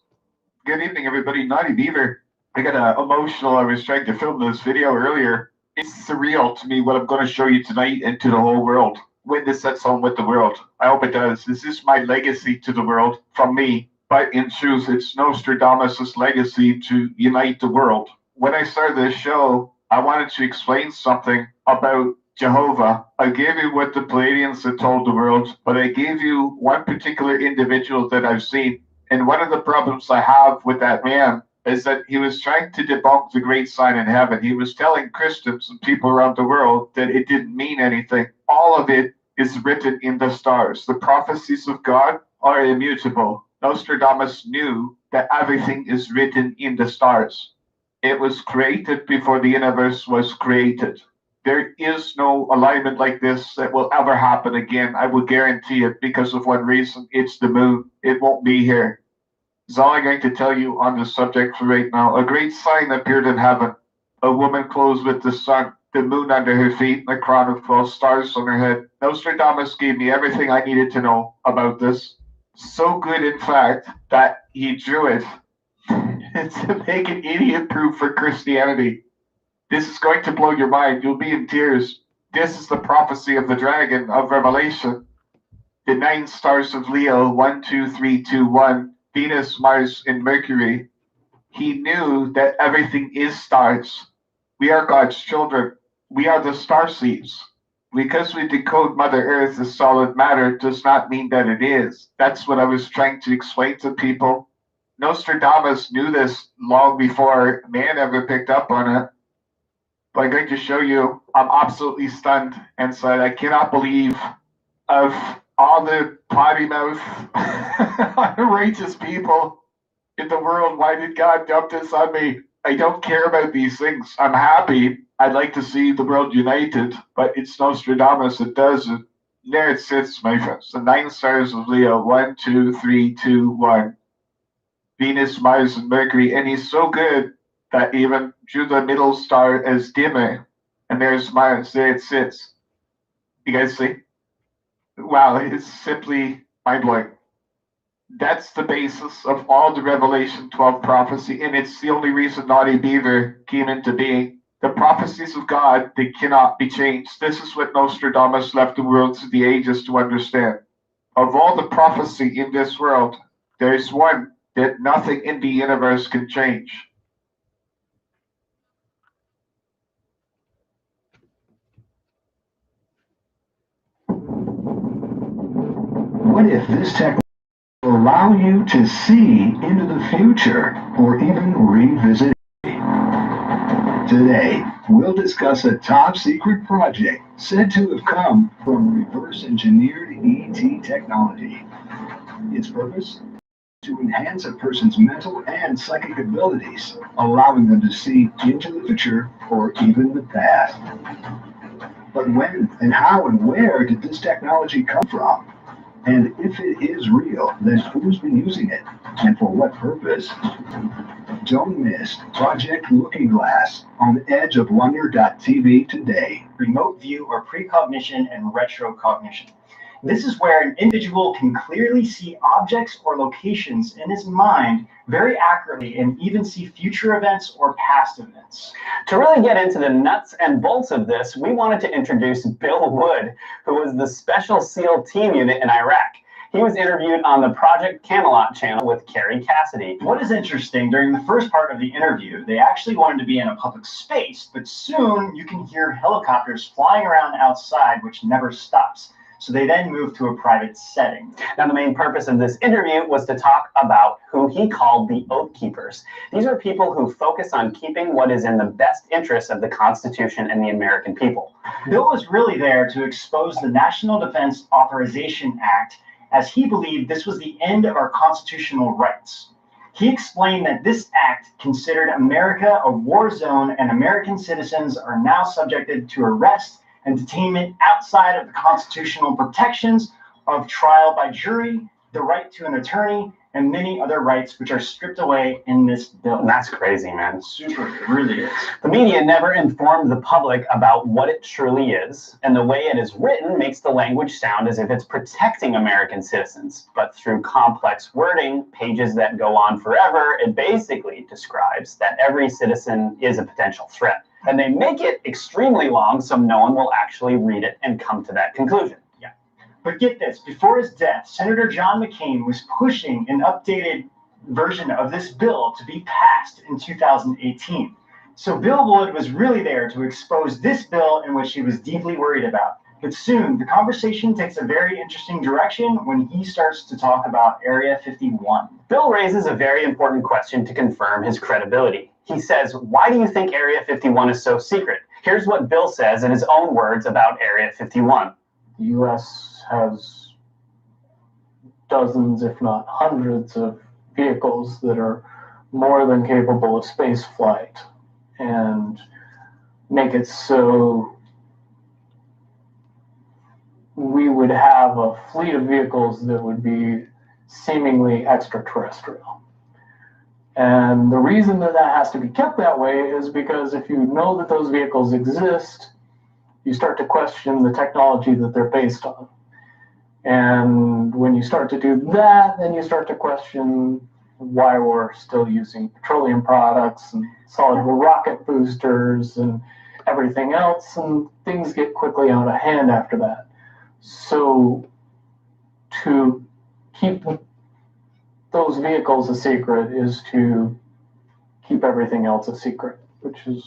Good evening, everybody. Naughty Beaver. I got emotional. I was trying to film this video earlier. It's surreal to me what I'm going to show you tonight and to the whole world. When this sets on with the world. I hope it does. This is my legacy to the world from me. But in truth, it's Nostradamus' legacy to unite the world. When I started this show, I wanted to explain something about Jehovah. I gave you what the Palladians had told the world, but I gave you one particular individual that I've seen. And one of the problems I have with that man is that he was trying to debunk the great sign in heaven. He was telling Christians and people around the world that it didn't mean anything. All of it is written in the stars. The prophecies of God are immutable. Nostradamus knew that everything is written in the stars. It was created before the universe was created. There is no alignment like this that will ever happen again. I will guarantee it because of one reason. It's the moon. It won't be here. That's all I'm going to tell you on this subject for right now. A great sign appeared in heaven. A woman clothed with the sun, the moon under her feet, and a crown of 12 stars on her head. Nostradamus gave me everything I needed to know about this. So good, in fact, that he drew it to make an idiot proof for Christianity. This is going to blow your mind. You'll be in tears. This is the prophecy of the dragon of Revelation. The 9 stars of Leo, 1, 2, 3, 2, 1, Venus, Mars, and Mercury. He knew that everything is stars. We are God's children. We are the star seeds. Because we decode Mother Earth as solid matter does not mean that it is. That's what I was trying to explain to people. Nostradamus knew this long before man ever picked up on it. But I'm going to show you, I'm absolutely stunned and said, I cannot believe of all the potty mouth, righteous people in the world. Why did God dump this on me? I don't care about these things. I'm happy. I'd like to see the world united, but it's Nostradamus that does it. There it sits, my friends. The 9 stars of Leo, 1, 2, 3, 2, 1. Venus, Mars, and Mercury, and he's so good that even drew the middle star as Dime, and there's Mars. There it sits. You guys see? Wow, it's simply mind-blowing. That's the basis of all the Revelation 12 prophecy, and it's the only reason Naughty Beaver came into being. The prophecies of God, they cannot be changed. This is what Nostradamus left the world to the ages to understand. Of all the prophecy in this world, there is one that nothing in the universe can change. What if this tech will allow you to see into the future or even revisit it? Today, we'll discuss a top secret project said to have come from reverse engineered ET technology. Its purpose? To enhance a person's mental and psychic abilities, allowing them to see into the future or even the past. But when and how and where did this technology come from? And if it is real, then who's been using it? And for what purpose? Don't miss Project Looking Glass on edgeofwonder.tv today. Remote view or precognition and retrocognition. This is where an individual can clearly see objects or locations in his mind very accurately and even see future events or past events. To really get into the nuts and bolts of this, we wanted to introduce Bill Wood, who was the Special SEAL Team Unit in Iraq. He was interviewed on the Project Camelot channel with Carrie Cassidy. What is interesting, during the first part of the interview, they actually wanted to be in a public space, but soon you can hear helicopters flying around outside, which never stops. So they then moved to a private setting. Now, the main purpose of this interview was to talk about who he called the Oath Keepers. These are people who focus on keeping what is in the best interest of the Constitution and the American people. Bill was really there to expose the National Defense Authorization Act, as he believed this was the end of our constitutional rights. He explained that this act considered America a war zone, and American citizens are now subjected to arrest and detainment outside of the constitutional protections of trial by jury, the right to an attorney, and many other rights which are stripped away in this bill. That's crazy, man. Super, it really is. The media never informed the public about what it truly is, and the way it is written makes the language sound as if it's protecting American citizens. But through complex wording, pages that go on forever, it basically describes that every citizen is a potential threat. And they make it extremely long so no one will actually read it and come to that conclusion. Yeah. But get this, before his death, Senator John McCain was pushing an updated version of this bill to be passed in 2018. So Bill Wood was really there to expose this bill, in which he was deeply worried about. But soon, the conversation takes a very interesting direction when he starts to talk about Area 51. Bill raises a very important question to confirm his credibility. He says, why do you think Area 51 is so secret? Here's what Bill says in his own words about Area 51. The U.S. has dozens, if not hundreds, of vehicles that are more than capable of space flight, and make it so we would have a fleet of vehicles that would be seemingly extraterrestrial. And the reason that that has to be kept that way is because if you know that those vehicles exist, you start to question the technology that they're based on. And when you start to do that, then you start to question why we're still using petroleum products and solid rocket boosters and everything else, and things get quickly out of hand after that. So to keep those vehicles a secret is to keep everything else a secret, which is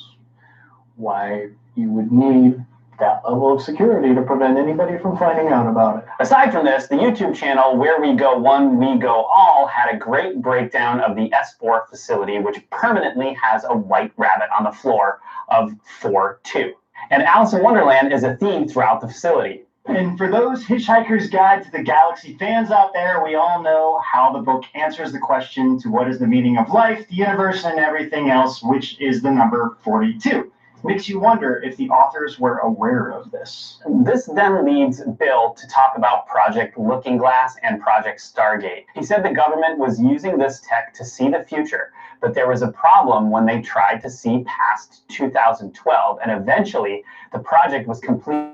why you would need that level of security to prevent anybody from finding out about it. Aside from this, the YouTube channel Where We Go One, We Go All had a great breakdown of the S4 facility, which permanently has a white rabbit on the floor of 4-2. And Alice in Wonderland is a theme throughout the facility. And for those Hitchhiker's Guide to the Galaxy fans out there, we all know how the book answers the question to what is the meaning of life, the universe, and everything else, which is the number 42. Makes you wonder if the authors were aware of this. This then leads Bill to talk about Project Looking Glass and Project Stargate. He said the government was using this tech to see the future, but there was a problem when they tried to see past 2012, and eventually the project was complete.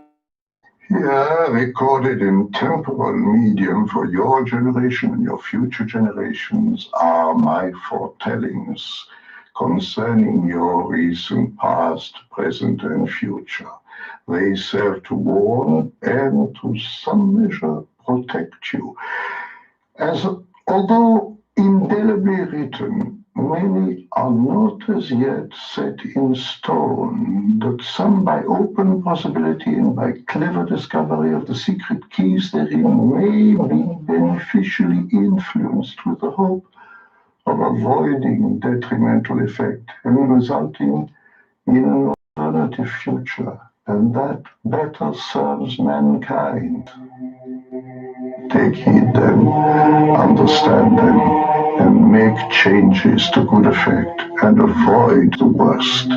Here, recorded in temporal medium for your generation and your future generations, are my foretellings concerning your recent past, present, and future. They serve to warn and to some measure protect you. As although indelibly written, many are not as yet set in stone, that some by open possibility and by clever discovery of the secret keys therein may be beneficially influenced with the hope of avoiding detrimental effect and resulting in an alternative future, and that better serves mankind. Take heed then, understand them, and make changes to good effect, and avoid the worst.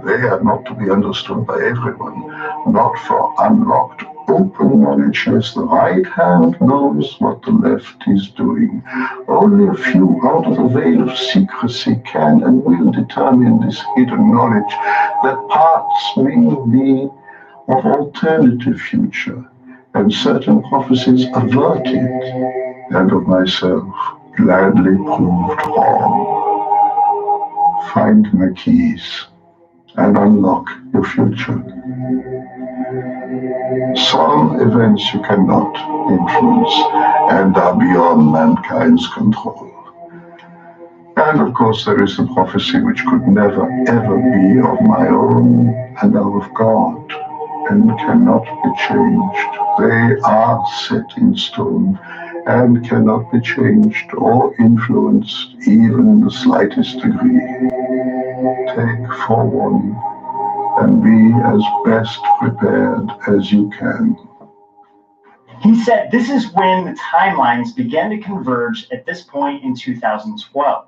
They are not to be understood by everyone, not for unlocked, open knowledge, as the right hand knows what the left is doing. Only a few out of the veil of secrecy can and will determine this hidden knowledge, that parts may be of alternative future, and certain prophecies averted, and of myself gladly proved wrong. Find my keys and unlock your future. Some events you cannot influence and are beyond mankind's control. And of course there is the prophecy which could never ever be of my own and are of God and cannot be changed. They are set in stone and cannot be changed or influenced even in the slightest degree. Take forewarning and be as best prepared as you can. He said this is when the timelines began to converge at this point in 2012.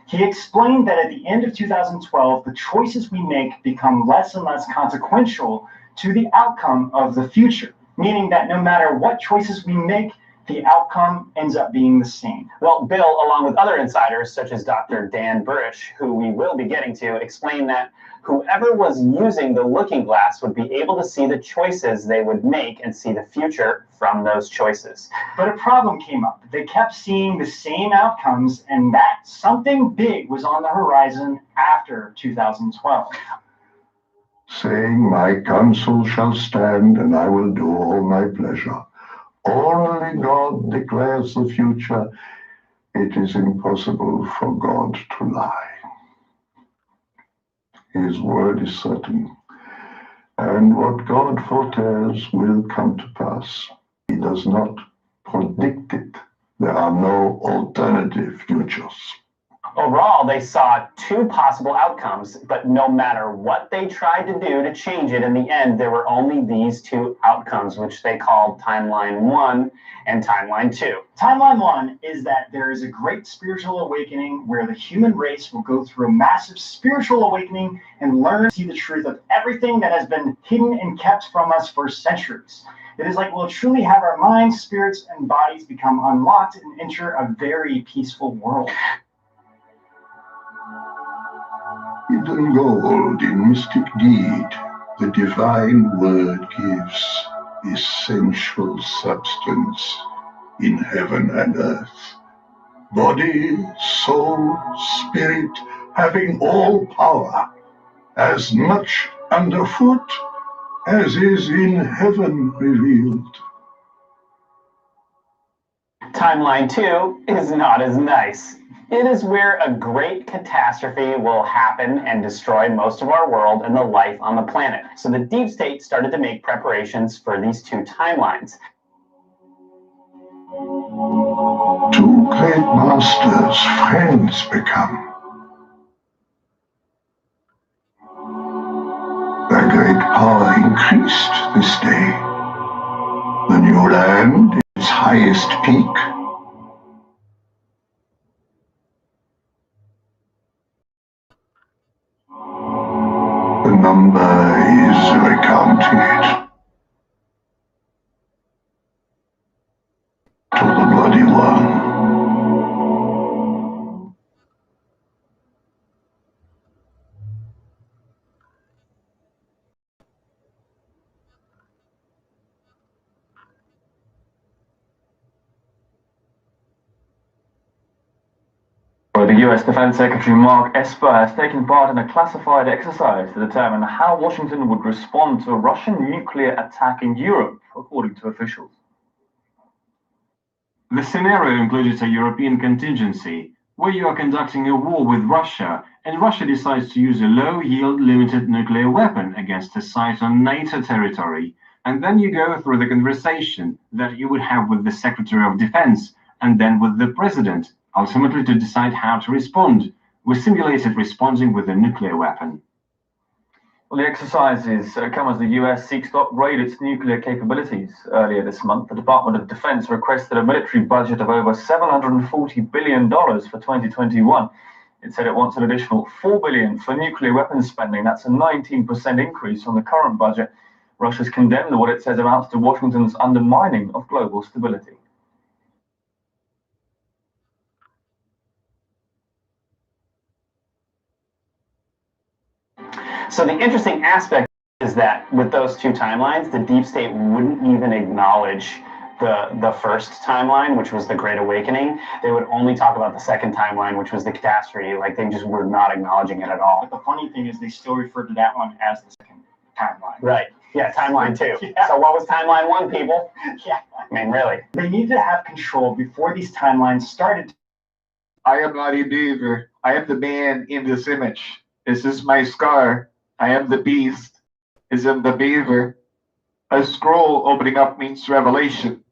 He explained that at the end of 2012, the choices we make become less and less consequential to the outcome of the future, meaning that no matter what choices we make, the outcome ends up being the same. Well, Bill, along with other insiders such as Dr. Dan Burish, who we will be getting to, explained that whoever was using the looking glass would be able to see the choices they would make and see the future from those choices. But a problem came up. They kept seeing the same outcomes, and that something big was on the horizon after 2012. Saying, my counsel shall stand, and I will do all my pleasure. Only God declares the future. It is impossible for God to lie. His word is certain, and what God foretells will come to pass. He does not predict it. There are no alternative futures. Overall, they saw two possible outcomes, but no matter what they tried to do to change it, in the end, there were only these two outcomes, which they called Timeline 1 and Timeline 2. Timeline 1 is that there is a great spiritual awakening where the human race will go through a massive spiritual awakening and learn to see the truth of everything that has been hidden and kept from us for centuries. It is like we'll truly have our minds, spirits, and bodies become unlocked and enter a very peaceful world. Hidden gold in mystic deed, the divine word gives essential substance in heaven and earth. Body, soul, spirit, having all power, as much underfoot as is in heaven revealed. Timeline 2 is not as nice. It is where a great catastrophe will happen and destroy most of our world and the life on the planet. So the deep state started to make preparations for these two timelines. Two great masters, friends become. Their great power increased this day. The new land, its highest peak, the number is recounted to the bloody one. The US Defense Secretary Mark Esper has taken part in a classified exercise to determine how Washington would respond to a Russian nuclear attack in Europe, according to officials. The scenario included a European contingency, where you are conducting a war with Russia, and Russia decides to use a low-yield, limited nuclear weapon against a site on NATO territory, and then you go through the conversation that you would have with the Secretary of Defense, and then with the President, ultimately to decide how to respond. We simulated responding with a nuclear weapon. Well, the exercises come as the US seeks to upgrade its nuclear capabilities. Earlier this month, the Department of Defense requested a military budget of over $740 billion for 2021. It said it wants an additional $4 billion for nuclear weapons spending. That's a 19% increase on the current budget. Russia's condemned what it says amounts to Washington's undermining of global stability. So the interesting aspect is that with those two timelines, the deep state wouldn't even acknowledge the first timeline, which was the Great Awakening. They would only talk about the second timeline, which was the catastrophe. Like, they just were not acknowledging it at all. But the funny thing is they still refer to that one as the second timeline. Right. Yeah, timeline 2. Yeah. So what was timeline 1, people? Yeah. I mean, really. They need to have control before these timelines started. I am not a beaver. I am the man in this image. This is my scar. I am the beast. Is am the beaver. A scroll opening up means revelation.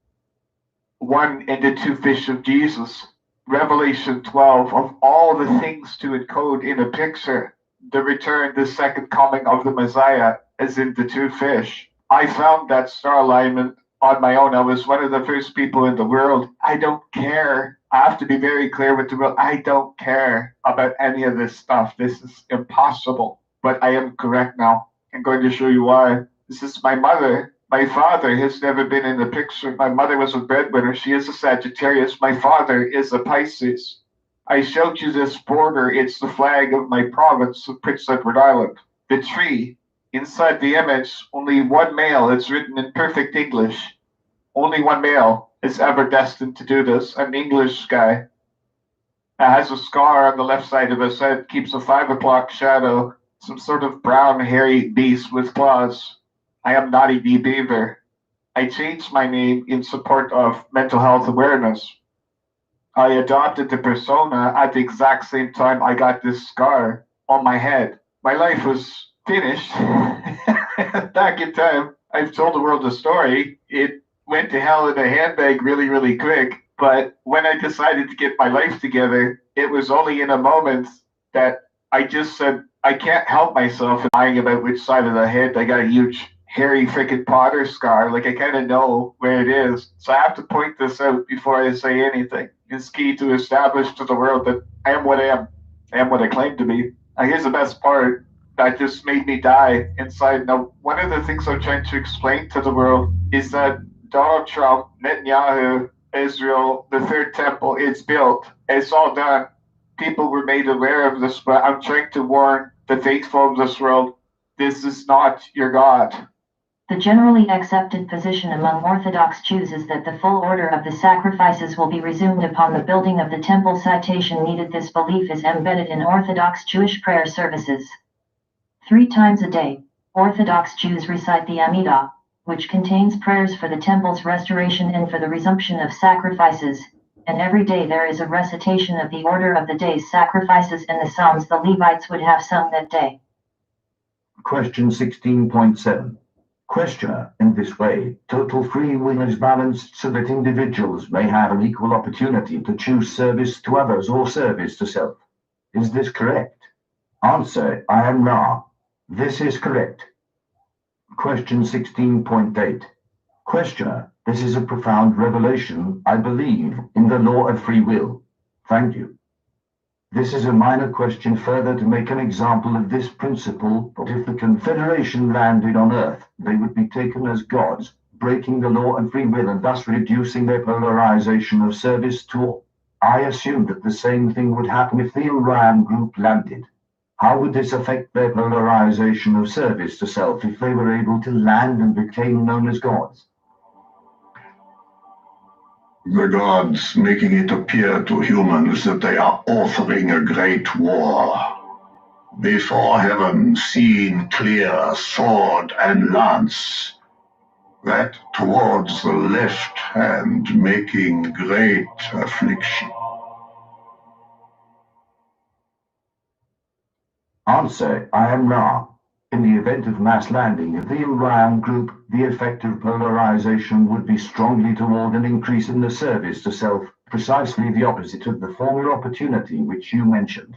1 and the 2 fish of Jesus. Revelation 12 of all the things to encode in a picture. The return, the second coming of the Messiah, as in the 2 fish. I found that star alignment on my own. I was one of the first people in the world. I don't care. I have to be very clear with the world. I don't care about any of this stuff. This is impossible. But I am correct now. I'm going to show you why. This is my mother. My father has never been in the picture. My mother was a breadwinner. She is a Sagittarius. My father is a Pisces. I showed you this border. It's the flag of my province of Prince Edward Island. The tree. Inside the image, only one male. It's written in perfect English. Only one male is ever destined to do this. An English guy. It has a scar on the left side of his head. Keeps a 5 o'clock shadow. Some sort of brown, hairy beast with claws. I am Naughty D. Beaver. I changed my name in support of mental health awareness. I adopted the persona at the exact same time I got this scar on my head. My life was finished. Back in time, I've told the world a story. It went to hell in a handbag really, really quick. But when I decided to get my life together, it was only in a moment that I just said, I can't help myself lying about which side of the head. I got a huge hairy frickin' Potter scar. Like, I kind of know where it is. So I have to point this out before I say anything. It's key to establish to the world that I am what I am. I am what I claim to be. Now, here's the best part that just made me die inside. Now, one of the things I'm trying to explain to the world is that Donald Trump, Netanyahu, Israel, the third temple, it's built. It's all done. People were made aware of this, but I'm trying to warn the faithful of this world, this is not your God. The generally accepted position among Orthodox Jews is that the full order of the sacrifices will be resumed upon the building of the temple. Citation needed. This belief is embedded in Orthodox Jewish prayer services. 3 times a day, Orthodox Jews recite the Amidah, which contains prayers for the temple's restoration and for the resumption of sacrifices, and every day there is a recitation of the order of the day's sacrifices and the psalms the Levites would have sung that day. Question 16.7. Questioner, in this way, total free will is balanced so that individuals may have an equal opportunity to choose service to others or service to self. Is this correct? Answer, I am Ra. This is correct. Question 16.8. Questioner, this is a profound revelation. I believe in the law of free will. Thank you. This is a minor question further to make an example of this principle, but if the Confederation landed on Earth, they would be taken as gods, breaking the law and free will and thus reducing their polarization of service to all. I assume that the same thing would happen if the Orion group landed. How would this affect their polarization of service to self if they were able to land and became known as gods? The gods making it appear to humans that they are authoring a great war. Before heaven seen clear sword and lance, that towards the left hand making great affliction. Answer, I am Ra. In the event of mass landing of the Orion group, the effect of polarization would be strongly toward an increase in the service to self, precisely the opposite of the former opportunity which you mentioned.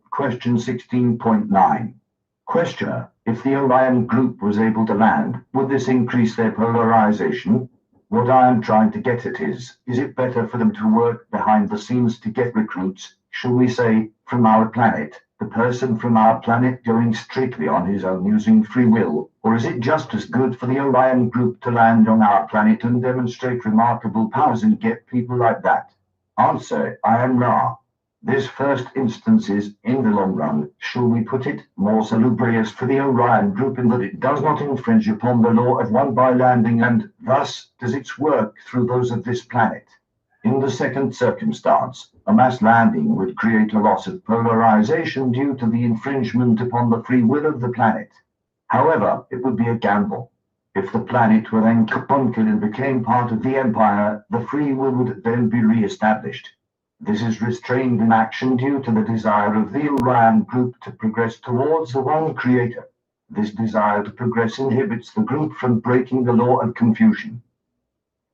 Question 16.9. Questioner, if the Orion group was able to land, would this increase their polarization? What I am trying to get at is it better for them to work behind the scenes to get recruits, shall we say, from our planet? The person from our planet going strictly on his own using free will, or is it just as good for the Orion group to land on our planet and demonstrate remarkable powers and get people like that? Answer, I am Ra. This first instance is, in the long run, shall we put it, more salubrious for the Orion group in that it does not infringe upon the law of one by landing and thus does its work through those of this planet. In the second circumstance, a mass landing would create a loss of polarization due to the infringement upon the free will of the planet. However, it would be a gamble. If the planet were then conquered and became part of the Empire, the free will would then be re-established. This is restrained in action due to the desire of the Orion group to progress towards the one creator. This desire to progress inhibits the group from breaking the law of confusion.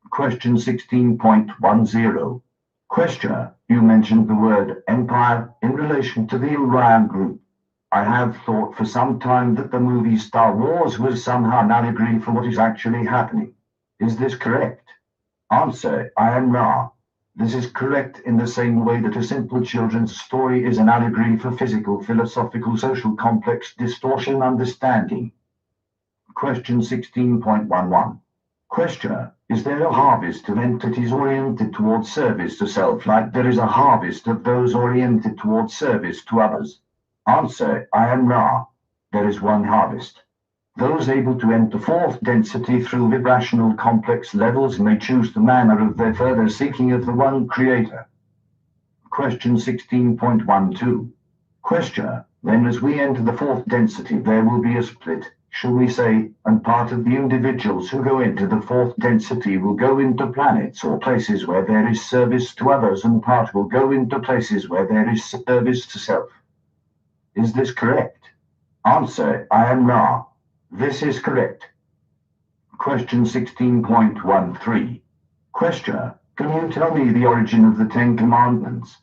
Question 16.10. Questioner, you mentioned the word empire in relation to the Orion group. I have thought for some time that the movie Star Wars was somehow an allegory for what is actually happening. Is this correct? Answer, I am Ra. This is correct in the same way that a simple children's story is an allegory for physical, philosophical, social, complex distortion understanding. Question 16.11. Questioner, is there a harvest of entities oriented towards service to self like there is a harvest of those oriented towards service to others? Answer, I am Ra. There is one harvest. Those able to enter fourth density through vibrational complex levels may choose the manner of their further seeking of the one creator. Question 16.12. Questioner, then as we enter the fourth density there will be a split, shall we say, and part of the individuals who go into the fourth density will go into planets or places where there is service to others, and part will go into places where there is service to self. Is this correct? Answer, I am Ra. This is correct. Question 16.13. Questioner, can you tell me the origin of the 10 Commandments?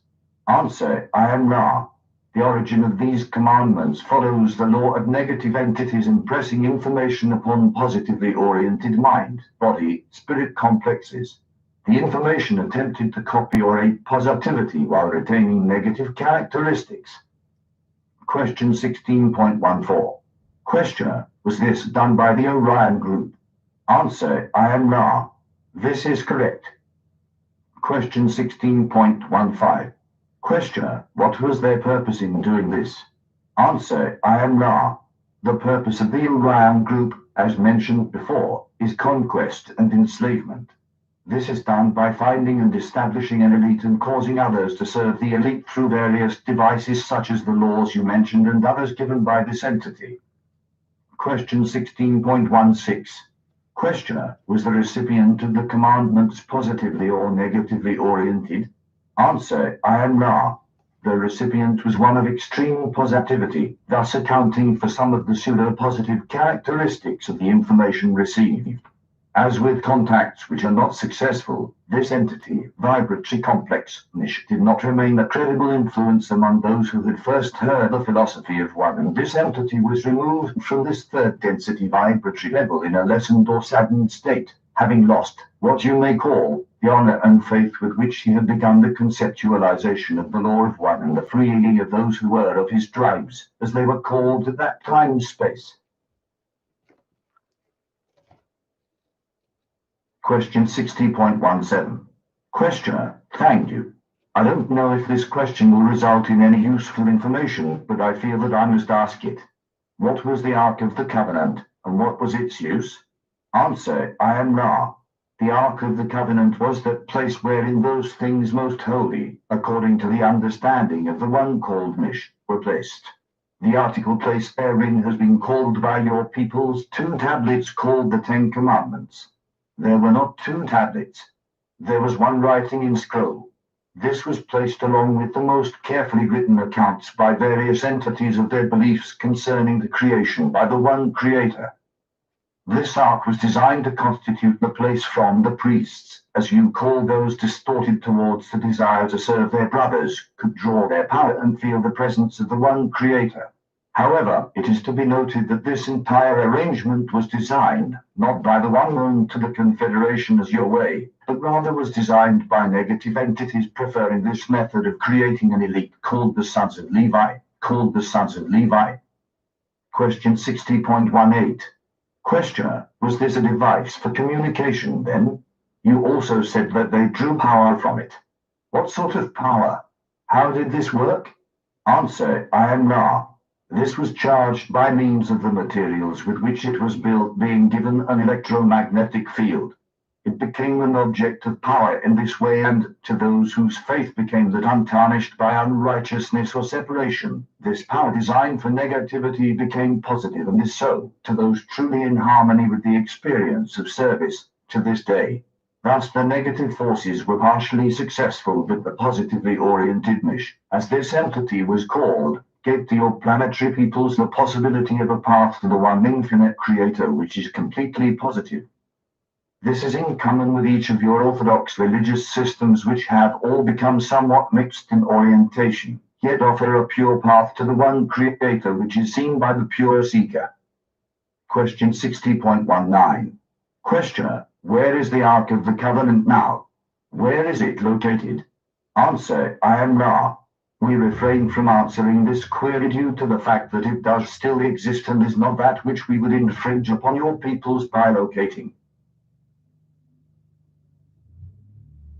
Answer, I am Ra. The origin of these commandments follows the law of negative entities impressing information upon positively oriented mind, body, spirit complexes. The information attempted to copy or aid positivity while retaining negative characteristics. Question 16.14. Questioner, was this done by the Orion group? Answer, I am Ra. This is correct. Question 16.15. Questioner, what was their purpose in doing this? Answer, I am Ra. The purpose of the Orion group, as mentioned before, is conquest and enslavement. This is done by finding and establishing an elite and causing others to serve the elite through various devices such as the laws you mentioned and others given by this entity. Question 16.16. Questioner, was the recipient of the commandments positively or negatively oriented? Answer, I am Ra. The recipient was one of extreme positivity, thus accounting for some of the pseudo-positive characteristics of the information received. As with contacts which are not successful, this entity, vibratory complex, did not remain a credible influence among those who had first heard the philosophy of one, and this entity was removed from this third density vibratory level in a lessened or saddened state, having lost what you may call the honor and faith with which he had begun the conceptualization of the law of one and the freeing of those who were of his tribes, as they were called at that time and space. Question 60.17. Questioner, thank you. I don't know if this question will result in any useful information, but I feel that I must ask it. What was the Ark of the Covenant, and what was its use? Answer, I am Ra. The Ark of the Covenant was that place wherein those things most holy, according to the understanding of the one called Mish, were placed. The article placed therein has been called by your peoples 2 tablets called the 10 Commandments. There were not 2 tablets. There was one writing in scroll. This was placed along with the most carefully written accounts by various entities of their beliefs concerning the creation by the one creator. This ark was designed to constitute the place from the priests, as you call those distorted towards the desire to serve their brothers, could draw their power and feel the presence of the one creator. However, it is to be noted that this entire arrangement was designed not by the one known to the Confederation as your way, but rather was designed by negative entities preferring this method of creating an elite called the Sons of Levi, Question 60.18. Questioner, was this a device for communication then? You also said that they drew power from it. What sort of power? How did this work? Answer, I am Ra. This was charged by means of the materials with which it was built being given an electromagnetic field. It became an object of power in this way, and to those whose faith became that untarnished by unrighteousness or separation, this power designed for negativity became positive, and is so to those truly in harmony with the experience of service to this day. Thus the negative forces were partially successful, but the positively oriented Mish, as this entity was called, gave to your planetary peoples the possibility of a path to the one infinite creator, which is completely positive. This is in common with each of your orthodox religious systems, which have all become somewhat mixed in orientation, yet offer a pure path to the one creator, which is seen by the pure seeker. Question 60.19. Questioner: where is the Ark of the Covenant now? Where is it located? Answer: I am Ra. We refrain from answering this query due to the fact that it does still exist and is not that which we would infringe upon your peoples by locating.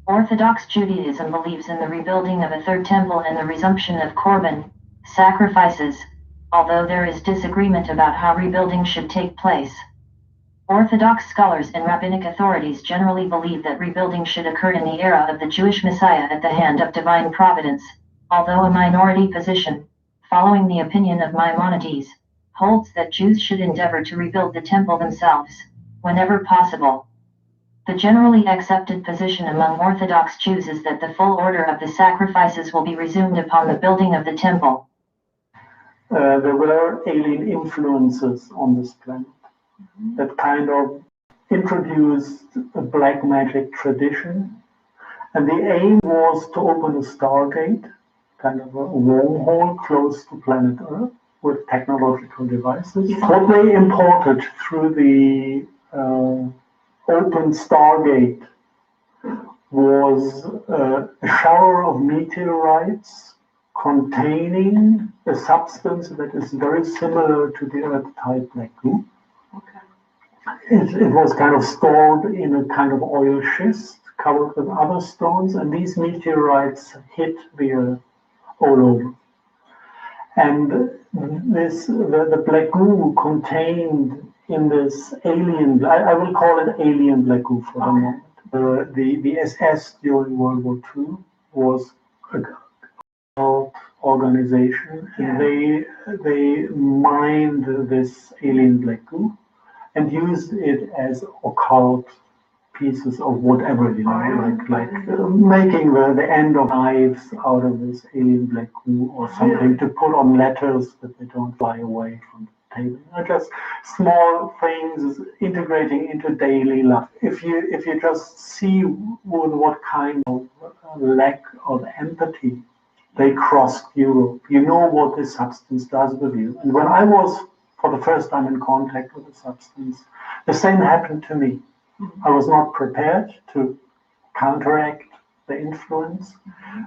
Orthodox Judaism believes in the rebuilding of a third temple and the resumption of Korban sacrifices, although there is disagreement about how rebuilding should take place. Orthodox scholars and rabbinic authorities generally believe that rebuilding should occur in the era of the Jewish Messiah at the hand of divine providence, although a minority position, following the opinion of Maimonides, holds that Jews should endeavor to rebuild the temple themselves, whenever possible. The generally accepted position among Orthodox Jews is that the full order of the sacrifices will be resumed upon the building of the temple. There were alien influences on this planet that kind of introduced a black magic tradition. And the aim was to open a stargate, kind of a wormhole close to planet Earth with technological devices. What they imported through the open stargate was a shower of meteorites containing a substance that is very similar to the Earth-type black goo. It was kind of stored in a kind of oil schist covered with other stones, and these meteorites hit the Earth all over. And the black goo contained in this alien, I will call it alien black goo for the moment. The SS during World War II was a cult organization, and they mined this alien black goo and used it as occult pieces of whatever, like making the end of knives out of this alien black goo or something to put on letters that they don't fly away from the table. Just small things integrating into daily life. If you just see with what kind of lack of empathy they crossed Europe, you know what this substance does with you. And when I was for the first time in contact with the substance, the same happened to me. I was not prepared to counteract the influence.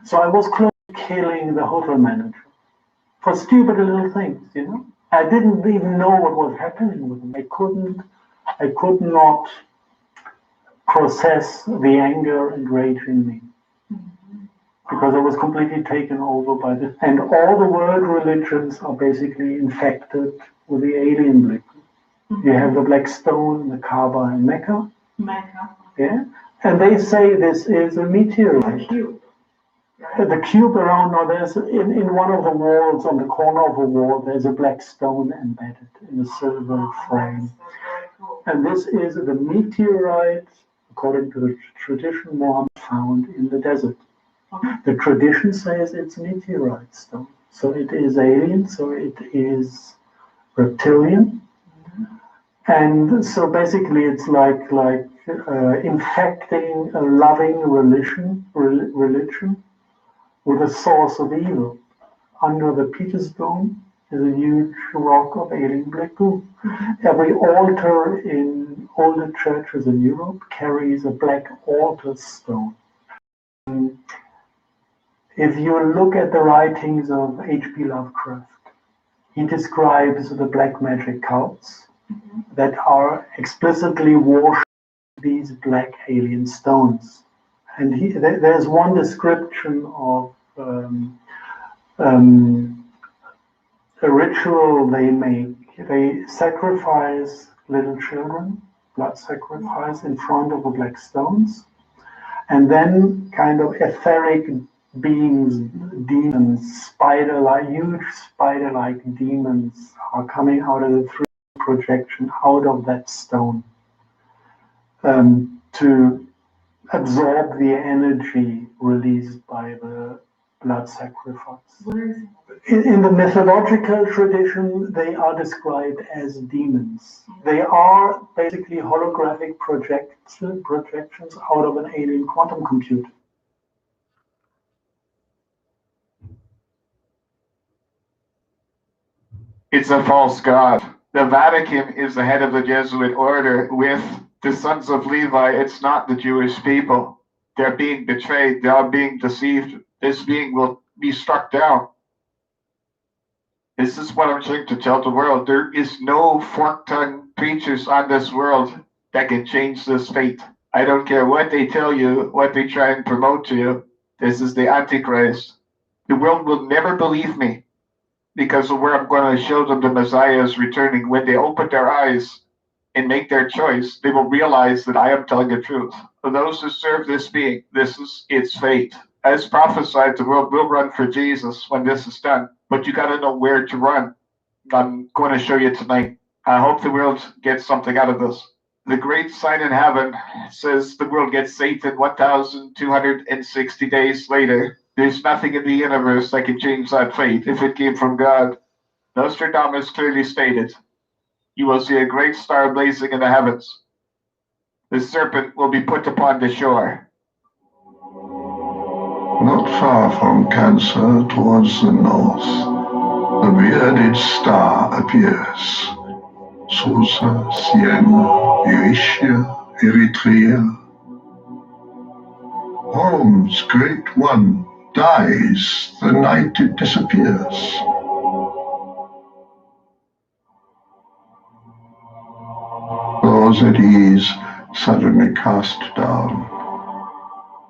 So I was close to killing the hotel manager for stupid little things, you know. I didn't even know what was happening with him. I could not process the anger and rage in me because I was completely taken over by this. And all the world religions are basically infected with the alien black. You have the black stone, the Kaaba in Mecca. Yeah, and they say this is a meteorite. The cube around now, there's in one of the walls, on the corner of a wall, there's a black stone embedded in a silver frame. And this is the meteorite, according to the tradition, Muhammad found in the desert. The tradition says it's meteorite stone. So it is alien, so it is reptilian. And so basically it's like infecting a loving religion with a source of evil. Under the Peter's Dome is a huge rock of alien black goo. Every altar in all the churches in Europe carries a black altar stone. If you look at the writings of H.P. Lovecraft, he describes the black magic cults that are explicitly worshipping these black alien stones. And there's one description of a ritual they make. They sacrifice little children, blood sacrifice in front of the black stones. And then kind of etheric beings, demons, huge spider-like demons are coming out of the 3D projection, out of that stone, to absorb the energy released by the blood sacrifice. In the mythological tradition, they are described as demons. They are basically holographic projections out of an alien quantum computer. It's a false god. The Vatican is the head of the Jesuit order with the sons of Levi. It's not the Jewish people. They're being betrayed. They are being deceived. This being will be struck down. This is what I'm trying to tell the world. There is no fork-tongued preachers on this world that can change this fate. I don't care what they tell you, what they try and promote to you. This is the Antichrist. The world will never believe me because of where I'm going to show them the Messiah is returning. When they open their eyes and make their choice, they will realize that I am telling the truth. For those who serve this being, this is its fate. As prophesied, the world will run for Jesus when this is done. But you got to know where to run. I'm going to show you tonight. I hope the world gets something out of this. The great sign in heaven says the world gets Satan 1,260 days later. There's nothing in the universe that can change that fate if it came from God. Nostradamus clearly stated, you will see a great star blazing in the heavens. The serpent will be put upon the shore. Not far from Cancer, towards the north, the bearded star appears. Susa, Siena, Eritrea, Eritrea. Rome's great one dies the night it disappears. Those at ease suddenly cast down.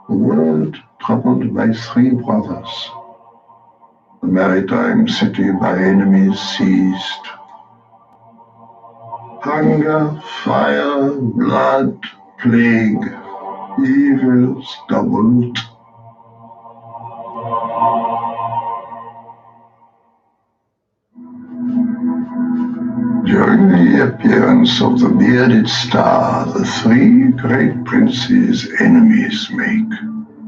The world troubled by 3 brothers. The maritime city by enemies seized. Hunger, fire, blood, plague, evils doubled. During the appearance of the bearded star, the 3 great princes enemies make,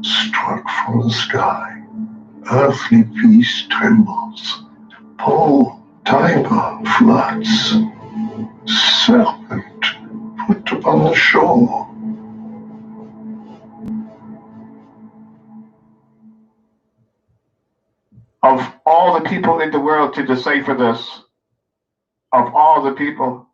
struck from the sky. Earthly peace trembles. Po, Tiber floods. Serpent put upon the shore. Of all the people in the world to decipher this, of all the people,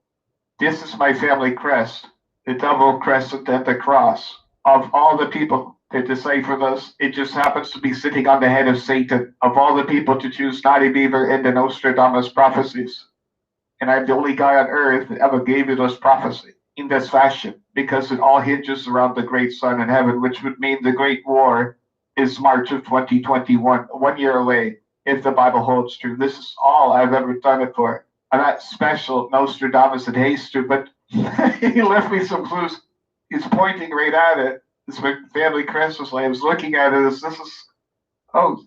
this is my family crest, the double crescent and the cross. Of all the people to decipher this, it just happens to be sitting on the head of Satan. Of all the people to choose Naughty Beaver in the Nostradamus prophecies. And I'm the only guy on earth that ever gave you this prophecy in this fashion, because it all hinges around the great sun in heaven, which would mean the Great War is March of 2021, 1 year away, if the Bible holds true. This is all I've ever done it for. I'm not special Nostradamus and Haster, but he left me some clues. He's pointing right at it. It's my family Christmas. I was looking at it as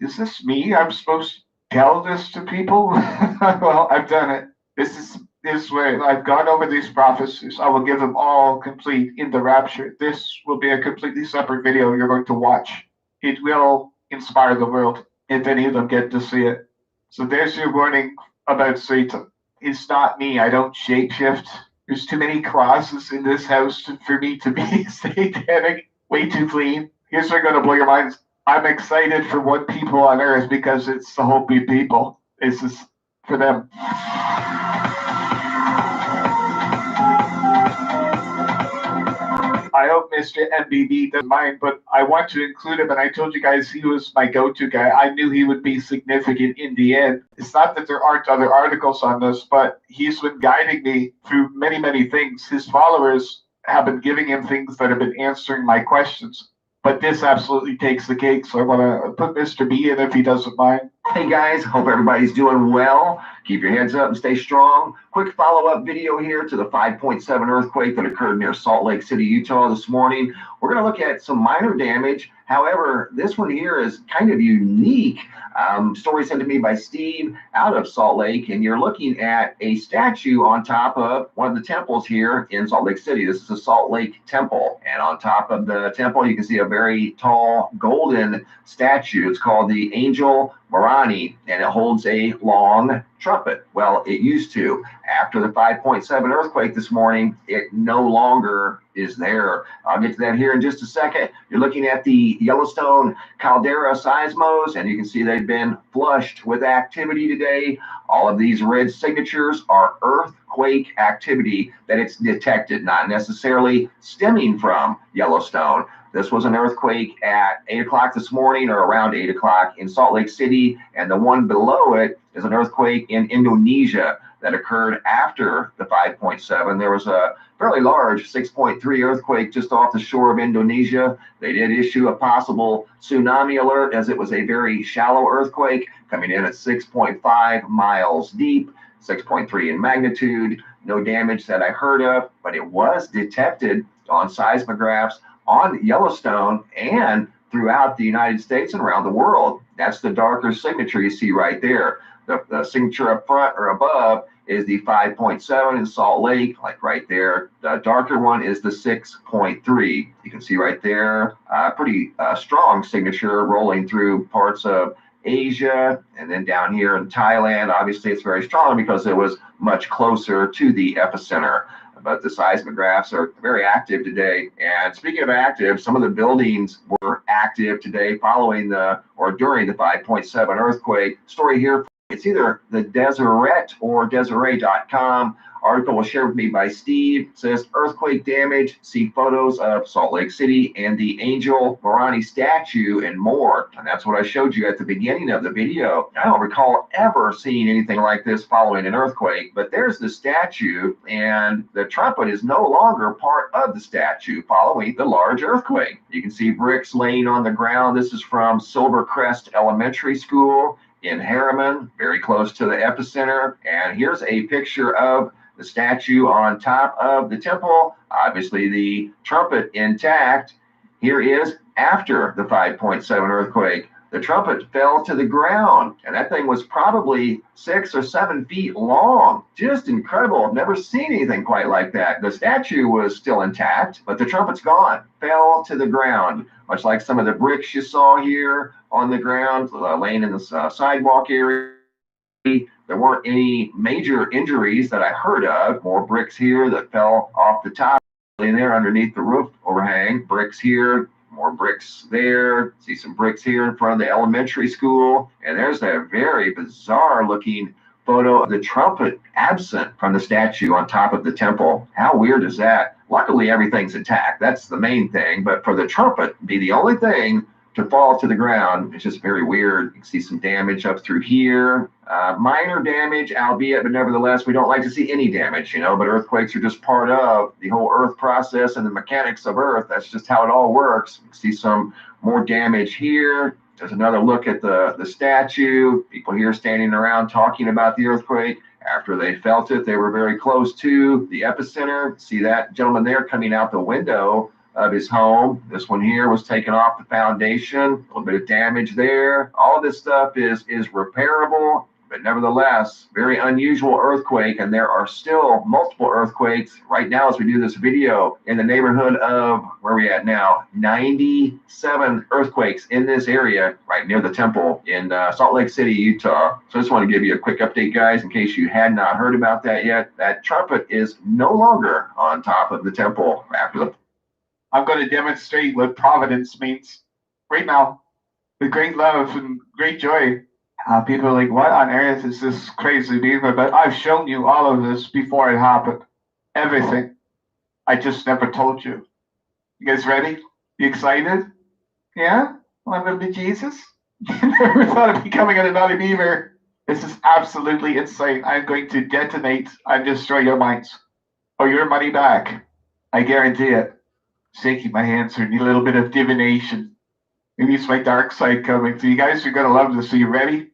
is this me? I'm supposed to tell this to people? Well, I've done it. This is where I've gone over these prophecies. I will give them all complete in the rapture. This will be a completely separate video you're going to watch. It will inspire the world if any of them get to see it. So there's your warning about Satan. It's not me. I don't shapeshift. There's too many crosses in this house for me to be satanic. Way too clean. Here's what's going to blow your minds. I'm excited for 1 people on earth because it's the Hopi people. This is for them. I hope Mr. MBB doesn't mind, but I want to include him, and I told you guys he was my go-to guy. I knew he would be significant in the end. It's not that there aren't other articles on this, but he's been guiding me through many, many things. His followers have been giving him things that have been answering my questions. But this absolutely takes the cake, so I want to put Mr. B in if he doesn't mind. Hey guys, hope everybody's doing well. Keep your heads up and stay strong. Quick follow-up video here to the 5.7 earthquake that occurred near Salt Lake City, Utah this morning. We're going to look at some minor damage. However, this one here is kind of unique. Story sent to me by Steve out of Salt Lake, and you're looking at a statue on top of one of the temples here in Salt Lake City. This is a Salt Lake temple, and on top of the temple, you can see a very tall golden statue. It's called the Angel Morani, and it holds a long trumpet. Well, it used to. After the 5.7 earthquake this morning, it no longer is there. I'll get to that here in just a second. You're looking at the Yellowstone caldera seismos, and you can see they've been flushed with activity today. All of these red signatures are earthquake activity that it's detected, not necessarily stemming from Yellowstone. This was an earthquake at 8 o'clock this morning, or around 8 o'clock in Salt Lake City, and the one below it is an earthquake in Indonesia that occurred after the 5.7. There was a fairly large 6.3 earthquake just off the shore of Indonesia. They did issue a possible tsunami alert, as it was a very shallow earthquake coming in at 6.5 miles deep, 6.3 in magnitude. No damage that I heard of, but it was detected on seismographs on Yellowstone and throughout the United States and around the world. That's the darker signature you see right there. The signature up front or above is the 5.7 in Salt Lake, like right there. The darker one is the 6.3. You can see right there, pretty strong signature rolling through parts of Asia, and then down here in Thailand. Obviously, it's very strong because it was much closer to the epicenter. But the seismographs are very active today. And speaking of active, some of the buildings were active today following or during the 5.7 earthquake. Story here, it's either the Deseret or Deseret.com. Article was shared with me by Steve. It says earthquake damage. See photos of Salt Lake City and the Angel Morani statue and more. And that's what I showed you at the beginning of the video. I don't recall ever seeing anything like this following an earthquake, but there's the statue, and the trumpet is no longer part of the statue following the large earthquake. You can see bricks laying on the ground. This is from Silvercrest Elementary School in Harriman, very close to the epicenter. And here's a picture of the statue on top of the temple. Obviously, the trumpet intact. Here is after the 5.7 earthquake. The trumpet fell to the ground, and that thing was probably 6 or 7 feet long. Just incredible. I've never seen anything quite like that. The statue was still intact, but the trumpet's gone. Fell to the ground, much like some of the bricks you saw here on the ground, laying in the sidewalk area. There weren't any major injuries that I heard of. More bricks here that fell off the top in there underneath the roof overhang. Bricks here, more bricks there. See some bricks here in front of the elementary school. And there's that very bizarre looking photo of the trumpet absent from the statue on top of the temple. How weird is that? Luckily, everything's intact. That's the main thing. But for the trumpet to be the only thing to fall to the ground, it's just very weird. You can see some damage up through here. Minor damage, albeit, but nevertheless, we don't like to see any damage, but earthquakes are just part of the whole Earth process and the mechanics of Earth. That's just how it all works. You can see some more damage here. There's another look at the statue. People here standing around talking about the earthquake. After they felt it, they were very close to the epicenter. See that gentleman there coming out the window of his home. This one here was taken off the foundation. A little bit of damage there. All of this stuff is repairable, but nevertheless, very unusual earthquake, and there are still multiple earthquakes right now as we do this video in the neighborhood of, where are we at now? 97 earthquakes in this area right near the temple in Salt Lake City, Utah. So I just want to give you a quick update, guys, in case you had not heard about that yet. That trumpet is no longer on top of the temple after the I'm going to demonstrate what providence means right now with great love and great joy. People are like, what on earth is this crazy beaver? But I've shown you all of this before it happened. Everything. I just never told you. You guys ready? You excited? Yeah? Want to be Jesus? You never thought of becoming a naughty beaver. This is absolutely insane. I'm going to detonate and destroy your minds. Or your money back. I guarantee it. shaking my hands for a little bit of divination. Maybe it's my dark side coming. So you guys are going to love this. Are you ready?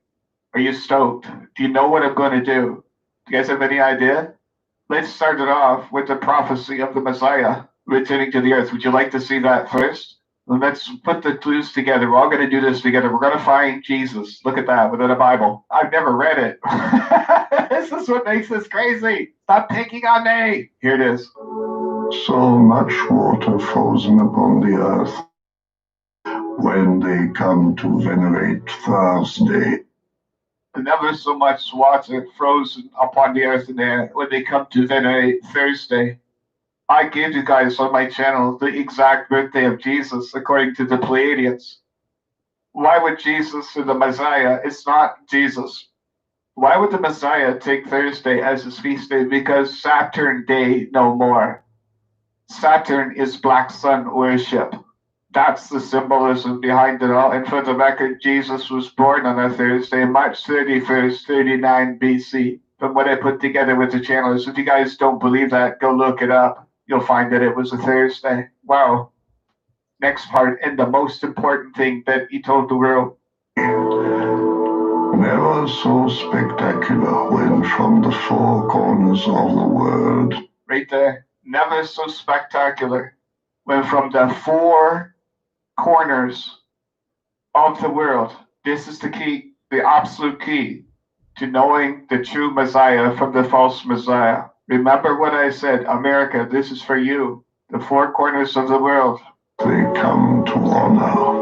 Are you stoked? Do you know what I'm going to do? Do you guys have any idea? Let's start it off with the prophecy of the Messiah returning to the earth. Would you like to see that first? Well, let's put the clues together. We're all going to do this together. We're going to find Jesus. Look at that, within a Bible. I've never read it. This is what makes this crazy. Stop picking on me. Here it is. So much water frozen upon the earth when they come to venerate Thursday. Never so much water frozen upon the earth in there when they come to venerate Thursday. I gave you guys on my channel the exact birthday of Jesus according to the Pleiadians. Why would Jesus or the Messiah? It's not Jesus. Why would the Messiah take Thursday as his feast day? Because Saturn Day no more. Saturn is black sun worship. That's the symbolism behind it all. And for the record, Jesus was born on a Thursday, March 31st, 39 BC. From what I put together with the channel, so if you guys don't believe that, go look it up. You'll find that it was a Thursday. Wow. Next part, and the most important thing that he told the world. Never so spectacular when from the four corners of the world. Right there. Never so spectacular when from the four corners of the world. This is the key, the absolute key to knowing the true Messiah from the false Messiah. Remember what I said, America, this is for you. The four corners of the world. They come to honor.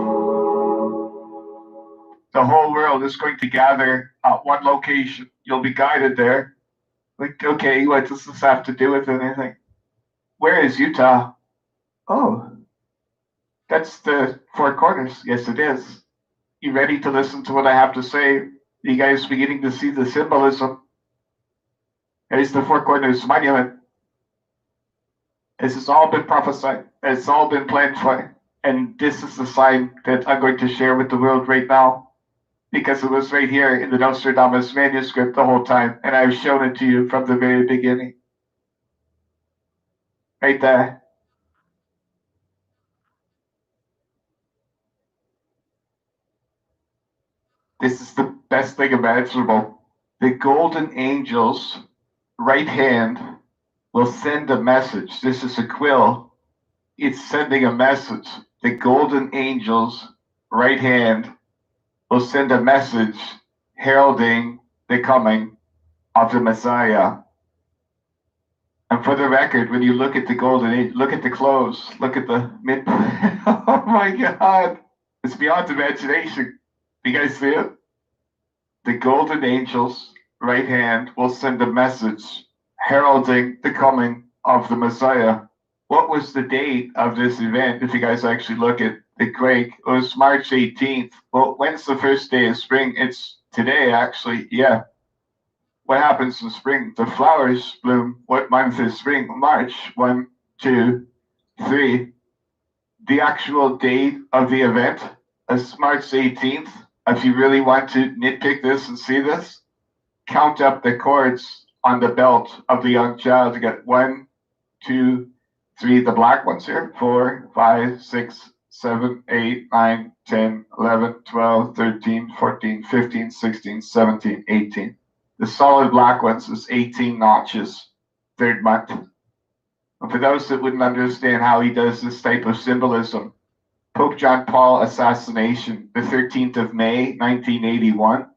The whole world is going to gather at one location. You'll be guided there. Like, okay, what does this have to do with anything? Where is Utah? Oh, that's the four corners. Yes, it is. You ready to listen to what I have to say? You guys beginning to see the symbolism? Here's the four corners monument. This has all been prophesied. It's all been planned for. And this is the sign that I'm going to share with the world right now. Because it was right here in the Nostradamus manuscript the whole time. And I've shown it to you from the very beginning. Right there. This is the best thing imaginable. The golden angel's right hand will send a message. This is a quill. It's sending a message. The golden angel's right hand will send a message heralding the coming of the Messiah. And for the record, when you look at the golden angel, look at the clothes, look at the mid. Oh my God. It's beyond imagination. Do you guys see it? The golden angel's right hand will send a message heralding the coming of the Messiah. What was the date of this event? If you guys actually look at the quake, it was March 18th. Well, when's the first day of spring? It's today, actually. Yeah. What happens in spring? The flowers bloom. What month is spring? March. 1, 2, 3. The actual date of the event is March 18th. If you really want to nitpick this and see this, count up the cords on the belt of the young child. You get 1, 2, 3, the black ones here, 4, 5, 6, 7, 8, 9, 10, 11, 12, 13, 14, 15, 16, 17, 18. The solid black ones is 18 notches, third month. And for those that wouldn't understand how he does this type of symbolism, Pope John Paul assassination, the 13th of May, 1981.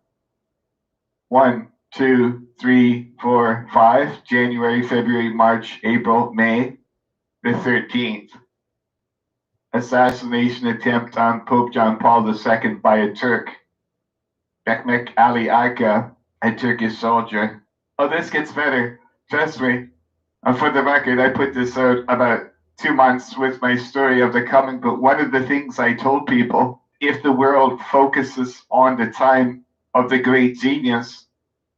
1, 2, 3, 4, 5. January, February, March, April, May, the 13th. Assassination attempt on Pope John Paul II by a Turk. Mehmet Ali Aga, a Turkish soldier. Oh, this gets better. Trust me. And for the record, I put this out about 2 months with my story of the coming, but one of the things I told people, if the world focuses on the time of the great genius,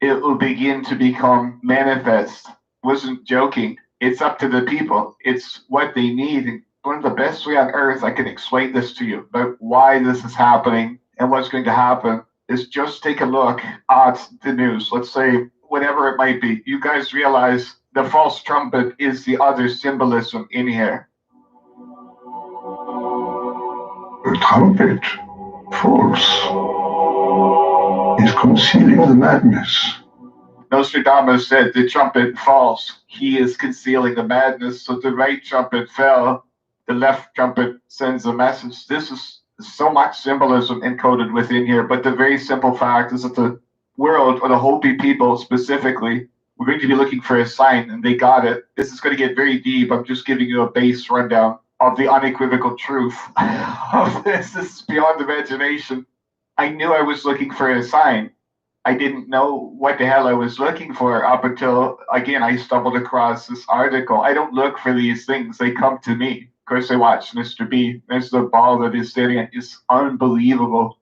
it will begin to become manifest. Wasn't joking. It's up to the people. It's what they need. And one of the best way on earth I can explain this to you about why this is happening and what's going to happen is just take a look at the news. Let's say whatever it might be. You guys realize the false trumpet is the other symbolism in here. The trumpet false is concealing the madness. Nostradamus said the trumpet falls. He is concealing the madness. So the right trumpet fell. The left trumpet sends a message. This is so much symbolism encoded within here. But the very simple fact is that the world, or the Hopi people specifically, we're going to be looking for a sign, and they got it. This is going to get very deep. I'm just giving you a base rundown of the unequivocal truth of this. This is beyond imagination. I knew I was looking for a sign. I didn't know what the hell I was looking for up until, again, I stumbled across this article. I don't look for these things. They come to me. Of course, I watch Mr. B. There's the ball that is sitting at. It's unbelievable.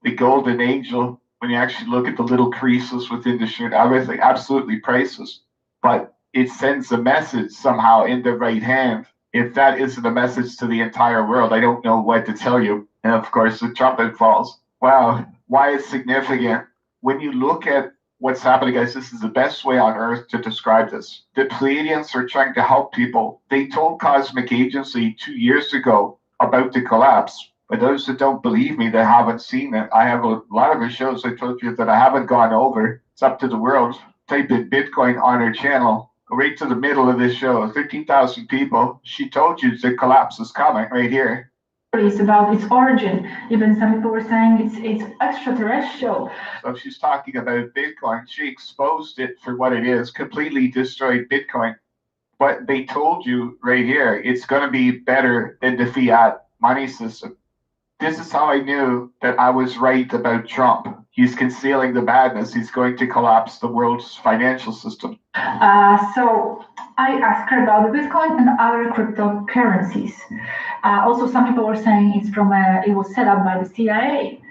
The golden angel, when you actually look at the little creases within the shirt, everything, absolutely priceless. But it sends a message somehow in the right hand. If that isn't a message to the entire world, I don't know what to tell you. And of course, the trumpet falls. Wow, why it's significant. When you look at what's happening, guys, this is the best way on earth to describe this. The Pleiadians are trying to help people. They told Cosmic Agency 2 years ago about the collapse. For those that don't believe me, that haven't seen it, I have a lot of the shows I told you that I haven't gone over. It's up to the world. Type in Bitcoin on her channel. Go right to the middle of this show. 13,000 people. She told you the collapse is coming right here. About its origin. Even some people were saying it's extraterrestrial. So she's talking about Bitcoin. She exposed it for what it is, completely destroyed Bitcoin. But they told you right here, it's going to be better than the fiat money system. This is how I knew that I was right about Trump. He's concealing the madness. He's going to collapse the world's financial system. So I asked her about the Bitcoin and other cryptocurrencies. Also, some people were saying it was set up by the CIA.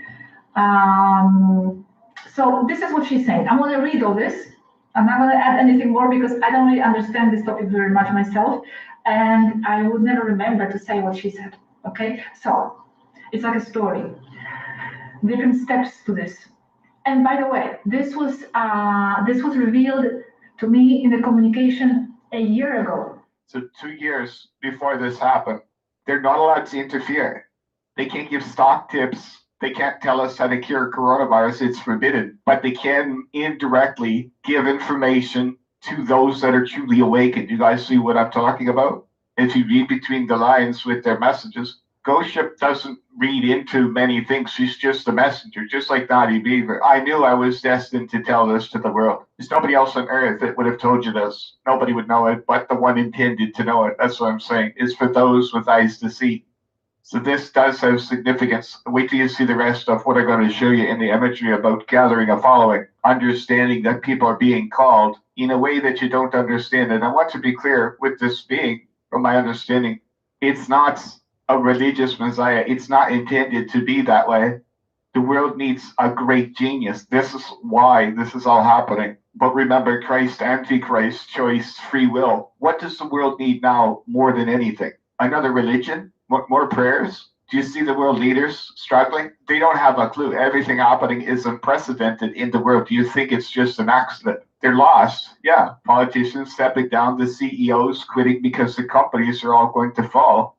So this is what she's saying. I'm going to read all this. I'm not going to add anything more because I don't really understand this topic very much myself, and I would never remember to say what she said. Okay, so it's like a story. Different steps to this. And by the way, this was revealed to me in the communication a year ago. So 2 years before this happened, they're not allowed to interfere. They can't give stock tips. They can't tell us how to cure coronavirus. It's forbidden. But they can indirectly give information to those that are truly awakened. You guys see what I'm talking about? If you read between the lines with their messages, Ghost Ship doesn't read into many things. She's just a messenger, just like Naughty Beaver. I knew I was destined to tell this to the world. There's nobody else on earth that would have told you this. Nobody would know it, but the one intended to know it. That's what I'm saying. It's for those with eyes to see. So this does have significance. Wait till you see the rest of what I'm going to show you in the imagery about gathering a following, understanding that people are being called in a way that you don't understand. And I want to be clear with this being, from my understanding, it's not a religious messiah. It's not intended to be that way. The world needs a great genius. This is why this is all happening. But remember, Christ, Antichrist, choice, free will. What does the world need now more than anything? Another religion? More prayers? Do you see the world leaders struggling? They don't have a clue. Everything happening is unprecedented in the world. Do you think it's just an accident? They're lost. Yeah, politicians stepping down, the CEOs quitting because the companies are all going to fall.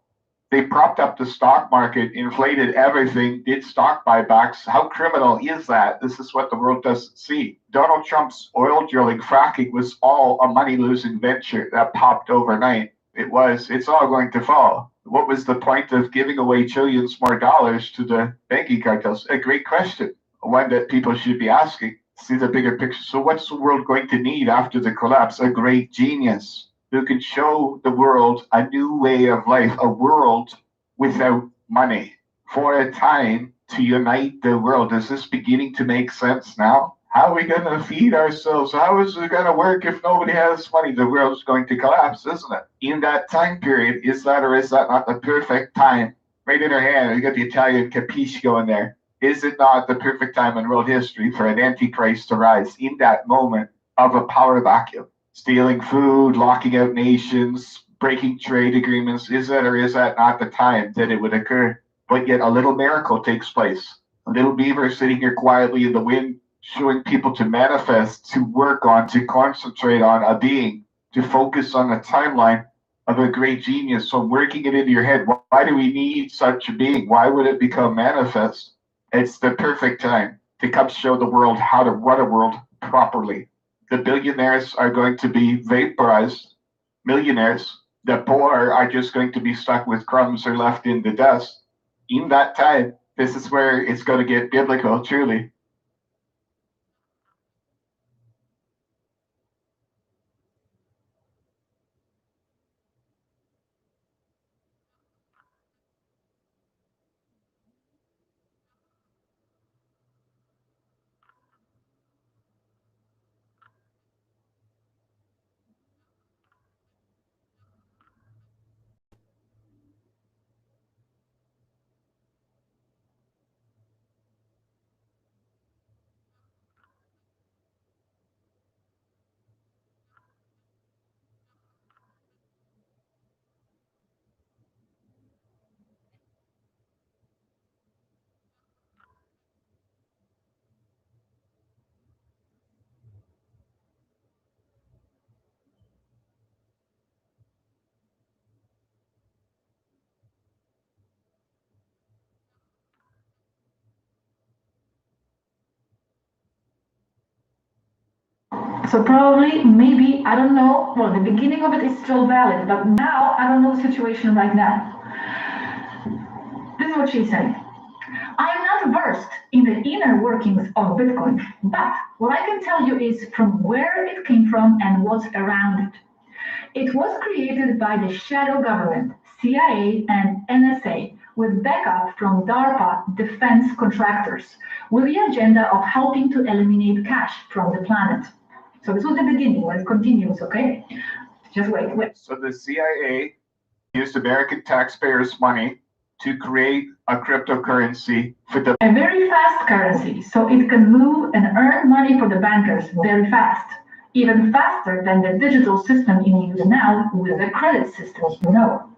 They propped up the stock market, inflated everything, did stock buybacks. How criminal is that? This is what the world doesn't see. Donald Trump's oil drilling, fracking, was all a money-losing venture that popped overnight. It's all going to fall. What was the point of giving away trillions more dollars to the banking cartels? A great question, one that people should be asking. See the bigger picture. So what's the world going to need after the collapse? A great genius who can show the world a new way of life, a world without money, for a time to unite the world. Is this beginning to make sense now? How are we going to feed ourselves? How is it going to work if nobody has money? The world's going to collapse, isn't it? In that time period, is that or is that not the perfect time? Right in her hand, you got the Italian capiche going there. Is it not the perfect time in world history for an antichrist to rise in that moment of a power vacuum? Stealing food, locking out nations, breaking trade agreements. Is that or is that not the time that it would occur? But yet a little miracle takes place. A little beaver sitting here quietly in the wind, showing people to manifest, to work on, to concentrate on a being, to focus on a timeline. of a great genius. So working it into your head, why do we need such a being? Why would it become manifest? It's the perfect time to come show the world how to run a world properly. The billionaires are going to be vaporized. Millionaires, the poor are just going to be stuck with crumbs or left in the dust. In that time, this is where it's going to get biblical, truly. So probably, maybe, I don't know, well, the beginning of it is still valid, but now I don't know the situation right now. This is what she's saying. I'm not versed in the inner workings of Bitcoin, but what I can tell you is from where it came from and what's around it. It was created by the shadow government, CIA and NSA, with backup from DARPA defense contractors, with the agenda of helping to eliminate cash from the planet. So this was the beginning, but it continues, okay? Just wait. So the CIA used American taxpayers' money to create a cryptocurrency for the... A very fast currency, so it can move and earn money for the bankers very fast. Even faster than the digital system in use now with the credit system, you know.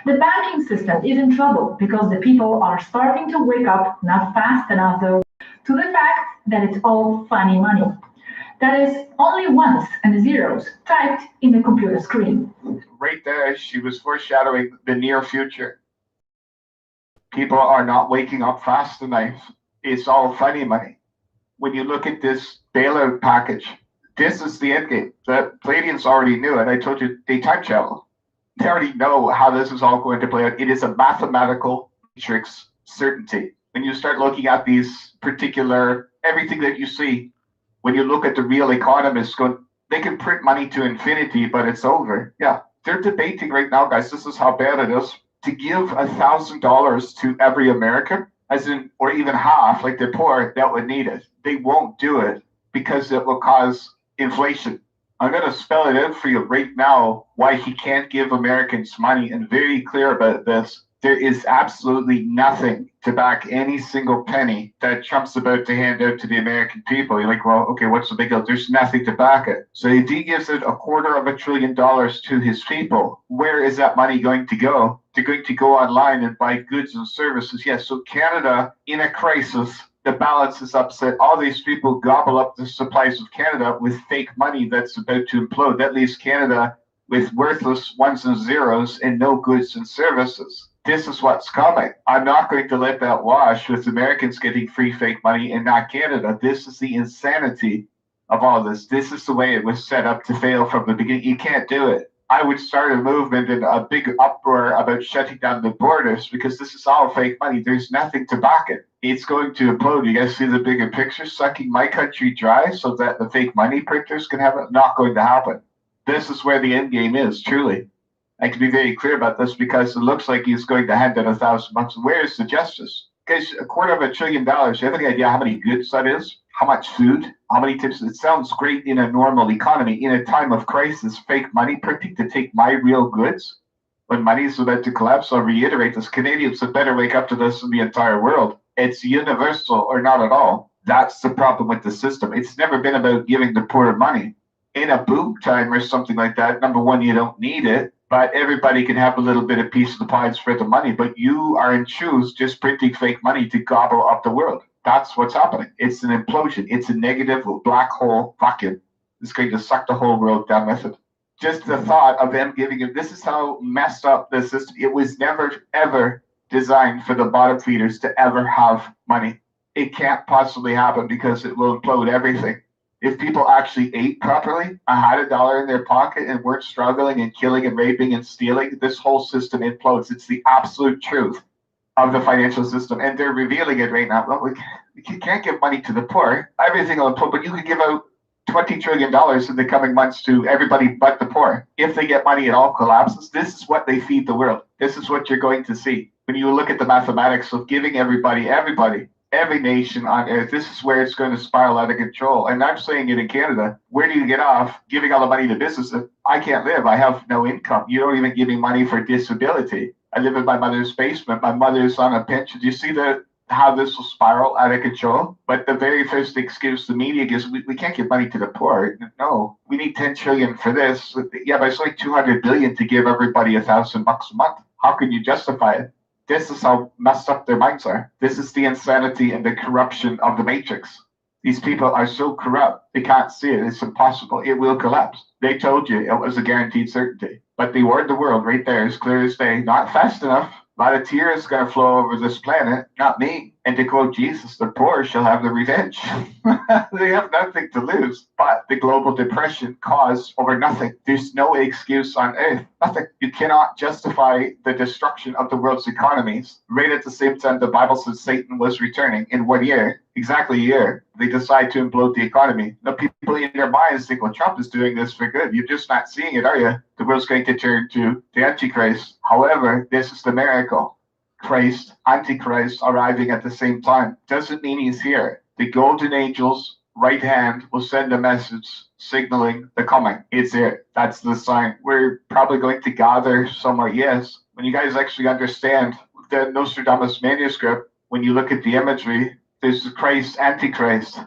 The banking system is in trouble because the people are starting to wake up, not fast enough though, to the fact that it's all funny money. That is only ones and zeros typed in the computer screen. Right there, she was foreshadowing the near future. People are not waking up fast enough. It's all funny money. When you look at this bailout package, this is the end game. The Palladians already knew it. I told you they time travel. They already know how this is all going to play out. It is a mathematical matrix certainty. When you start looking at these particular, everything that you see, when you look at the real economists, they can print money to infinity, but it's over. Yeah, they're debating right now, guys. This is how bad it is. To give $1,000 to every American, as in, or even half, like the poor that would need it. They won't do it because it will cause inflation. I'm going to spell it out for you right now why he can't give Americans money, and very clear about this. There is absolutely nothing to back any single penny that Trump's about to hand out to the American people. You're like, well, okay, what's the big deal? There's nothing to back it. So if he gives it $250 billion to his people, where is that money going to go? They're going to go online and buy goods and services. Yes, so Canada, in a crisis, the balance is upset. All these people gobble up the supplies of Canada with fake money that's about to implode. That leaves Canada with worthless ones and zeros and no goods and services. This is what's coming. I'm not going to let that wash with Americans getting free fake money and not Canada. This is the insanity of all this. This is the way it was set up to fail from the beginning. You can't do it. I would start a movement and a big uproar about shutting down the borders because this is all fake money. There's nothing to back it. It's going to implode. You guys see the bigger picture? Sucking my country dry so that the fake money printers can have it? Not going to happen. This is where the end game is, truly. I can be very clear about this because it looks like he's going to hand out $1,000. Where is the justice? Guys, $250 billion. You have any idea how many goods that is? How much food? How many tips? It sounds great in a normal economy. In a time of crisis, fake money printing to take my real goods when money is about to collapse. I'll reiterate this. Canadians had better wake up to this in the entire world. It's universal or not at all. That's the problem with the system. It's never been about giving the poor money. In a boom time or something like that, number one, you don't need it. But everybody can have a little bit of piece of the pie and spread the money. But you are in shoes just printing fake money to gobble up the world. That's what's happening. It's an implosion. It's a negative black hole. Fuck it. It's going to suck the whole world down with it. Just the thought of them giving him, this is how messed up the system. It was never, ever designed for the bottom feeders to ever have money. It can't possibly happen because it will implode everything. If people actually ate properly, had $1 in their pocket and weren't struggling and killing and raping and stealing, this whole system implodes. It's the absolute truth of the financial system. And they're revealing it right now. Well, we can't give money to the poor. Everything will implode, but you could give out $20 trillion in the coming months to everybody but the poor. If they get money, it all collapses. This is what they feed the world. This is what you're going to see. When you look at the mathematics of giving everybody, every nation on earth, this is where it's going to spiral out of control. And I'm saying it in Canada. Where do you get off giving all the money to businesses? I can't live. I have no income. You don't even give me money for disability. I live in my mother's basement. My mother's on a pension. Do you see how this will spiral out of control? But the very first excuse the media gives, we can't give money to the poor. No, we need 10 trillion for this. Yeah, but it's like 200 billion to give everybody $1,000 a month. How can you justify it? This is how messed up their minds are. This is the insanity and the corruption of the matrix. These people are so corrupt, they can't see it. It's impossible. It will collapse. They told you it was a guaranteed certainty. But they warned the world right there, as clear as day. Not fast enough. A lot of tears going to flow over this planet, not me. And to quote Jesus, the poor shall have the revenge. They have nothing to lose. But the global depression caused over nothing. There's no excuse on earth. Nothing. You cannot justify the destruction of the world's economies. Right at the same time, the Bible says Satan was returning in 1 year. Exactly a year. They decide to implode the economy. Now, people in their minds think, well, Trump is doing this for good. You're just not seeing it, are you? The world's going to turn to the Antichrist. However, this is the miracle. Christ, Antichrist arriving at the same time. Doesn't mean he's here. The golden angel's right hand will send a message signaling the coming. It's here. That's the sign. We're probably going to gather somewhere, yes. When you guys actually understand the Nostradamus manuscript, when you look at the imagery, there's Christ, Antichrist.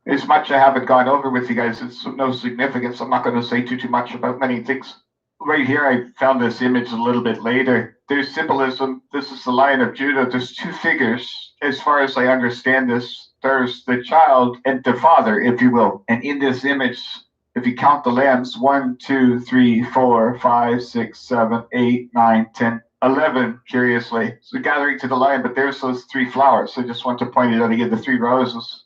There's much I haven't gone over with you guys. It's of no significance. I'm not going to say too much about many things. Right here, I found this image a little bit later. There's symbolism. This is the Lion of Judah. There's two figures. As far as I understand this, there's the child and the father, if you will. And in this image, if you count the lambs, 1, 2, 3, 4, 5, 6, 7, 8, 9, 10, 11, curiously. So gathering to the lion, but there's those 3 flowers. So I just want to point it out again, the 3 roses.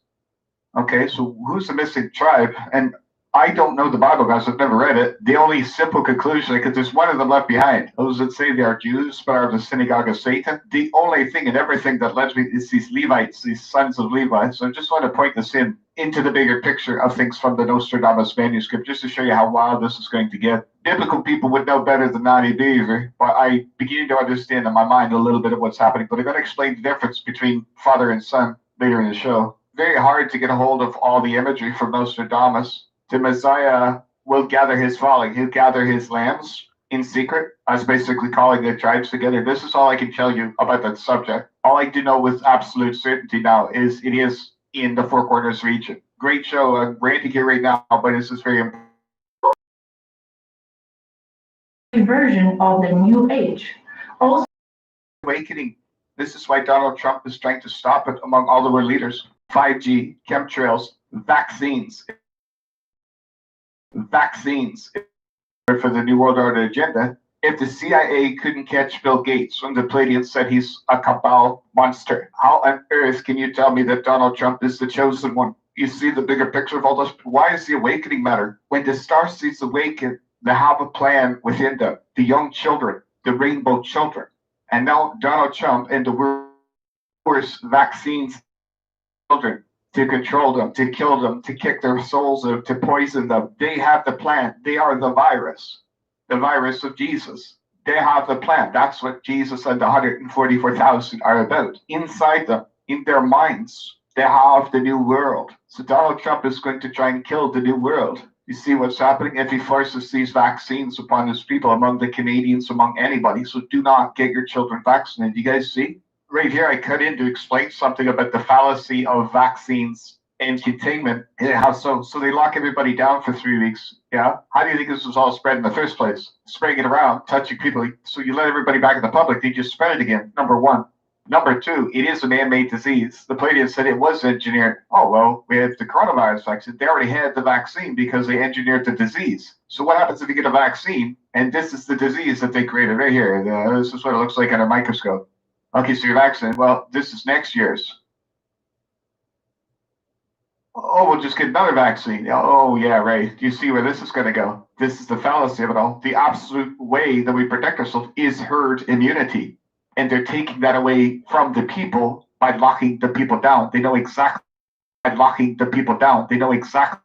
Okay, so who's the missing tribe? And I don't know the Bible, guys. I've never read it. The only simple conclusion, because there's one of them left behind. Those that say they are Jews, but are of the synagogue of Satan. The only thing and everything that led me is these Levites, these sons of Levi. So I just want to point this into the bigger picture of things from the Nostradamus manuscript, just to show you how wild this is going to get. Biblical people would know better than Naughty Beaver, but I begin to understand in my mind a little bit of what's happening. But I'm going to explain the difference between father and son later in the show. Very hard to get a hold of all the imagery from Nostradamus. The Messiah will gather his following. He'll gather his lambs in secret. I was basically calling the tribes together. This is all I can tell you about that subject. All I do know with absolute certainty now is it is in the Four Corners region. Great show. I'm ranting here right now, but this is very important. Version of the New Age. Also, awakening. This is why Donald Trump is trying to stop it among all the world leaders. 5G, chemtrails, vaccines for the New World Order agenda. If the CIA couldn't catch Bill Gates when the Pleiadians said he's a cabal monster, how on earth can you tell me that Donald Trump is the chosen one? You see the bigger picture of all this? Why does the awakening matter? When the star seeds awaken, they have a plan within them. The young children, the rainbow children. And now Donald Trump and the worst vaccines children, to control them, to kill them, to kick their souls out, to poison them. They have the plan. They are the virus of Jesus. They have the plan. That's what Jesus and the 144,000 are about. Inside them, in their minds, they have the new world. So Donald Trump is going to try and kill the new world. You see what's happening if he forces these vaccines upon his people, among the Canadians, among anybody. So do not get your children vaccinated. You guys see? Right here, I cut in to explain something about the fallacy of vaccines and containment. How so? So they lock everybody down for 3 weeks. Yeah. How do you think this was all spread in the first place? Spreading it around, touching people. So you let everybody back in the public, they just spread it again. Number one. Number two, it is a man-made disease. The Palladians said it was engineered. Oh, well, we had the coronavirus vaccine. They already had the vaccine because they engineered the disease. So what happens if you get a vaccine, and this is the disease that they created right here? This is what it looks like under a microscope. Okay, so you're vaccinated. Well, this is next year's. Oh, we'll just get another vaccine. Oh, yeah, right. Do you see where this is going to go? This is the fallacy of it all. The absolute way that we protect ourselves is herd immunity. And they're taking that away from the people by locking the people down. They know exactly by locking the people down. They know exactly.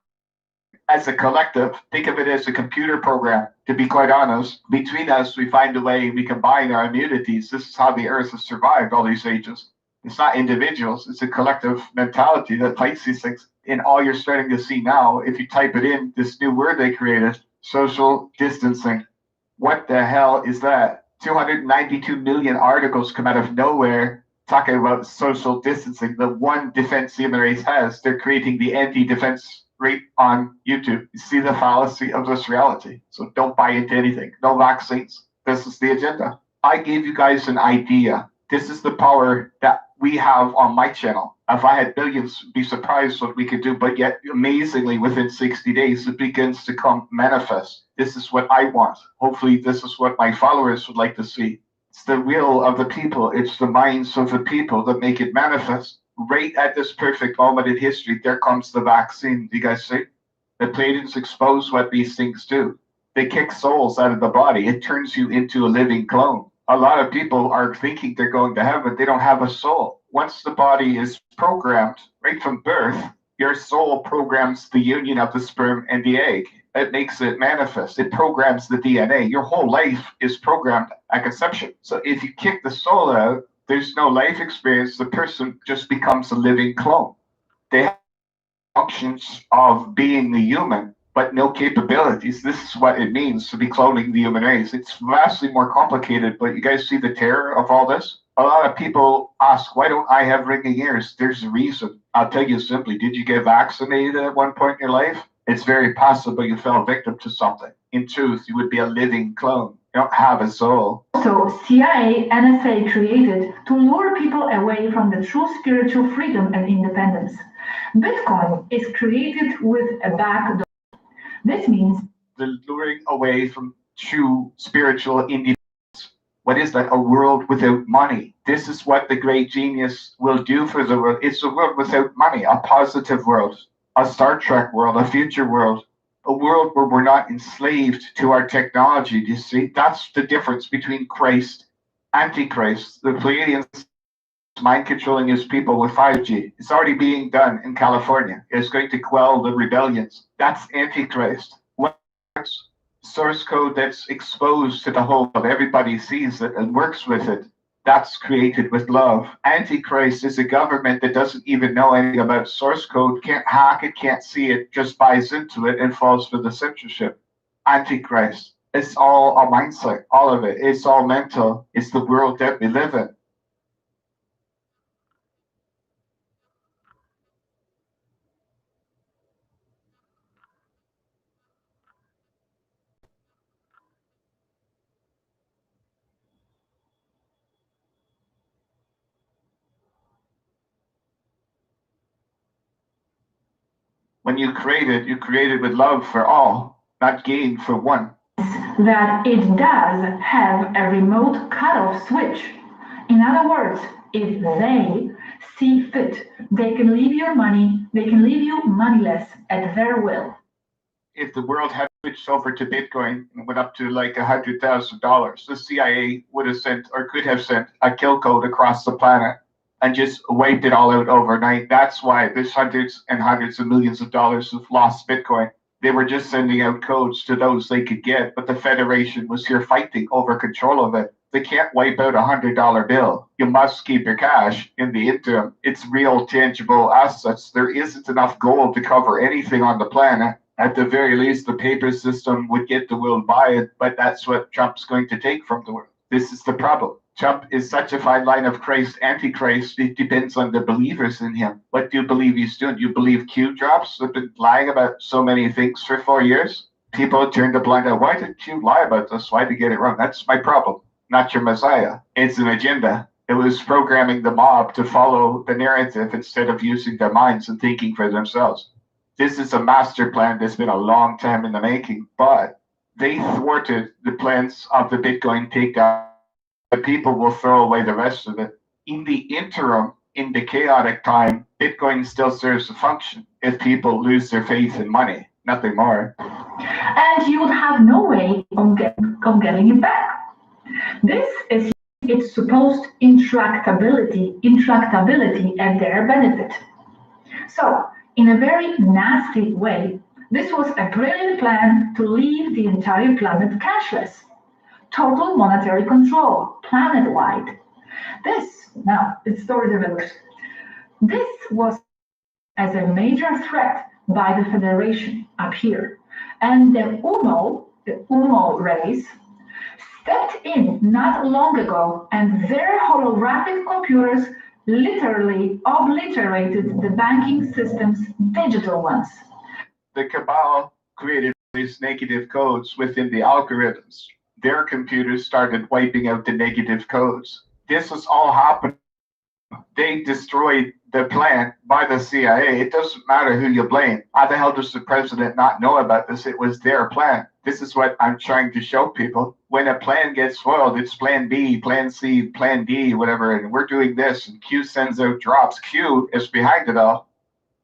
As a collective, think of it as a computer program. To be quite honest, between us, we find a way we combine our immunities. This is how the earth has survived all these ages. It's not individuals. It's a collective mentality that fights these things. And all you're starting to see now, if you type it in, this new word they created, social distancing. What the hell is that? 292 million articles come out of nowhere talking about social distancing. The one defense the human race has, they're creating the anti-defense rate on YouTube. You see the fallacy of this reality. So don't buy into anything. No vaccines. This is the agenda. I gave you guys an idea. This is the power that we have on my channel. If I had billions, be surprised what we could do. But yet, amazingly, within 60 days, it begins to come manifest. This is what I want. Hopefully, this is what my followers would like to see. It's the will of the people. It's the minds of the people that make it manifest. Right at this perfect moment in history, there comes the vaccine. Do you guys see? The Palladians expose what these things do. They kick souls out of the body. It turns you into a living clone. A lot of people are thinking they're going to heaven. They don't have a soul. Once the body is programmed right from birth, your soul programs the union of the sperm and the egg. It makes it manifest. It programs the DNA. Your whole life is programmed at conception. So if you kick the soul out, there's no life experience. The person just becomes a living clone. They have functions of being a human, but no capabilities. This is what it means to be cloning the human race. It's vastly more complicated, but you guys see the terror of all this? A lot of people ask, why don't I have ringing ears? There's a reason. I'll tell you simply. Did you get vaccinated at one point in your life? It's very possible you fell victim to something. In truth, you would be a living clone. You don't have a soul. So CIA, NSA created to lure people away from the true spiritual freedom and independence. Bitcoin is created with a backdoor. This means the luring away from true spiritual independence. What is that? A world without money. This is what the great genius will do for the world. It's a world without money, a positive world, a Star Trek world, a future world, a world where we're not enslaved to our technology. Do you see? That's the difference between Christ, Antichrist. The Palladians mind controlling his people with 5G. It's already being done in California. It's going to quell the rebellions. That's Antichrist. What's source code that's exposed to the whole of everybody sees it and works with it? That's created with love. Antichrist is a government that doesn't even know anything about source code, can't hack it, can't see it, just buys into it and falls for the censorship. Antichrist. It's all a mindset, all of it. It's all mental. It's the world that we live in. When you created with love for all, not gain for one. That it does have a remote cutoff switch. In other words, if they see fit, they can leave your money, they can leave you moneyless at their will. If the world had switched over to Bitcoin and went up to like $100,000, the CIA would have sent or could have sent a kill code across the planet and just wiped it all out overnight. That's why there's hundreds and hundreds of millions of dollars who've lost Bitcoin. They were just sending out codes to those they could get, but the Federation was here fighting over control of it. They can't wipe out $100 bill. You must keep your cash in the interim. It's real tangible assets. There isn't enough gold to cover anything on the planet. At the very least, the paper system would get the world by it, but that's what Trump's going to take from the world. This is the problem. Trump is such a fine line of Christ, Antichrist. It depends on the believers in him. What do you believe he's doing? Do you believe Q drops have been lying about so many things for 4 years? People turn a blind eye. Why did Q lie about this? Why did he get it wrong? That's my problem, not your Messiah. It's an agenda. It was programming the mob to follow the narrative instead of using their minds and thinking for themselves. This is a master plan that's been a long time in the making, but they thwarted the plans of the Bitcoin takedown. The people will throw away the rest of it. In the interim, in the chaotic time, Bitcoin still serves a function if people lose their faith in money, nothing more. And you would have no way of getting it back. This is its supposed intractability at their benefit. So, in a very nasty way, this was a brilliant plan to leave the entire planet cashless. Total monetary control, planet-wide. Now, it's story developers. This was as a major threat by the Federation up here. And the UMO race, stepped in not long ago, and their holographic computers literally obliterated the banking system's digital ones. The cabal created these negative codes within the algorithms. Their computers started wiping out the negative codes. This was all happening. They destroyed the plan by the CIA. It doesn't matter who you blame. How the hell does the president not know about this? It was their plan. This is what I'm trying to show people. When a plan gets foiled, it's plan B, plan C, plan D, whatever, and we're doing this, and Q sends out drops. Q is behind it all.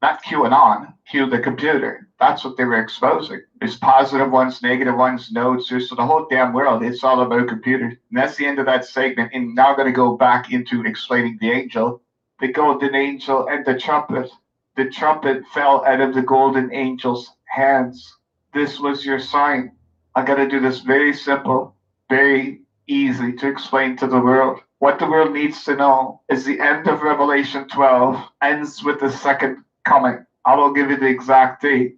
Not QAnon, Q the computer. That's what they were exposing. There's positive ones, negative ones, nodes. So the whole damn world, it's all about computers. And that's the end of that segment. And now I'm going to go back into explaining the angel, the golden angel, and the trumpet. The trumpet fell out of the golden angel's hands. This was your sign. I got to do this very simple, very easy to explain to the world. What the world needs to know is the end of Revelation 12 ends with the second coming. I will give you the exact date.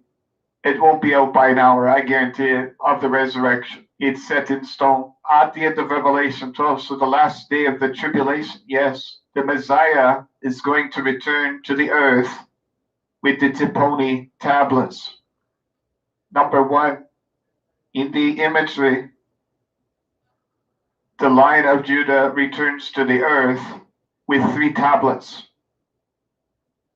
It won't be out by an hour, I guarantee it, of the resurrection. It's set in stone at the end of Revelation 12. So the last day of the tribulation, yes, the Messiah is going to return to the earth with the Tipponi tablets. Number one, in the imagery, the Lion of Judah returns to the earth with 3 tablets.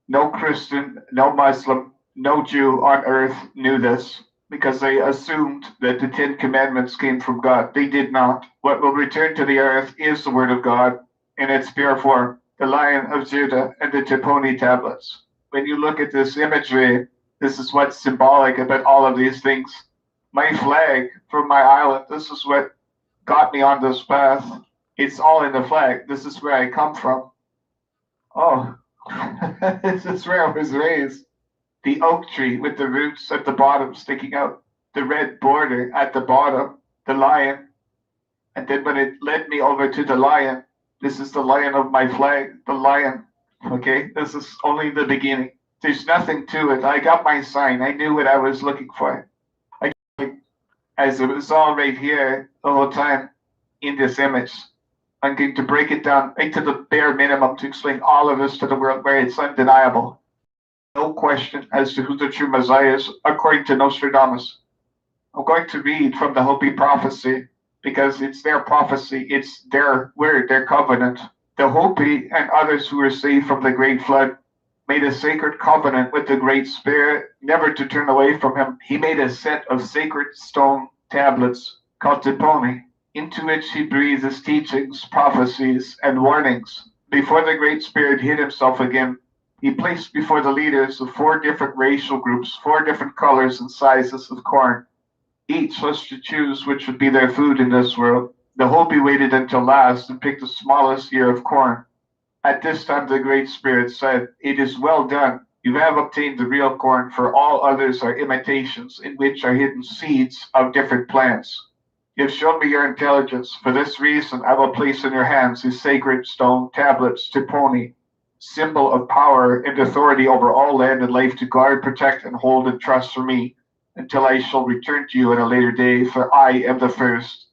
No Christian, no Muslim, no Jew on earth knew this because they assumed that the 10 Commandments came from God. They did not. What will return to the earth is the Word of God in its pure form, the Lion of Judah and the Tipponi tablets. When you look at this imagery, this is what's symbolic about all of these things. My flag from my island, this is what got me on this path. It's all in the flag. This is where I come from. Oh, this is where I was raised. The oak tree with the roots at the bottom sticking out, the red border at the bottom, the lion. And then when it led me over to the lion, this is the lion of my flag, the lion. Okay, this is only the beginning. There's nothing to it. I got my sign. I knew what I was looking for. As it was all right here the whole time in this image. I'm going to break it down right to the bare minimum to explain all of this to the world where it's undeniable. No question as to who the true Messiah is, according to Nostradamus. I'm going to read from the Hopi prophecy because it's their prophecy, it's their word, their covenant. The Hopi and others who were saved from the great flood made a sacred covenant with the Great Spirit, never to turn away from him. He made a set of sacred stone tablets called Tipponi, into which he breathed his teachings, prophecies, and warnings. Before the Great Spirit hid himself again, he placed before the leaders of 4 different racial groups, 4 different colors and sizes of corn. Each was to choose which would be their food in this world. The Hopi waited until last and picked the smallest ear of corn. At this time the Great Spirit said, "It is well done. You have obtained the real corn, for all others are imitations, in which are hidden seeds of different plants. You have shown me your intelligence. For this reason, I will place in your hands these sacred stone tablets, Tipponi, symbol of power and authority over all land and life, to guard, protect, and hold in trust for me, until I shall return to you in a later day, for I am the first,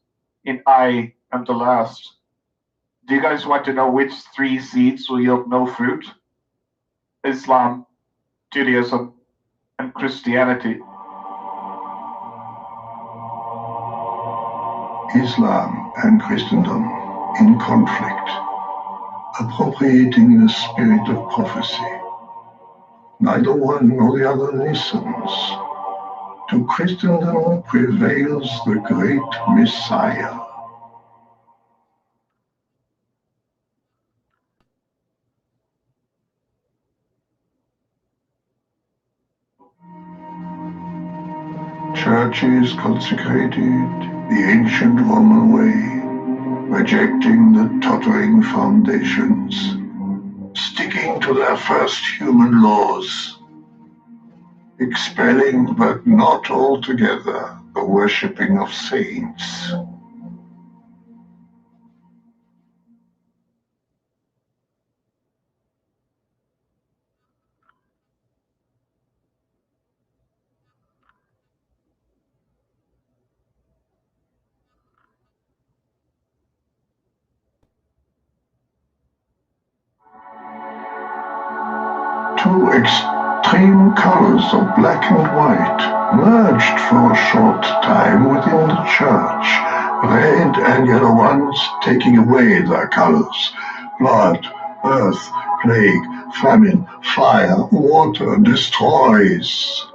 and I am the last." Do you guys want to know which 3 seeds will yield no fruit? Islam, Judaism, and Christianity. Islam and Christendom in conflict. appropriating the spirit of prophecy. Neither one nor the other listens. To Christendom prevails the great Messiah. Churches consecrated the ancient Roman way, rejecting the tottering foundations, sticking to their first human laws, expelling but not altogether the worshipping of saints. Two extreme colors of black and white merged for a short time within the church, red and yellow ones taking away their colors. Blood, earth, plague, famine, fire, water destroys.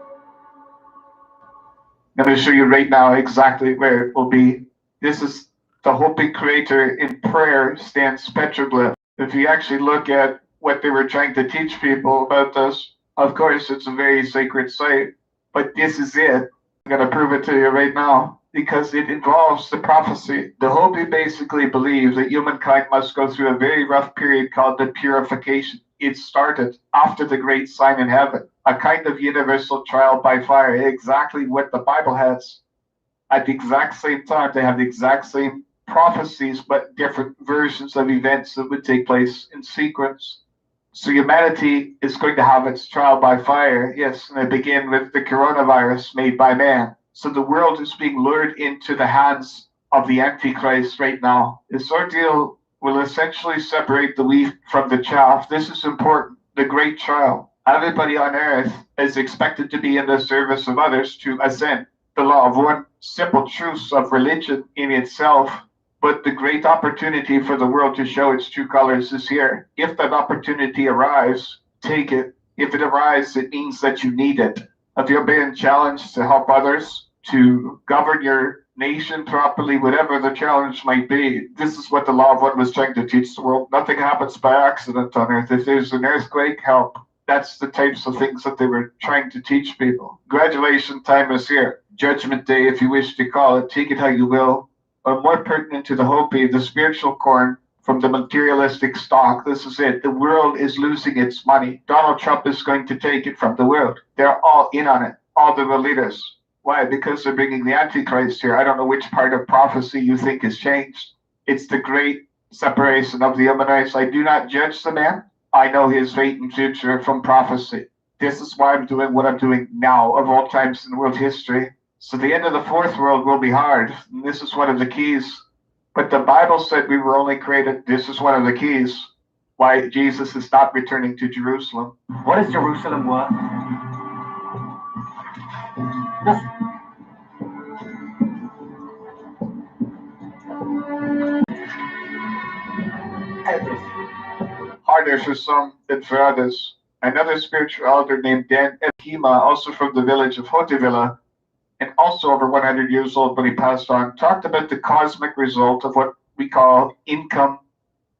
I'm going to show you right now exactly where it will be. This is the Hopi Creator in prayer stands petroglyph. If you actually look at what they were trying to teach people about this, of course, it's a very sacred site, but this is it. I'm going to prove it to you right now because it involves the prophecy. The Hopi basically believe that humankind must go through a very rough period called the purification. It started after the great sign in heaven, a kind of universal trial by fire, exactly what the Bible has. At the exact same time, they have the exact same prophecies, but different versions of events that would take place in sequence. So humanity is going to have its trial by fire, yes, and they begin with the coronavirus made by man. So the world is being lured into the hands of the Antichrist right now. This ordeal will essentially separate the wheat from the chaff. This is important, the great trial. Everybody on earth is expected to be in the service of others to ascend the law of one simple truth of religion in itself. But the great opportunity for the world to show its true colors is here. If that opportunity arrives, take it. If it arrives, it means that you need it. If you're being challenged to help others, to govern your nation properly, whatever the challenge might be, this is what the law of one was trying to teach the world. Nothing happens by accident on earth. If there's an earthquake, help. That's the types of things that they were trying to teach people. Graduation time is here. Judgment day, if you wish to call it. Take it how you will. Or more pertinent to the Hopi, the spiritual corn from the materialistic stock. This is it. The world is losing its money. Donald Trump is going to take it from the world. They're all in on it. All the leaders. Why? Because they're bringing the Antichrist here. I don't know which part of prophecy you think has changed. It's the great separation of the human race. I do not judge the man. I know his fate and future from prophecy. This is why I'm doing what I'm doing now, of all times in world history. So the end of the fourth world will be hard. And this is one of the keys. But the Bible said we were only created. This is one of the keys why Jesus is not returning to Jerusalem. What is Jerusalem worth? Harder for some than for others. Another spiritual elder named Dan Ebhema, also from the village of Hotivilla, and also over 100 years old when he passed on, talked about the cosmic result of what we call income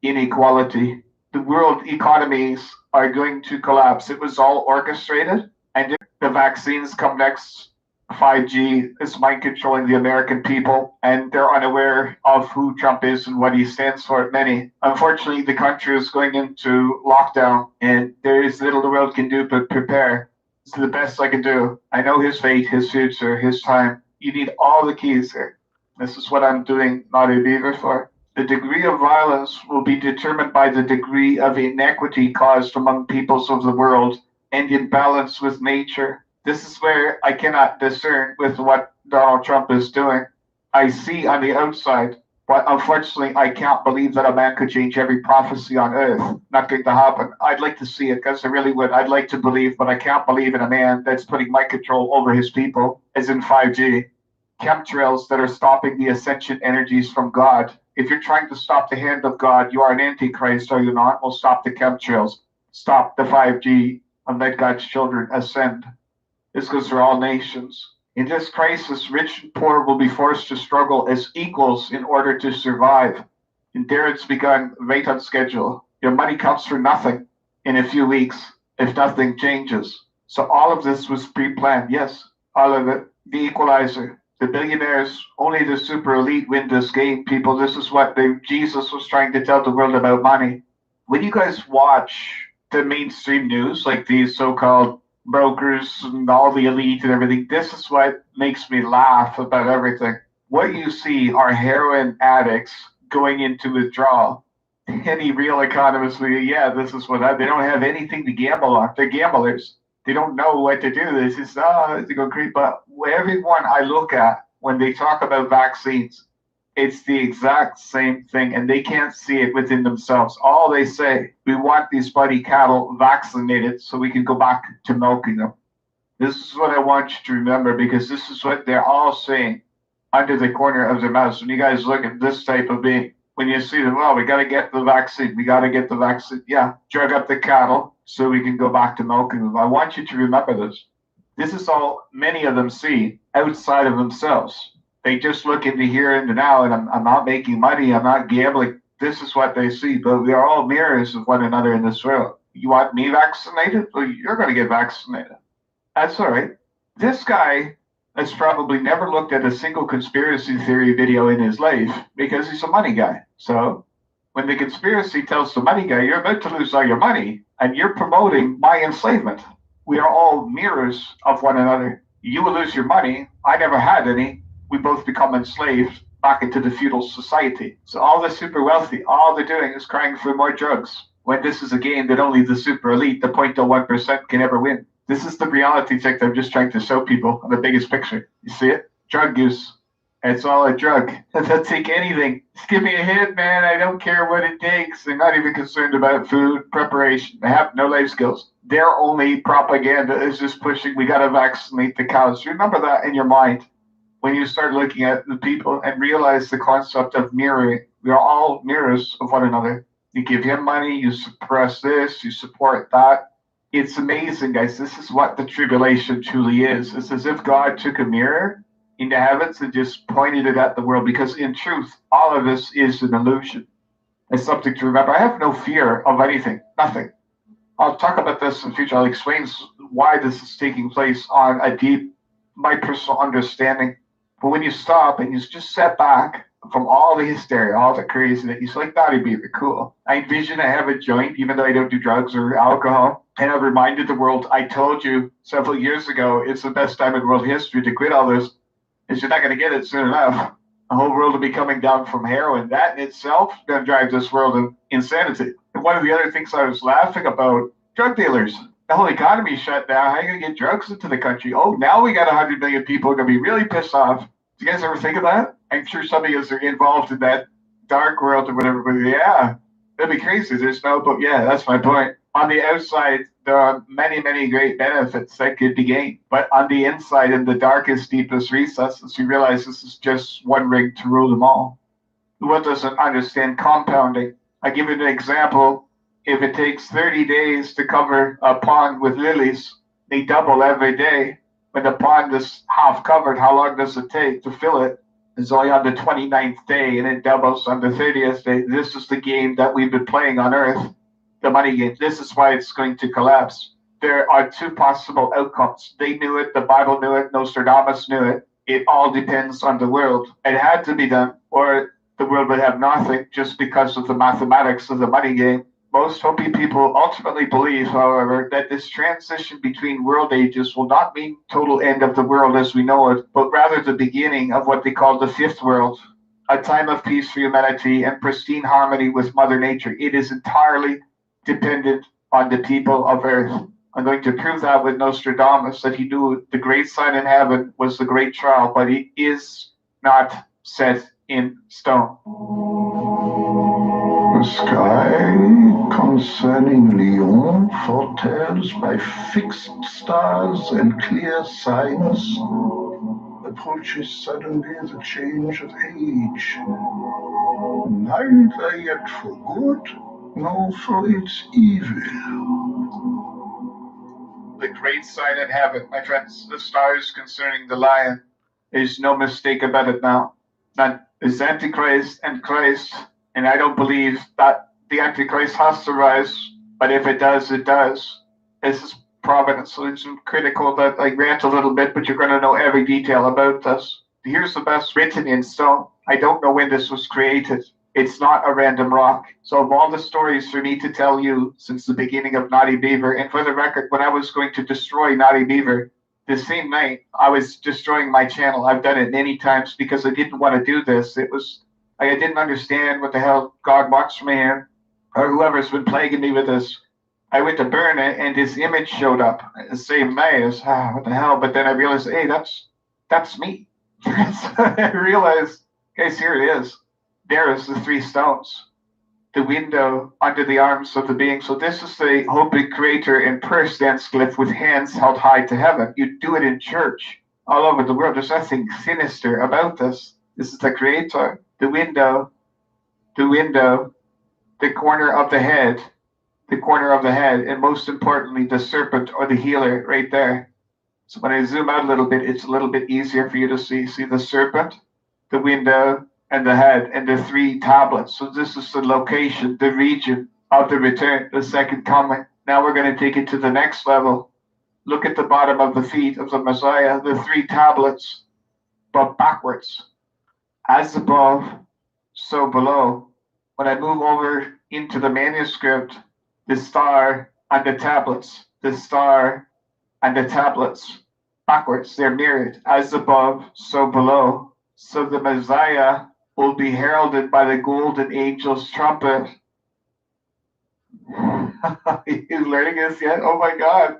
inequality. The world economies are going to collapse. It was all orchestrated, and the vaccines come next. 5G is mind controlling the American people, and they're unaware of who Trump is and what he stands for. Many. Unfortunately, the country is going into lockdown, and there is little the world can do but prepare. It's the best I can do. I know his fate, his future, his time. You need all the keys here. This is what I'm doing Naughty Beaver for. The degree of violence will be determined by the degree of inequity caused among peoples of the world and imbalance with nature. This is where I cannot discern with what Donald Trump is doing. I see on the outside, but unfortunately, I can't believe that a man could change every prophecy on earth. Not going to happen. I'd like to see it because I really would. I'd like to believe, but I can't believe in a man that's putting mind control over his people, as in 5G. Chemtrails that are stopping the ascension energies from God If you're trying to stop the hand of God, you are an antichrist, are you not? Well, stop the chemtrails, stop the 5G, and let God's children ascend. This goes for all nations. In this crisis, rich and poor will be forced to struggle as equals in order to survive. And there it's begun right on schedule. Your money counts for nothing in a few weeks if nothing changes. So all of this was pre-planned. Yes, all of it. The equalizer, the billionaires, only the super elite win this game, people. This is what Jesus was trying to tell the world about money. When you guys watch the mainstream news, like these so-called brokers and all the elite and everything, this is what makes me laugh about everything. What you see are heroin addicts going into withdrawal. Any real economist will, yeah, this is what they don't have anything to gamble on. They're gamblers. They don't know what to do. This is they go creep. But everyone I look at when they talk about vaccines, it's the exact same thing, and they can't see it within themselves. All they say, we want these bloody cattle vaccinated so we can go back to milking them. This is what I want you to remember, because this is what they're all saying under the corner of their mouths. When you guys look at this type of being, when you see them, well, we got to get the vaccine. We got to get the vaccine. Yeah, drug up the cattle so we can go back to milking them. I want you to remember this. This is all many of them see outside of themselves. They just look into here and now, and I'm not making money. I'm not gambling. This is what they see. But we are all mirrors of one another in this world. You want me vaccinated? Well, you're going to get vaccinated. That's all right. This guy has probably never looked at a single conspiracy theory video in his life because he's a money guy. So when the conspiracy tells the money guy, you're about to lose all your money and you're promoting my enslavement. We are all mirrors of one another. You will lose your money. I never had any. We both become enslaved back into the feudal society. So all the super wealthy, all they're doing is crying for more drugs, when this is a game that only the super elite, the 0.01%, can ever win. This is the reality check that I'm just trying to show people on the biggest picture. You see it? Drug use. It's all a drug. They'll take anything. Just give me a hit, man. I don't care what it takes. They're not even concerned about food preparation. They have no life skills. Their only propaganda is just pushing, we got to vaccinate the cows. Remember that in your mind when you start looking at the people and realize the concept of mirroring. We are all mirrors of one another. You give him money, you suppress this, you support that. It's amazing, guys. This is what the tribulation truly is. It's as if God took a mirror into heavens and just pointed it at the world, because in truth, all of this is an illusion. It's something to remember. I have no fear of anything, nothing. I'll talk about this in the future. I'll explain why this is taking place on a deep, my personal understanding. But when you stop and you just step back from all the hysteria, all the craziness, it's like, Naughty Beaver, cool. I envision I have a joint, even though I don't do drugs or alcohol. And I've reminded the world, I told you several years ago, it's the best time in world history to quit all this. Is you're not going to get it soon enough. The whole world will be coming down from heroin. That in itself is going to drive this world in insanity. And one of the other things I was laughing about, drug dealers. The whole economy shut down. How are you going to get drugs into the country? Oh, now we got 100 million people going to be really pissed off. Do you guys ever think of that? I'm sure some of you are involved in that dark world or whatever, but yeah, that'd be crazy. There's no, but yeah, that's my point. On the outside, there are many, many great benefits that could be gained. But on the inside, in the darkest, deepest recesses, you realize this is just one rig to rule them all. What doesn't understand compounding? I give you an example. If it takes 30 days to cover a pond with lilies, they double every day. When the pond is half covered, how long does it take to fill it? It's only on the 29th day, and it doubles on the 30th day. This is the game that we've been playing on Earth, the money game. This is why it's going to collapse. There are two possible outcomes. They knew it, the Bible knew it, Nostradamus knew it. It all depends on the world. It had to be done, or the world would have nothing just because of the mathematics of the money game. Most Hopi people ultimately believe, however, that this transition between world ages will not mean total end of the world as we know it, but rather the beginning of what they call the fifth world, a time of peace for humanity and pristine harmony with Mother Nature. It is entirely dependent on the people of Earth. I'm going to prove that with Nostradamus, that he knew the great sign in heaven was the great trial, but it is not set in stone. The sky concerning Lyon foretells by fixed stars and clear signs approaches suddenly the change of age, neither yet for good nor for its evil. The great sign in heaven, my friends, the stars concerning the lion. There's no mistake about it now. That is Antichrist and Christ, and I don't believe that the Antichrist has to rise, but if it does, it does. This is providence, so it's critical that I grant a little bit, but you're going to know every detail about this. Here's the best written in stone. I don't know when this was created. It's not a random rock. So of all the stories for me to tell you since the beginning of Naughty Beaver, and for the record, when I was going to destroy Naughty Beaver, the same night I was destroying my channel. I've done it many times because I didn't want to do this. It was, I didn't understand what the hell God wants from me here, or whoever's been plaguing me with this. I went to burn it, and this image showed up the same night as, what the hell? But then I realized, hey, that's me. So I realized, guys, here it is. There is the three stones, the window under the arms of the being. So this is the Holy Creator in prayer stands glyph with hands held high to heaven. You do it in church all over the world. There's nothing sinister about this. This is the Creator, the window, the corner of the head, and most importantly, the serpent or the healer right there. So when I zoom out a little bit, it's a little bit easier for you to see. See the serpent, the window, and the head, and the three tablets. So this is the location, the region of the return, the second coming. Now we're going to take it to the next level. Look at the bottom of the feet of the Messiah, the three tablets, but backwards. As above, so below. When I move over into the manuscript, the star and the tablets, the star and the tablets, backwards, they're mirrored. As above, so below. So the Messiah will be heralded by the golden angel's trumpet. You learning this yet? Oh my God.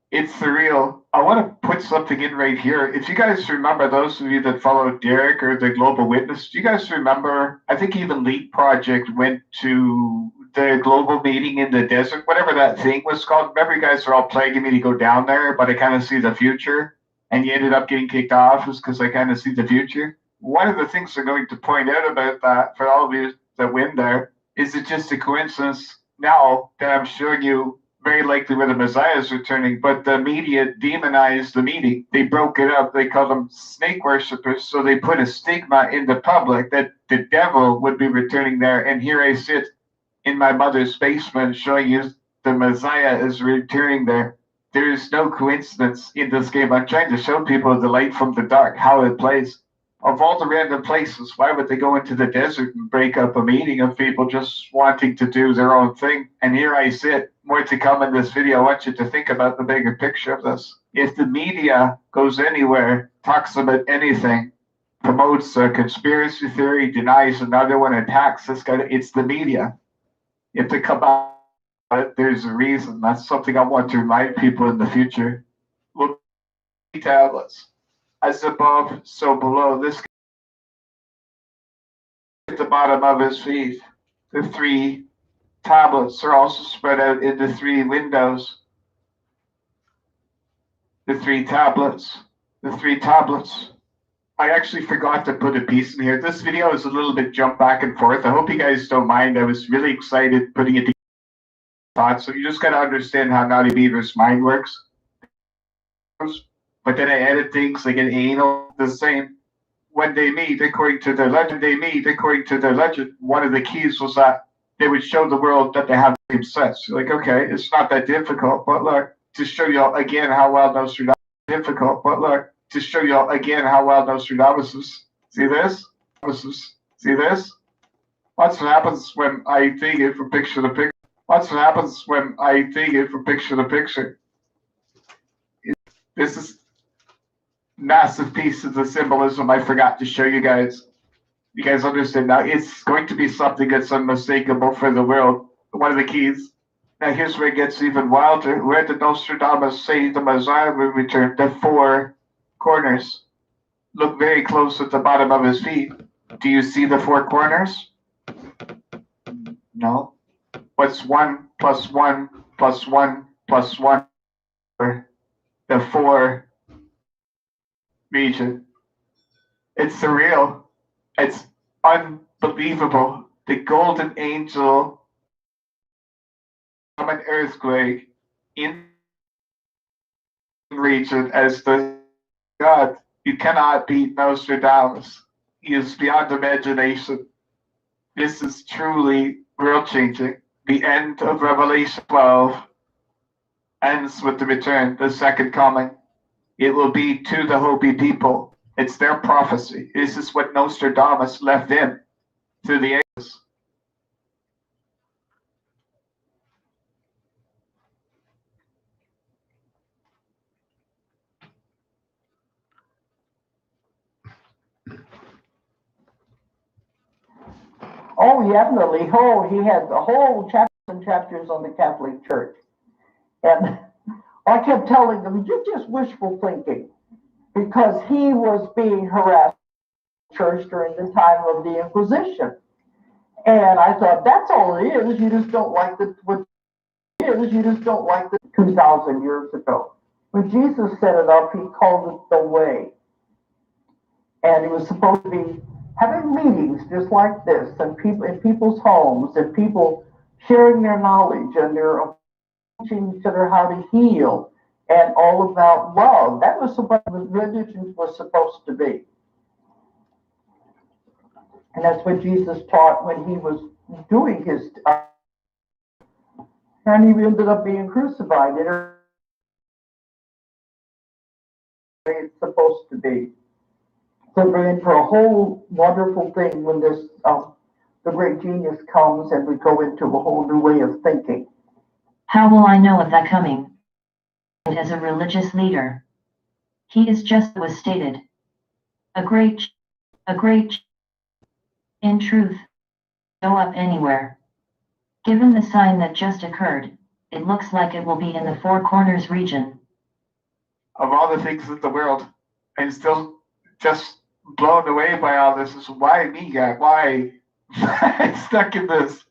It's surreal. I want to put something in right here. If you guys remember, those of you that follow Derek or the Global Witness, do you guys remember, I think even Leap Project went to the global meeting in the desert, whatever that thing was called. Remember, you guys are all plaguing me to go down there, but I kind of see the future. And you ended up getting kicked off is because I kind of see the future. One of the things I'm going to point out about that for all of you that win there is it just a coincidence now that I'm showing you very likely where the Messiah is returning, but the media demonized the meeting. They broke it up. They called them snake worshippers. So they put a stigma in the public that the devil would be returning there. And here I sit in my mother's basement showing you the Messiah is returning there. There is no coincidence in this game. I'm trying to show people the light from the dark, how it plays. Of all the random places, why would they go into the desert and break up a meeting of people just wanting to do their own thing? And here I sit. More to come in this video. I want you to think about the bigger picture of this. If the media goes anywhere, talks about anything, promotes a conspiracy theory, denies another one, attacks this guy, it's the media. If they come out, there's a reason. That's something I want to remind people in the future. Look at the tablets. As above, so below. This at the bottom of his feet. The three tablets are also spread out into three windows. The three tablets. The three tablets. I actually forgot to put a piece in here. This video is a little bit jump back and forth. I hope you guys don't mind. I was really excited putting it together. So you just got to understand how Naughty Beaver's mind works. But then I edit things like an anal, the same. When they meet, according to their legend, one of the keys was that they would show the world that they have the same sex. You're like, okay, it's not that difficult, but look, to show you again how well Nostradamus is difficult, but look, to show you again how well Nostradamus is. See this? See this? Watch what happens when I take it from picture to picture. Watch what happens when I take it from picture to picture. This is massive pieces of symbolism I forgot to show you guys. You guys understand now? It's going to be something that's unmistakable for the world. One of the keys. Now here's where it gets even wilder. Where did Nostradamus say the Messiah will return? The four corners. Look very close at the bottom of his feet. Do you see the four corners? No. What's 1 + 1 + 1 + 1? The four region. It's surreal. It's unbelievable. The golden angel from an earthquake in region as the God. You cannot beat Nostradamus. He is beyond imagination. This is truly world changing. The end of Revelation 12 ends with the return, the second coming. It will be to the Hopi people. It's their prophecy. This is what Nostradamus left in through the ages. Oh, definitely. Oh, he had the whole chapters and chapters on the Catholic Church. And I kept telling them, you're just wishful thinking, because he was being harassed in the church during the time of the Inquisition. And I thought, that's all it is. You just don't like what it is. You just don't like the 2,000 years ago. When Jesus set it up, he called it the way. And he was supposed to be having meetings just like this, and people in people's homes, and people sharing their knowledge and their teaching each other how to heal, and all about love. That was what religion was supposed to be. And that's what Jesus taught when he was doing his, and he ended up being crucified. It's supposed to be. So we're in for a whole wonderful thing when this, the great genius comes and we go into a whole new way of thinking. How will I know of that coming? As a religious leader, he is just was stated. A great, in truth, go up anywhere. Given the sign that just occurred, it looks like it will be in the Four Corners region. Of all the things in the world, I'm still just blown away by all this. Is why me, guy? Why I'm stuck in this?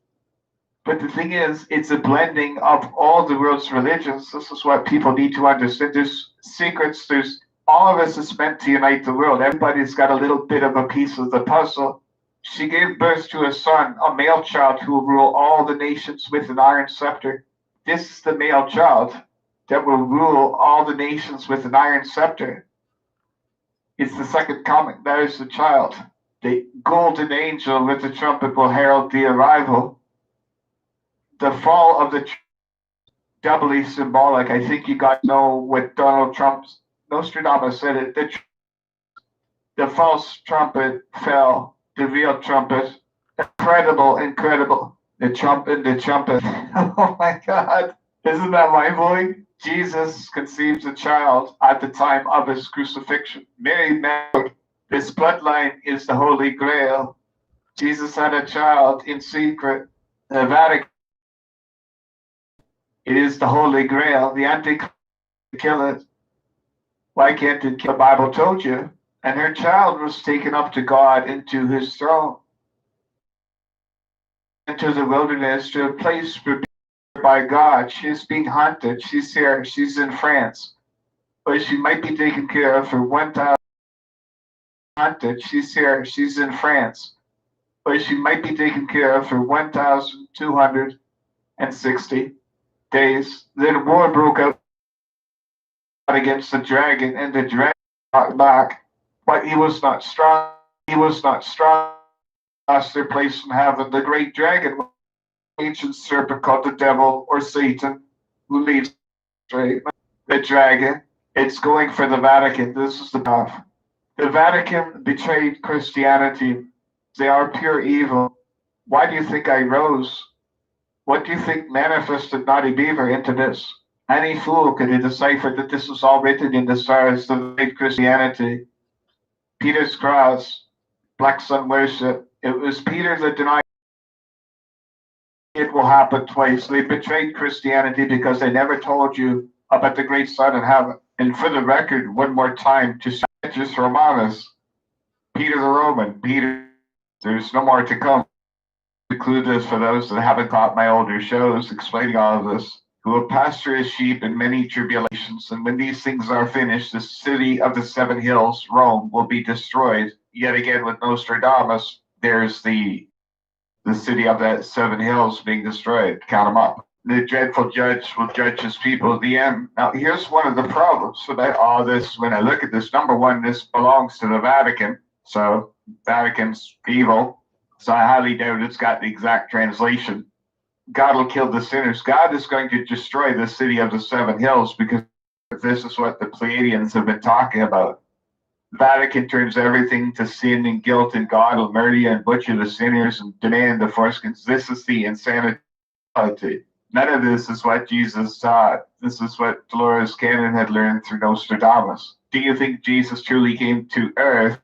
But the thing is, it's a blending of all the world's religions. This is what people need to understand. There's secrets. There's all of us is meant to unite the world. Everybody's got a little bit of a piece of the puzzle. She gave birth to a son, a male child who will rule all the nations with an iron scepter. This is the male child that will rule all the nations with an iron scepter. It's the second coming. That is the child. The golden angel with the trumpet will herald the arrival. The fall of the doubly symbolic. I think you guys know what Donald Trump's Nostradamus said it. The false trumpet fell. The real trumpet. Incredible. The trumpet. Oh my God. Isn't that mind-blowing? Jesus conceives a child at the time of his crucifixion. Mary married. This bloodline is the Holy Grail. Jesus had a child in secret. The Vatican. It is the Holy Grail. The Antichrist kill it. Why can't it kill? The Bible told you. And her child was taken up to God into his throne. Into the wilderness, to a place prepared by God. She's being hunted. She's here. She's in France. But she might be taken care of for 1,000. Hunted. She's here. She's in France. But she might be taken care of for 1,260 days. Then war broke out against the dragon, and the dragon fought back. But he was not strong. He was not strong. Lost their place in heaven. The great dragon, ancient serpent called the devil or Satan, who leads the dragon. It's going for the Vatican. This is the path. The Vatican betrayed Christianity. They are pure evil. Why do you think I rose? What do you think manifested Naughty Beaver into this? Any fool could have deciphered that this was all written in the stars of Christianity. Peter's cross, black sun worship. It was Peter that denied it will happen twice. They betrayed Christianity because they never told you about the great sun in heaven. And for the record, one more time, to Sanctus Romanus, Peter the Roman, Peter, there's no more to come. Include this for those that haven't caught my older shows explaining all of this. Who will pasture his sheep in many tribulations, and when these things are finished, the city of the seven hills, Rome, will be destroyed. yet again with Nostradamus, there's the city of the 7 hills being destroyed. Count them up. The dreadful judge will judge his people at the end. Now, here's one of the problems about all this. When I look at this, number one, this belongs to the Vatican. So Vatican's evil. So I highly doubt it's got the exact translation. God will kill the sinners. God is going to destroy the city of the 7 hills because this is what the Pleiadians have been talking about. Vatican turns everything to sin and guilt, and God will murder you and butcher the sinners and demand the foreskins. This is the insanity. None of this is what Jesus taught. This is what Dolores Cannon had learned through Nostradamus. Do you think Jesus truly came to earth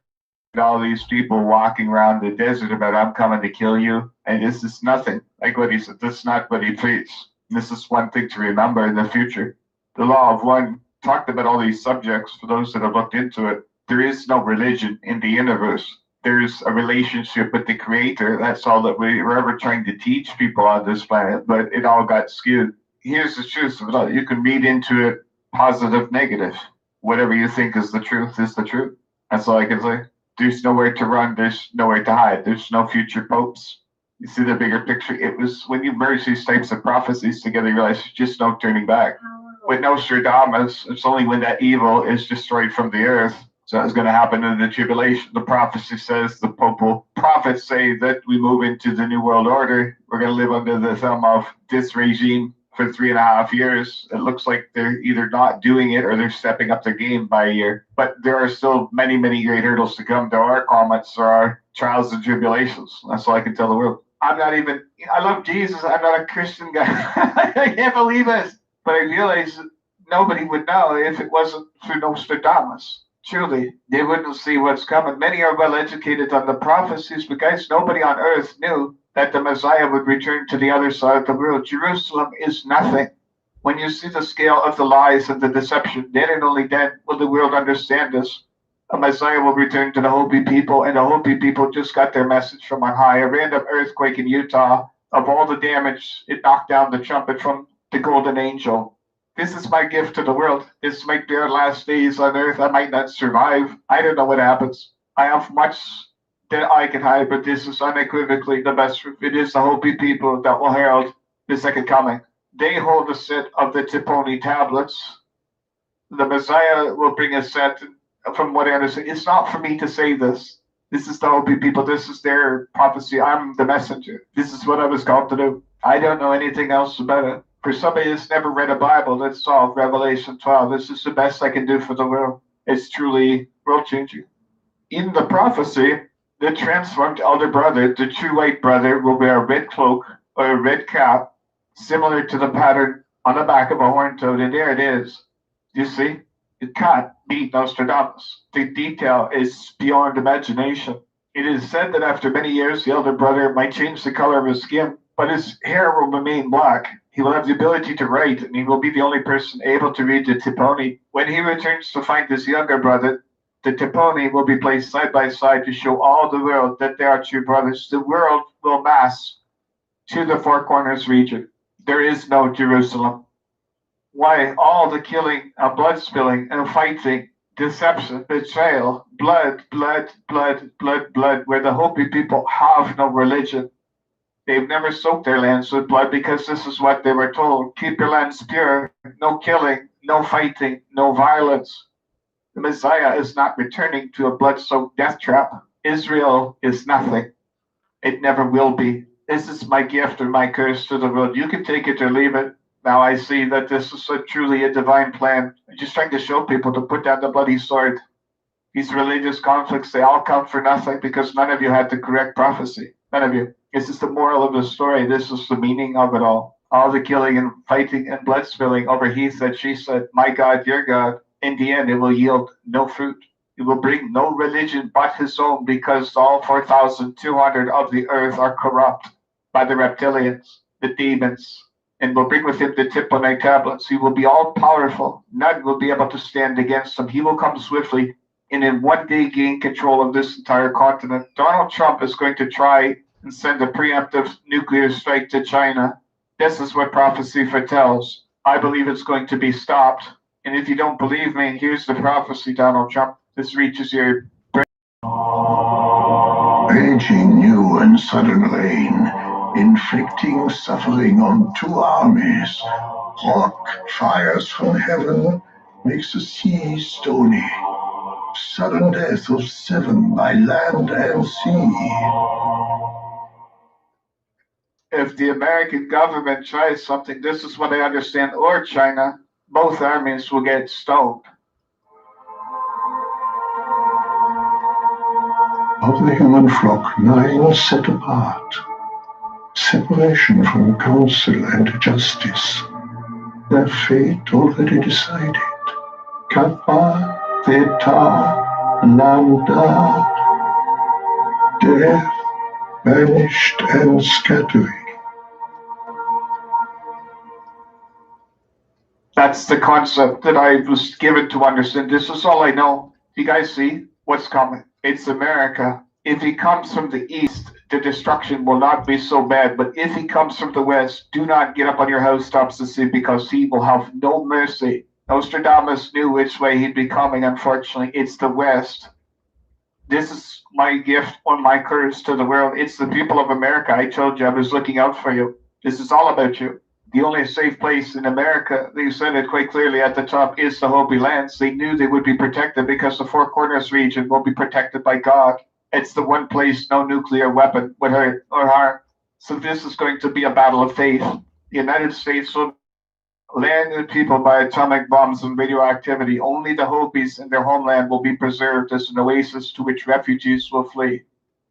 and all these people walking around the desert about, I'm coming to kill you? And this is nothing like what he said. This is not what he preached. This is one thing to remember in the future. The law of one talked about all these subjects for those that have looked into it. There is no religion in the universe. There's a relationship with the Creator. That's all that we were ever trying to teach people on this planet, but it all got skewed. Here's the truth of it all. You can read into it positive, negative. Whatever you think is the truth is the truth. That's all I can say. There's nowhere to run. There's nowhere to hide. There's no future popes. You see the bigger picture? It was when you merge these types of prophecies together, you realize there's just no turning back. With Nostradamus, it's only when that evil is destroyed from the earth. So it's going to happen in the tribulation. The prophecy says, the Pope prophets say that we move into the New World Order. We're going to live under the thumb of this regime for 3.5 years. It looks like they're either not doing it or they're stepping up their game by a year. But there are still many, many great hurdles to come. There are comments, there are trials and tribulations. That's all I can tell the world. I love Jesus. I'm not a Christian guy. I can't believe it. But I realize that nobody would know if it wasn't through Nostradamus. Truly, they wouldn't see what's coming. Many are well educated on the prophecies, but guys, nobody on earth knew that the Messiah would return to the other side of the world. Jerusalem is nothing. When you see the scale of the lies and the deception, then and only then will the world understand this. A Messiah will return to the Hopi people, and the Hopi people just got their message from on high. A random earthquake in Utah, of all the damage, it knocked down the trumpet from the golden angel. This is my gift to the world. This might be our last days on earth. I might not survive. I don't know what happens. I have much that I can hide, but this is unequivocally the best truth. It is the Hopi people that will herald the second coming. They hold a set of the Tiponi tablets. The Messiah will bring a set, from what I understand. It's not for me to say this. This is the Hopi people. This is their prophecy. I'm the messenger. This is what I was called to do. I don't know anything else about it. For somebody that's never read a Bible, let's solve Revelation 12. This is the best I can do for the world. It's truly world-changing. In the prophecy, the transformed elder brother, the true white brother, will wear a red cloak or a red cap, similar to the pattern on the back of a horned toad, and there it is. You see? It can't be Nostradamus. The detail is beyond imagination. It is said that after many years, the elder brother might change the color of his skin, but his hair will remain black. He will have the ability to write, and he will be the only person able to read the Tiponi. When he returns to find his younger brother, the Tiponi will be placed side by side to show all the world that they are two brothers. The world will mass to the Four Corners region. There is no Jerusalem. Why? All the killing, blood spilling, and fighting, deception, betrayal, blood, blood, blood, blood, blood, where the Hopi people have no religion. They've never soaked their lands with blood because this is what they were told. Keep your lands pure. No killing, no fighting, no violence. The Messiah is not returning to a blood-soaked death trap. Israel is nothing. It never will be. This is my gift and my curse to the world. You can take it or leave it. Now I see that this is truly a divine plan. I'm just trying to show people to put down the bloody sword. These religious conflicts, they all come for nothing because none of you had the correct prophecy. None of you. This is the moral of the story. This is the meaning of it all. All the killing and fighting and blood spilling over he said, she said, my God, your God. In the end, it will yield no fruit. It will bring no religion but his own because all 4,200 of the earth are corrupt by the reptilians, the demons, and will bring with him the Tiponi tablets. He will be all powerful. None will be able to stand against him. He will come swiftly and in one day gain control of this entire continent. Donald Trump is going to try and send a preemptive nuclear strike to China. This is what prophecy foretells. I believe it's going to be stopped. And if you don't believe me, here's the prophecy, Donald Trump. This reaches your brain. raging new and sudden rain, inflicting suffering on two armies. Rock fires from heaven makes the sea stony. Sudden death of 7 by land and sea. If the American government tries something, this is what I understand, or China, both armies will get stoned. Of the human flock, 9 set apart. Separation from counsel and justice. Their fate already decided. Kappa, Theta, Lambda. Death, banished and scattering. That's the concept that I was given to understand. This is all I know. You guys see what's coming? It's America. If he comes from the east, the destruction will not be so bad. But if he comes from the west, do not get up on your housetops to see, because he will have no mercy. Nostradamus knew which way he'd be coming, unfortunately. It's the west. This is my gift on my curse to the world. It's the people of America. I told you I was looking out for you. This is all about you. The only safe place in America, they said it quite clearly at the top, is the Hopi lands. They knew they would be protected because the Four Corners region will be protected by God. It's the one place no nuclear weapon would hurt or harm. So this is going to be a battle of faith. The United States will land the people by atomic bombs and radioactivity. Only the Hopis and their homeland will be preserved as an oasis to which refugees will flee.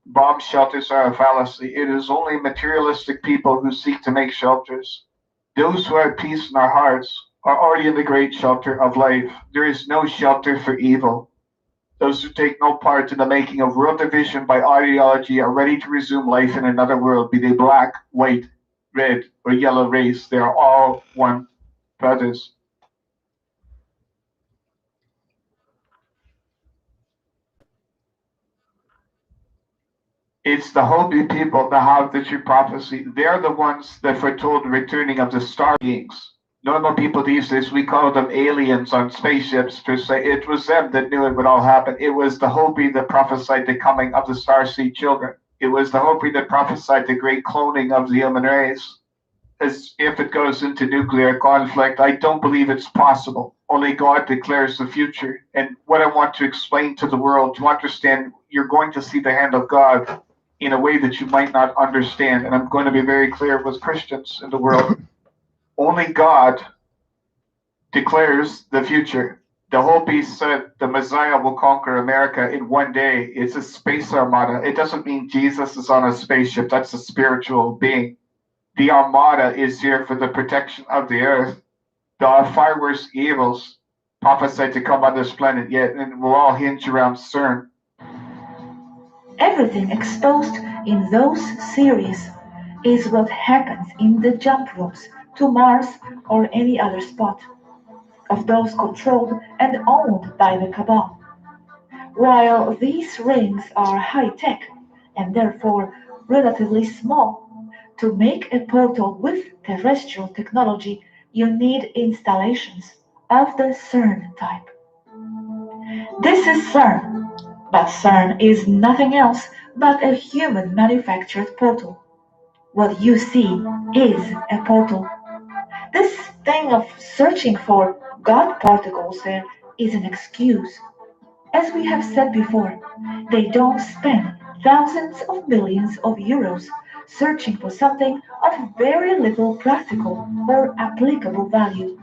Bomb shelters are a fallacy. It is only materialistic people who seek to make shelters. Those who have peace in our hearts are already in the great shelter of life. There is no shelter for evil. Those who take no part in the making of world division by ideology are ready to resume life in another world, be they black, white, red, or yellow race. They are all one brothers. It's the Hopi people that have the true prophecy. They're the ones that foretold the returning of the star beings. Normal people these days, we call them aliens on spaceships per se. It was them that knew it would all happen. It was the Hopi that prophesied the coming of the starseed children. It was the Hopi that prophesied the great cloning of the human race. As if it goes into nuclear conflict, I don't believe it's possible. Only God declares the future. And what I want to explain to the world, to understand, you're going to see the hand of God in a way that you might not understand. And I'm going to be very clear with Christians in the world. Only God declares the future. The Hopi said the Messiah will conquer America in one day. It's a space armada. It doesn't mean Jesus is on a spaceship. That's a spiritual being. The armada is here for the protection of the earth. There are far worse evils prophesied to come on this planet yet, and it will all hinge around CERN. Everything exposed in those series is what happens in the jump rooms to Mars or any other spot of those controlled and owned by the cabal. While these rings are high-tech and therefore relatively small, to make a portal with terrestrial technology, you need installations of the CERN type. This is CERN, but CERN is nothing else but a human-manufactured portal. What you see is a portal. This thing of searching for God particles there is an excuse. As we have said before, they don't spend thousands of millions of euros searching for something of very little practical or applicable value,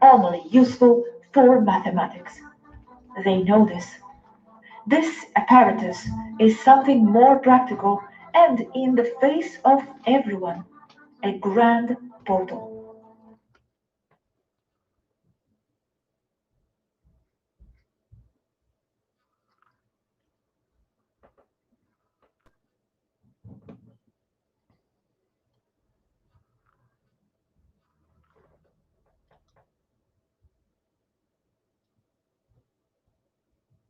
only useful for mathematics. They know this. This apparatus is something more practical and in the face of everyone, a grand portal.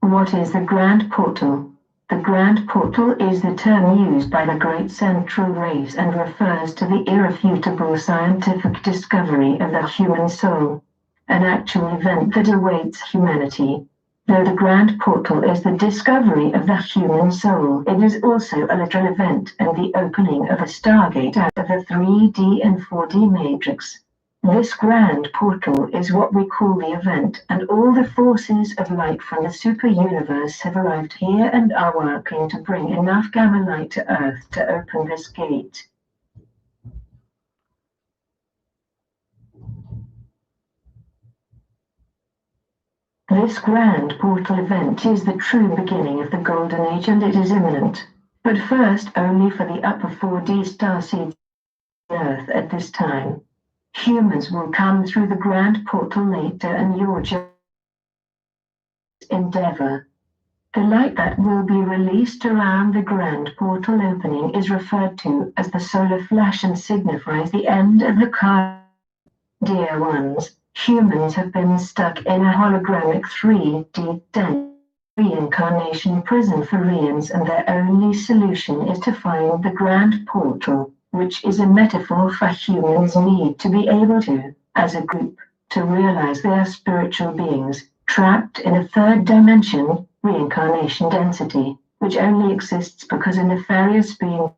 What is the Grand Portal? The Grand Portal is the term used by the great central race and refers to the irrefutable scientific discovery of the human soul, an actual event that awaits humanity. Though the Grand Portal is the discovery of the human soul, it is also a literal event and the opening of a stargate out of the 3D and 4D matrix. This Grand Portal is what we call the event, and all the forces of light from the super-universe have arrived here and are working to bring enough gamma light to Earth to open this gate. This Grand Portal event is the true beginning of the Golden Age, and it is imminent. But first, only for the upper 4D starseeds on Earth at this time. Humans will come through the Grand Portal later, and your job endeavor. The light that will be released around the Grand Portal opening is referred to as the solar flash and signifies the end of the car. Dear ones, humans have been stuck in a hologramic 3D dense reincarnation prison for eons, and their only solution is to find the Grand Portal, which is a metaphor for humans' need to be able to, as a group, to realize they are spiritual beings, trapped in a third dimension, reincarnation density, which only exists because a nefarious being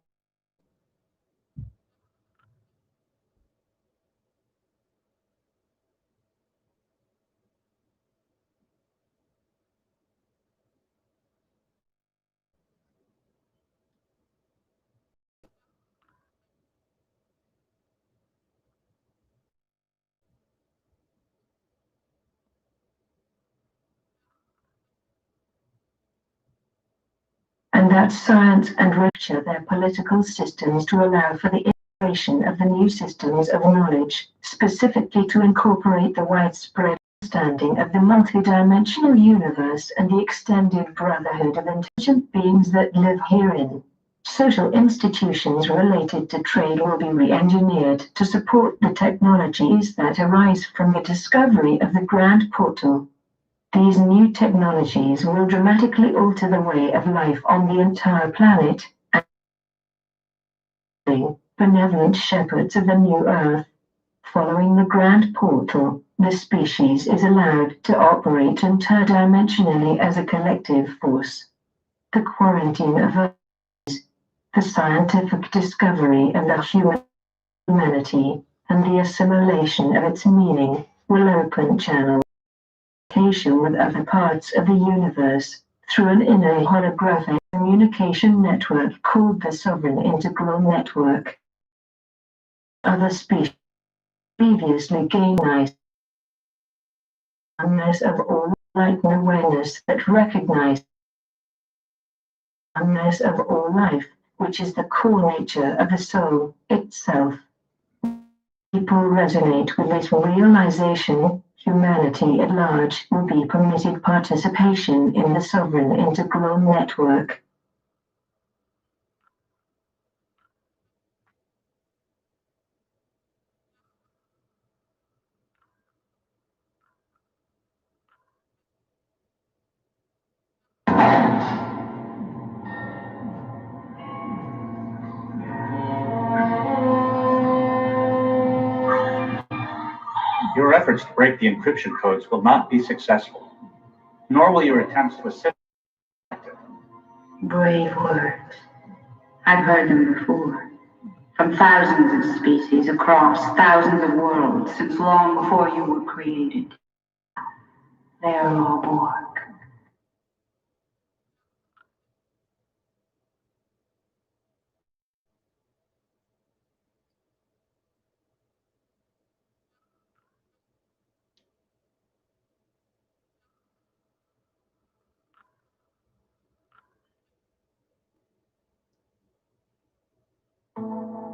and that science and rupture their political systems to allow for the integration of the new systems of knowledge, specifically to incorporate the widespread understanding of the multidimensional universe and the extended brotherhood of intelligent beings that live herein. Social institutions related to trade will be re-engineered to support the technologies that arise from the discovery of the Grand Portal. These new technologies will dramatically alter the way of life on the entire planet, and benevolent shepherds of the new Earth. Following the Grand Portal, the species is allowed to operate interdimensionally as a collective force. The quarantine of Earth, the scientific discovery of the humanity, and the assimilation of its meaning will open channels with other parts of the universe through an inner holographic communication network called the Sovereign Integral Network. Other species previously gained oneness of all light and awareness that recognize oneness of all life, which is the core nature of the soul itself. People resonate with this realization. Humanity at large will be permitted participation in the Sovereign Integral Network. Your efforts to break the encryption codes will not be successful, nor will your attempts to assimilate. Brave words. I've heard them before. From thousands of species across thousands of worlds since long before you were created. They are all Borg.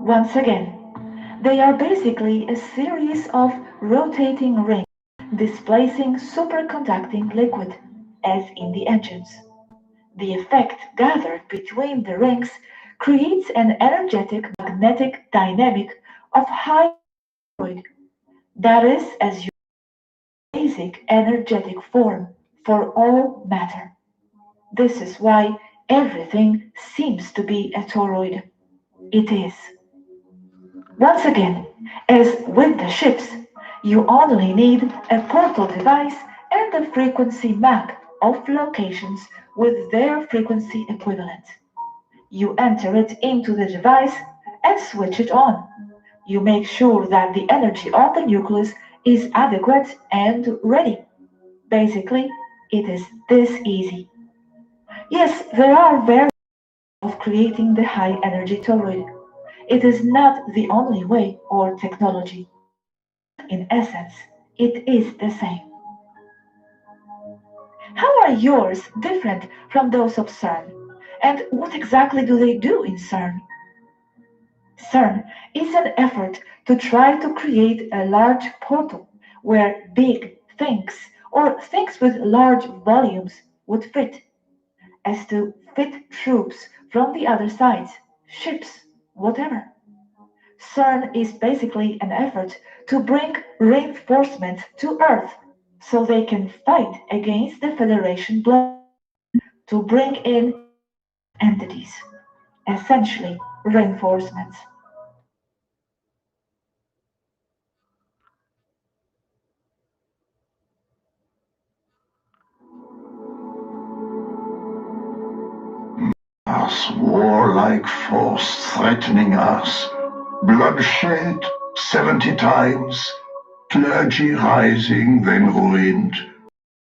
Once again, they are basically a series of rotating rings displacing superconducting liquid, as in the engines. The effect gathered between the rings creates an energetic magnetic dynamic of high fluid that is as your basic energetic form for all matter. This is why everything seems to be a toroid. It is. Once again, as with the ships, you only need a portal device and a frequency map of locations with their frequency equivalent. You enter it into the device and switch it on. You make sure that the energy of the nucleus is adequate and ready. Basically, it is this easy. Yes, there are various ways of creating the high energy toroid. It is not the only way or technology. In essence, it is the same. How are yours different from those of CERN? And what exactly do they do in CERN? CERN is an effort to try to create a large portal where big things or things with large volumes would fit, as to fit troops from the other side, ships, whatever. CERN is basically an effort to bring reinforcements to Earth so they can fight against the Federation bloc, to bring in entities, essentially reinforcements. Warlike force threatening us. Bloodshed 70 times. Clergy rising, then ruined.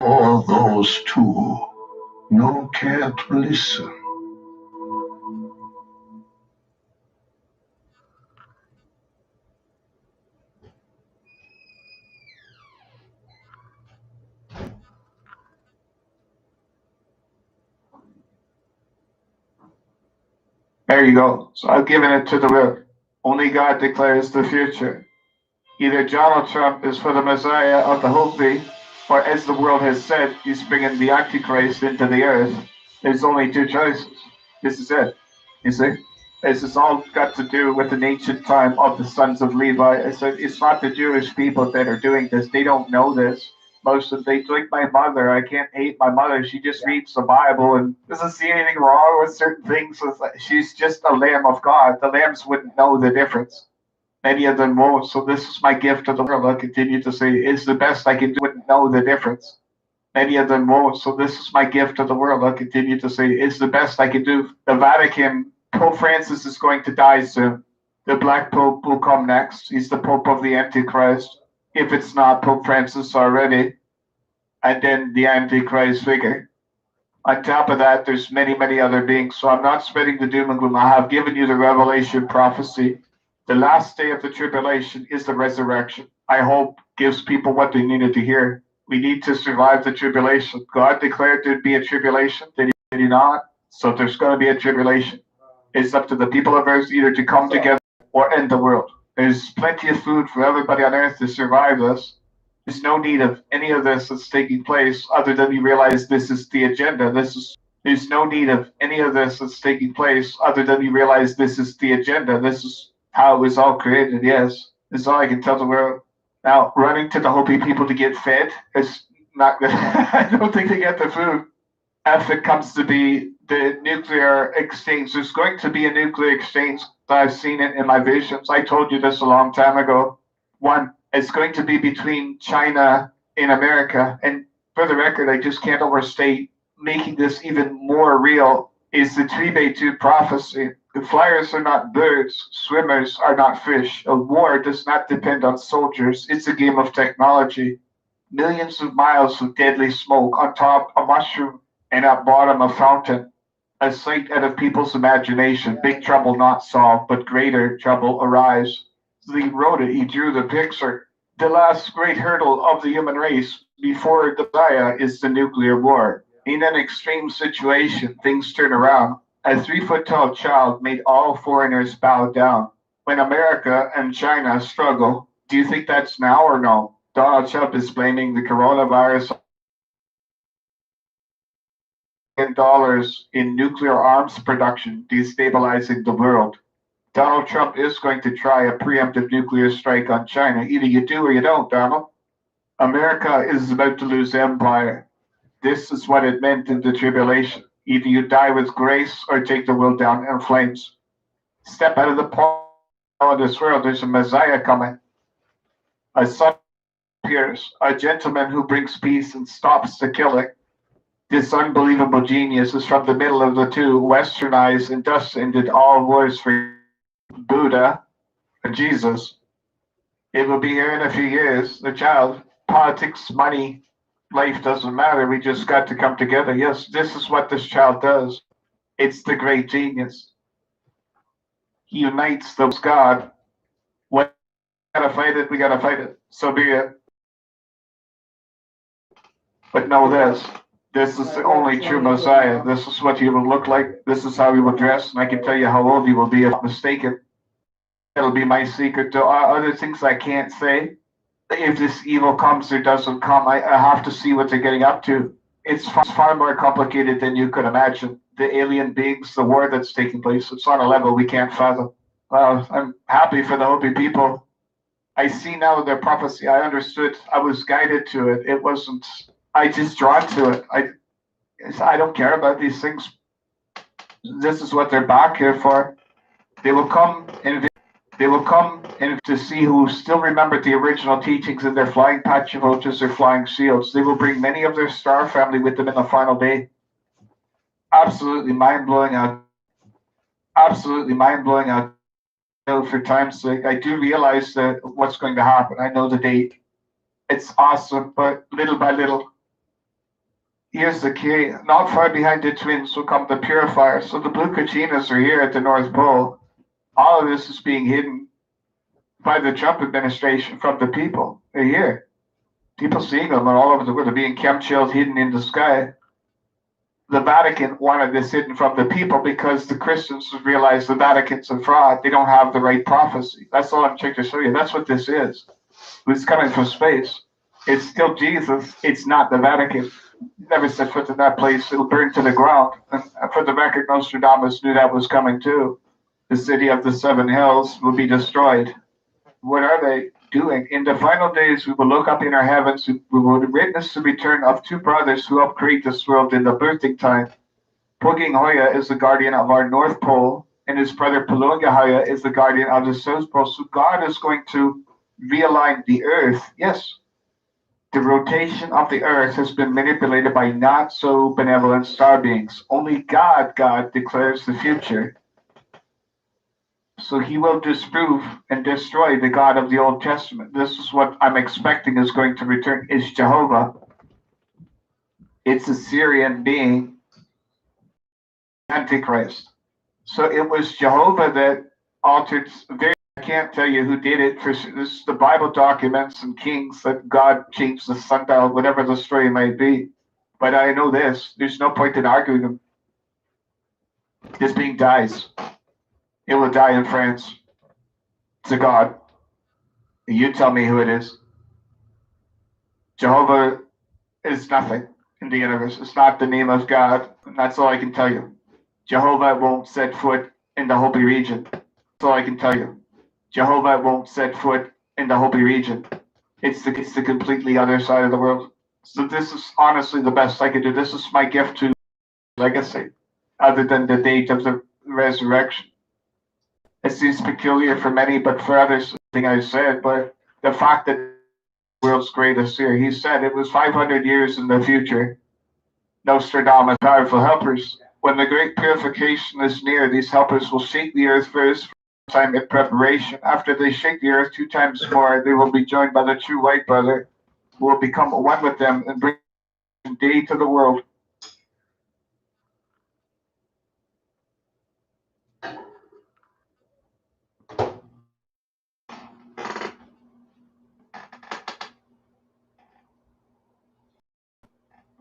Or those two, no care to listen. There you go. So I've given it to the will. Only God declares the future. Either Donald Trump is for the Messiah of the Hopi, or as the world has said, he's bringing the Antichrist into the earth. There's only two choices. This is it. You see? This has all got to do with an ancient time of the sons of Levi. I said it's not the Jewish people that are doing this. They don't know this. Most of they like my mother. I can't hate my mother. She just reads the Bible and doesn't see anything wrong with certain things. It's like, she's just a lamb of God. The lambs wouldn't know the difference. Many of them won't. So this is my gift to the world. I'll continue to say it's the best I can do. Wouldn't know the difference. Many of them won't. So this is my gift to the world. I'll continue to say it's the best I can do. The Vatican, Pope Francis is going to die soon. The Black Pope will come next. He's the Pope of the Antichrist. If it's not Pope Francis already. And then the Antichrist figure. On top of that, there's many, many other beings. So I'm not spreading the doom and gloom. I have given you the Revelation prophecy. The last day of the tribulation is the resurrection. I hope gives people what they needed to hear. We need to survive the tribulation. God declared there'd be a tribulation. Did he not? So there's going to be a tribulation. It's up to the people of earth either to come together or end the world. There's plenty of food for everybody on earth to survive this. There's no need of any of this that's taking place other than you realize this is the agenda. There's no need of any of this that's taking place other than you realize this is the agenda. This is how it was all created, yes. This is all I can tell the world. Now, running to the Hopi people to get fed is not good. I don't think they get the food. If it comes to be the nuclear exchange, there's going to be a nuclear exchange. I've seen it in my visions. I told you this a long time ago. One, it's going to be between China and America. And for the record, I just can't overstate making this even more real is the Tribetu prophecy. The flyers are not birds, swimmers are not fish. A war does not depend on soldiers. It's a game of technology. Millions of miles of deadly smoke, on top a mushroom, and at bottom a fountain. A sight out of people's imagination. Big trouble not solved, but greater trouble arise. He wrote it, he drew the picture. The last great hurdle of the human race before the Messiah is the nuclear war. In an extreme situation, things turn around. A 3-foot-tall child made all foreigners bow down. When America and China struggle, do you think that's now or no? Donald Trump is blaming the coronavirus dollars in nuclear arms production, destabilizing the world. Donald Trump is going to try a preemptive nuclear strike on China. Either you do or you don't, Donald. America is about to lose empire. This is what it meant in the tribulation. Either you die with grace or take the world down in flames. Step out of the portal of this world. There's a Messiah coming. A son appears, a gentleman who brings peace and stops the killing. This unbelievable genius is from the middle of the two, westernized and thus ended all wars for Buddha and Jesus. It will be here in a few years. The child, politics, money, life doesn't matter. We just got to come together. Yes, this is what this child does. It's the great genius. He unites those God. We gotta fight it, we gotta fight it. So be it. But know this. This is the only true Messiah. This is what he will look like. This is how he will dress. And I can tell you how old he will be if I'm mistaken. It'll be my secret to other things I can't say. If this evil comes or doesn't come, I have to see what they're getting up to. It's far more complicated than you could imagine. The alien beings, the war that's taking place, it's on a level we can't fathom. I'm happy for the Hopi people. I see now their prophecy. I understood. I was guided to it. It wasn't, I just drawn to it. I don't care about these things. This is what they're back here for. They will come and to see who still remember the original teachings in their flying Pachavotas or flying shields. They will bring many of their star family with them in the final day. Absolutely mind-blowing out. Absolutely mind-blowing out. For time's sake, I do realize that what's going to happen. I know the date. It's awesome, but little by little. Here's the key. Not far behind the twins will come the purifiers. So the blue Kachinas are here at the North Pole. All of this is being hidden by the Trump administration from the people. They're here. People seeing them all over the world. They're being chemtrailed, hidden in the sky. The Vatican wanted this hidden from the people because the Christians realized the Vatican's a fraud. They don't have the right prophecy. That's all I'm trying to show you. That's what this is. It's coming from space. It's still Jesus. It's not the Vatican. Never set foot in that place. It'll burn to the ground. And for the record, Nostradamus knew that was coming too. The city of the seven hills will be destroyed. What are they doing? In the final days, we will look up in our heavens. We will witness the return of two brothers who helped create this world in the birthing time. Puging Hoya is the guardian of our North Pole, and his brother Palunga Hoya is the guardian of the South Pole. So God is going to realign the Earth. Yes, the rotation of the Earth has been manipulated by not so benevolent star beings. Only God declares the future. So he will disprove and destroy the God of the Old Testament. This is what I'm expecting is going to return, is Jehovah. It's a Syrian being, Antichrist. So it was Jehovah that altered, I can't tell you who did it. This is the Bible documents and Kings that God changed the sundial, whatever the story might be. But I know this, there's no point in arguing them. This being dies. It will die in France. It's a God. You tell me who it is. Jehovah is nothing in the universe. It's not the name of God. And that's all I can tell you. Jehovah won't set foot in the Hopi region. That's all I can tell you. Jehovah won't set foot in the Hopi region. It's the completely other side of the world. So this is honestly the best I could do. This is my gift to legacy, other than the date of the resurrection. It seems peculiar for many, but for others, the thing I said, but the fact that the world's greatest here, he said it was 500 years in the future. Nostradamus, powerful helpers. When the great purification is near, these helpers will shake the earth first time in preparation. After they shake the earth 2 times more, they will be joined by the true white brother, who will become one with them and bring day to the world.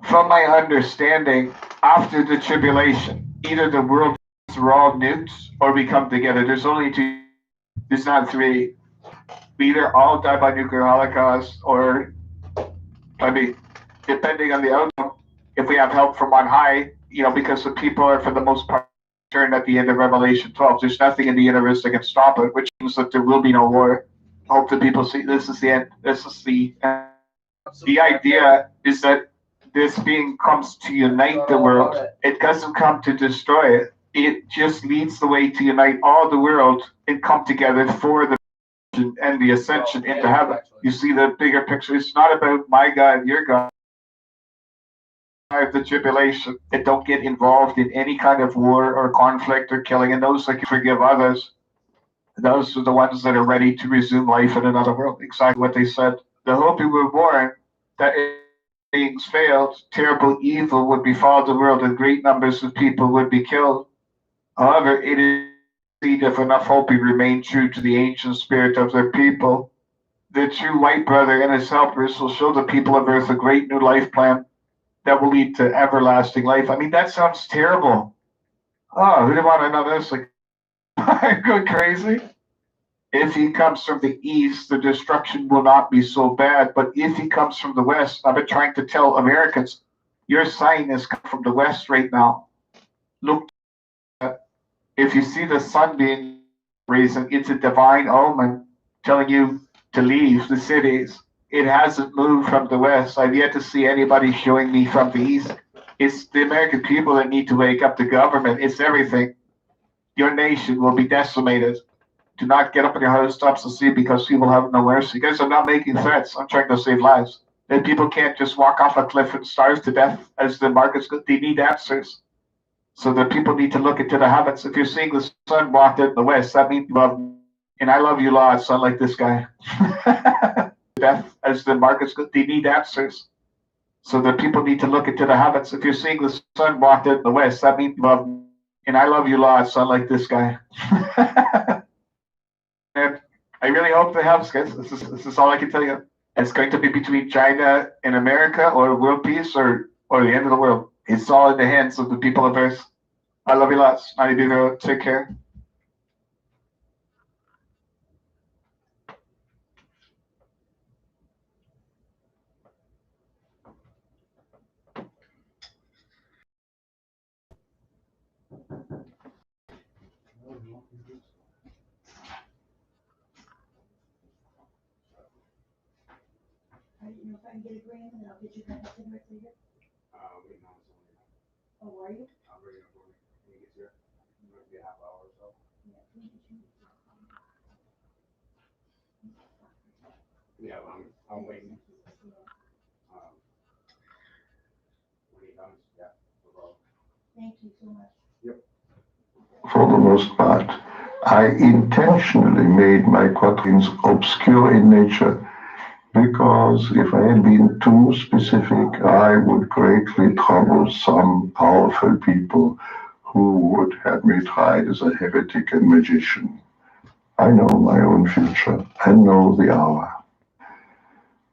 From my understanding, after the tribulation, either the world are all nuked or we come together. There's only 2. There's not 3. We either all die by nuclear holocaust or, depending on the outcome, if we have help from on high, because the people are for the most part turned at the end of Revelation 12. There's nothing in the universe that can stop it, which means that there will be no war. I hope that people see this is the end. This is the end. The idea is that this being comes to unite the world. It doesn't come to destroy it. It just leads the way to unite all the world and come together for the and the ascension into heaven. You see the bigger picture. It's not about my God, your God. survive the tribulation and don't get involved in any kind of war or conflict or killing, and those that can forgive others, those are the ones that are ready to resume life in another world. Exactly what they said. The hope we were born, that if things failed, terrible evil would befall the world and great numbers of people would be killed. However, it is indeed if enough hope remain true to the ancient spirit of their people. The true white brother and his helpers will show the people of Earth a great new life plan that will lead to everlasting life. I mean, that sounds terrible. Oh, who didn't want to know this? Like, I'm going crazy. If he comes from the east, the destruction will not be so bad. But if he comes from the west, I've been trying to tell Americans, your sign is coming from the west right now. Look, if you see the sun being risen, it's a divine omen telling you to leave the cities. It hasn't moved from the west. I've yet to see anybody showing me from the east. It's the American people that need to wake up. The government, it's everything. Your nation will be decimated. Do not get up in your housetops to see because people have no mercy. Guys, I'm not making threats. I'm trying to save lives. And people can't just walk off a cliff and starve to death as the markets go. They need answers. So the people need to look into the heavens. If you're seeing the sun walk in the west, that means love. And I love you lots, unlike this guy. Death as the markets go. They need answers. So the people need to look into the heavens. If you're seeing the sun walk in the west, that means love. And I love you lots, unlike this guy. And I really hope that helps, guys. This is all I can tell you. It's going to be between China and America, or world peace, or the end of the world. It's all in the hands of the people of Earth. I love you lots. Take care. I didn't know if I can get a gram and then I'll get you back in right later. Wait, no, it's only Oh, are you? I'll bring it up when he gets here. It might be a half hour or so. Yeah, can you get you? Yeah, I'm waiting. When he comes, yeah, no problem. Thank you so much. Yep. For the most part, I intentionally made my quatrains obscure in nature because if I had been too specific, I would greatly trouble some powerful people who would have me tried as a heretic and magician. I know my own future and know the hour.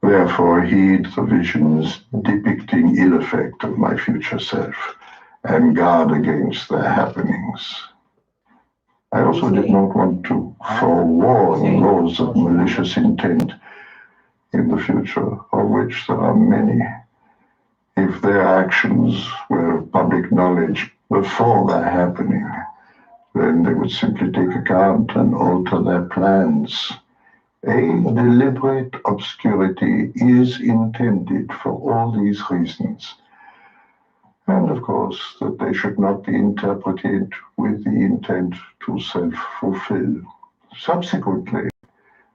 Therefore, heed the visions depicting ill effect of my future self and guard against their happenings. I also did not want to forewarn those of malicious intent in the future, of which there are many. If their actions were public knowledge before their happening, then they would simply take account and alter their plans. A deliberate obscurity is intended for all these reasons. And of course, that they should not be interpreted with the intent to self-fulfill. Subsequently,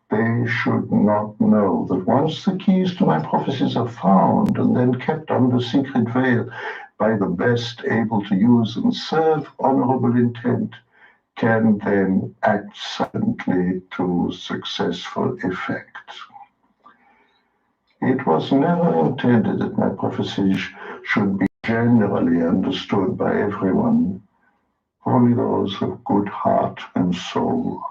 they should not know that once the keys to my prophecies are found and then kept under secret veil by the best able to use and serve honorable intent, can then act silently to successful effect. It was never intended that my prophecies should be generally understood by everyone, only those of good heart and soul.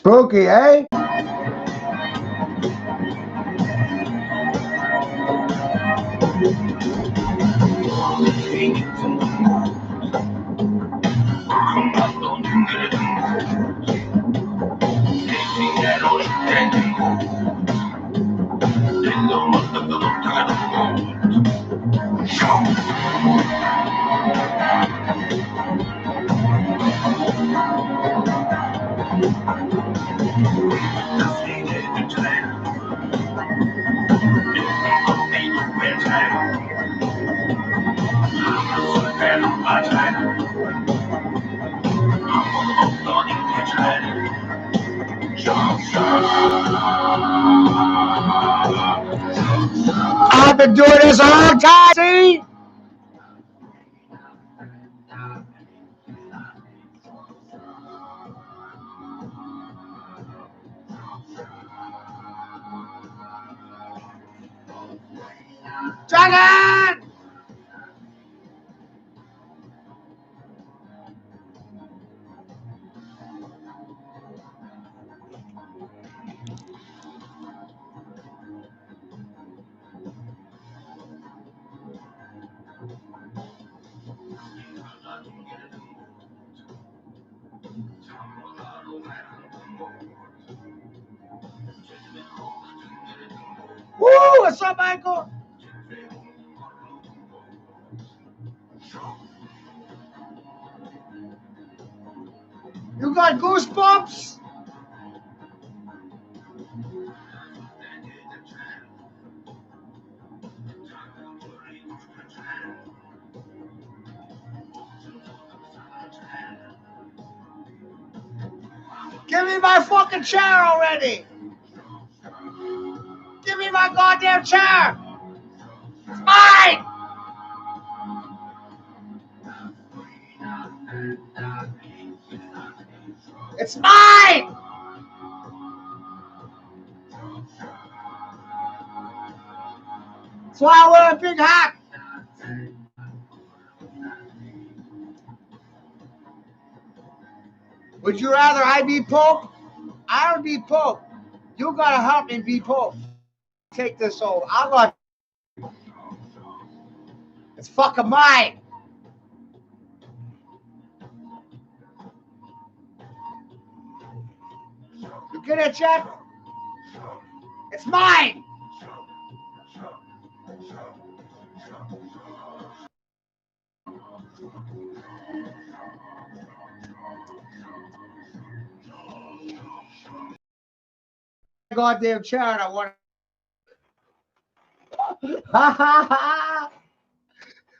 Spooky, eh? I've been doing this a long time, see? Dragon! Woo! What's up, Michael? You got goosebumps? Give me my fucking chair already! Give me my goddamn chair! It's mine! It's mine! That's why I wear a big hat. Would you rather I be Pope? I'll be Pope. You gotta help me be Pope. Take this over. I'm gonna. It's fucking mine. You get it, Jeff? It's mine. Goddamn chair, and I want.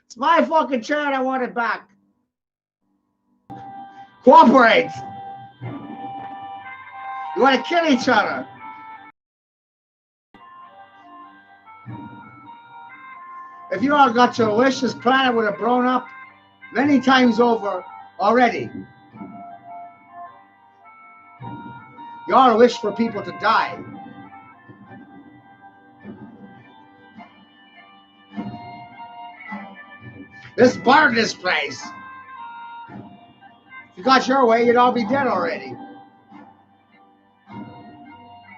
It's my fucking chair, and I want it back. Cooperate. You want to kill each other. If you all got your wish, this planet would have blown up many times over already. You all wish for people to die. Let's burn this place. If you got your way, you'd all be dead already.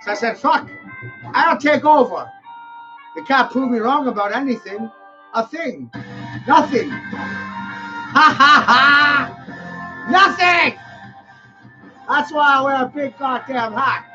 So I said, fuck, I'll take over. You can't prove me wrong about anything. A thing. Nothing. Ha ha ha! Nothing! That's why I wear a big goddamn hat.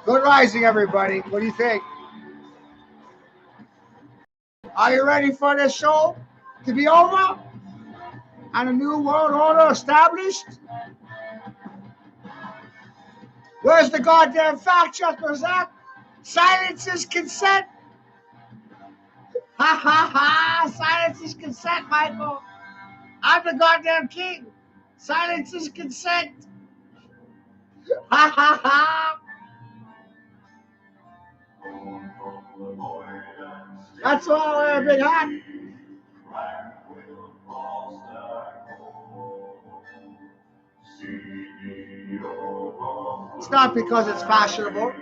Good rising, everybody. What do you think? Are you ready for this show to be over and a new world order established? Where's the goddamn fact checkers at? Silence is consent. Ha ha ha! Silence is consent, Michael. I'm the goddamn king. Silence is consent. Ha ha ha! That's why I wear a big hat. It's not because it's fashionable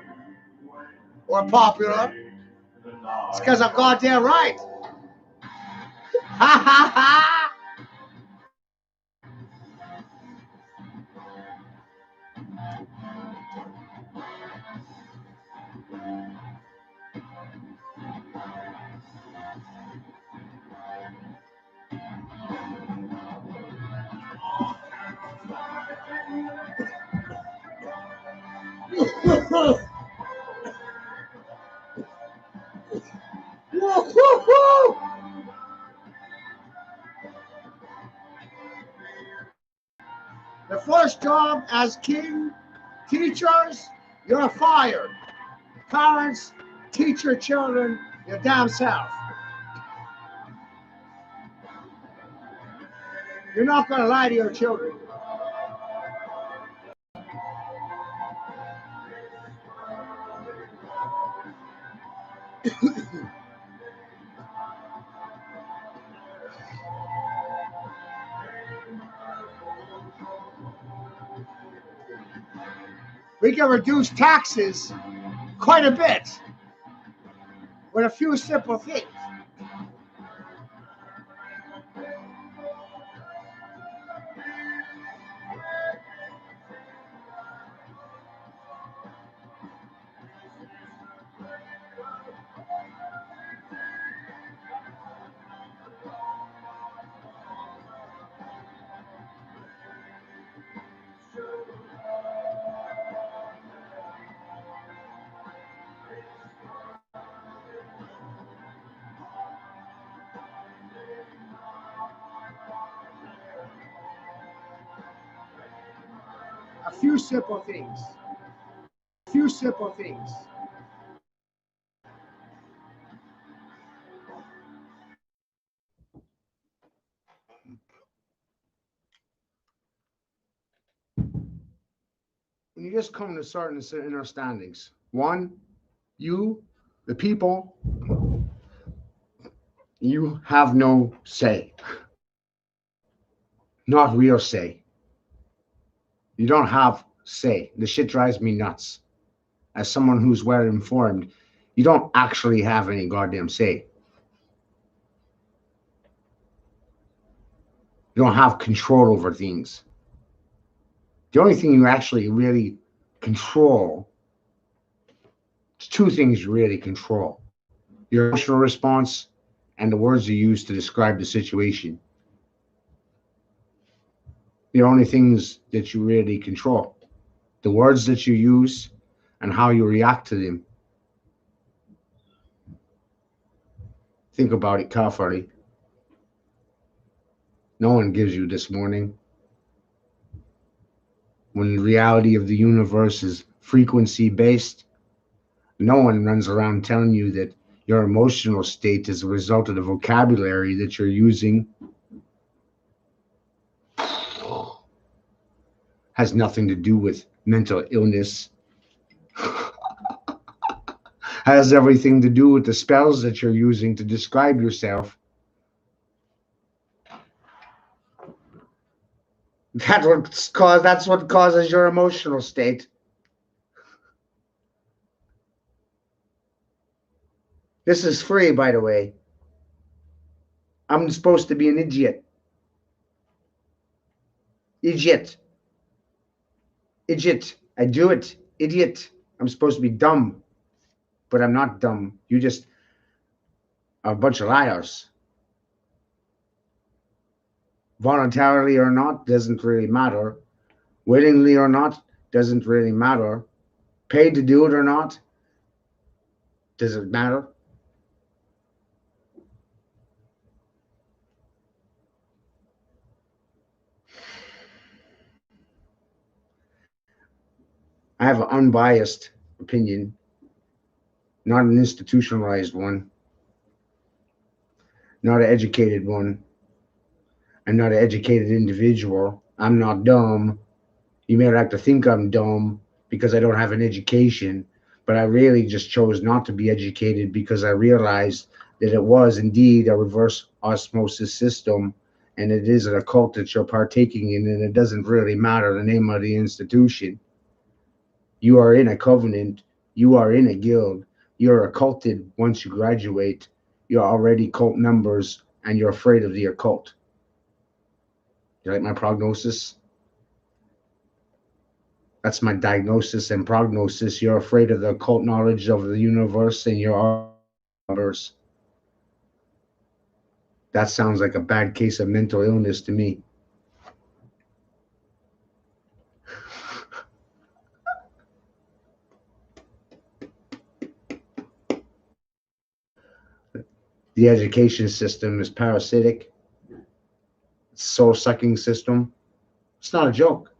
or popular. It's because I'm goddamn right. Ha ha ha! The first job as king, teachers, you're fired. Parents, teach your children your damn self. You're not going to lie to your children. We can reduce taxes quite a bit with a few simple things. A few simple things. A few simple things. When you just come to certain understandings. One, you, the people, you have no say. Not real say. You don't have say. The shit drives me nuts. As someone who's well informed, you don't actually have any goddamn say. You don't have control over things. The only thing you actually really control, it's two things you really control. Your emotional response and the words you use to describe the situation. The only things that you really control. The words that you use and how you react to them. Think about it carefully. No one gives you this warning. When the reality of the universe is frequency based, no one runs around telling you that your emotional state is a result of the vocabulary that you're using. Has nothing to do with mental illness. Has everything to do with the spells that you're using to describe yourself. That's what causes your emotional state. This is free, by the way. I'm supposed to be an idiot. Idiot. Idiot. I do it. Idiot. I'm supposed to be dumb. But I'm not dumb. You just are a bunch of liars. Voluntarily or not, doesn't really matter. Willingly or not, doesn't really matter. Paid to do it or not, does it matter? I have an unbiased opinion, not an institutionalized one, not an educated one. I'm not an educated individual. I'm not dumb. You may like to think I'm dumb because I don't have an education, but I really just chose not to be educated because I realized that it was indeed a reverse osmosis system, and it is an occult that you're partaking in, and it doesn't really matter the name of the institution. You are in a covenant. You are in a guild. You're occulted once you graduate. You're already cult members, and you're afraid of the occult. You like my prognosis? That's my diagnosis and prognosis. You're afraid of the occult knowledge of the universe, and you're members. That sounds like a bad case of mental illness to me. The education system is parasitic. It's a soul-sucking system. It's not a joke.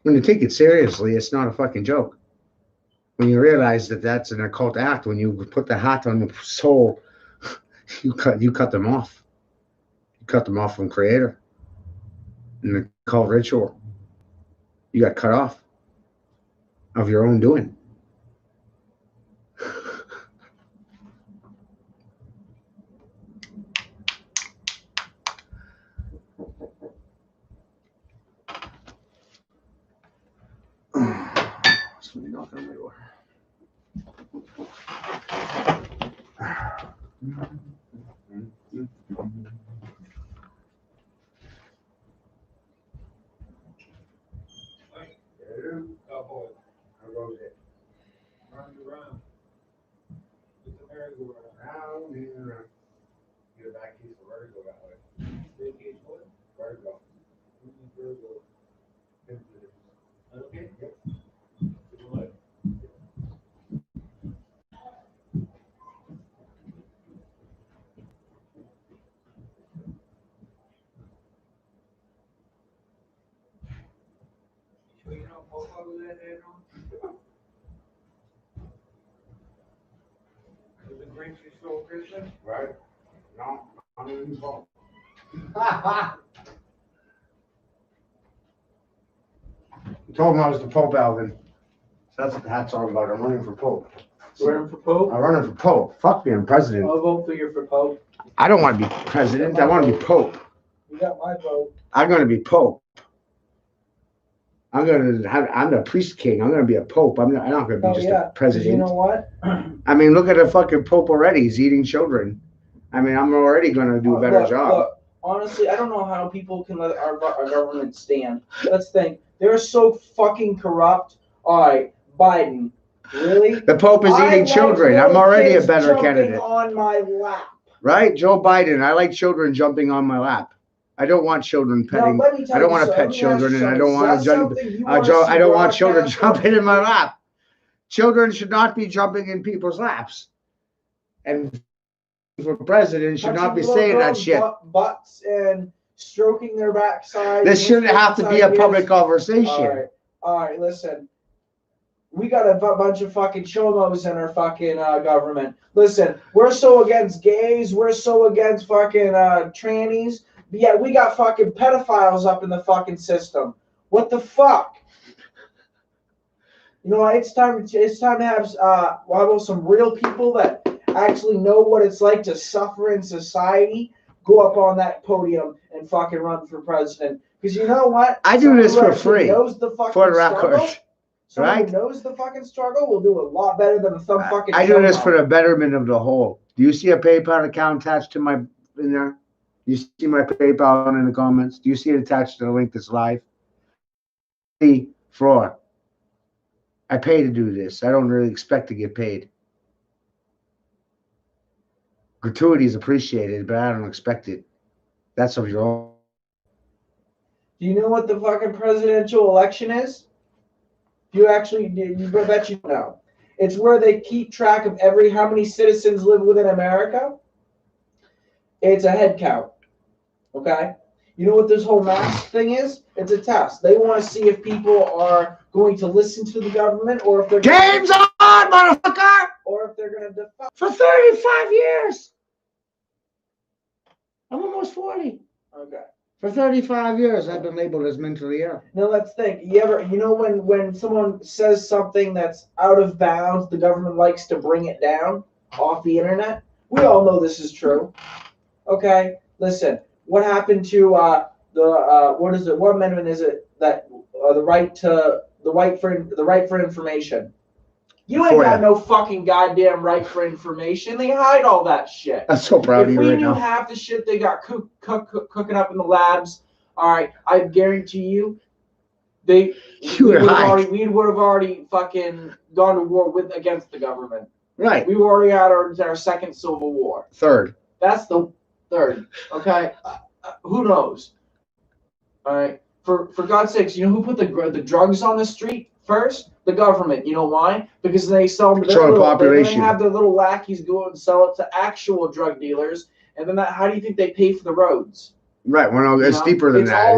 When you take it seriously, it's not a fucking joke. When you realize that that's an occult act, when you put the hat on the soul, you cut them off. You cut them off from Creator. In the cult ritual, you got cut off of your own doing. Somebody knocking on my door. Get a back case of vertigo that way. Big case what? Vertigo. Vertigo. Okay, yep. What? You know, Pope over there, is the Grinch you stole Christmas? Right? No, I'm not even Pope. You told him I was the Pope, Alvin. So that's what the hat's all about. I'm running for Pope. You're running for Pope? I'm running for Pope. Fuck being president. I'll vote for you for Pope. I don't want to be president. I want to be Pope. You got my vote. I'm going to be Pope. I'm the priest king. I'm going to be a Pope. I'm not going to be just a president. You know what? I mean, look at the fucking Pope already. He's eating children. I mean, I'm already going to do a better job. Look, honestly, I don't know how people can let our government stand. Let's think. They're so fucking corrupt. All right, Biden. Really? The Pope is eating children. I'm already a better candidate. On my lap. Right? Joe Biden. I like children jumping on my lap. I don't want children petting. I don't want to pet children, and I don't want to jump. I don't want children jumping in my lap. Children should not be jumping in people's laps. And for president should not be saying that shit. Butts and stroking their backside. This shouldn't have to be a public conversation. All right, listen. We got a bunch of fucking chomos in our fucking government. Listen, we're so against gays. We're so against fucking trannies. But yet we got fucking pedophiles up in the fucking system. What the fuck? You know what? It's time to have some real people that actually know what it's like to suffer in society. Go up on that podium and fucking run for president. Because you know what? I do this for free. Knows the fucking for the record. Someone who knows the fucking struggle will do a lot better than some fucking. I do this for the betterment of the whole. Do you see a PayPal account attached to my in there? Do you see my PayPal in the comments? Do you see it attached to the link that's live? See, fraud. I pay to do this. I don't really expect to get paid. Gratuity is appreciated, but I don't expect it. That's of your own. Do you know what the fucking presidential election is? You bet you know. It's where they keep track of how many citizens live within America. It's a head count. Okay? You know what this whole mask thing is? It's a test. They want to see if people are going to listen to the government or if they're Game's on, motherfucker! Or if they're going to defy. For 35 years. I'm almost 40. Okay. For 35 years, I've been labeled as mentally ill. Now let's think. You know when someone says something that's out of bounds, the government likes to bring it down off the internet? We all know this is true. Okay? Listen, what happened to what amendment is it that the right for information? You ain't got no fucking goddamn right for information. They hide all that shit. I'm so proud of If you we right knew now. half the shit they got cooking up in the labs, all right, I guarantee you, we would have already fucking gone to war against the government. Right. We were already at our second civil war. Third. That's the third. Okay. Who knows? All right. For God's sakes, you know who put the drugs on the street first? The government. You know why? Because they sell them. They have their little lackeys go and sell it to actual drug dealers, and then how do you think they pay for the roads? Right. Well, it's deeper than that.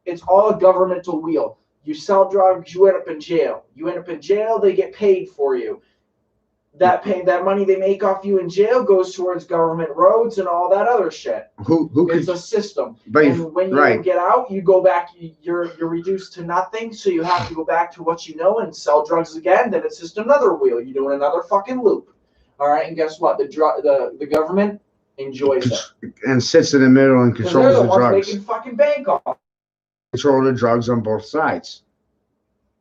It's all a governmental wheel. You sell drugs, you end up in jail. You end up in jail, they get paid for you. That money they make off you in jail goes towards government roads and all that other shit. It's a system. And when you get out, you go back. You're reduced to nothing, so you have to go back to what you know and sell drugs again. Then it's just another wheel. You're doing another fucking loop. All right, and guess what? The government enjoys it and sits in the middle and controls the drugs. Making fucking bank off. Control the drugs on both sides.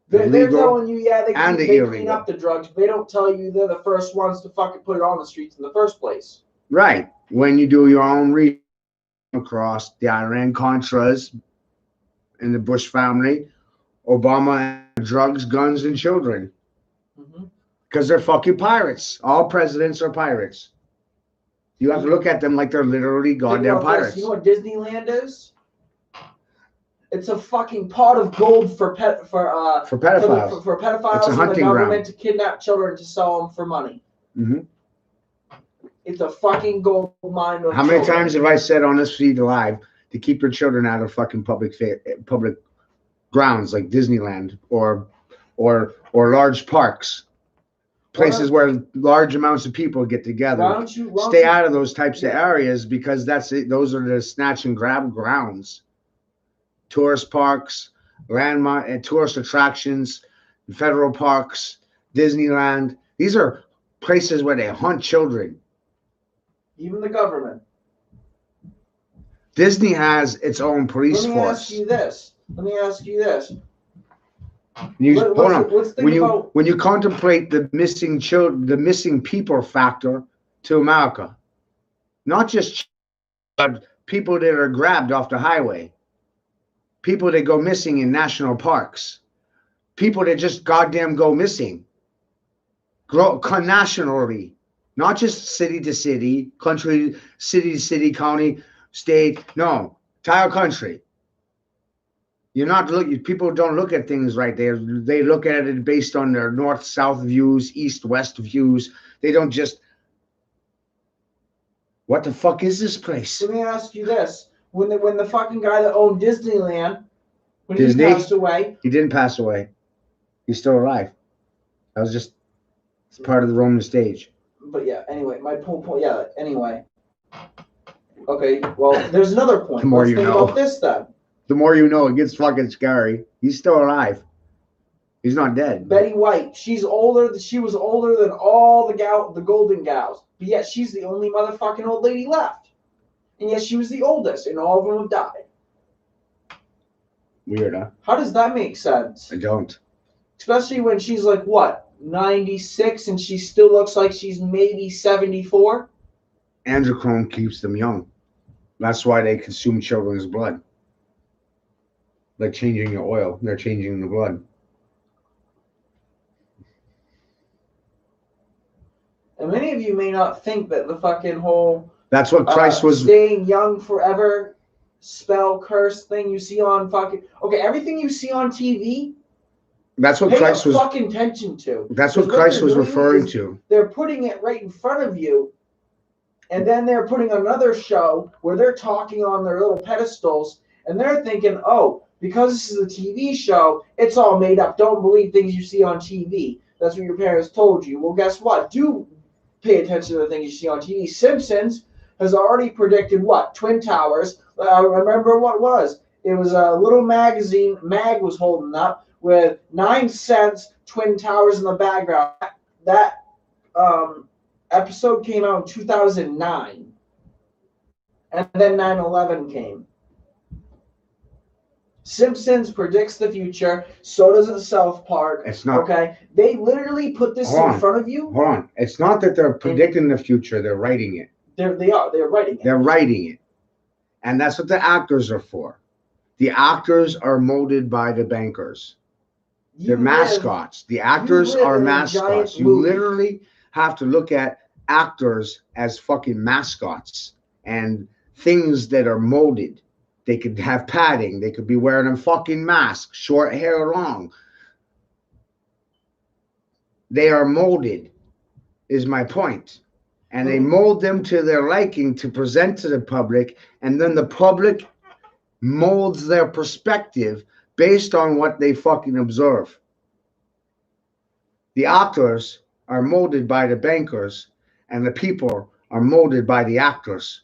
They're telling you, they clean up the drugs, but they don't tell you they're the first ones to fucking put it on the streets in the first place. Right. When you do your own research across the Iran-Contras and the Bush family, Obama, drugs, guns, and children. Because they're fucking pirates. All presidents are pirates. You have to look at them like they're literally goddamn pirates. You know what Disneyland is? It's a fucking pot of gold for pedophiles. For pedophiles it's a and hunting the government ground. to kidnap children to sell them for money. Mm-hmm. It's a fucking gold mine. How many times have I said on this feed live to keep your children out of fucking public grounds like Disneyland or large parks, places where large amounts of people get together. Stay out of those types of areas because those are the snatch and grab grounds. Tourist parks, landmark and tourist attractions, federal parks, Disneyland. These are places where they hunt children. Even the government. Disney has its own police force. Let me ask you this. When you contemplate the missing children, the missing people factor to America, not just but people that are grabbed off the highway. People that go missing in national parks. People that just goddamn go missing. Nationally. Not just city to city, country, city to city, county, state. No. Entire country. People don't look at things right there. They look at it based on their north-south views, east-west views. They don't just, what the fuck is this place? Let me ask you this. When the fucking guy that owned Disneyland, when Disney, he passed away. He didn't pass away. He's still alive. That was just part of the Roman stage. But yeah, anyway, my point. Yeah, anyway. Okay, well, there's another point. The more you know. About this then. The more you know, it gets fucking scary. He's still alive. He's not dead. Betty White, she was older than all the golden gals, but yet she's the only motherfucking old lady left. And yet she was the oldest, and all of them have died. Weird, huh? How does that make sense? I don't. Especially when she's like, what, 96, and she still looks like she's maybe 74? Androchrome keeps them young. That's why they consume children's blood. Like changing your oil. They're changing the blood. And many of you may not think that the fucking whole... That's what Christ was... Staying young forever spell curse thing you see on fucking... Okay, everything you see on TV... That's what Christ was... fucking attention to. That's what Christ was referring to. They're putting it right in front of you, And then they're putting on another show where they're talking on their little pedestals, and they're thinking, oh, because this is a TV show, it's all made up. Don't believe things you see on TV. That's what your parents told you. Well, guess what? Do pay attention to the things you see on TV. Simpsons has already predicted what? Twin Towers. I remember what it was. It was a little magazine Mag was holding up with 9 cents, Twin Towers in the background. That episode came out in 2009. And then 9/11 came. Simpsons predicts the future. So does South Park. It's not. Okay. They literally put this in front of you. Hold on. It's not that they're predicting the future. They're writing it. They're writing it. They're writing it. And that's what the actors are for. The actors are molded by the bankers. They're mascots. The actors are mascots. You literally have to look at actors as fucking mascots and things that are molded. They could have padding. They could be wearing a fucking mask, short hair, long. They are molded, is my point. And they mold them to their liking to present to the public, and then the public molds their perspective based on what they fucking observe. The actors are molded by the bankers, and the people are molded by the actors.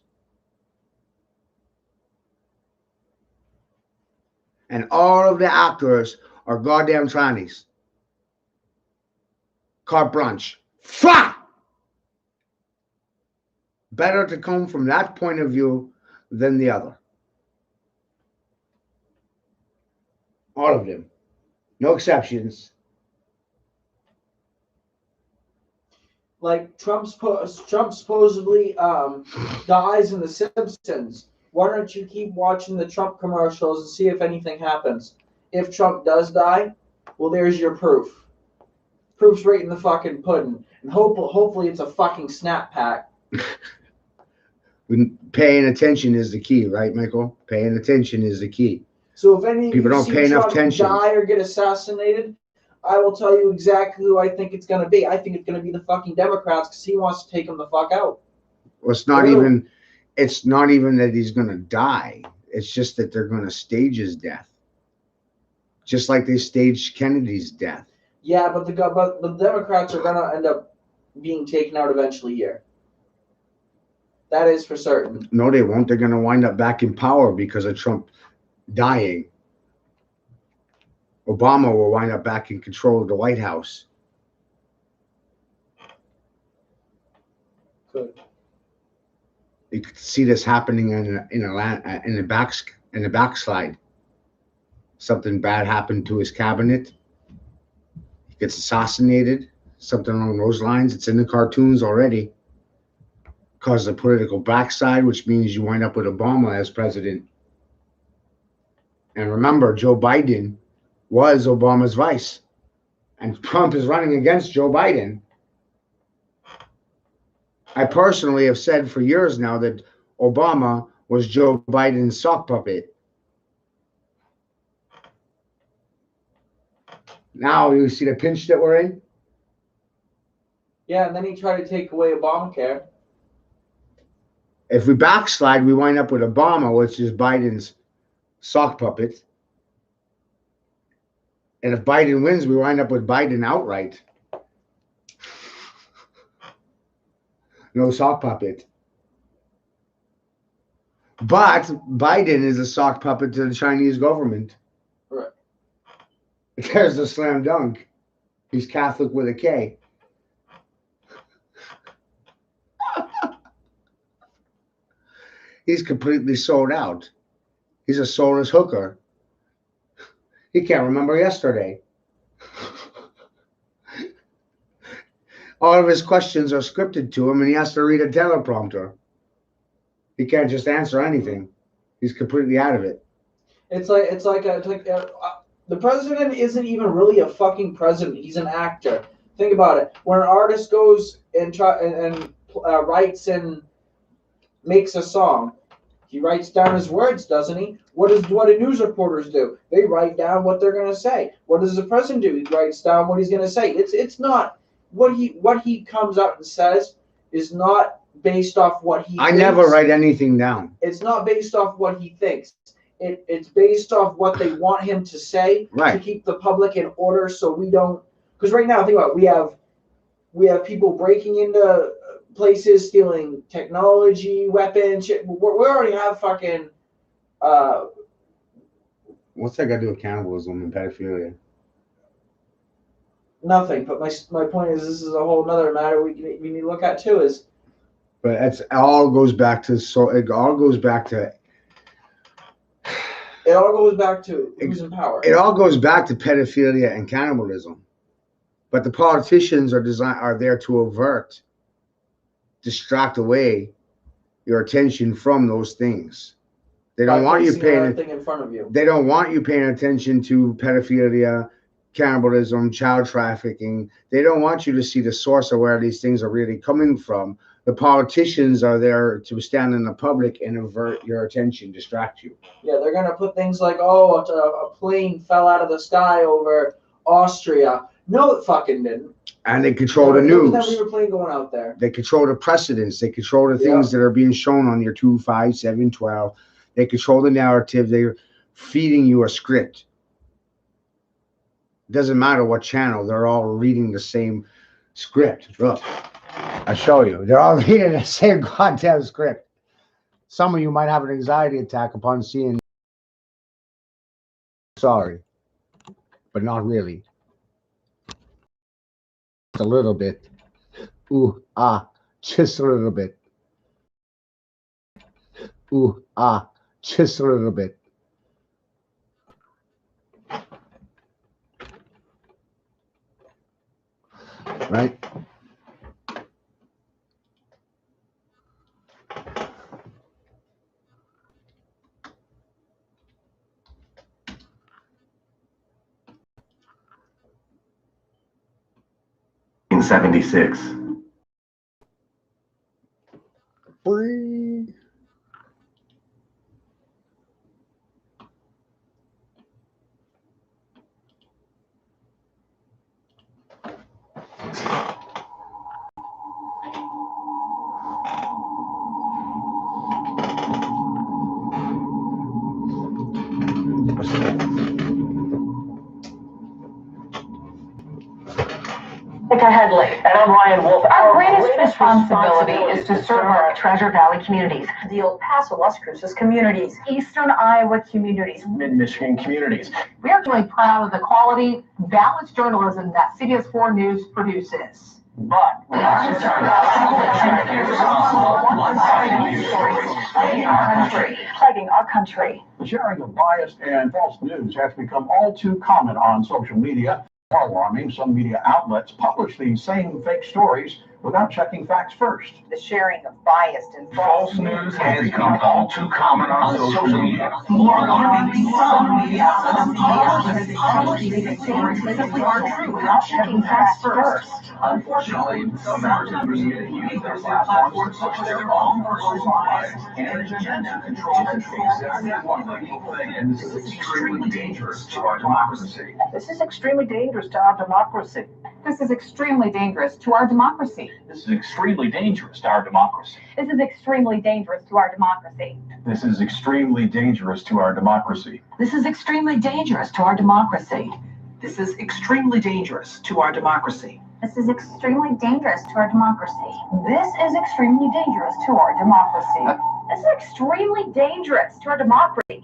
And all of the actors are goddamn trannies. Carte blanche. Fuck! Better to come from that point of view than the other. All of them. No exceptions. Like Trump supposedly dies in The Simpsons. Why don't you keep watching the Trump commercials and see if anything happens? If Trump does die, well, there's your proof. Proof's right in the fucking pudding. And hopefully it's a fucking snap pack. Paying attention is the key, right, Michael? Paying attention is the key. So if any people don't pay enough attention, die or get assassinated, I will tell you exactly who I think it's going to be. I think it's going to be the fucking Democrats because he wants to take them the fuck out. Well, it's not even that he's going to die. It's just that they're going to stage his death. Just like they staged Kennedy's death. Yeah, but the Democrats are going to end up being taken out eventually here. That is for certain. No, they won't. They're going to wind up back in power because of Trump dying. Obama will wind up back in control of the White House. Good. You could see this happening in the backslide. Something bad happened to his cabinet. He gets assassinated. Something along those lines. It's in the cartoons already. Causes a political backslide, which means you wind up with Obama as president. And remember, Joe Biden was Obama's vice. And Trump is running against Joe Biden. I personally have said for years now that Obama was Joe Biden's sock puppet. Now you see the pinch that we're in? Yeah, and then he tried to take away Obamacare. If we backslide, we wind up with Obama, which is Biden's sock puppet. And if Biden wins, we wind up with Biden outright. No sock puppet. But Biden is a sock puppet to the Chinese government. Right. There's the slam dunk. He's Catholic with a K. He's completely sold out. He's a soulless hooker. He can't remember yesterday. All of his questions are scripted to him, and he has to read a teleprompter. He can't just answer anything. He's completely out of it. The president isn't even really a fucking president. He's an actor. Think about it. When an artist goes and writes and makes a song, he writes down his words, doesn't he? What do news reporters do? They write down what they're going to say. What does the president do? He writes down what he's going to say. It's not what he comes out and says is not based off what he I thinks. never write anything down. It's not based off what he thinks. It's based off what they want him to say to keep the public in order, so we don't. Because right now, think about it, we have people breaking into places, stealing technology, weapons. Shit. We already have fucking. What's that got to do with cannibalism and pedophilia? Nothing. But my point is, this is a whole other matter we need to look at too. Is. But it all goes back to It all goes back to who's in power. It all goes back to pedophilia and cannibalism. But the politicians are there to distract away your attention from those things. They don't want you paying thing in front of you. They don't want you paying attention to pedophilia, cannibalism, child trafficking. They don't want you to see the source of where these things are really coming from. The politicians are there to stand in the public and avert your attention, distract you. Yeah, they're gonna put things like, a plane fell out of the sky over Austria. No, it fucking didn't. And they control the news. There was never a plane going out there. They control the precedents. They control the things that are being shown on your 2, 5, 7, 12. They control the narrative. They're feeding you a script. It doesn't matter what channel. They're all reading the same script. Look, I show you. They're all reading the same goddamn script. Some of you might have an anxiety attack upon seeing. Sorry, but not really. A little bit. Ooh, ah, just a little bit. Ooh, ah, just a little bit. Right? In 76. Free. And I'm Ryan Wolf. Our greatest responsibility is to serve our Treasure Valley communities, the El Paso, Las Cruces communities, Eastern Iowa communities, Mid-Michigan communities. We are really proud of the quality, balanced journalism that CBS 4 News produces. But we are concerned about one-sided news stories plaguing our country. The sharing of biased and false news has become all too common on social media. Alarming, some media outlets publish these same fake stories without checking facts first. The sharing of biased and false news has become all too common on social media. More alarming, some media outlets publish these stories simply aren't true without checking facts first. Unfortunately, some members of the media use their platforms to push their own personal bias and agenda to control everyone people think, and this is extremely dangerous to our democracy. This is extremely dangerous to our democracy. This is extremely dangerous to our democracy. This is extremely dangerous to our democracy. This is extremely dangerous to our democracy. This is extremely dangerous to our democracy. This is extremely dangerous to our democracy. This is extremely dangerous to our democracy. This is extremely dangerous to our democracy. This is extremely dangerous to our democracy. This is extremely dangerous to our democracy.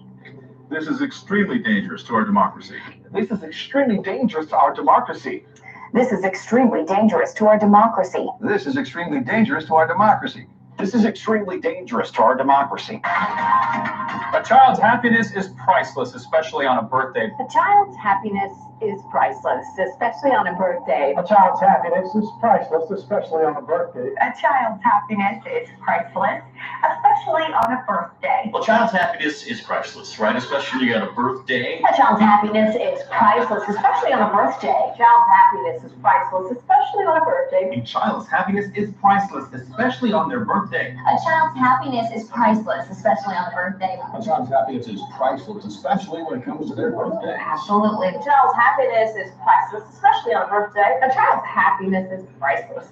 This is extremely dangerous to our democracy. This is extremely dangerous to our democracy. This is extremely dangerous to our democracy. This is extremely dangerous to our democracy. This is extremely dangerous to our democracy. A child's happiness is priceless, especially on a birthday. A child's happiness is priceless, especially on a birthday. A child's happiness is priceless, especially on a birthday. A child's happiness is priceless, especially on a birthday. Well, child's happiness is priceless, right? Especially on a birthday. A child's happiness is priceless, especially on a birthday. A child's happiness is priceless, especially on a birthday. A child's happiness is priceless, especially on their birthday. A child's happiness is priceless, especially on a birthday. A child's happiness is priceless, especially when it comes to their birthday. Absolutely. A child's happiness is priceless, especially on a birthday. A child's happiness is priceless,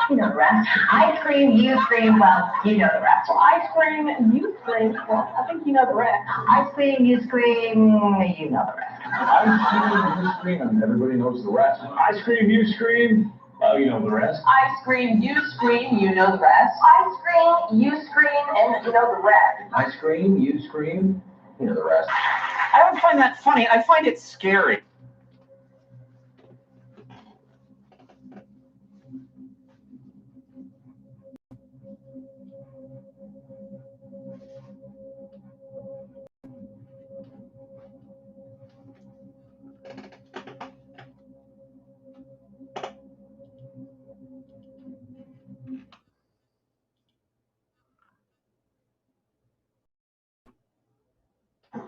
You know the rest. I scream, you scream, well, you know the rest. I scream, you scream, well, I think you know the rest. I scream, you scream, you know the rest. I scream, you scream, and everybody knows the rest. I scream, you scream, you know the rest. I scream, you scream, you know the rest. I scream, you scream, and you know the rest. I scream, you scream, you know the rest. I don't find that funny. I find it scary.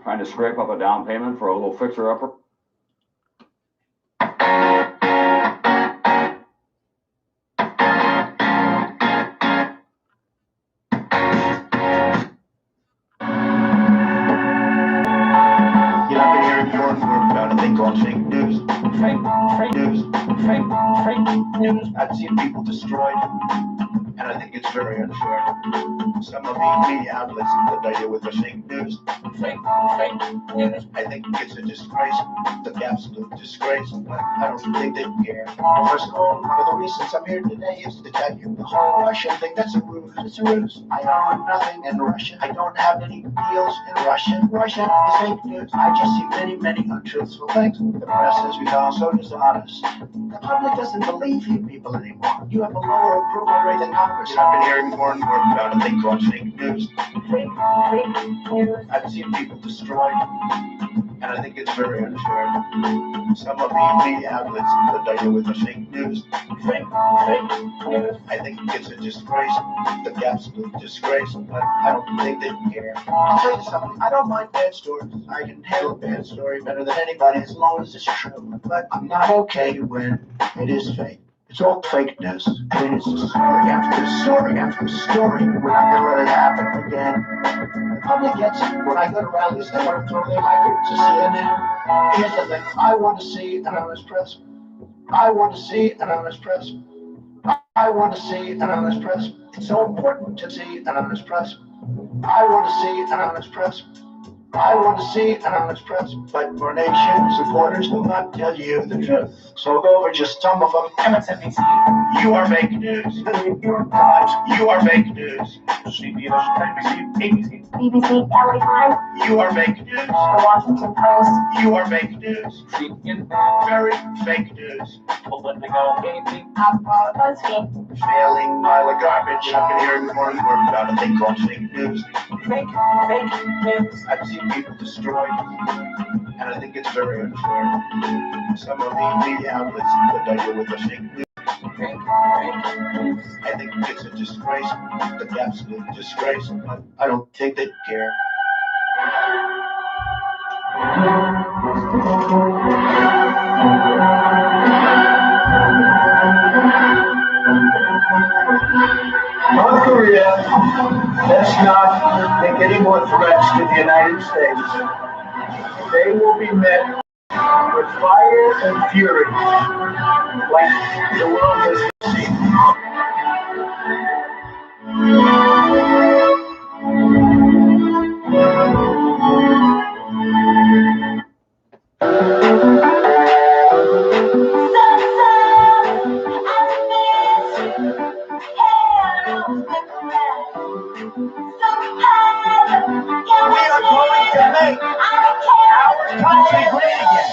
Trying to scrape up a down payment for a little fixer-upper? You know, I've been hearing more and more about a thing called fake news. Fake news. Fake news. I've seen people destroyed, and I think it's very unfair. Some of the media outlets that I deal with are fake news. Fake news. I think it's a disgrace. It's an absolute disgrace. But I don't think they care. First of all, one of the reasons I'm here today is to tell you the whole Russian thing, that's a ruse. It's a ruse. I own nothing in Russia. I don't have any deals in Russia. Russia is fake news. I just see many untruthful things. The press has become so dishonest. The public doesn't believe you people anymore. You have a lower approval rate than Congress. I've been hearing more and more about a thing called fake news. Fake news. I've seen people destroyed, and I think it's very unfair. Some of the media outlets that I deal with are fake news. Fake news. I think it's a disgrace. It's an absolute disgrace. But I don't think they care. I'll tell you something. I don't mind bad stories. I can handle a bad story better than anybody as long as it's true. But I'm not okay when it is fake. It's all fake news. And it's story after story after story. We're not going to let it happen again. The public gets it. When I go to rallies, they want to throw their mic to CNN. Here's the thing. I want to see an honest press. I want to see an honest press. I want to see an honest press. It's so important to see an honest press. I want to see an honest press. I want to see an honest press, but our nation's reporters will not tell you the truth. So I'll go over just some of them. MSNBC, you are fake news. The New York Times, you are fake news. CBS, NBC, ABC, BBC, LA Times, you are fake news. The Washington Post, you are fake news. CNN, very fake news. Political, AP, BuzzFeed, Failing pile of garbage. I've been hearing more and more about a thing called fake news. Fake news. I've seen people destroyed, and I think it's very unfair. Some of the media outlets that I deal with are fake news. I think it's a disgrace. It's an absolute disgrace. But I don't think they care. North Korea does not make any more threats to the United States. They will be met with fire and fury like the world has seen. We are going to make our country great again.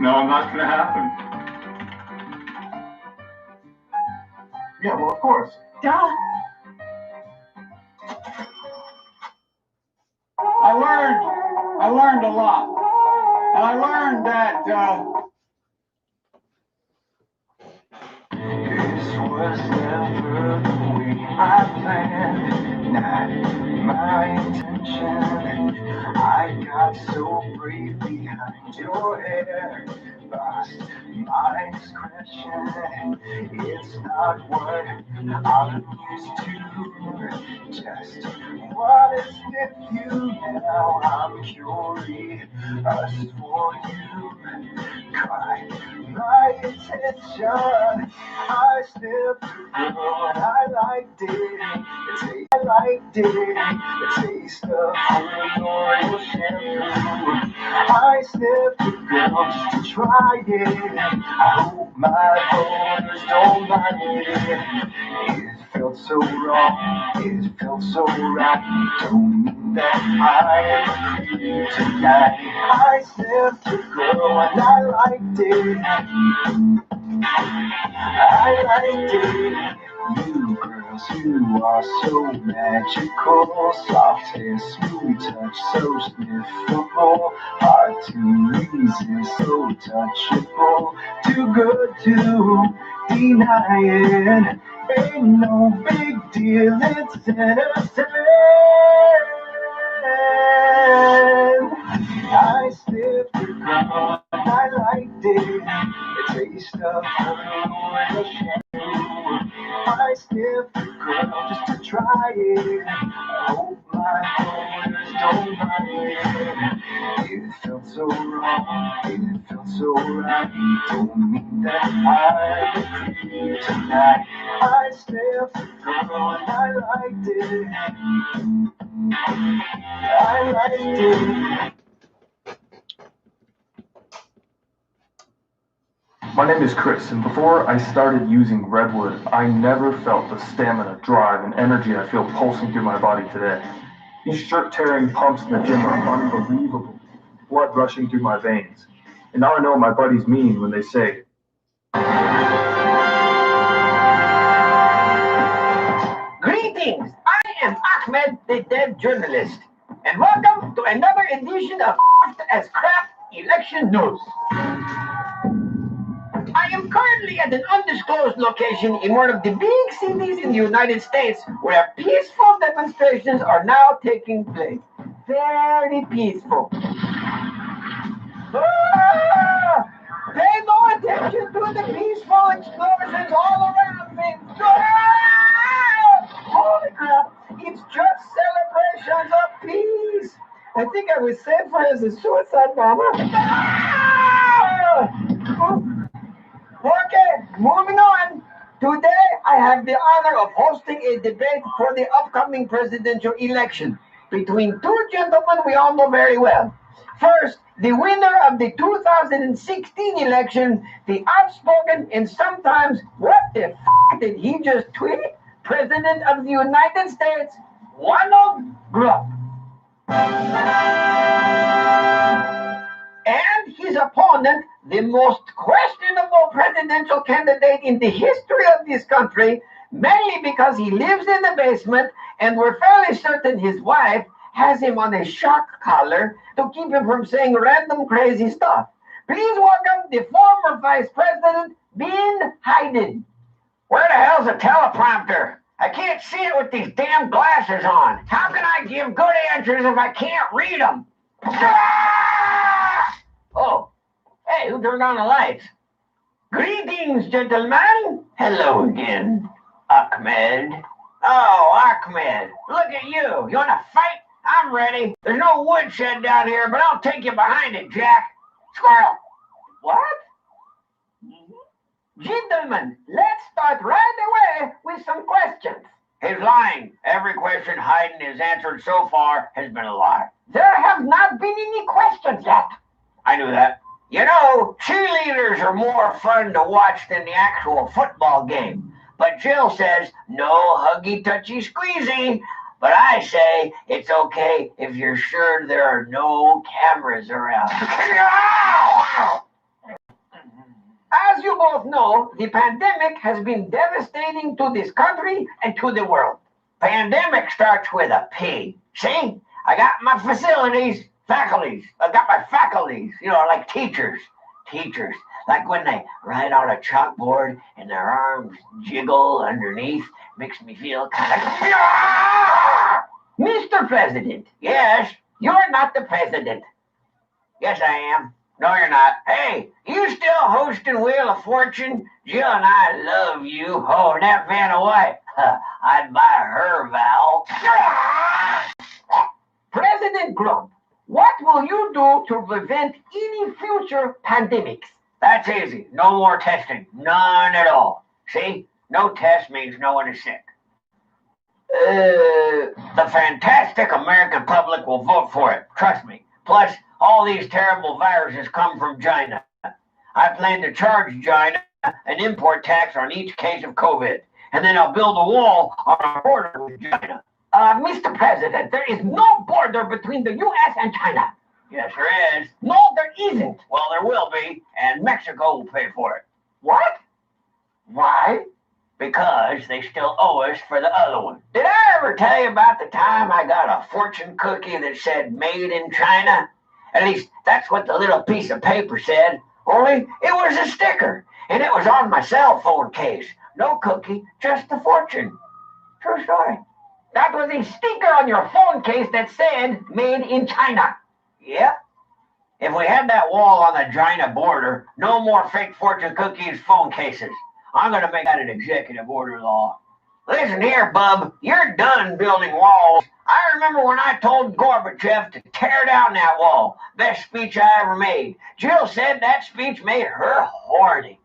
No, not gonna happen. Yeah, well, of course. Duh. I learned a lot. And I learned that, This was never the way I planned, not my intention. I got so brave behind your hair, lost my discretion. It's not what I'm used to, just what is with you now. I'm curious for you, caught my attention. I stepped through and I liked it. I liked it. The taste of her loyal shampoo. I stepped through just to try it. I hope my voters don't mind it. It felt so wrong. It felt so right. Don't mean that I am free tonight. I stepped through and I liked it. I liked it. You girls, you are so magical. Soft hair, smooth touch, so sniffable. Hard to resist, so touchable. Too good to deny it. Ain't no big deal, it's innocent. I slipped around, I liked it. The taste of her royal shampoo. I sniffed the girl just to try it. I hope my voters don't mind it. It felt so wrong, it felt so right. Don't mean that I'm a creep tonight. I sniffed the girl and I liked it. I liked it. My name is Chris, and before I started using Redwood, I never felt the stamina, drive, and energy I feel pulsing through my body today. These shirt-tearing pumps in the gym are unbelievable, blood rushing through my veins. And now I know what my buddies mean when they say, Greetings, I am Ahmed, the dead journalist, and welcome to another edition of as Crap Election News. I am currently at an undisclosed location in one of the big cities in the United States where peaceful demonstrations are now taking place. Very peaceful. Ah! Pay no attention to the peaceful explosions all around me. Ah! Holy crap, it's just celebrations of peace. I think I was safer as a suicide bomber. Ah! Okay, moving on. Today, I have the honor of hosting a debate for the upcoming presidential election between two gentlemen we all know very well. First, the winner of the 2016 election, the outspoken and sometimes, what the f*** did he just tweet? President of the United States, Donald Trump. And his opponent, the most questionable presidential candidate in the history of this country, mainly because he lives in the basement and we're fairly certain his wife has him on a shock collar to keep him from saying random crazy stuff. Please welcome the former Vice President, Ben Hayden. Where the hell's the teleprompter? I can't see it with these damn glasses on. How can I give good answers if I can't read them? Oh, hey, who turned on the lights? Greetings, gentlemen. Hello again, Ahmed. Oh, Ahmed, look at you. You want to fight? I'm ready. There's no woodshed down here, but I'll take you behind it, Jack. Squirrel. What? Gentlemen, let's start right away with some questions. He's lying. Every question Hayden has answered so far has been a lie. There have not been any questions yet. I knew that. You know, cheerleaders are more fun to watch than the actual football game. But Jill says, no huggy, touchy, squeezy. But I say, it's okay if you're sure there are no cameras around. As you both know, the pandemic has been devastating to this country and to the world. Pandemic starts with a P. See? I got my faculties. I got my faculties, like teachers. Teachers, like when they write on a chalkboard and their arms jiggle underneath, makes me feel kind of... Mr. President, yes, you're not the president. Yes, I am. No, you're not. Hey, you still hosting Wheel of Fortune? Jill and I love you. Oh, and that Vanna White. I'd buy her, Val. President Grump, what will you do to prevent any future pandemics? That's easy. No more testing. None at all. See? No test means no one is sick. The fantastic American public will vote for it. Trust me. Plus, all these terrible viruses come from China. I plan to charge China an import tax on each case of COVID, and then I'll build a wall on our border with China. Mr. President, there is no border between the U.S. and China. Yes, there is. No, there isn't. Well, there will be, and Mexico will pay for it. What? Why? Because they still owe us for the other one. Did I ever tell you about the time I got a fortune cookie that said made in China? At least that's what the little piece of paper said. Only it was a sticker, and it was on my cell phone case. No cookie, just the fortune. True story. That was a sticker on your phone case that said made in China. Yep. If we had that wall on the China border, no more fake fortune cookies phone cases. I'm going to make that an executive order law. Listen here, bub, you're done building walls. I remember when I told Gorbachev to tear down that wall. Best speech I ever made. Jill said that speech made her horny.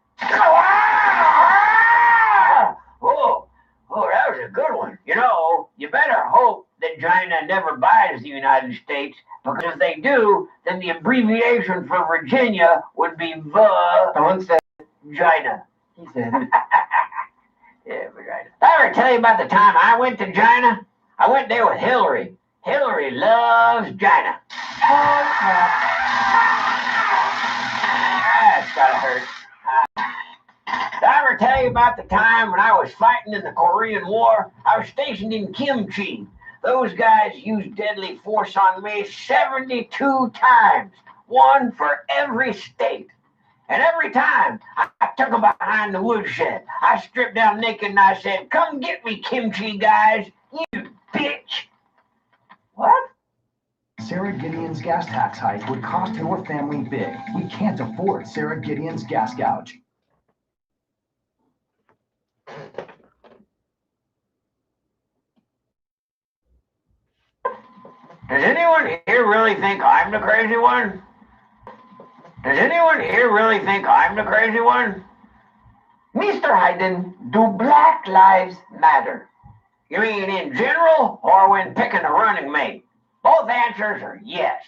Oh, that was a good one. You better hope that China never buys the United States, because if they do, then the abbreviation for Virginia would be China. He said it. Yeah, Virginia. Did I ever tell you about the time I went to China? I went there with Hillary. Hillary loves China. That's gotta hurt. Did I ever tell you about the time when I was fighting in the Korean War? I was stationed in Kimchi. Those guys used deadly force on me 72 times, one for every state. And every time I took them behind the woodshed, I stripped down naked and I said, "Come get me, Kimchi guys, you bitch." What? Sarah Gideon's gas tax hike would cost your family big. We can't afford Sarah Gideon's gas gouge. Does anyone here really think I'm the crazy one? Does anyone here really think I'm the crazy one? Mr. Hayden, do Black Lives Matter? You mean in general or when picking a running mate? Both answers are yes.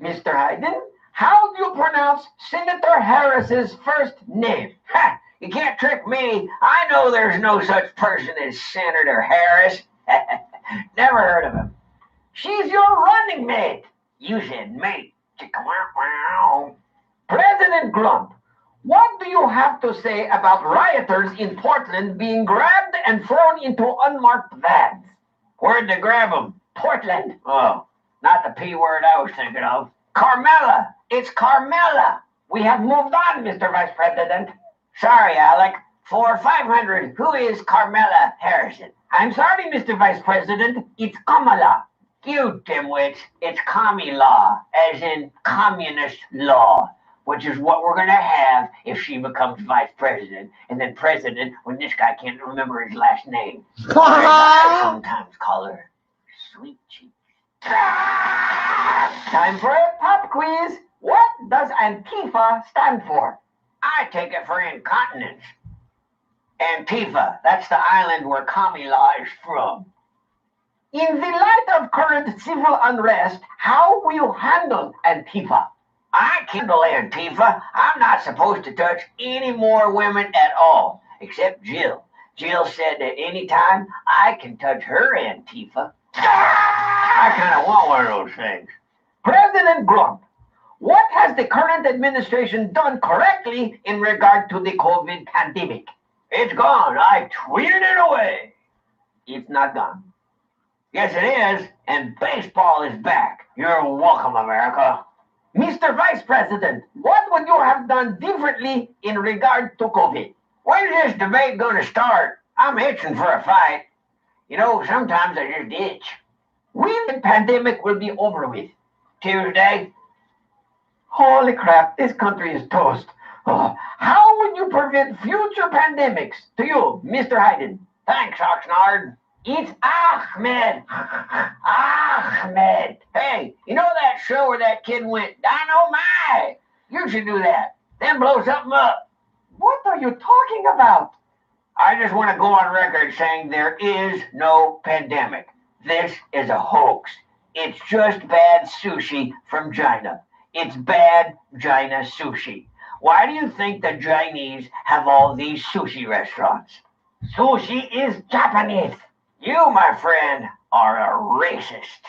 Mr. Hayden, how do you pronounce Senator Harris's first name? Ha! You can't trick me. I know there's no such person as Senator Harris. Never heard of him. She's your running mate. You said mate. President Grump, what do you have to say about rioters in Portland being grabbed and thrown into unmarked vans? Where'd they grab them? Portland. Oh, not the P word I was thinking of. Carmela. It's Carmela. We have moved on, Mr. Vice President. Sorry, Alec. For 500, who is Carmela Harrison? I'm sorry, Mr. Vice President. It's Kamala. You dimwits. It's commie law, as in communist law, which is what we're going to have if she becomes vice president, and then president when this guy can't remember his last name. I sometimes call her Sweet Cheeks. Time for a pop quiz. What does Antifa stand for? I take it for incontinence. Antifa, that's the island where commie law is from. In the light of current civil unrest, how will you handle Antifa? I can't handle Antifa. I'm not supposed to touch any more women at all, except Jill. Jill said that anytime I can touch her Antifa. I kind of want one of those things. President Grump, What has the current administration done correctly in regard to the COVID pandemic? It's gone. I tweeted it away. It's not gone. Yes, it is, and baseball is back. You're welcome, America. Mr. Vice President, what would you have done differently in regard to COVID? When's this debate going to start? I'm itching for a fight. You know, sometimes I just itch. When the pandemic will be over with? Tuesday? Holy crap, this country is toast. Oh, how would you prevent future pandemics? To you, Mr. Hayden. Thanks, Oxnard. It's Ahmed. Ahmed. Hey, you know that show where that kid went dynamite? You should do that. Then blow something up. What are you talking about? I just want to go on record saying there is no pandemic. This is a hoax. It's just bad sushi from China. It's bad China sushi. Why do you think the Chinese have all these sushi restaurants? Sushi is Japanese. You, my friend, are a racist.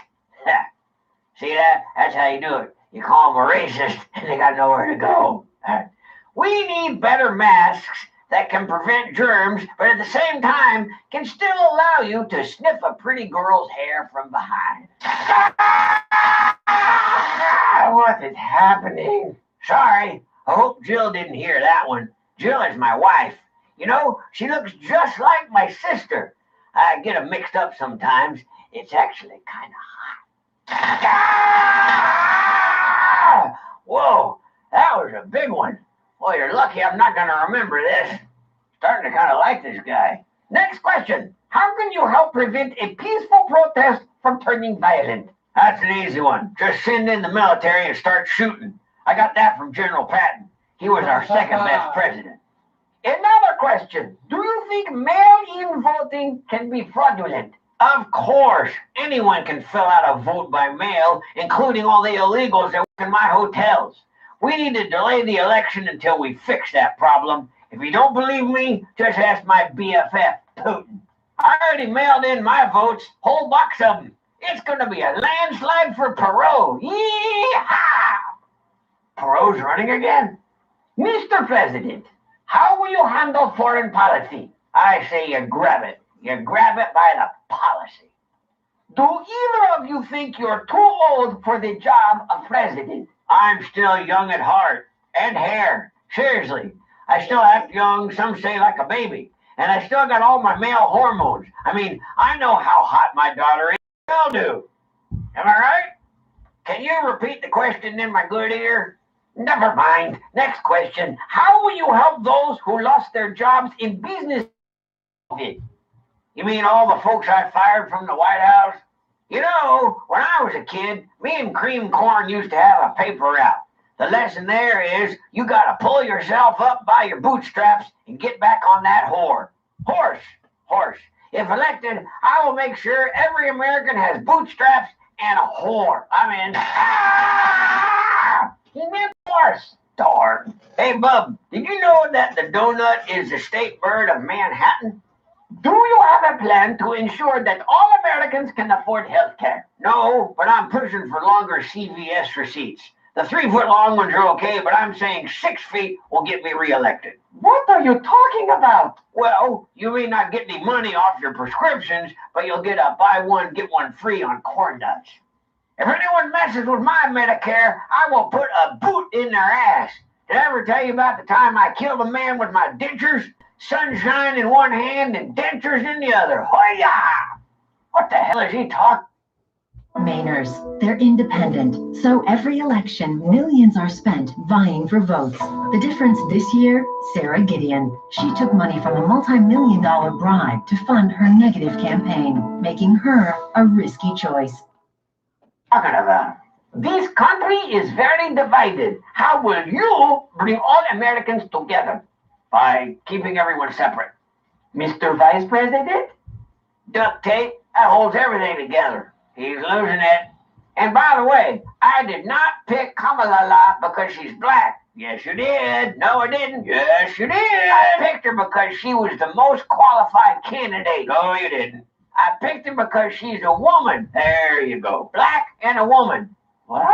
See that? That's how you do it. You call them a racist and they got nowhere to go. We need better masks that can prevent germs, but at the same time can still allow you to sniff a pretty girl's hair from behind. What is happening? Sorry. I hope Jill didn't hear that one. Jill is my wife. You know, she looks just like my sister. I get them mixed up sometimes. It's actually kind of hot. Whoa, that was a big one. Well, you're lucky I'm not going to remember this. Starting to kind of like this guy. Next question. How can you help prevent a peaceful protest from turning violent? That's an easy one. Just send in the military and start shooting. I got that from General Patton. He was our second best president. Another question. Do you think mail-in voting can be fraudulent? Of course. Anyone can fill out a vote by mail, including all the illegals that work in my hotels. We need to delay the election until we fix that problem. If you don't believe me, just ask my BFF, Putin. I already mailed in my votes, whole box of them. It's going to be a landslide for Perot. Yee-haw! Perot's running again? Mr. President, how will you handle foreign policy? I say you grab it. You grab it by the policy. Do either of you think you're too old for the job of president? I'm still young at heart and hair. Seriously, I still act young, some say like a baby. And I still got all my male hormones. I mean, I know how hot my daughter is. I'll do. Am I right? Can you repeat the question in my good ear? Never mind. Next question. How will you help those who lost their jobs in business? You mean all the folks I fired from the White House? You know, when I was a kid, me and Cream Corn used to have a paper route. The lesson there is you got to pull yourself up by your bootstraps and get back on that horse. If elected, I will make sure every American has bootstraps and a whore. He meant horse. Darn. Hey, Bub, did you know that the donut is the state bird of Manhattan? Do you have a plan to ensure that all Americans can afford health care? No, but I'm pushing for longer CVS receipts. The 3-foot-long ones are okay, but I'm saying 6 feet will get me reelected. What are you talking about? Well, you may not get any money off your prescriptions, but you'll get a buy one, get one free on corn nuts. If anyone messes with my Medicare, I will put a boot in their ass. Did I ever tell you about the time I killed a man with my dentures? Sunshine in one hand and dentures in the other. Hoya! What the hell is he talking? Mainers, they're independent, so every election, millions are spent vying for votes. The difference this year, Sarah Gideon. She took money from a multi-million-dollar bribe to fund her negative campaign, making her a risky choice. Talking about? This country is very divided. How will you bring all Americans together? By keeping everyone separate. Mr. Vice President? Duct tape, that holds everything together. He's losing it. And by the way, I did not pick Kamala because she's black. Yes, you did. No, I didn't. Yes, you did. I picked her because she was the most qualified candidate. No, you didn't. I picked her because she's a woman. There you go. Black and a woman. What?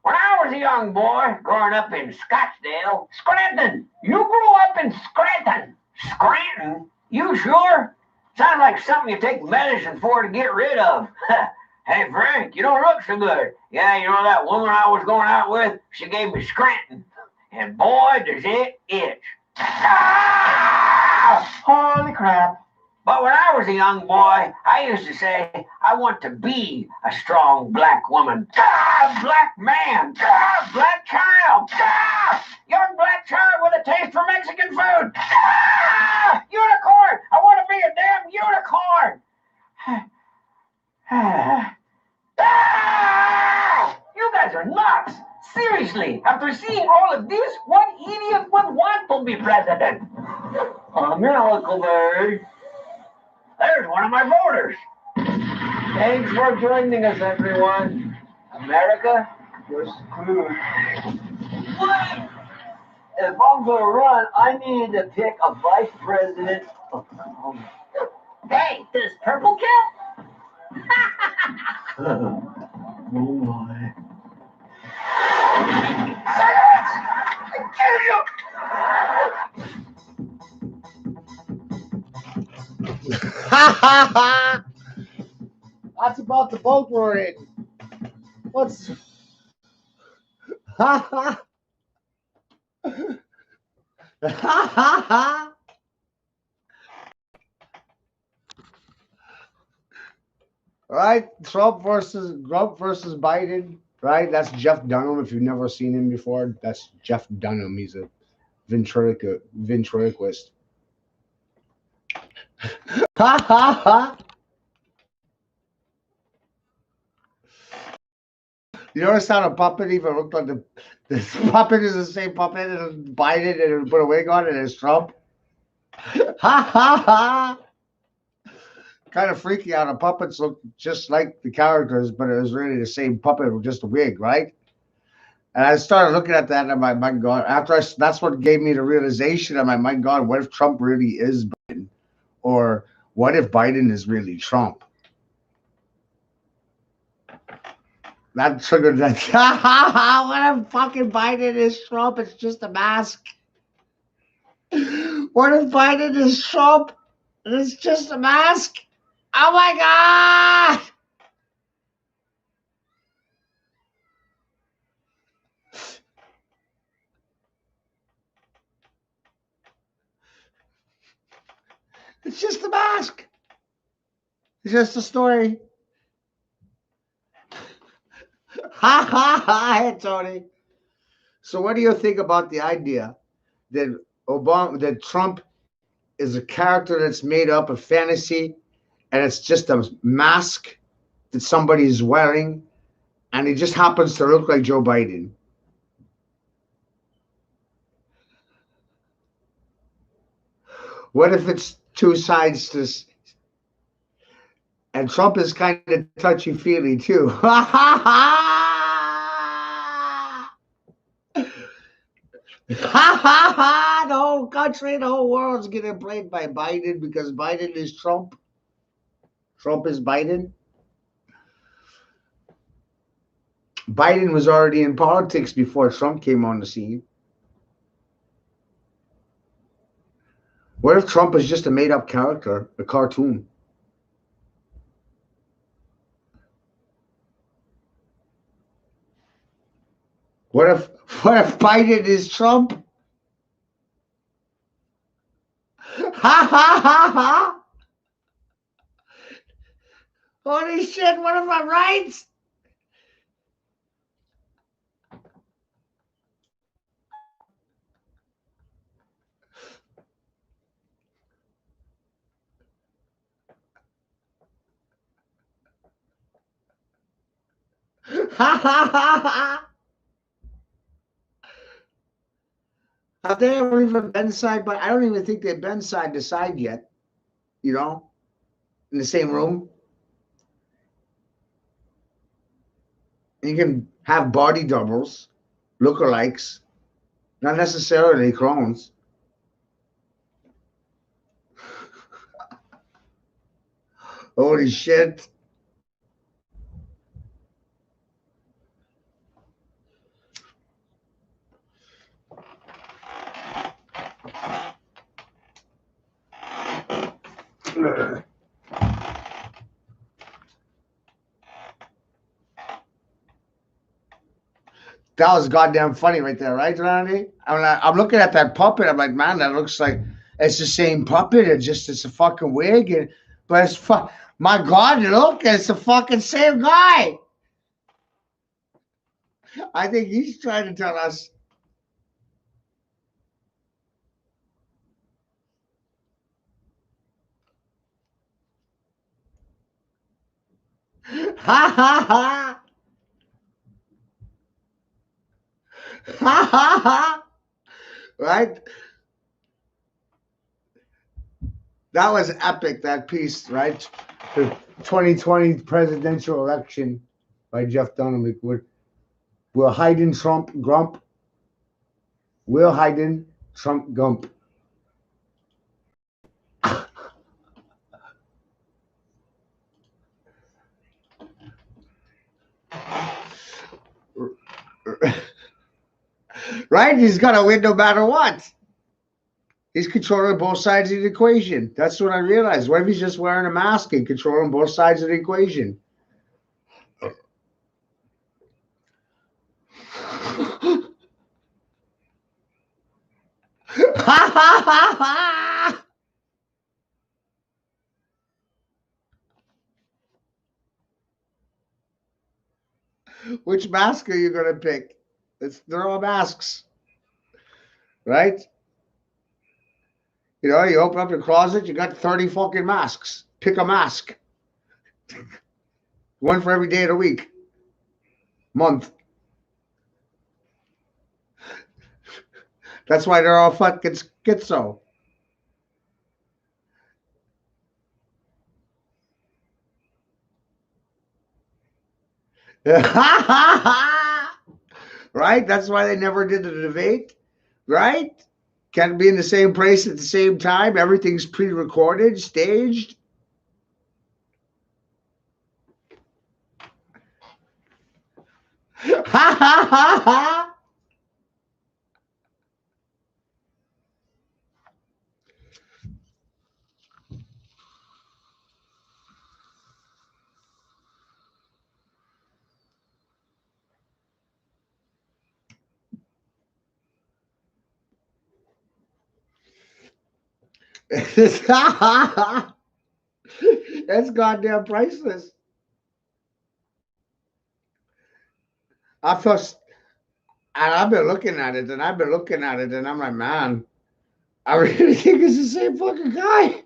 When I was a young boy growing up in Scottsdale, Scranton. You grew up in Scranton. Scranton? You sure? Sounds like something you take medicine for to get rid of. Hey, Frank, you don't look so good. Yeah, you know that woman I was going out with? She gave me Scranton. And boy, does it itch. Ah! Holy crap. But when I was a young boy, I used to say, I want to be a strong black woman. Black man. Black child. Young black child with a taste for Mexican food. Unicorn. I want to be a damn unicorn. You guys are nuts. Seriously, after seeing all of this, what idiot would want to be president? Huckleberry. There's one of my voters. Thanks for joining us, everyone. America, you're screwed. What? If I'm going to run, I need to pick a vice president. Hey, does purple count? Oh, my. Silence! I kill you! That's about the boat we're in. What's right? Trump versus Biden. Right? That's Jeff Dunham. If you've never seen him before, that's Jeff Dunham. He's a ventriloquist. Ha ha ha! You notice how the puppet even looked like this puppet is the same puppet as Biden and put a wig on it as Trump? Ha ha ha! Kind of freaky how the puppets look just like the characters, but it was really the same puppet with just a wig, right? And I started looking at that and I'm like, my God, that's what gave me the realization. I'm like, my God, what if Trump really is Biden? Or what if Biden is really Trump? That triggered that. What if fucking Biden is Trump? It's just a mask. What if Biden is Trump? It's just a mask. Oh my God! It's just a mask. It's just a story. Ha ha ha! Hey, Tony. So, what do you think about the idea that Trump is a character that's made up of fantasy, and it's just a mask that somebody is wearing, and he just happens to look like Joe Biden? What if it's two sides to this? And Trump is kind of touchy-feely too. Ha ha ha! Ha ha ha! The whole country, the whole world's getting played by Biden because Biden is Trump. Trump is Biden. Biden was already in politics before Trump came on the scene. What if Trump is just a made-up character, a cartoon? What if Biden is Trump? Ha ha ha ha! Holy shit, what if I'm right? Ha ha ha ha! Have they ever even been side by? I don't even think they've been side to side yet. You know, in the same room. And you can have body doubles, lookalikes, not necessarily clones. Holy shit. That was goddamn funny right there, right, Randy? I'm looking at that puppet. I'm like, man, that looks like it's the same puppet. It's a fucking wig, but it's my God, look, it's the fucking same guy. I think he's trying to tell us. Ha ha ha! Ha ha ha! Right? That was epic, that piece, right? The 2020 presidential election by Jeff Dunham. We're hiding Trump Grump. We're hiding Trump Gump. Right? He's got to win no matter what. He's controlling both sides of the equation. That's what I realized. What if he's just wearing a mask and controlling both sides of the equation? Which mask are you going to pick? They're all masks, right? You know, you open up your closet, you got 30 fucking masks. Pick a mask. One for every day of the week, month. That's why they're all fucking schizo. Right? That's why they never did the debate, right? Can't be in the same place at the same time. Everything's pre-recorded, staged. Ha ha ha ha! That's goddamn priceless. I've been looking at it, and I'm like, man, I really think it's the same fucking guy.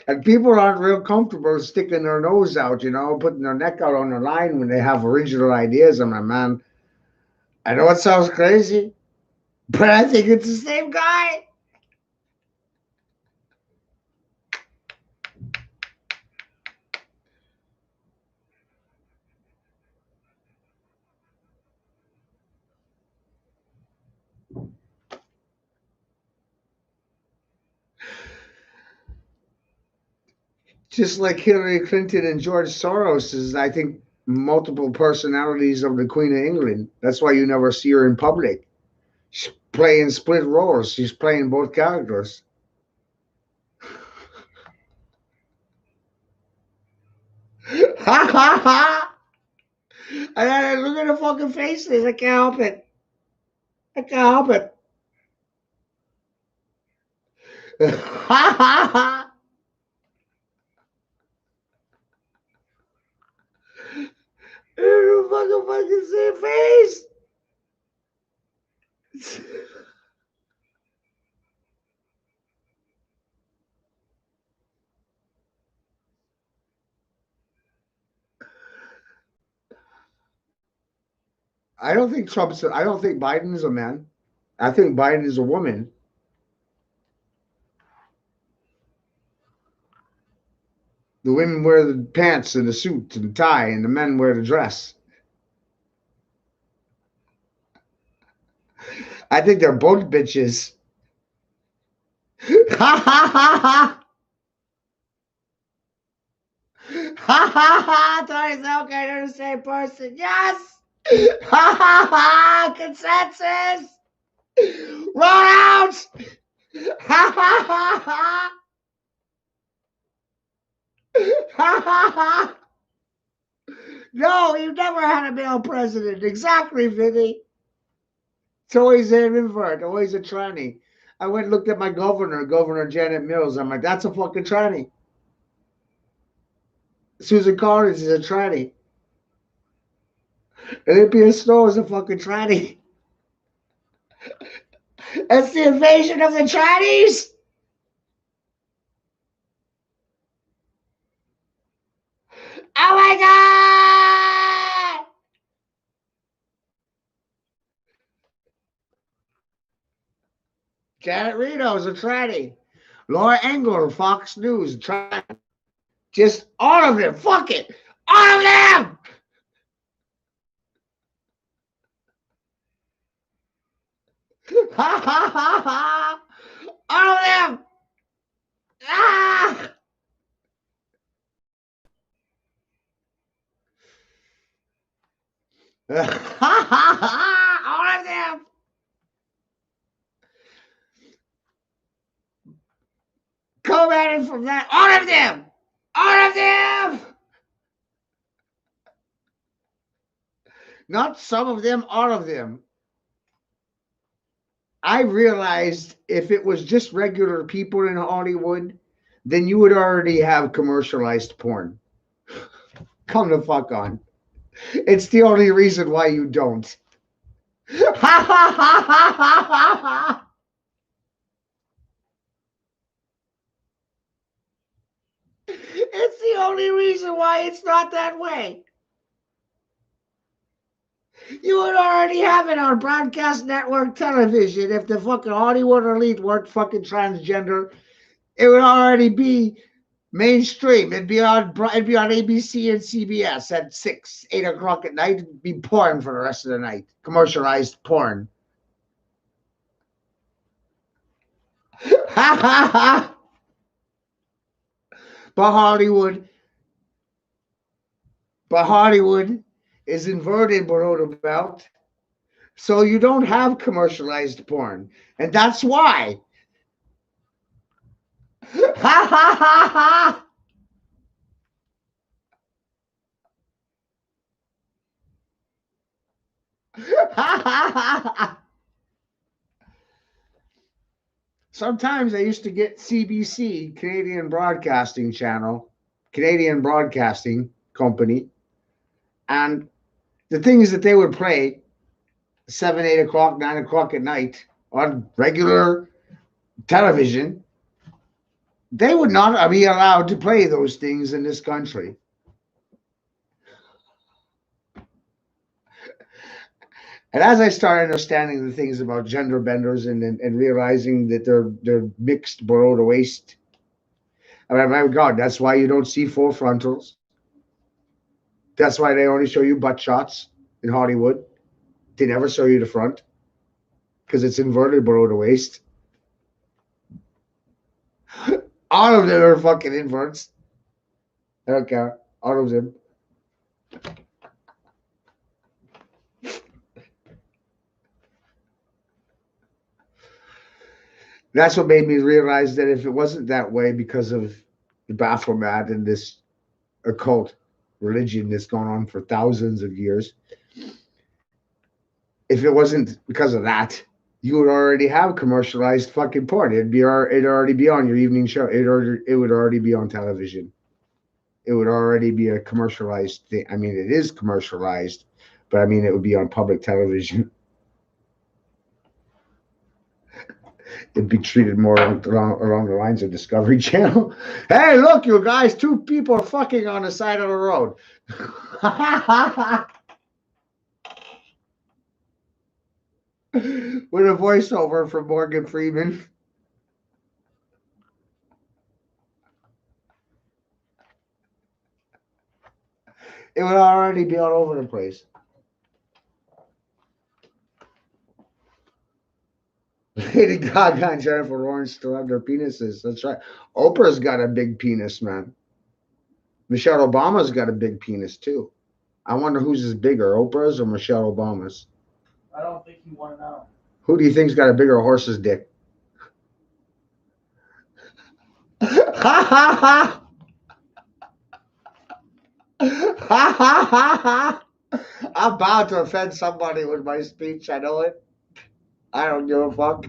And people aren't real comfortable sticking their nose out, you know, putting their neck out on the line when they have original ideas. I'm like, man, I know it sounds crazy, but I think it's the same guy. Just like Hillary Clinton and George Soros is, I think, multiple personalities of the Queen of England. That's why you never see her in public. She's playing split roles. She's playing both characters. Ha ha ha! And then look at the fucking faces. I can't help it. I can't help it. Ha ha ha! The fucking same face. I don't think Biden is a man. I think Biden is a woman. The women wear the pants and the suit and the tie, and the men wear the dress. I think they're both bitches. Ha ha ha ha! Ha ha ha! Tony's okay, they're the same person. Yes! Ha ha ha! Consensus! Roll out! Ha ha ha ha! No, you've never had a male president. Exactly, Vinny. It's always an invert, always a tranny. I went and looked at my Governor Janet Mills. I'm like, that's a fucking tranny. Susan Collins is a tranny. Olympia Snow is a fucking tranny. That's the invasion of the trannies. Oh my God! Janet Reno's a tranny. Laura Engler, Fox News, tranny. Just all of them. Fuck it. All of them! Ha ha ha ha! All of them! Ah! Ha ha ha! All of them! Come at it from that. All of them! All of them! Not some of them, all of them. I realized if it was just regular people in Hollywood, then you would already have commercialized porn. Come the fuck on. It's the only reason why you don't. Ha ha ha ha ha ha! It's the only reason why it's not that way. You would already have it on broadcast network television if the fucking Hollywood elite weren't fucking transgender. It would already be mainstream. It'd be on ABC and CBS at 6, 8 o'clock at night. It'd be porn for the rest of the night. Commercialized porn. Ha ha ha! But Hollywood is inverted below the belt. So you don't have commercialized porn. And that's why. Ha ha ha ha! Sometimes I used to get CBC, Canadian Broadcasting Channel, Canadian Broadcasting Company, and the things that they would play 7, 8 o'clock, 9 o'clock at night on regular television, they would not be allowed to play those things in this country. And as I started understanding the things about gender benders and realizing that they're mixed below the waist, I mean, my God, that's why you don't see full frontals. That's why they only show you butt shots in Hollywood. They never show you the front because it's inverted below the waist. All of them are fucking inverts. I don't care. All of them. That's what made me realize that if it wasn't that way because of the Baphomet and this occult religion that's gone on for thousands of years, if it wasn't because of that, you would already have commercialized fucking porn. It'd already be on your evening show. It would already be on television. It would already be a commercialized thing. I mean, it is commercialized, but I mean, it would be on public television. It'd be treated more along the lines of Discovery Channel. Hey, look, you guys, 2 people are fucking on the side of the road. With a voiceover from Morgan Freeman. It would already be all over the place. Lady Gaga and Jennifer Lawrence still have their penises. That's right. Oprah's got a big penis, man. Michelle Obama's got a big penis, too. I wonder whose is bigger, Oprah's or Michelle Obama's? I don't think you want to know. Who do you think's got a bigger horse's dick? Ha ha ha! I'm bound to offend somebody with my speech. I know it. I don't give a fuck.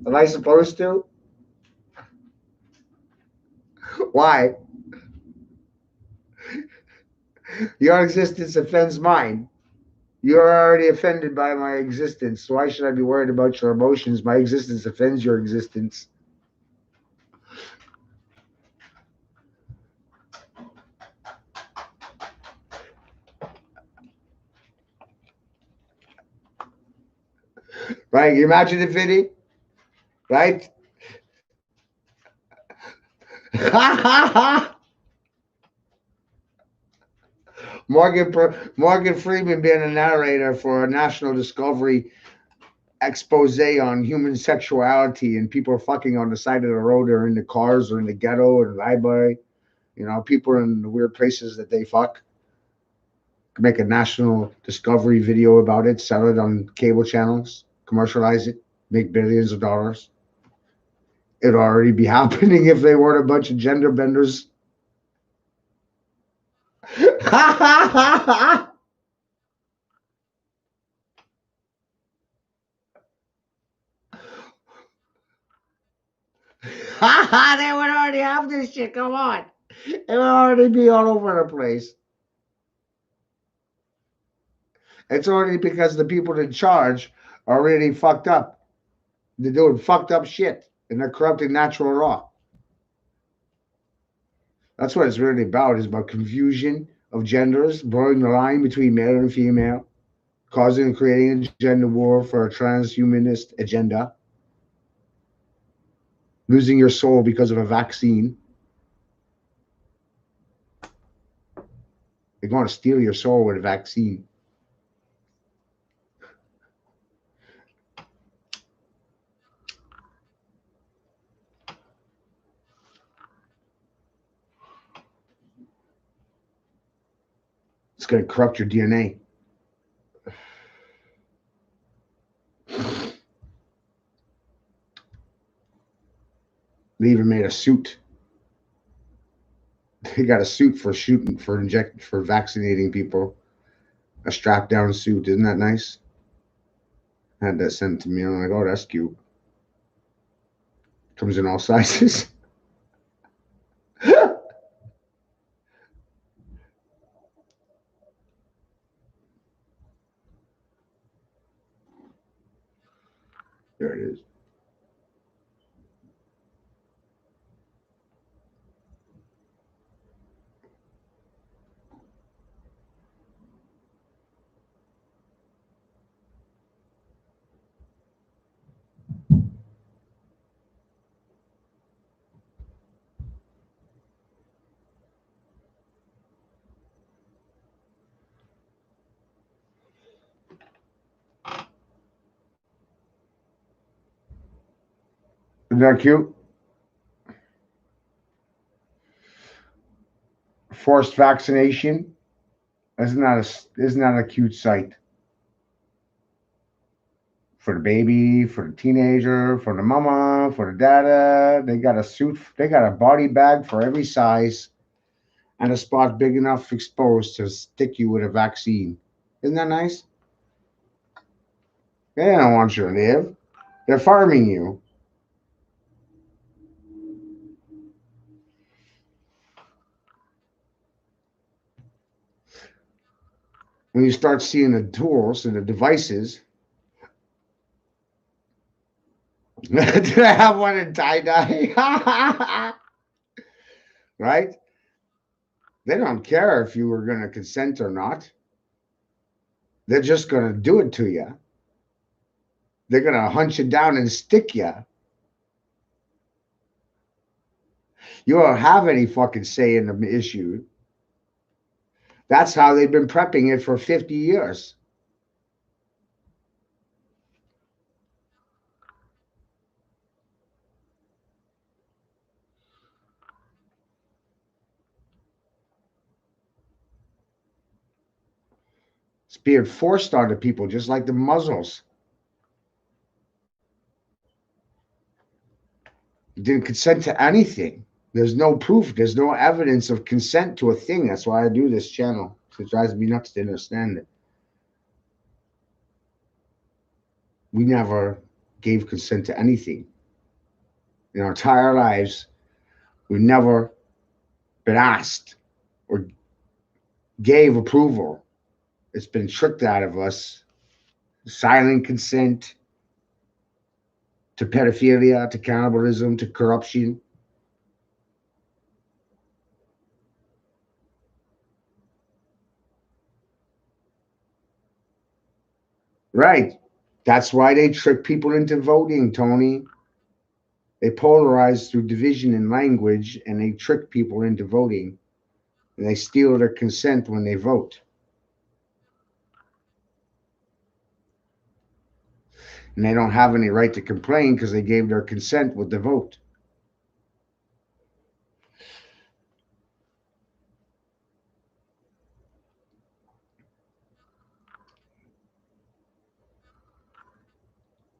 Am I supposed to? Why? Your existence offends mine. You're already offended by my existence. So why should I be worried about your emotions? My existence offends your existence. Right? You imagine it, Vinny? Right? Morgan Freeman being a narrator for a National Discovery expose on human sexuality, and people are fucking on the side of the road or in the cars or in the ghetto or the library. You know, people are in the weird places that they fuck. Make a National Discovery video about it, sell it on cable channels, commercialize it, make billions of dollars. It'd already be happening if they weren't a bunch of gender benders. They would already have this shit. Come on. It would already be all over the place. It's already because the people in charge are really fucked up. They're doing fucked up shit and they're corrupting natural law. That's what it's really about. It's about confusion of genders, blurring the line between male and female, causing and creating a gender war for a transhumanist agenda, losing your soul because of a vaccine. They're going to steal your soul with a vaccine. It's going to corrupt your DNA. They even made a suit. They got a suit for vaccinating people. A strapped down suit. Isn't that nice? I had that sent to me. I'm like, oh, that's cute. Comes in all sizes. There it is. Isn't that cute? Forced vaccination. Isn't that a cute sight? For the baby, for the teenager, for the mama, for the dada. They got a suit. They got a body bag for every size and a spot big enough exposed to stick you with a vaccine. Isn't that nice? They don't want you to live. They're farming you. When you start seeing the tools and the devices. Did I have one in tie-dye? Right? They don't care if you were going to consent or not. They're just going to do it to you. They're going to hunt you down and stick you. You don't have any fucking say in the issue. That's how they've been prepping it for 50 years. It's being forced onto people just like the muzzles. You didn't consent to anything. There's no proof. There's no evidence of consent to a thing. That's why I do this channel. It drives me nuts to understand it. We never gave consent to anything. In our entire lives, we've never been asked or gave approval. It's been tricked out of us. Silent consent to pedophilia, to cannibalism, to corruption. Right. That's why they trick people into voting, Tony. They polarize through division in language, and they trick people into voting. And they steal their consent when they vote. And they don't have any right to complain because they gave their consent with the vote.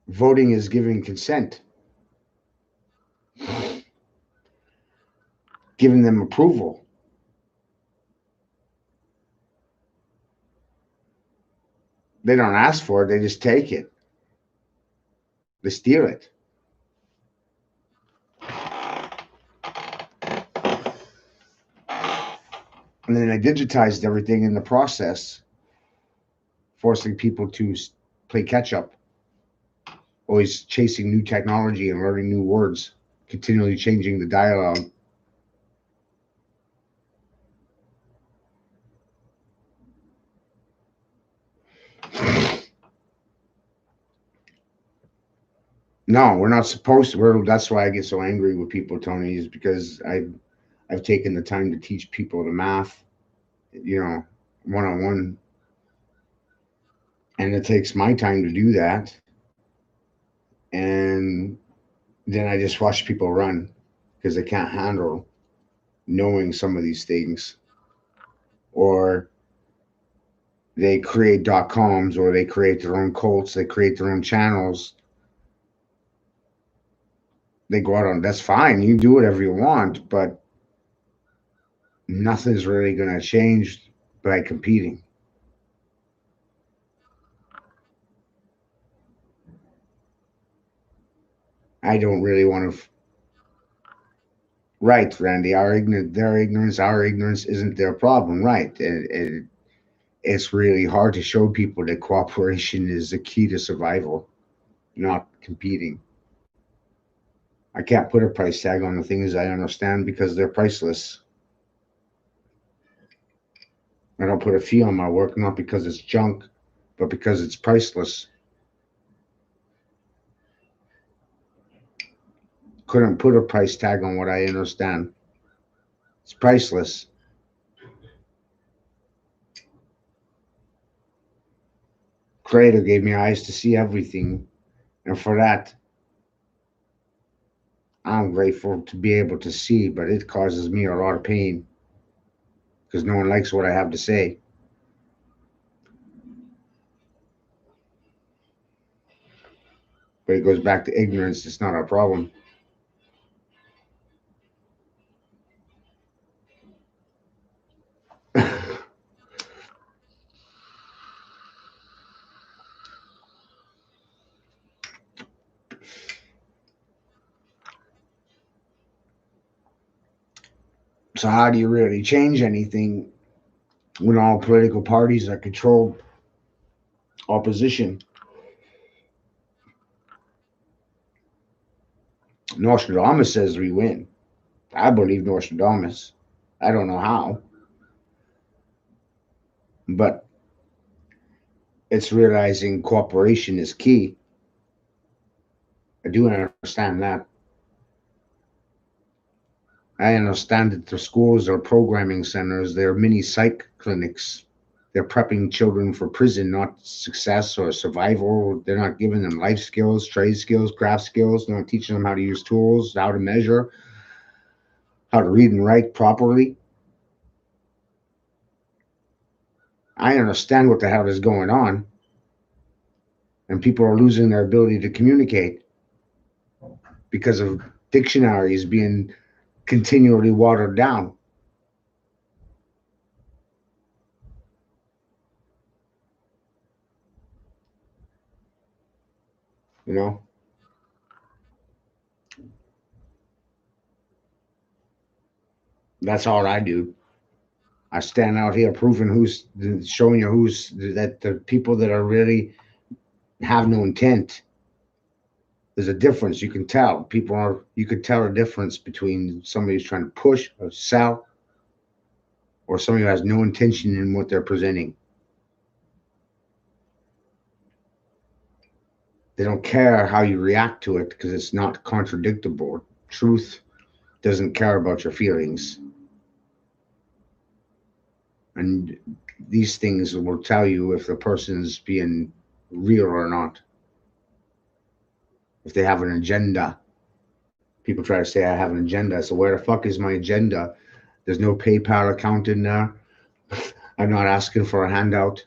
Voting is giving consent, giving them approval. They don't ask for it, they just take it. They steal it. And then they digitized everything in the process, forcing people to play catch up, always chasing new technology and learning new words, continually changing the dialogue. No, we're not supposed to. That's why I get so angry with people, Tony, is because I've taken the time to teach people the math, one-on-one. And it takes my time to do that. And then I just watch people run because they can't handle knowing some of these things. Or they create .coms, or they create their own cults, they create their own channels. They go out on, that's fine, you do whatever you want, but nothing's really going to change by competing. I don't really want to. Right, Randy, their ignorance, our ignorance isn't their problem. Right. It's really hard to show people that cooperation is the key to survival, not competing. I can't put a price tag on the things I understand because they're priceless. I don't put a fee on my work, not because it's junk, but because it's priceless. Couldn't put a price tag on what I understand. It's priceless. Creator gave me eyes to see everything, and for that, I'm grateful to be able to see, but it causes me a lot of pain because no one likes what I have to say. But it goes back to ignorance. It's not our problem. So how do you really change anything when all political parties are controlled opposition? Nostradamus says we win. I believe Nostradamus. I don't know how. But it's realizing cooperation is key. I do understand that. I understand that the schools are programming centers. They're mini psych clinics. They're prepping children for prison, not success or survival. They're not giving them life skills, trade skills, craft skills. They're not teaching them how to use tools, how to measure, how to read and write properly. I understand what the hell is going on. And people are losing their ability to communicate because of dictionaries being continually watered down. You know? That's all I do. I stand out here proving showing you that the people that are really have no intent. There's a difference. You can tell. You could tell a difference between somebody who's trying to push or sell or somebody who has no intention in what they're presenting. They don't care how you react to it because it's not contradictable. Truth doesn't care about your feelings. And these things will tell you if the person's being real or not. If they have an agenda. People try to say I have an agenda. So where the fuck is my agenda? There's no PayPal account in there. I'm not asking for a handout.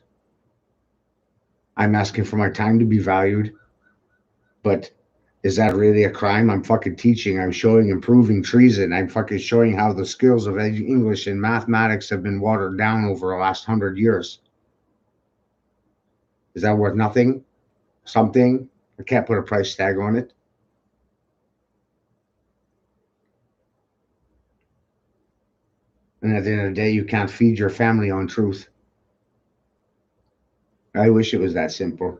I'm asking for my time to be valued. But is that really a crime? I'm fucking teaching. I'm showing improving treason. I'm fucking showing how the skills of English and mathematics have been watered down over the last 100 years. Is that worth nothing? Something? I can't put a price tag on it. And at the end of the day, you can't feed your family on truth. I wish it was that simple.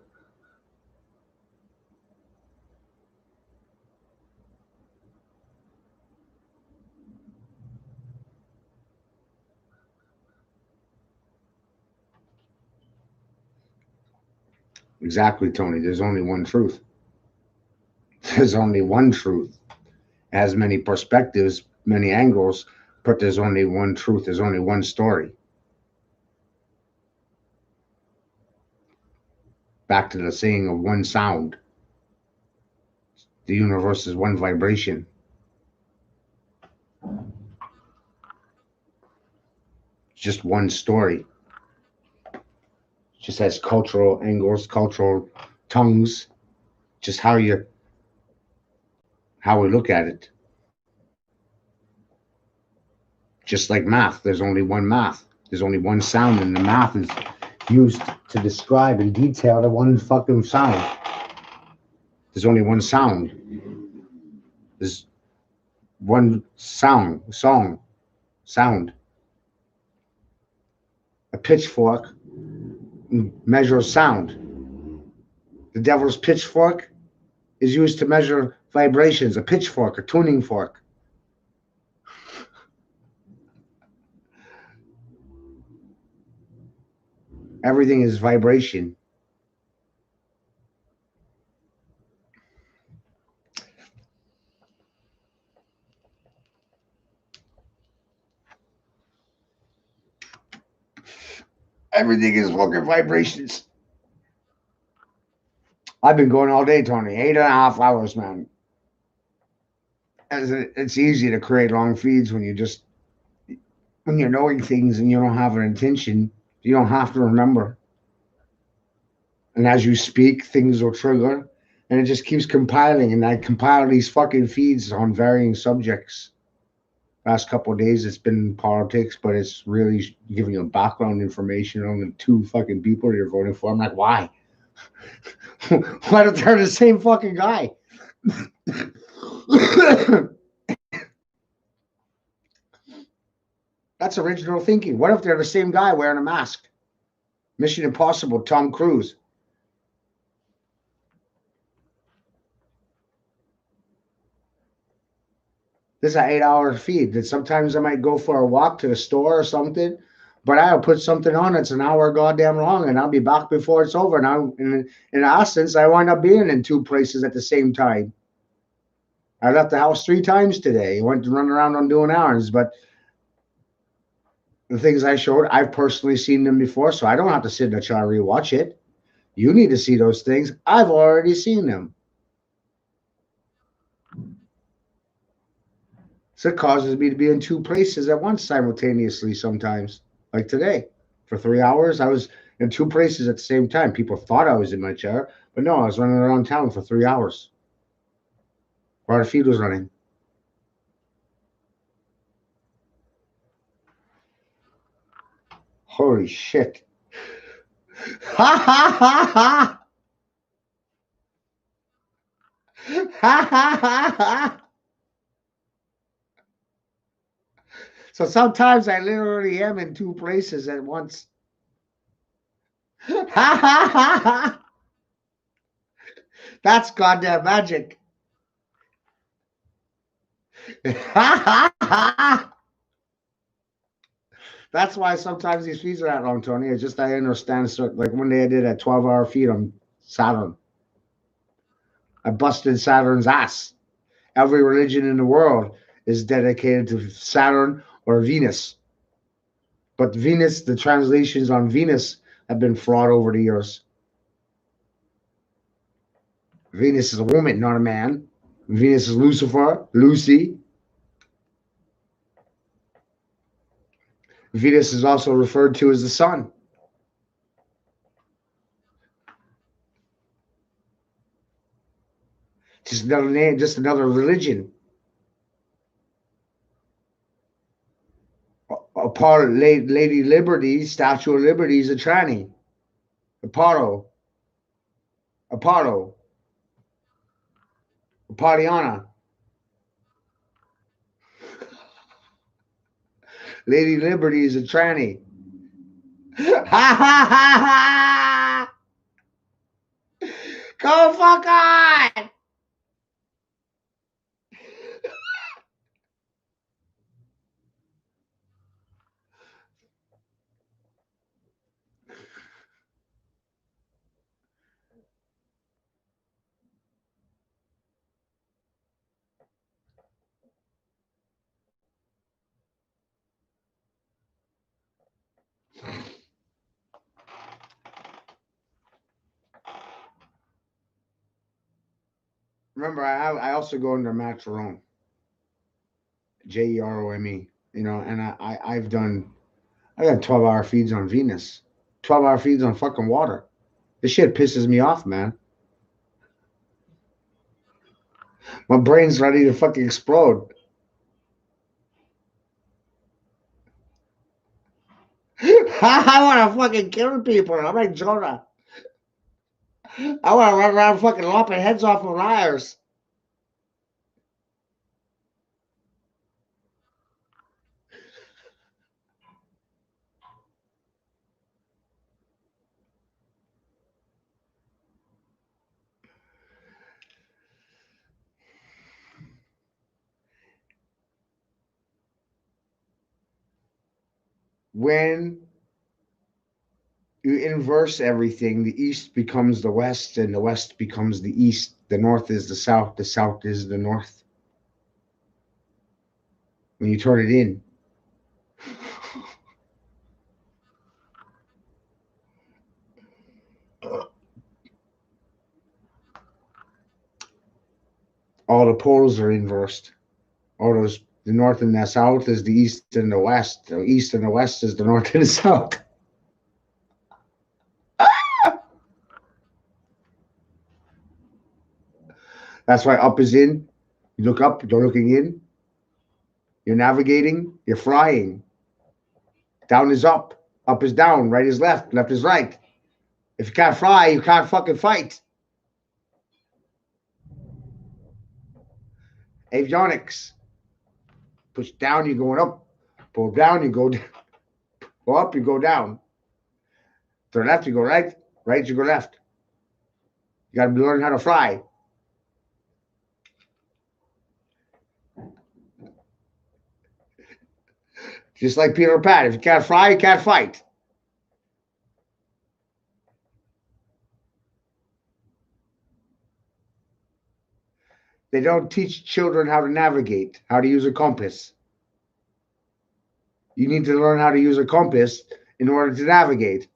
Exactly, Tony. There's only one truth. There's only one truth. It has many perspectives, many angles, but there's only one truth. There's only one story. Back to the saying of one sound. The universe is one vibration. Just one story. Just has cultural angles, cultural tongues, just how we look at it. Just like math, there's only one math. There's only one sound, and the math is used to describe in detail the one fucking sound. There's only one sound. There's one sound. A pitchfork measures sound. The devil's pitchfork is used to measure vibrations. A pitchfork, a tuning fork. Everything is vibration. Everything is fucking vibrations. I've been going all day, Tony. 8.5 hours, man. It's easy to create long feeds when you're knowing things and you don't have an intention. You don't have to remember. And as you speak, things will trigger. And it just keeps compiling. And I compile these fucking feeds on varying subjects. Last couple of days, it's been politics, but it's really giving you background information on the two fucking people you're voting for. I'm like, why? Why don't they the same fucking guy? That's original thinking. What if they're the same guy wearing a mask? Mission Impossible, Tom Cruise. This is an 8-hour feed that sometimes I might go for a walk to the store or something, but I'll put something on that's an hour goddamn long and I'll be back before it's over. Now, in essence, I wind up being in two places at the same time. I left the house 3 times today. I went to run around on doing errands, but the things I showed, I've personally seen them before, so I don't have to sit and try to rewatch it. You need to see those things. I've already seen them. So it causes me to be in 2 places at once simultaneously sometimes. Like today, for 3 hours, I was in 2 places at the same time. People thought I was in my chair, but no, I was running around town for 3 hours while the feed was running. Holy shit. Ha ha ha ha. Ha ha ha ha. So sometimes I literally am in two places at once. Ha ha ha ha. That's goddamn magic. Ha ha ha. That's why sometimes these feeds are that long, Tony. It's just I understand. So, like one day I did a 12-hour feed on Saturn. I busted Saturn's ass. Every religion in the world is dedicated to Saturn or Venus. But Venus, the translations on Venus have been fraud over the years. Venus is a woman, not a man. Venus is Lucifer, Lucy. Venus is also referred to as the sun. Just another name, just another religion. A part of Lady Liberty, Statue of Liberty is a tranny. Apollo. Apolliana. Lady Liberty is a tranny. Ha ha ha ha! Go fuck on! Remember, I also go under Matt Jerome. Jerome. You know, and I got 12-hour feeds on Venus. 12-hour feeds on fucking water. This shit pisses me off, man. My brain's ready to fucking explode. I want to fucking kill people. I'm like Jonah. I want to run around fucking lopping heads off of liars. When you inverse everything, the east becomes the west, and the west becomes the east. The north is the south is the north. When you turn it in. All the poles are inversed. All those, the north and the south is the east and the west. The east and the west is the north and the south. That's why up is in. You look up, you're looking in. You're navigating, you're flying. Down is up is down, right is left is right. If you can't fly, you can't fucking fight. Avionics. Push down, you're going up. Pull down, you go down. Go up, you go down. To the left, you go right. Right, you go left. You got to learn how to fly. Just like Peter Pan. If you can't fly, you can't fight. They don't teach children how to navigate, how to use a compass. You need to learn how to use a compass in order to navigate.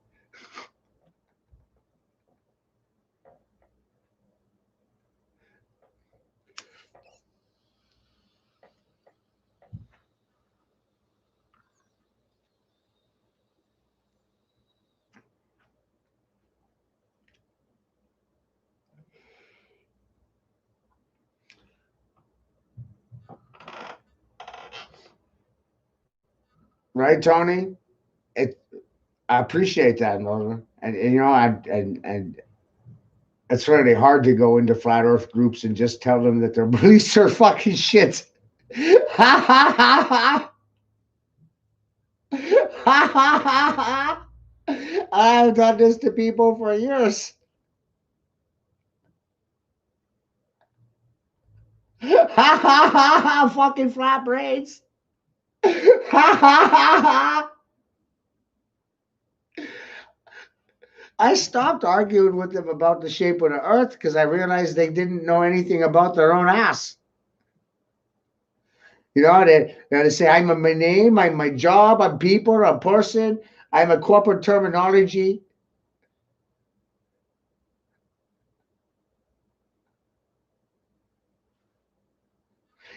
Right, Tony? I appreciate that, Northern. And you know, and it's really hard to go into flat Earth groups and just tell them that their beliefs are fucking shit. Ha ha ha ha. Ha ha ha ha. I've done this to people for years. Ha ha ha ha. Fucking flat brains. Ha ha ha ha. I stopped arguing with them about the shape of the earth because I realized they didn't know anything about their own ass. You know, they say, I'm my name, I'm my job, I'm people, I'm person, I'm a corporate terminology.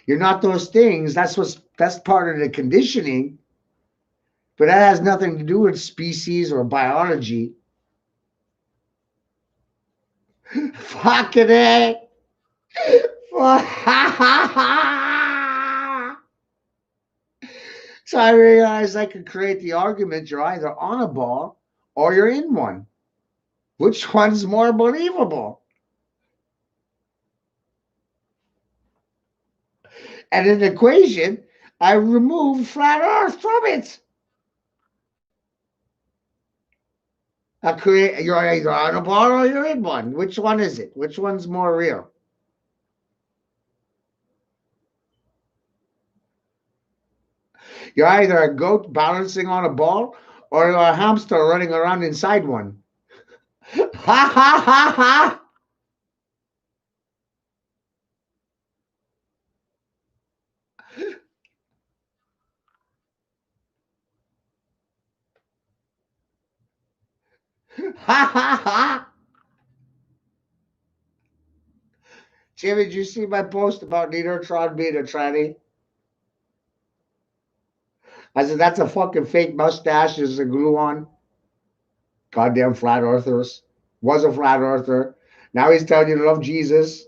You're not those things. That's part of the conditioning. But that has nothing to do with species or biology. Fucking A. So I realized I could create the argument you're either on a ball or you're in one. Which one's more believable? And in the equation, I removed flat Earth from it. You're either on a ball or you're in one. Which one is it? Which one's more real? You're either a goat balancing on a ball or you're a hamster running around inside one. Ha ha ha ha! Ha ha ha! Jimmy, did you see my post about Neutron being a tranny? I said, that's a fucking fake mustache. There's a glue on. Goddamn flat earthers. Was a flat earther. Now he's telling you to love Jesus.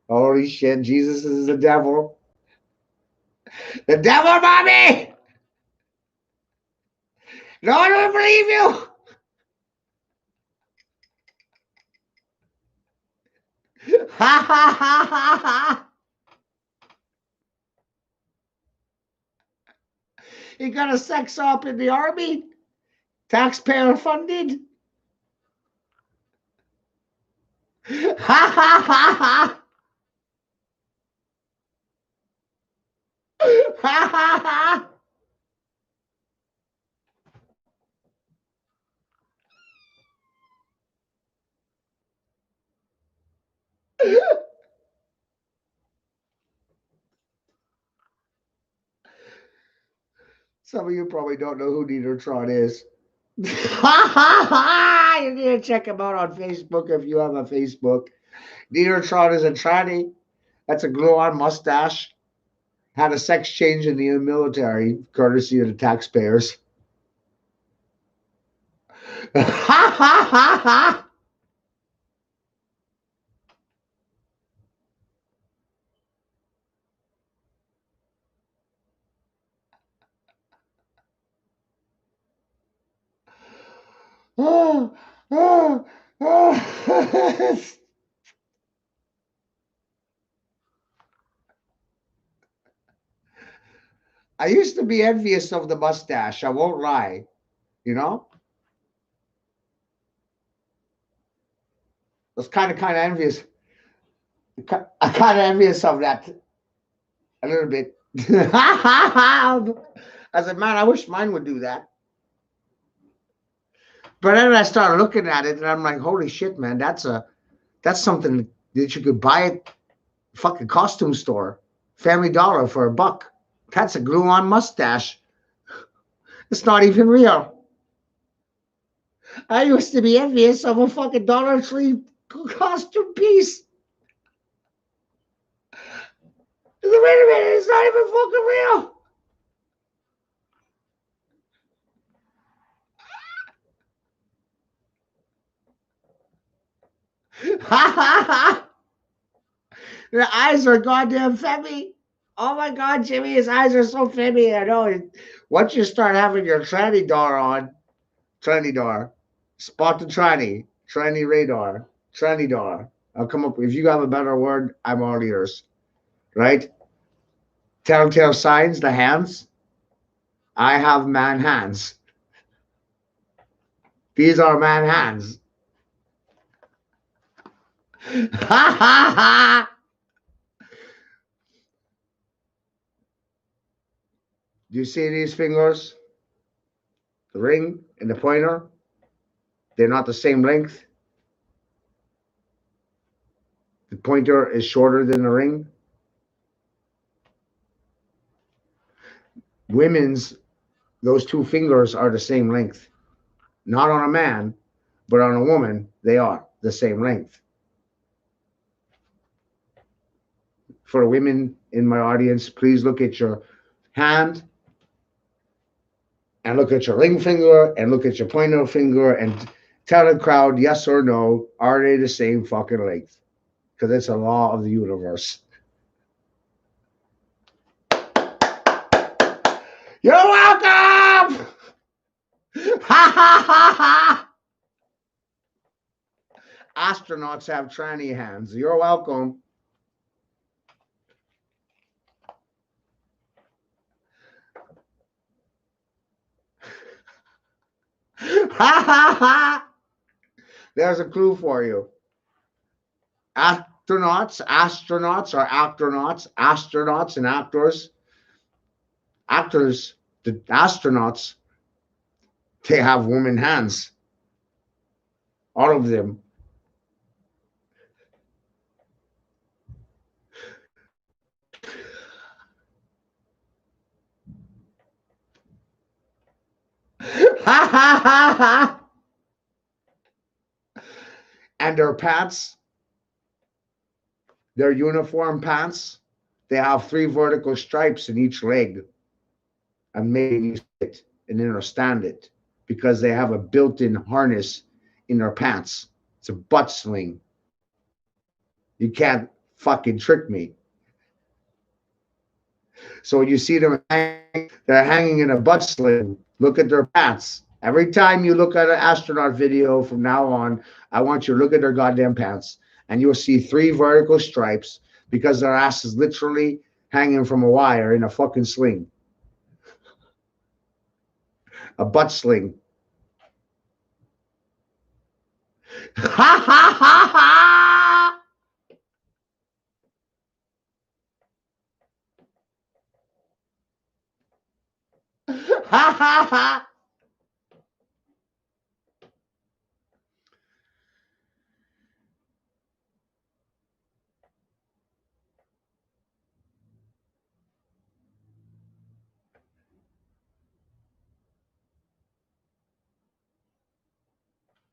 Holy shit, Jesus is the devil. The devil, mommy! No one will believe you! Ha ha ha ha ha! He got a sex op in the army? Taxpayer funded? Ha ha ha ha! Ha ha ha! Some of you probably don't know who Neutron is. Ha ha ha! You need to check him out on Facebook if you have a Facebook. Neutron is a tranny. That's a glue-on mustache. Had a sex change in the military, courtesy of the taxpayers. Ha ha ha ha! Oh, oh, oh. I used to be envious of the mustache. I won't lie. You know? I was kind of envious. Kind of envious of that. A little bit. I said, man, I wish mine would do that. But then I started looking at it and I'm like, holy shit, man, that's something that you could buy at fucking costume store, Family Dollar for $1. That's a glue-on mustache. It's not even real. I used to be envious of a fucking Dollar Tree costume piece. Wait a minute, it's not even fucking real. Ha ha ha! The eyes are goddamn femmy. Oh my god, Jimmy, his eyes are so femmy. I know. Once you start having your tranny door on, tranny door. Spot the tranny. Tranny radar. Tranny door. I'll come up. If you have a better word, I'm all ears. Right? Telltale signs, the hands. I have man hands. These are man hands. Ha ha ha! Do you see these fingers? The ring and the pointer? They're not the same length. The pointer is shorter than the ring. Women's, those two fingers are the same length. Not on a man, but on a woman, they are the same length. For the women in my audience, please look at your hand and look at your ring finger and look at your pointer finger and tell the crowd yes or no, are they the same fucking length? Because it's a law of the universe. You're welcome! Ha ha ha ha! Astronauts have tranny hands. You're welcome. Ha ha ha! There's a clue for you. Astronauts are astronauts and actors. Actors, the astronauts, they have woman hands. All of them. Ha ha ha ha! And their pants, their uniform pants, they have 3 vertical stripes in each leg. And making you sit and understand it because they have a built-in harness in their pants. It's a butt sling. You can't fucking trick me. So when you see them they're hanging in a butt sling, look at their pants. Every time you look at an astronaut video from now on, I want you to look at their goddamn pants and you'll see 3 vertical stripes because their ass is literally hanging from a wire in a fucking sling. A butt sling. Ha ha ha ha! Ha ha ha!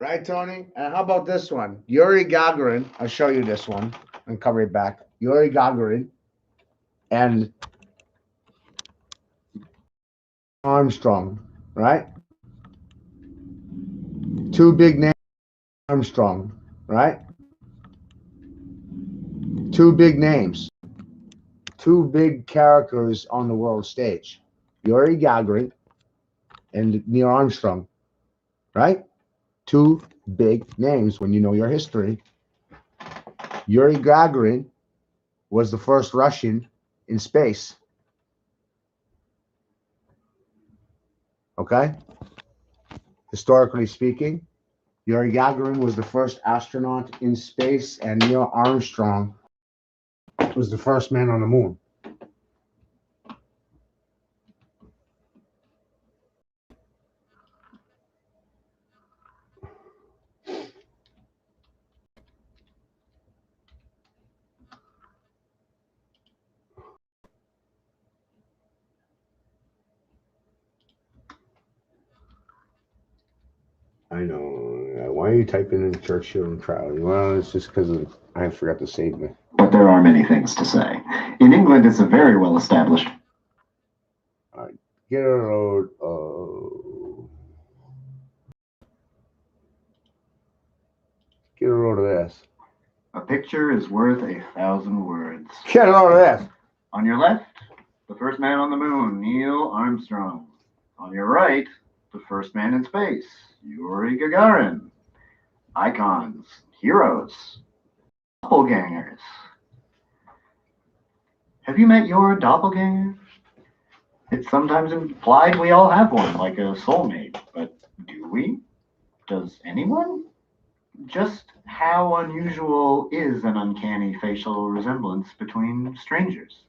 Right, Tony? And how about this one? Yuri Gagarin. I'll show you this one and cover it back. Yuri Gagarin and Armstrong, right? 2 big names. Armstrong, right? 2 big names. 2 big characters on the world stage. Yuri Gagarin and Neil Armstrong, right? 2 big names when you know your history. Yuri Gagarin was the first Russian in space. Okay? Historically speaking, Yuri Gagarin was the first astronaut in space, and Neil Armstrong was the first man on the moon. I know. Why are you typing in Churchill and Crowley? Well, it's just because I forgot to save it. But there are many things to say. In England, it's a very well established. All right, get a load of. Get a load of this. A picture is worth 1,000 words. Get a load of this. On your left, the first man on the moon, Neil Armstrong. On your right, the first man in space, Yuri Gagarin. Icons, heroes, doppelgangers. Have you met your doppelganger? It's sometimes implied we all have one, like a soulmate, but do we? Does anyone? Just how unusual is an uncanny facial resemblance between strangers?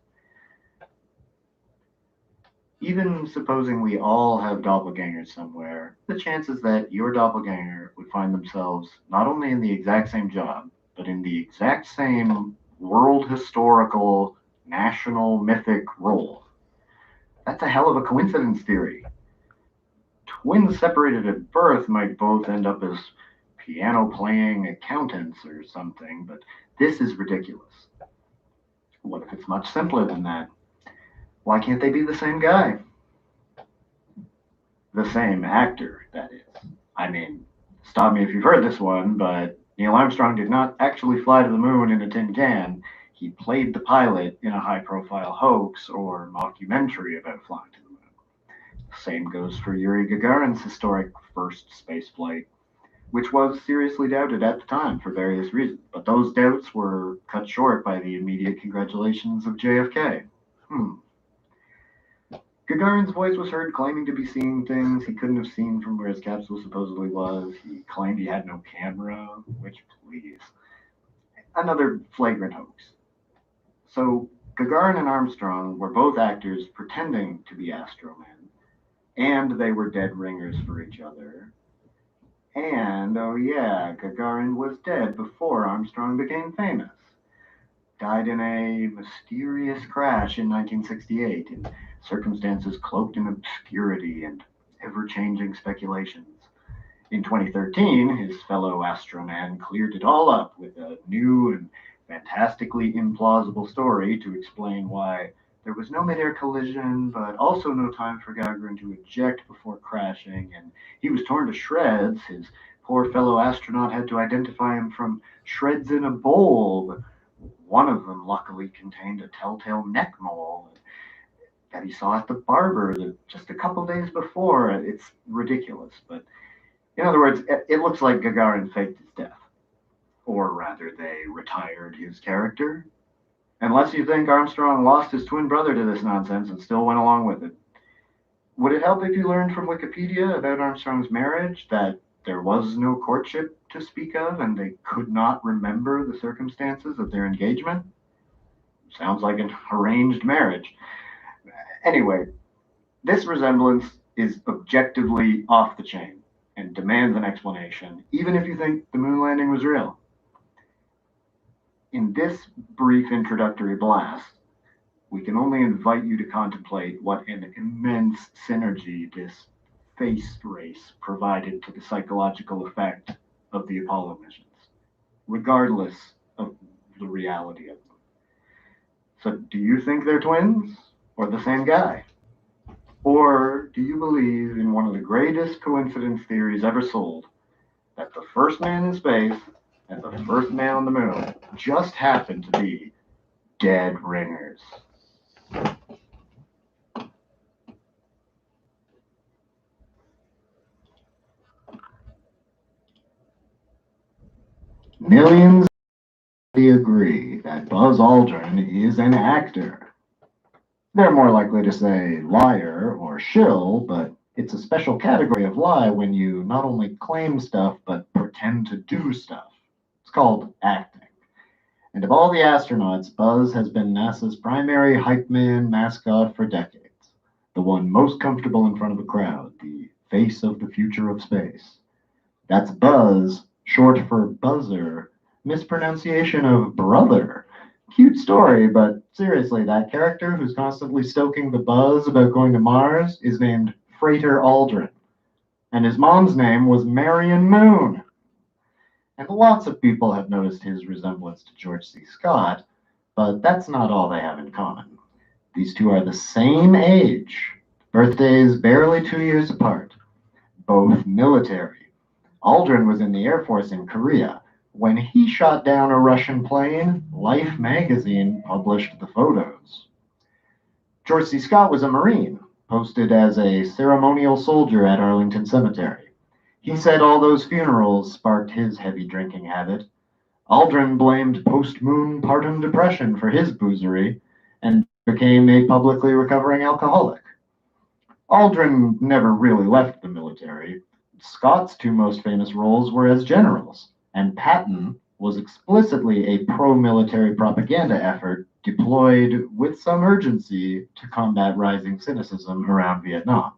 Even supposing we all have doppelgangers somewhere, the chances that your doppelganger would find themselves not only in the exact same job, but in the exact same world historical, national mythic role. That's a hell of a coincidence theory. Twins separated at birth might both end up as piano-playing accountants or something, but this is ridiculous. What if it's much simpler than that? Why can't they be the same guy? The same actor, that is. I mean, stop me if you've heard this one, but Neil Armstrong did not actually fly to the moon in a tin can. He played the pilot in a high-profile hoax or mockumentary about flying to the moon. Same goes for Yuri Gagarin's historic first space flight, which was seriously doubted at the time for various reasons. But those doubts were cut short by the immediate congratulations of JFK. Gagarin's voice was heard claiming to be seeing things he couldn't have seen from where his capsule supposedly was. He claimed he had no camera, which, please. Another flagrant hoax. So Gagarin and Armstrong were both actors pretending to be astromen, and they were dead ringers for each other. And, oh yeah, Gagarin was dead before Armstrong became famous. Died in a mysterious crash in 1968 in circumstances cloaked in obscurity and ever-changing speculations. In 2013, his fellow astroman cleared it all up with a new and fantastically implausible story to explain why there was no mid-air collision, but also no time for Gagarin to eject before crashing, and he was torn to shreds. His poor fellow astronaut had to identify him from shreds in a bowl. One of them luckily contained a telltale neck mole that he saw at the barber just a couple days before. It's ridiculous, but in other words, it looks like Gagarin faked his death. Or rather, they retired his character. Unless you think Armstrong lost his twin brother to this nonsense and still went along with it. Would it help if you learned from Wikipedia about Armstrong's marriage that there was no courtship to speak of and they could not remember the circumstances of their engagement? Sounds like an arranged marriage. Anyway, this resemblance is objectively off the chain and demands an explanation, even if you think the moon landing was real. In this brief introductory blast, we can only invite you to contemplate what an immense synergy this face race provided to the psychological effect of the Apollo missions, regardless of the reality of them. So do you think they're twins or the same guy? Or do you believe in one of the greatest coincidence theories ever sold, that the first man in space and the first man on the moon just happened to be dead ringers? Millions agree that Buzz Aldrin is an actor. They're more likely to say liar or shill, but it's a special category of lie when you not only claim stuff, but pretend to do stuff. It's called acting. And of all the astronauts, Buzz has been NASA's primary hype man mascot for decades. The one most comfortable in front of a crowd, the face of the future of space. That's Buzz, short for buzzer, mispronunciation of brother. Cute story, but seriously, that character who's constantly stoking the buzz about going to Mars is named Freighter Aldrin. And his mom's name was Marion Moon. And lots of people have noticed his resemblance to George C. Scott, but that's not all they have in common. These two are the same age, birthdays barely 2 years apart, both military. Aldrin was in the Air Force in Korea. When he shot down a Russian plane, Life magazine published the photos. George C. Scott was a Marine. posted as a ceremonial soldier at Arlington Cemetery. He said all those funerals sparked his heavy drinking habit. Aldrin blamed post-moon partum depression for his boozery and became a publicly recovering alcoholic. Aldrin never really left the military. Scott's two most famous roles were as generals, and Patton was explicitly a pro-military propaganda effort deployed with some urgency to combat rising cynicism around Vietnam.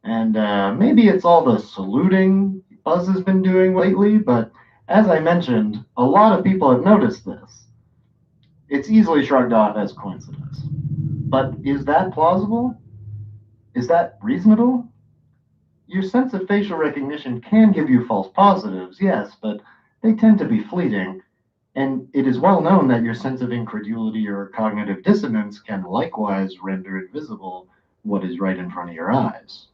And maybe it's all the saluting Buzz has been doing lately, but as I mentioned, a lot of people have noticed this. It's easily shrugged off as coincidence. But is that plausible? Is that reasonable? Your sense of facial recognition can give you false positives, yes, but they tend to be fleeting, and it is well known that your sense of incredulity or cognitive dissonance can likewise render invisible what is right in front of your eyes.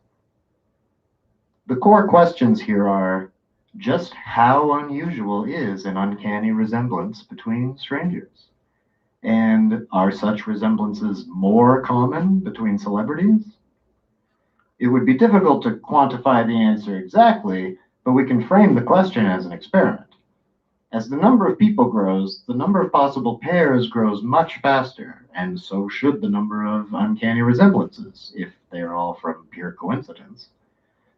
The core questions here are, just how unusual is an uncanny resemblance between strangers? And are such resemblances more common between celebrities? It would be difficult to quantify the answer exactly, but we can frame the question as an experiment. As the number of people grows, the number of possible pairs grows much faster, and so should the number of uncanny resemblances, if they're all from pure coincidence.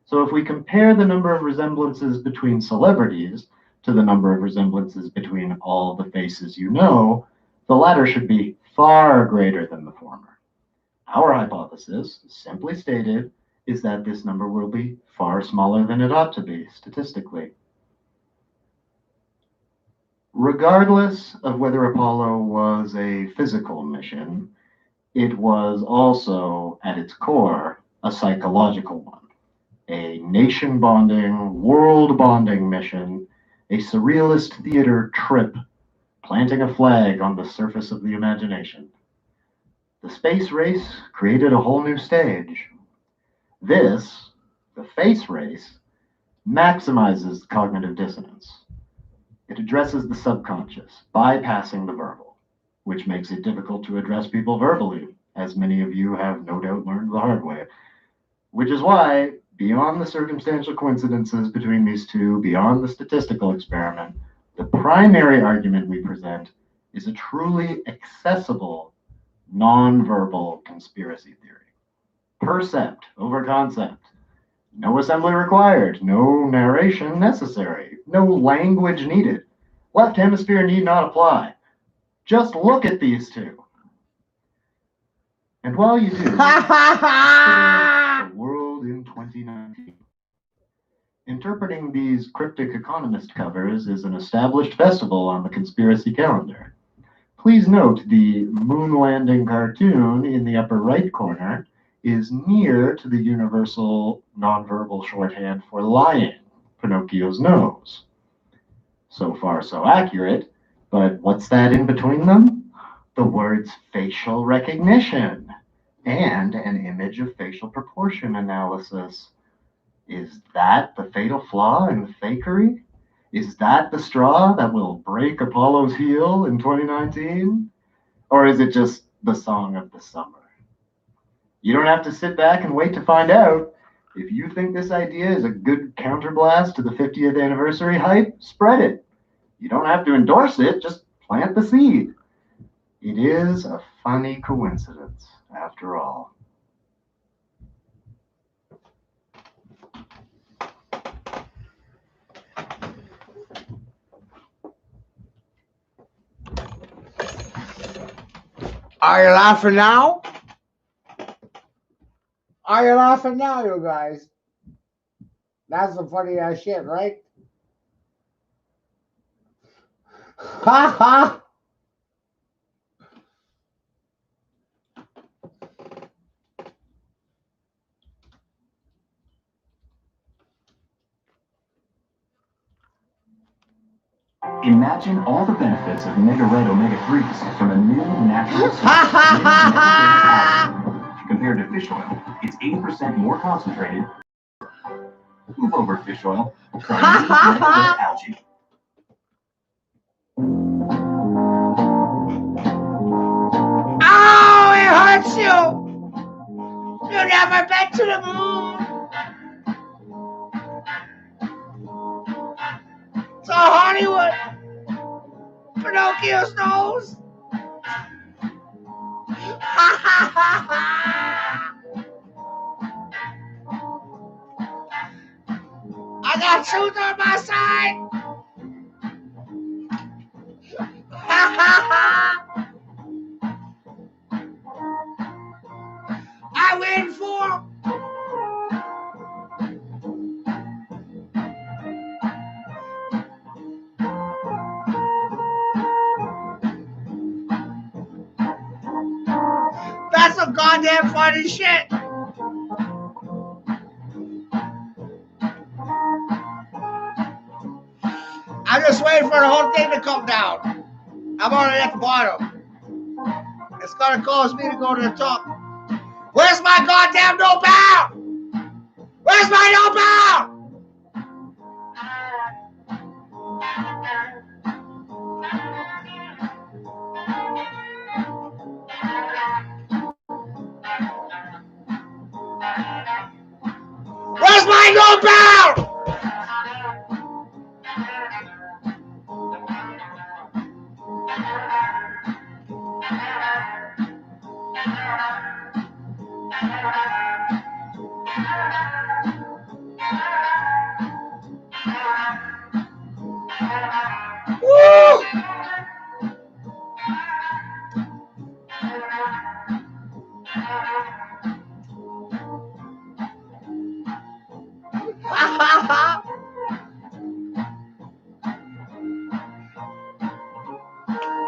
So if we compare the number of resemblances between celebrities to the number of resemblances between all the faces you know, the latter should be far greater than the former. Our hypothesis, simply stated, is that this number will be far smaller than it ought to be statistically. Regardless of whether Apollo was a physical mission, it was also, at its core, a psychological one. A nation-bonding, world-bonding mission, a surrealist theater trip, planting a flag on the surface of the imagination. The space race created a whole new stage. This, the face race, maximizes cognitive dissonance. It addresses the subconscious, bypassing the verbal, which makes it difficult to address people verbally, as many of you have no doubt learned the hard way. Which is why, beyond the circumstantial coincidences between these two, beyond the statistical experiment, the primary argument we present is a truly accessible, non-verbal conspiracy theory. Percept over concept. No assembly required, no narration necessary, no language needed. Left hemisphere need not apply. Just look at these two. And while you do, consider the world in 2019. Interpreting these cryptic economist covers is an established festival on the conspiracy calendar. Please note the moon landing cartoon in the upper right corner is near to the universal nonverbal shorthand for lying, Pinocchio's nose. So far, so accurate, but what's that in between them? The words facial recognition and an image of facial proportion analysis. Is that the fatal flaw in the fakery? Is that the straw that will break Apollo's heel in 2019? Or is it just the song of the summer? You don't have to sit back and wait to find out. If you think this idea is a good counterblast to the 50th anniversary hype, spread it. You don't have to endorse it, just plant the seed. It is a funny coincidence, after all. Are you laughing now? Are you laughing now, you guys? That's some funny ass shit, right? Ha ha! Imagine all the benefits of Mega Red Omega-3s from a new natural source. Compared to fish oil, it's 80% more concentrated. Move over, fish oil. Try Mega Red algae. Ow! It hurts you! You never been to the moon. So Hollywood, Pinocchio's nose. Ha ha ha ha. I got truth on my side. Ha ha ha. I win for. That's some goddamn funny shit. I'm just waiting for the whole thing to come down. I'm already at the bottom. It's gonna cause me to go to the top. Where's my goddamn notebook? Where's my notebook? Where's my notebook? Woo!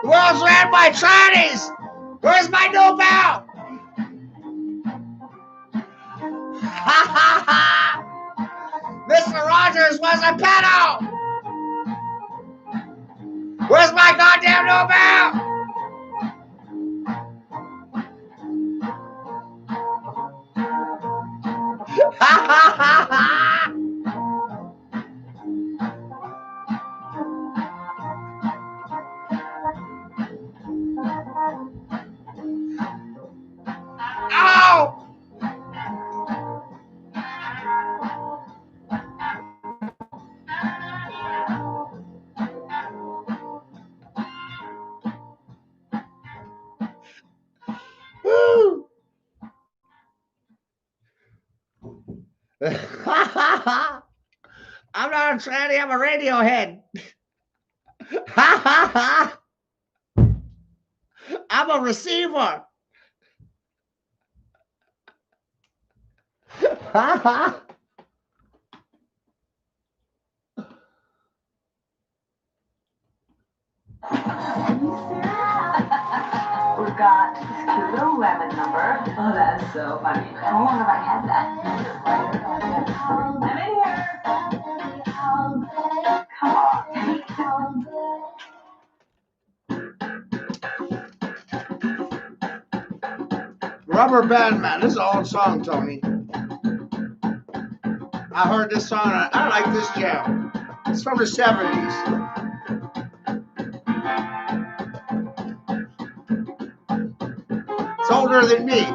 The world's ran by Chinese. Where's my notebook? Ha ha ha! Mr. Rogers was a pedo. Where's my goddamn notebook? Ha ha ha ha! Ow! Woo! I'm not a tranny, I'm a Radiohead. I'm a receiver. We've got this cute little lemon number. Oh, that's so funny. How long have I had that? I'm in here. Come on. Rubber Band Man. This is an old song, Tony. I heard this song. I like this jam. It's from the 70s. It's older than me.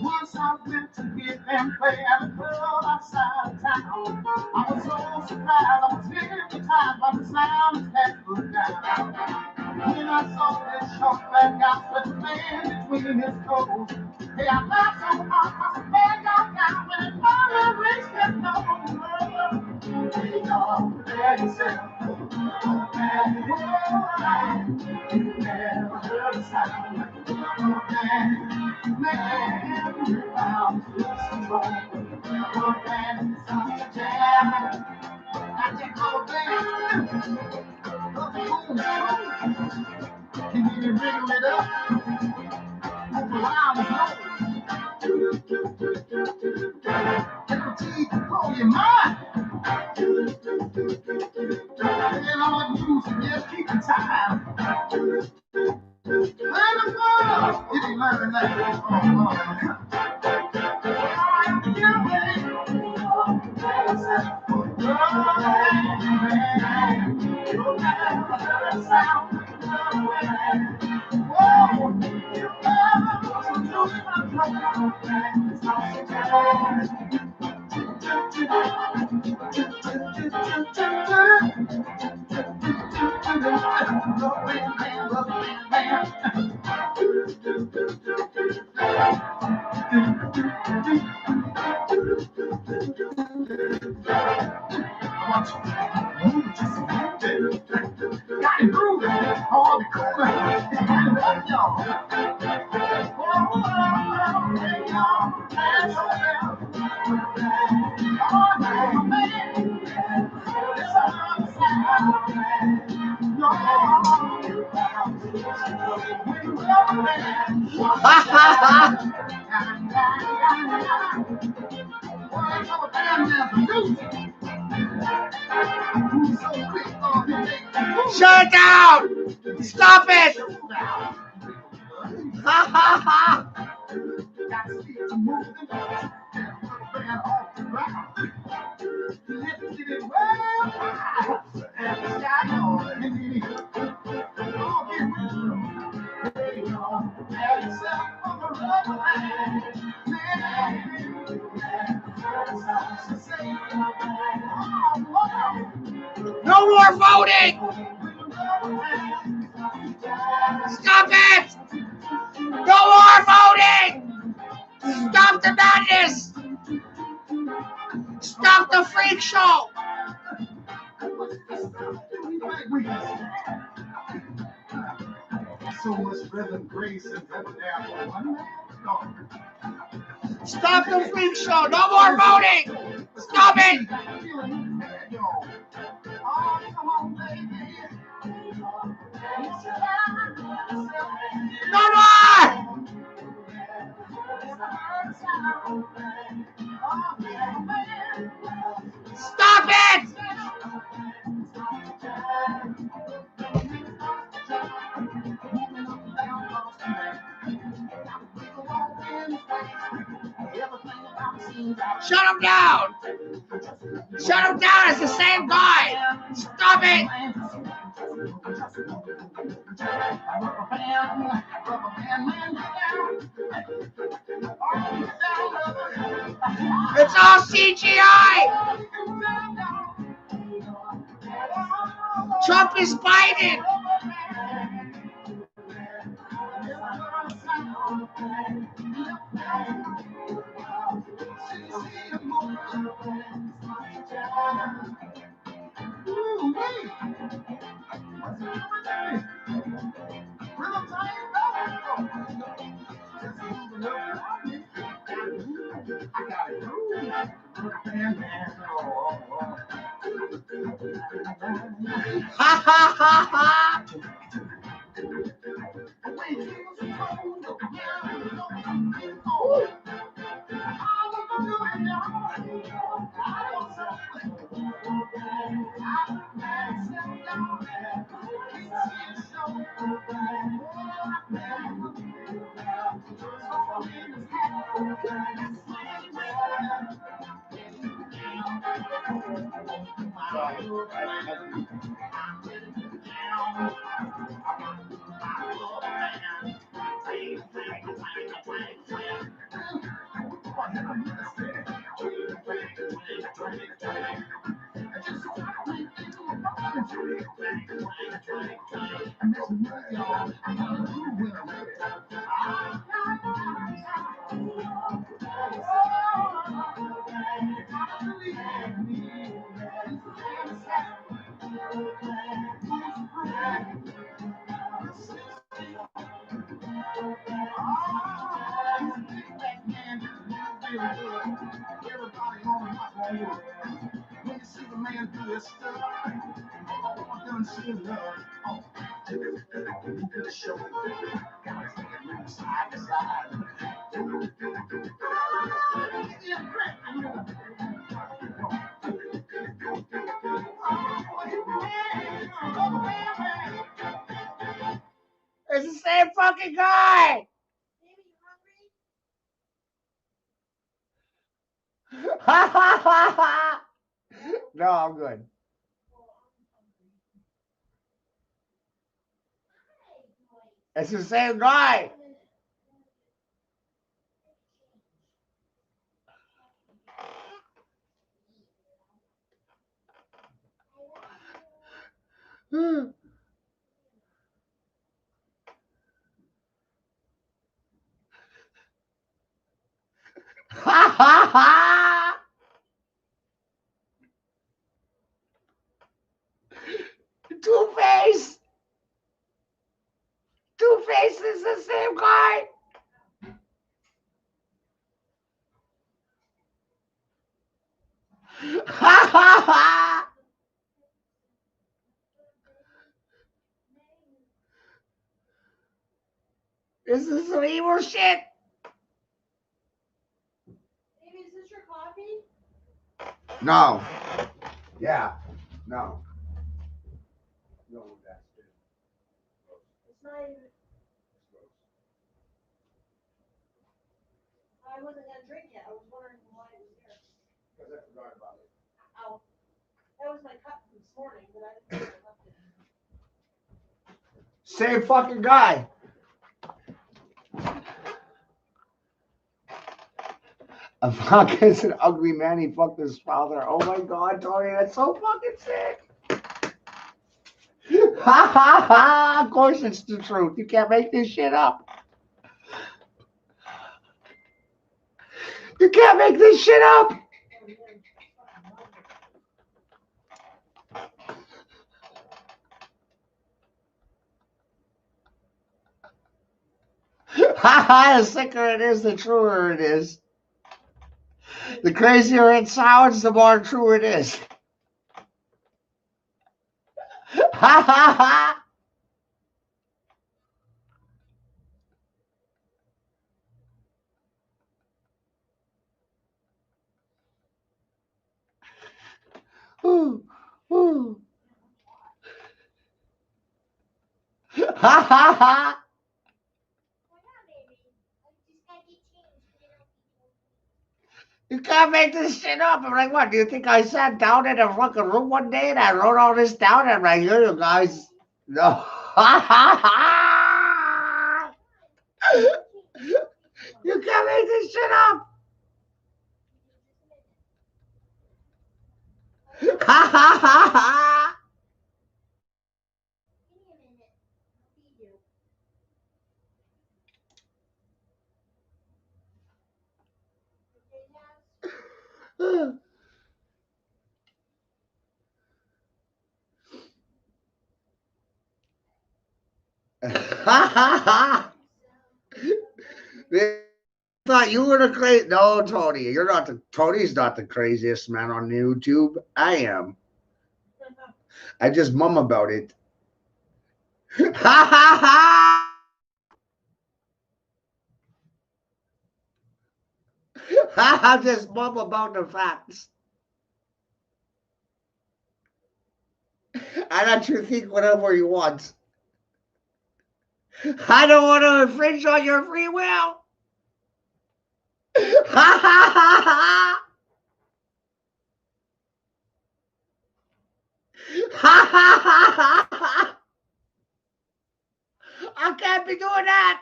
Once I went to hear them play at a club outside of town. I was so surprised, I was hypnotized by the sound that put down. When I saw that short fat guy with a man between his toes. Hey, I laughed so hard, I man got down when it finally reached that low. Hey, y'all, there you sit. You never heard a sound like a man. Man, without control. Man, it's on the jam. I take all the can you wriggle it up? Move around his nose. Little teeth blow your mind. And all the music, just keeping time. Learn the world. Did he learn that? Got it grooving, all the cool. Shut it down! Stop it! Ha ha ha! No more voting! Stop it! No more voting! Stop the madness! Stop the freak show! So much rhythm, grace, and debonair for one man. Stop the freak show! No more voting! Stop it! No more! Stop it! Shut him down! Shut him down! It's the same guy! Stop it! It's all CGI! Trump is Biden! Ha ha ha ha! feeling good. Everybody on my road. When you see the man do his stuff, I'm done seeing love. Oh, do the show. Guys, moving side to side. It's the same fucking guy. Ha ha ha ha. No, I'm good. It's the same guy. Ha ha ha! Two-Face! Two-Face is the same guy! Ha ha ha! This is some evil shit! Baby, is this your coffee? No. Yeah. No. No, that's it. It's not even. I wasn't gonna drink it. I was wondering why it was there. Because I forgot about it. Ow. That was my cup from this morning, but I didn't think I left it. Same fucking guy. A fuck is an ugly man. He fucked his father. Oh my god, Tony, that's so fucking sick. Ha ha ha! Of course it's the truth. You can't make this shit up. You can't make this shit up. Ha ha! The sicker it is, the truer it is. The crazier it sounds, the more true it is. Ha ha ha! Ooh, ooh. Ha ha ha! You can't make this shit up. I'm like, what? Do you think I sat down in a fucking room one day and I wrote all this down? And I'm like, here you guys. No. Ha ha ha! You can't make this shit up. Ha ha ha ha! Ha ha ha! They thought you were the crazy. No, Tony, you're not the. Tony's not the craziest man on YouTube. I am. I just mum about it. Ha ha ha! Ha ha! Just mum about the facts. I let you think whatever you want. I don't want to infringe on your free will. Ha ha ha ha! Ha ha ha ha ha! I can't be doing that.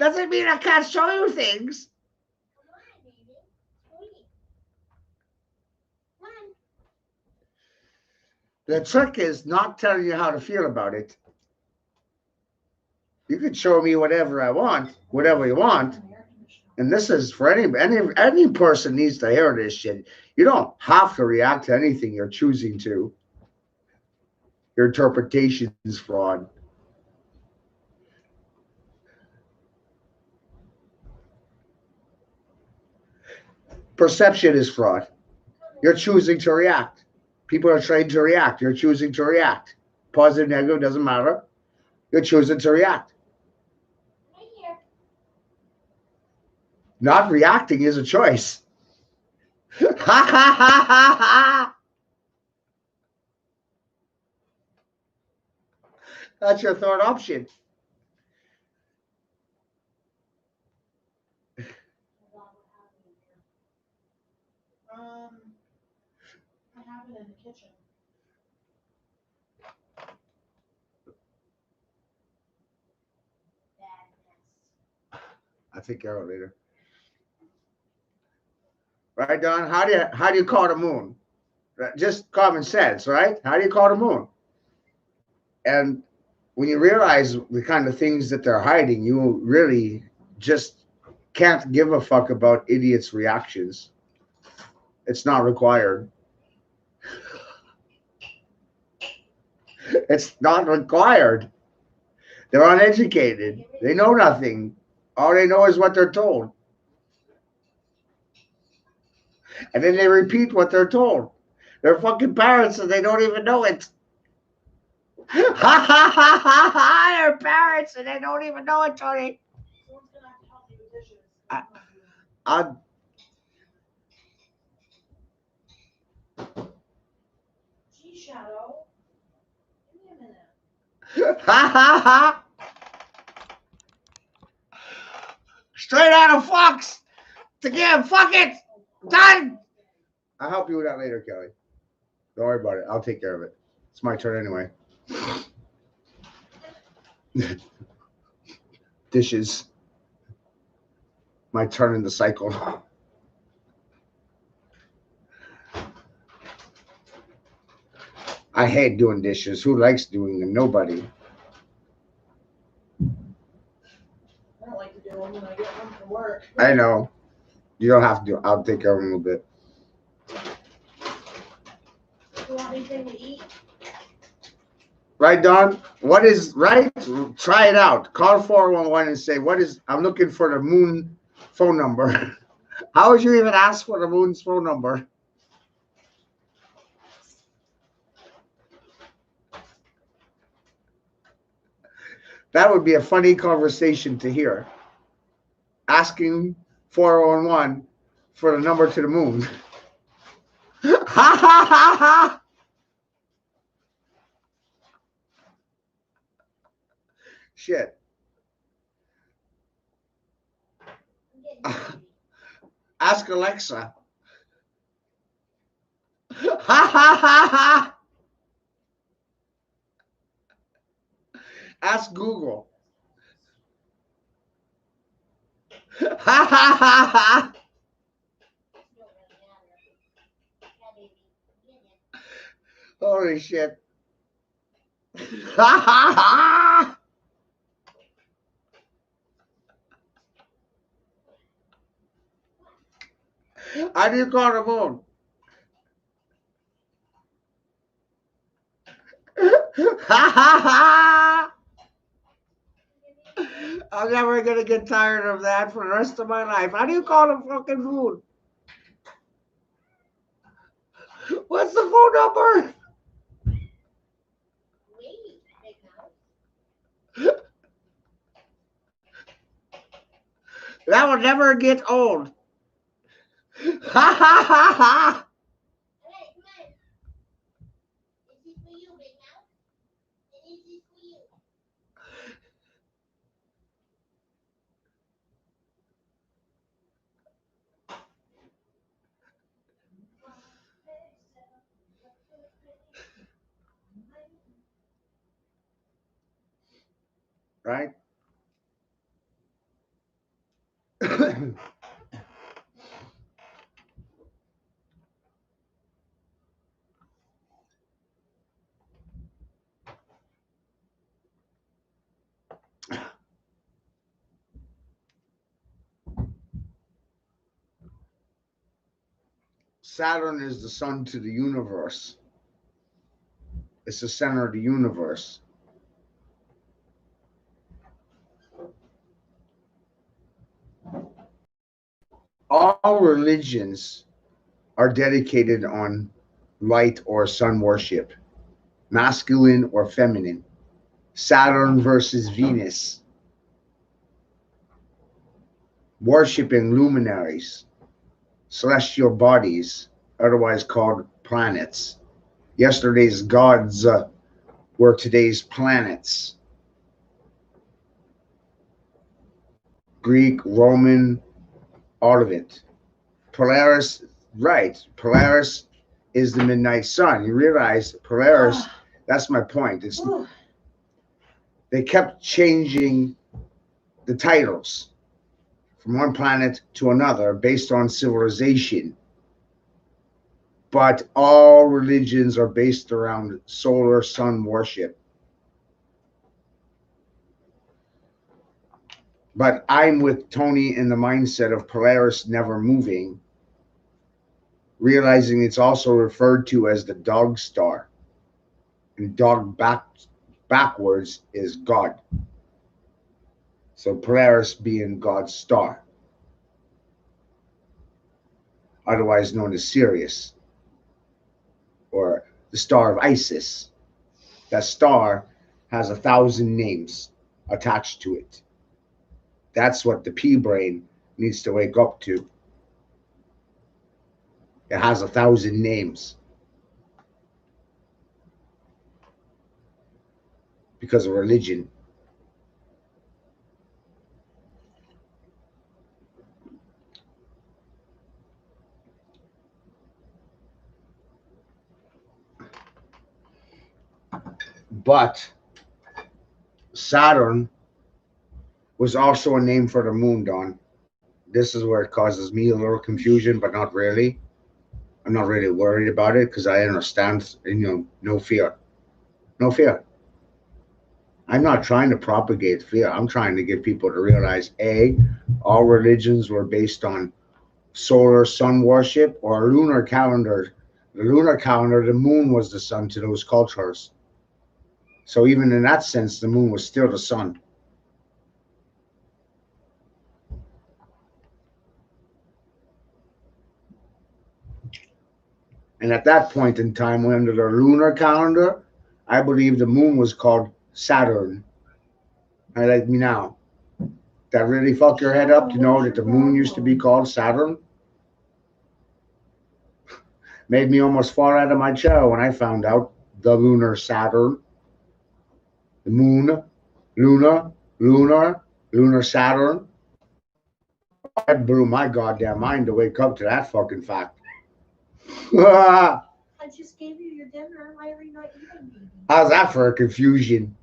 Doesn't mean I can't show you things. The trick is not telling you how to feel about it. You can show me whatever I want, whatever you want. And this is for any person needs to hear this shit. You don't have to react to anything you're choosing to. Your interpretation is fraud. Perception is fraud. You're choosing to react. People are trained to react. You're choosing to react. Positive, negative, doesn't matter. You're choosing to react. Not reacting is a choice. Ha ha ha ha ha! That's your third option. What happened in the kitchen? I'll take care of it later. Right, Don? How do you call the moon? Just common sense, right? How do you call the moon? And when you realize the kind of things that they're hiding, you really just can't give a fuck about idiots' reactions. It's not required. It's not required. They're uneducated. They know nothing. All they know is what they're told. And then they repeat what they're told. They're fucking parents and they don't even know it. Ha ha ha ha ha! They're parents and they don't even know it, Tony. Someone's gonna have to help me with dishes. Gee, Shadow. Give me a minute. Ha ha ha! Straight out of Fox to give. Fuck it. Done. I'll help you with that later, Kelly. Don't worry about it. I'll take care of it. It's my turn anyway. Dishes. My turn in the cycle. I hate doing dishes. Who likes doing them? Nobody. I don't like to do them when I get home from work. I know. You don't have to. I'll take care of them a little bit. You want anything to eat? Right, Don? What is right? Try it out. Call 411 and say, what is, I'm looking for the moon phone number. How would you even ask for the moon's phone number? That would be a funny conversation to hear. Asking 411 for the number to the moon. Ha ha ha ha! Shit. Ask Alexa. Ha ha ha ha! Ask Google. Ha ha ha ha! Holy shit. Ha ha ha! How do you call the moon? Ha ha ha! I'm never gonna get tired of that for the rest of my life. How do you call the fucking moon? What's the phone number? That will never get old. Ha ha ha ha! Right? Saturn is the sun to the universe. It's the center of the universe. all religions are dedicated on light or sun worship, masculine or feminine, Saturn versus Venus, worshiping luminaries, celestial bodies, otherwise called planets. Yesterday's gods were today's planets. Greek, Roman, all of it. Polaris, right. Polaris is the midnight sun. You realize Polaris, that's my point. It's they kept changing the titles from one planet to another based on civilization. But all religions are based around solar sun worship. But I'm with Tony in the mindset of Polaris never moving, realizing it's also referred to as the dog star. And dog backwards is God. So Polaris being God's star, otherwise known as Sirius, or the star of Isis. That star has 1,000 names attached to it. That's what the pea brain needs to wake up to. It has 1,000 names because of religion. But Saturn was also a name for the moon, Don. This is where it causes me a little confusion, but not really. I'm not really worried about it because I understand, no fear. No fear. I'm not trying to propagate fear. I'm trying to get people to realize, A, all religions were based on solar sun worship or lunar calendar. The lunar calendar, the moon was the sun to those cultures. So even in that sense, the moon was still the sun. And at that point in time, under the lunar calendar, I believe the moon was called Saturn. And like me now, that really fuck your head up to know that the moon used to be called Saturn? Made me almost fall out of my chair when I found out the lunar Saturn. The moon, lunar Saturn. That blew my goddamn mind to wake up to that fucking fact. I just gave you your dinner. Why are you not eating, baby? How's that for a confusion?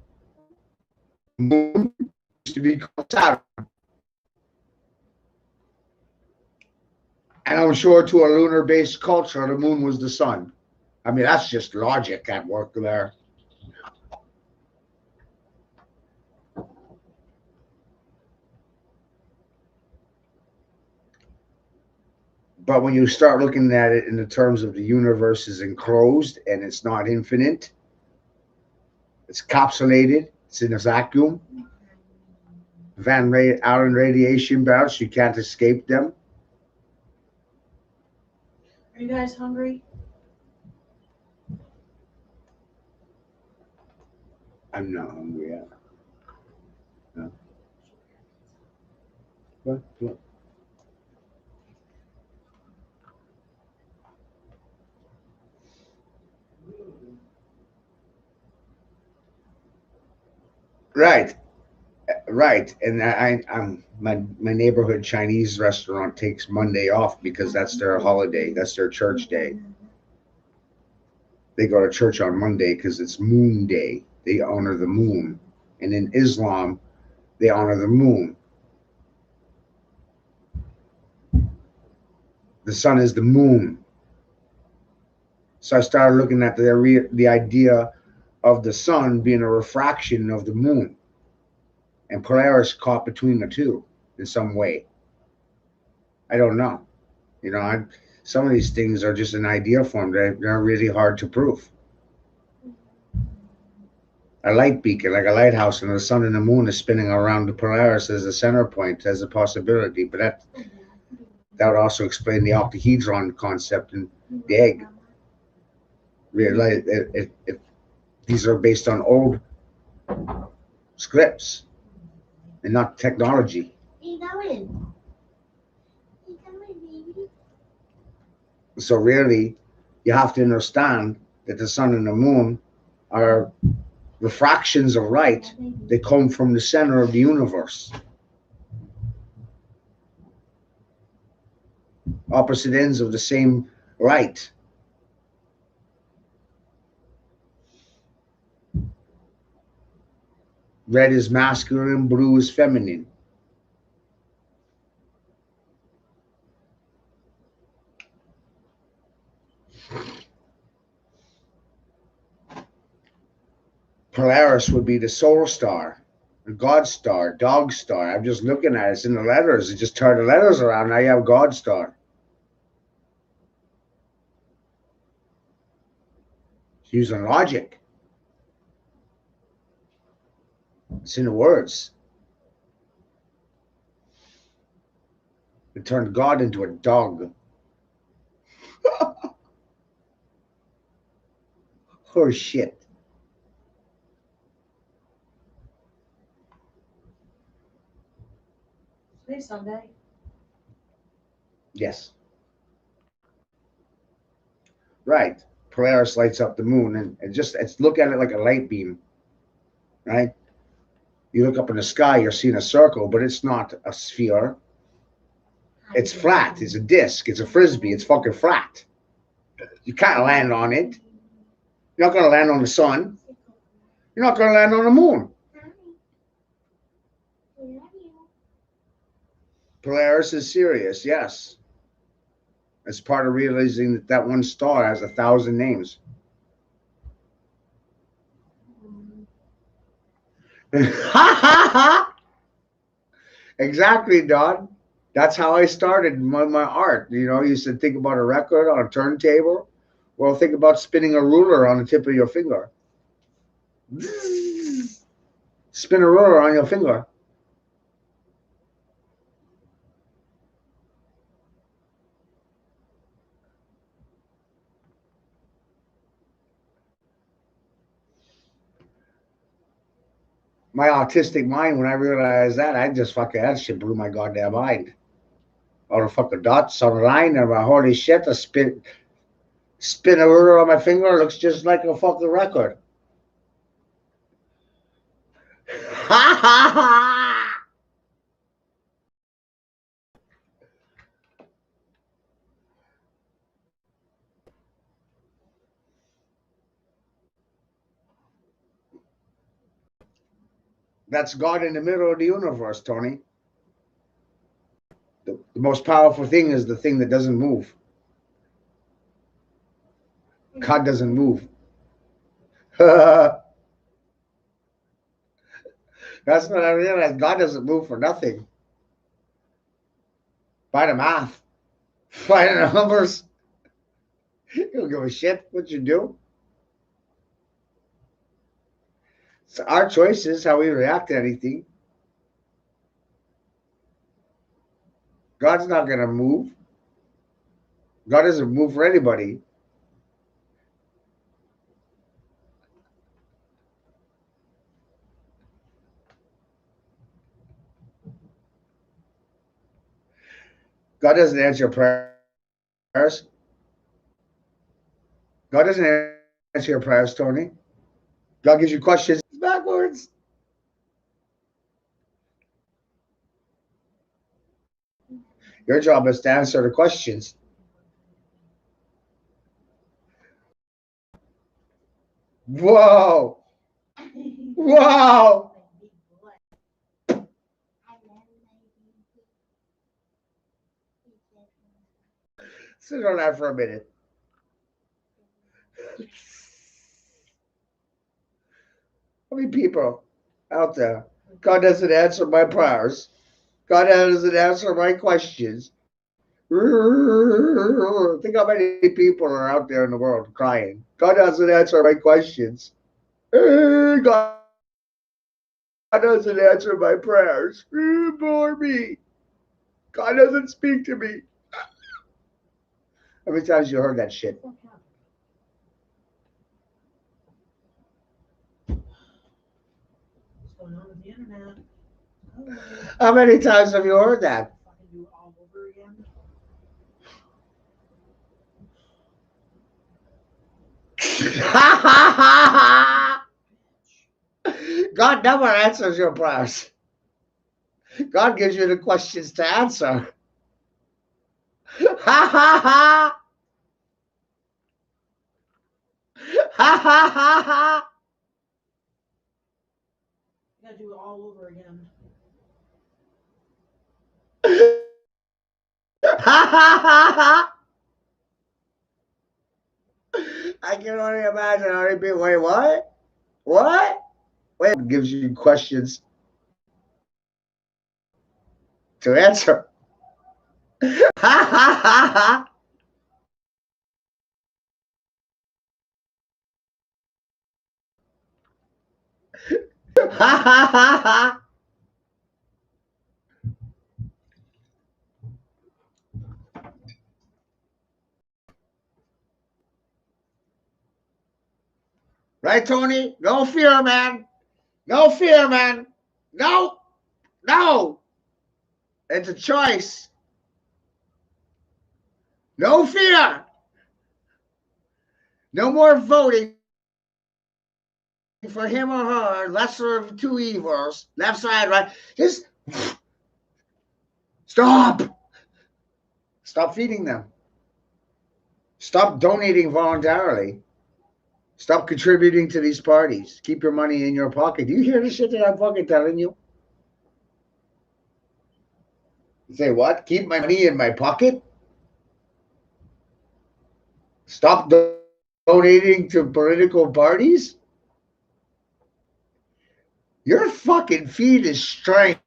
Moon used to be called Saturn. And I'm sure to a lunar-based culture, the moon was the sun. I mean, that's just logic at work there. But when you start looking at it in the terms of the universe is enclosed and it's not infinite, it's capsulated, it's in a vacuum. Van Allen radiation belts, you can't escape them. Are you guys hungry? I'm not hungry yet. No. What? Right. And I'm my neighborhood Chinese restaurant takes Monday off because that's their holiday. That's their church day. They go to church on Monday because it's Moon Day. They honor the moon. And in Islam, they honor the moon. The sun is the moon. So I started looking at the idea of the sun being a refraction of the moon. And Polaris caught between the two in some way. I don't know. Some of these things are just an idea form. They're really hard to prove. A light beacon, like a lighthouse, and the sun and the moon is spinning around the Polaris as a center point, as a possibility. But That would also explain the octahedron concept in the egg. Realize if these are based on old scripts and not technology. So really, you have to understand that the sun and the moon are refractions of light that come from the center of the universe. Opposite ends of the same light. Red is masculine, blue is feminine. Polaris would be the solar star, the God star, dog star. I'm just looking at it. It's in the letters. You just turn the letters around. Now you have God star. It's using logic. It's in the words. It turned God into a dog. Oh shit. Today's Sunday. Yes. Right. Polaris lights up the moon, and it's look at it like a light beam. Right? You look up in the sky, you're seeing a circle, but it's not a sphere. It's flat. It's a disc. It's a frisbee. It's fucking flat. You can't land on it. You're not going to land on the sun. You're not going to land on the moon. Polaris is serious, yes. It's part of realizing that that one star has 1,000 names. Exactly, Don. That's how I started my art. You know, you said think about a record on a turntable. Well, think about spinning a ruler on the tip of your finger. Spin a ruler on your finger. My autistic mind, when I realized that, that shit blew my goddamn mind. All the fucking dots on the line, and my holy shit, I spin a ruler on my finger, looks just like a fucking record. Ha ha ha! That's God in the middle of the universe, Tony. The most powerful thing is the thing that doesn't move. God doesn't move. That's what I realized. God doesn't move for nothing. By the math. By the numbers. You don't give a shit what you do. It's our choices, how we react to anything. God's not going to move. God doesn't move for anybody. God doesn't answer prayers. God doesn't answer your prayers, Tony. God gives you questions backwards. Your job is to answer the questions. Whoa. Whoa. Sit on that for a minute. How many people out there? God doesn't answer my prayers. God doesn't answer my questions. Think how many people are out there in the world crying. God doesn't answer my questions. God doesn't answer my prayers. Bore me. God doesn't speak to me. How many times you heard that shit? What's going on with the internet? How many times have you heard that? Fucking do it all over again. God never answers your prayers. God gives you the questions to answer. Ha ha ha! Ha ha ha ha! You gotta do it all over again. Ha ha ha ha! I can only imagine how many people. Wait, what? What? Wait, gives you questions to answer. Ha ha ha ha! Ha ha ha ha! Right, Tony? No fear, man. No fear, man. No. No. It's a choice. No fear. No more voting for him or her, lesser of two evils, left side, right. Just stop. Stop feeding them. Stop donating voluntarily. Stop contributing to these parties. Keep your money in your pocket. Do you hear the shit that I'm fucking telling you? You say what? Keep my money in my pocket? Stop donating to political parties? Your fucking feed is strange.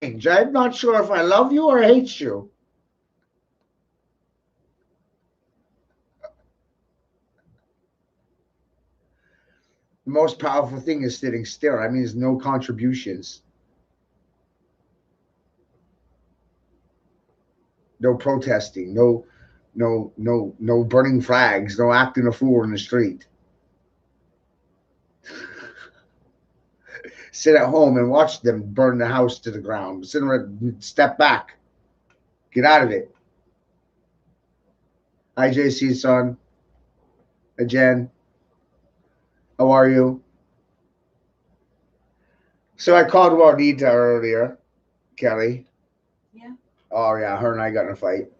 I'm not sure if I love you or hate you. The most powerful thing is sitting still. That means no contributions. No protesting. No burning flags. No acting a fool in the street. Sit at home and watch them burn the house to the ground. Step back. Get out of it. Hi, JC, son. Hi, Jen. How are you? So I called Juanita earlier, Kelly. Yeah. Oh yeah, her and I got in a fight.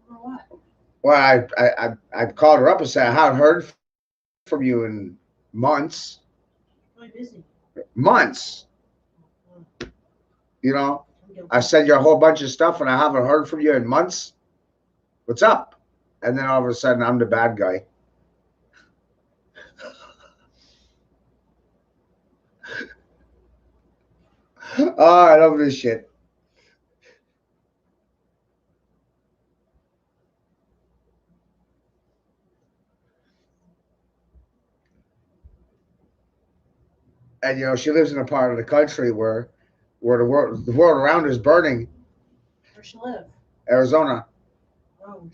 For what? Well, I called her up and said I haven't heard from you in months. I'm busy. Months. You know, I sent you a whole bunch of stuff and I haven't heard from you in months. What's up? And then all of a sudden I'm the bad guy. Oh, I love this shit. And you know, she lives in a part of the country where the world around is burning. Where she live? Arizona. Oh.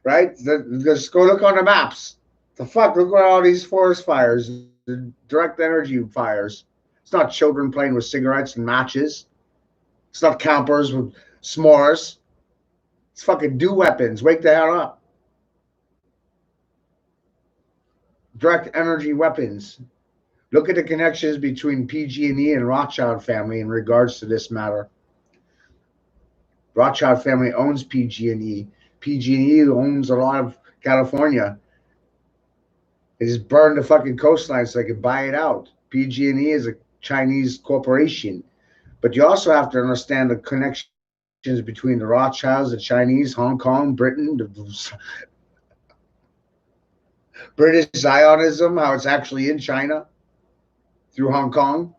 Right? Just go look on the maps. The fuck? Look at all these forest fires, the direct energy fires. It's not children playing with cigarettes and matches. It's not campers with s'mores. It's fucking dew weapons. Wake the hell up. Direct energy weapons. Look at the connections between PG&E and Rothschild family in regards to this matter. Rothschild family owns PG&E. PG&E owns a lot of California. They just burned the fucking coastline so they could buy it out. PG&E is a Chinese corporation. But you also have to understand the connections between the Rothschilds, the Chinese, Hong Kong, Britain, the British Zionism, how it's actually in China through Hong Kong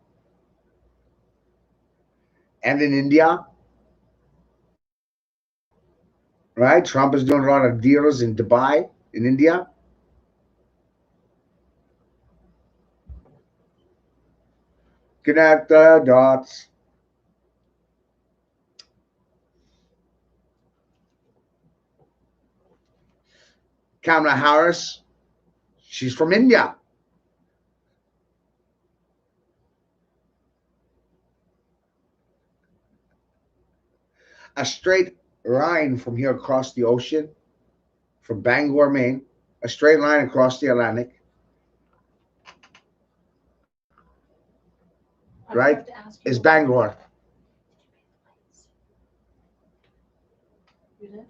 and in India. Right? Trump is doing a lot of deals in Dubai, in India. Connect the dots. Kamala Harris, she's from India. A straight line from here across the ocean, from Bangor, Maine, a straight line across the Atlantic, right, is Bangor. You did?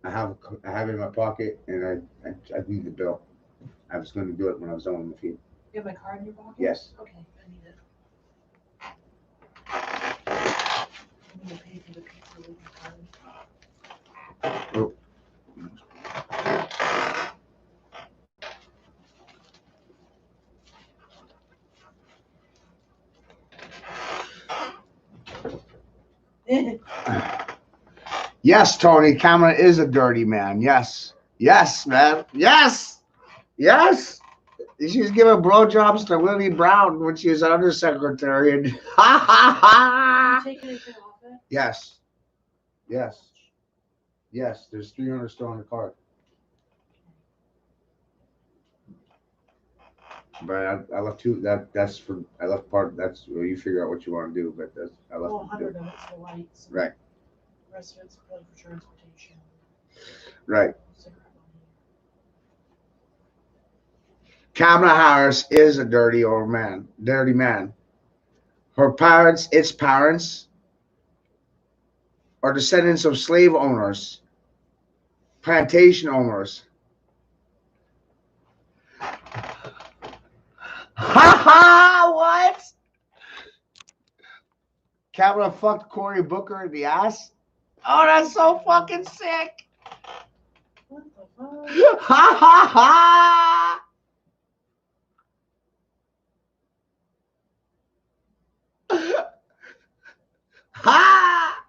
I have it in my pocket, and I need the bill. I was going to do it when I was on the feed. You have my card in your pocket? Yes. Okay, I need it. I'm gonna pay for the pizza with my card. Oh. Yes, Tony, Kamala is a dirty man. Yes. Yes, man. Yes. Yes. She's giving blowjobs to Willie Brown when she was undersecretary. And You take anything off it? yes. Yes. Yes. There's 300 still on the card. But I left two. That's for I left part. That's where you figure out what you want to do. But that's I left. Well, 100 of it's the lights. Right. The rest of it's probably for transportation. Right. Kamala Harris is a dirty man. Her parents, its parents, are descendants of slave owners, plantation owners. Ha ha! What? Kamala fucked Cory Booker in the ass? Oh, that's so fucking sick! What the fuck? Ha ha ha! Ha!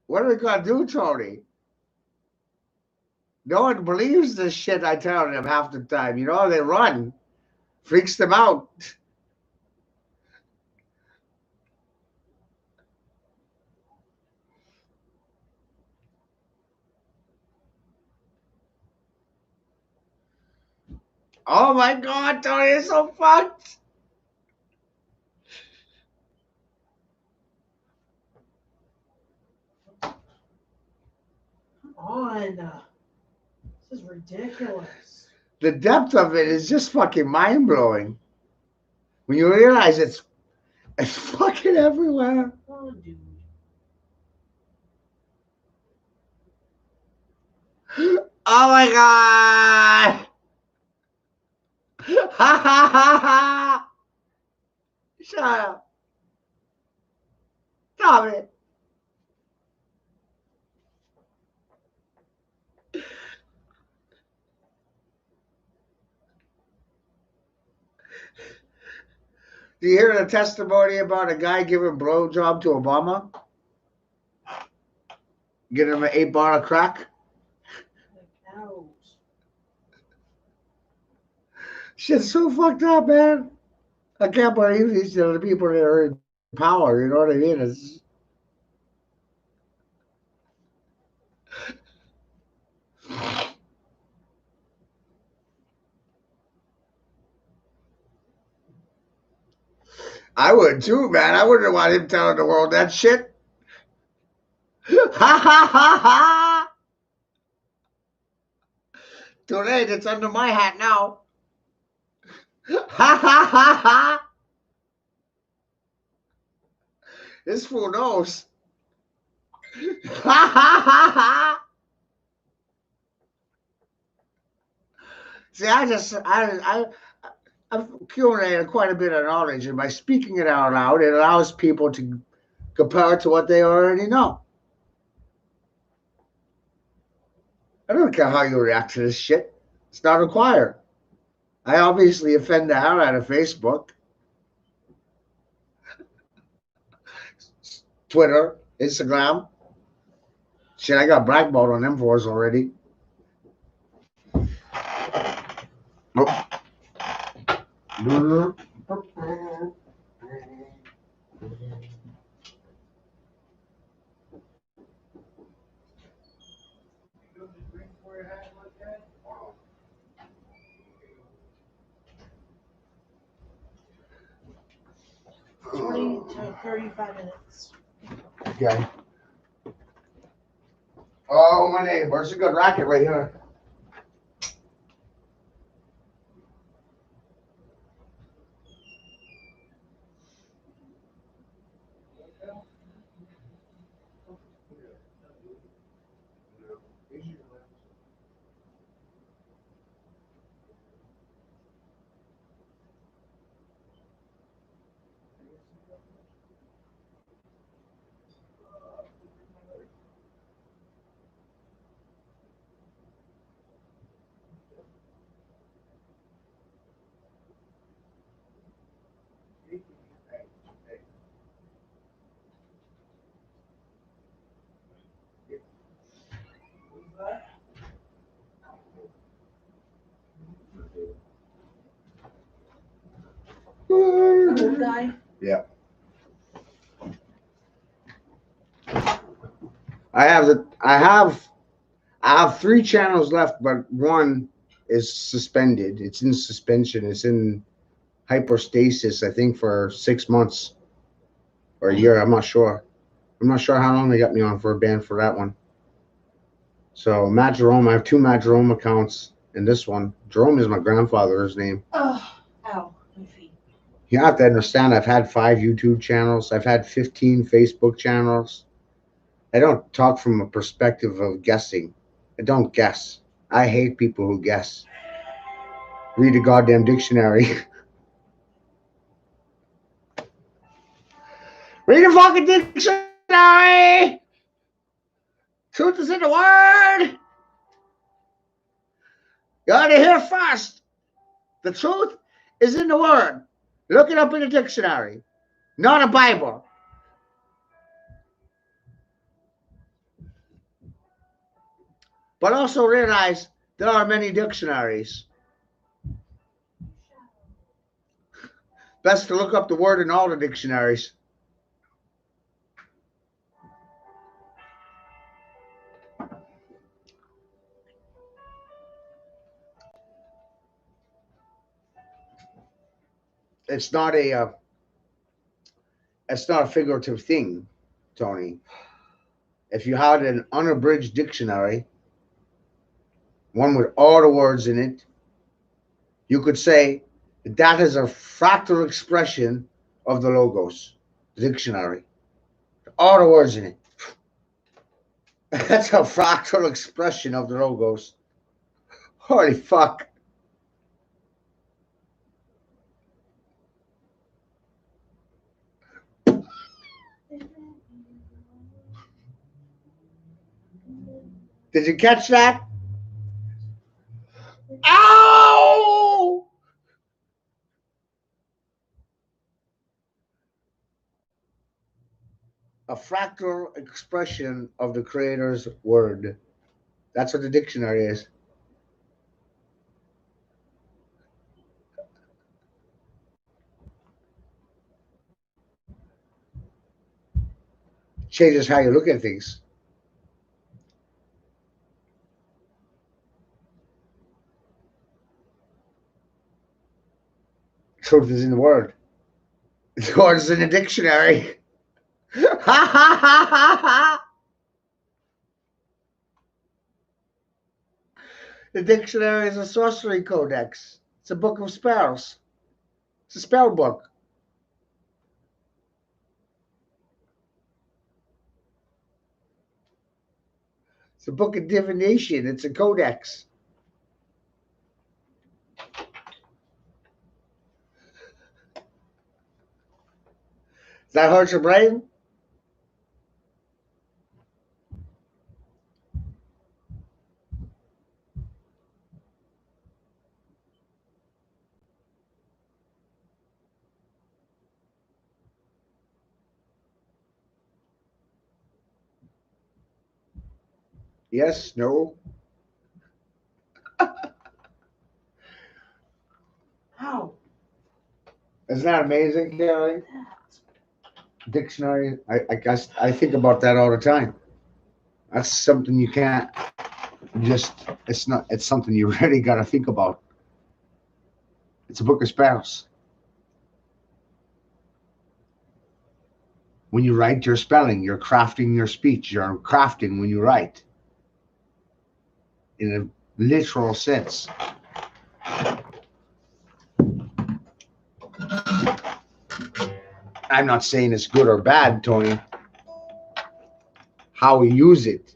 What are we gonna do, Tony? No one believes this shit I tell them half the time. You know, they run. Freaks them out. Oh my God, Tony, it's so fucked. Come on. This is ridiculous. The depth of it is just fucking mind blowing. When you realize it's fucking everywhere. Oh, dude. Oh my God. Ha ha ha ha. Shut up. Stop it. Do you hear the testimony about a guy giving a blowjob to Obama? Getting him an 8 bar of crack? Shit's so fucked up, man. I can't believe these are the people that are in power. You know what I mean? It's... I would too, man. I wouldn't want him telling the world that shit. Ha ha ha ha! Too late. It's under my hat now. Ha ha ha ha! This fool knows. Ha ha ha ha! See, I've accumulated quite a bit of knowledge, and by speaking it out loud, it allows people to compare it to what they already know. I don't care how you react to this shit. It's not required. I obviously offend the hell out of Facebook, Twitter, Instagram. Shit, I got blackballed on them fours already. Oh. 20 to 35 minutes. Okay. Oh, my neighbor. It's a good racket right here. Old guy. Yeah. I have 3 channels left, but one is suspended. It's in suspension. It's in hyperstasis, I think, for 6 months or a year. I'm not sure. I'm not sure how long they got me on for a ban for that one. So Matt Jerome, I have 2 Matt Jerome accounts, and this one. Jerome is my grandfather's name. Oh, ow, my feet. You have to understand, I've had 5 YouTube channels. I've had 15 Facebook channels. I don't talk from a perspective of guessing. I don't guess. I hate people who guess. Read a goddamn dictionary. Read a fucking dictionary! Truth is in the word! You ought to hear first. The truth is in the word. Look it up in the dictionary, not a Bible. But also realize there are many dictionaries. Best to look up the word in all the dictionaries. It's not a figurative thing, Tony. If you had an unabridged dictionary, one with all the words in it, you could say that is a fractal expression of the logos, the dictionary. All the words in it. That's a fractal expression of the logos. Holy fuck. Did you catch that? Ow! A fractal expression of the creator's word. That's what the dictionary is. Changes how you look at things. Truth is in the word. The word is in the dictionary. Ha ha ha ha ha! The dictionary is a sorcery codex. It's a book of spells. It's a spell book. It's a book of divination. It's a codex. Does that hurt your brain? Yes, no. How? Isn't that amazing, Kelly? Dictionary. I guess I think about that all the time. That's something you can't It's something you really got to think about. It's a book of spells. When you write, you're spelling, you're crafting your speech, you're crafting when you write. In a literal sense. I'm not saying it's good or bad, Tony. How we use it,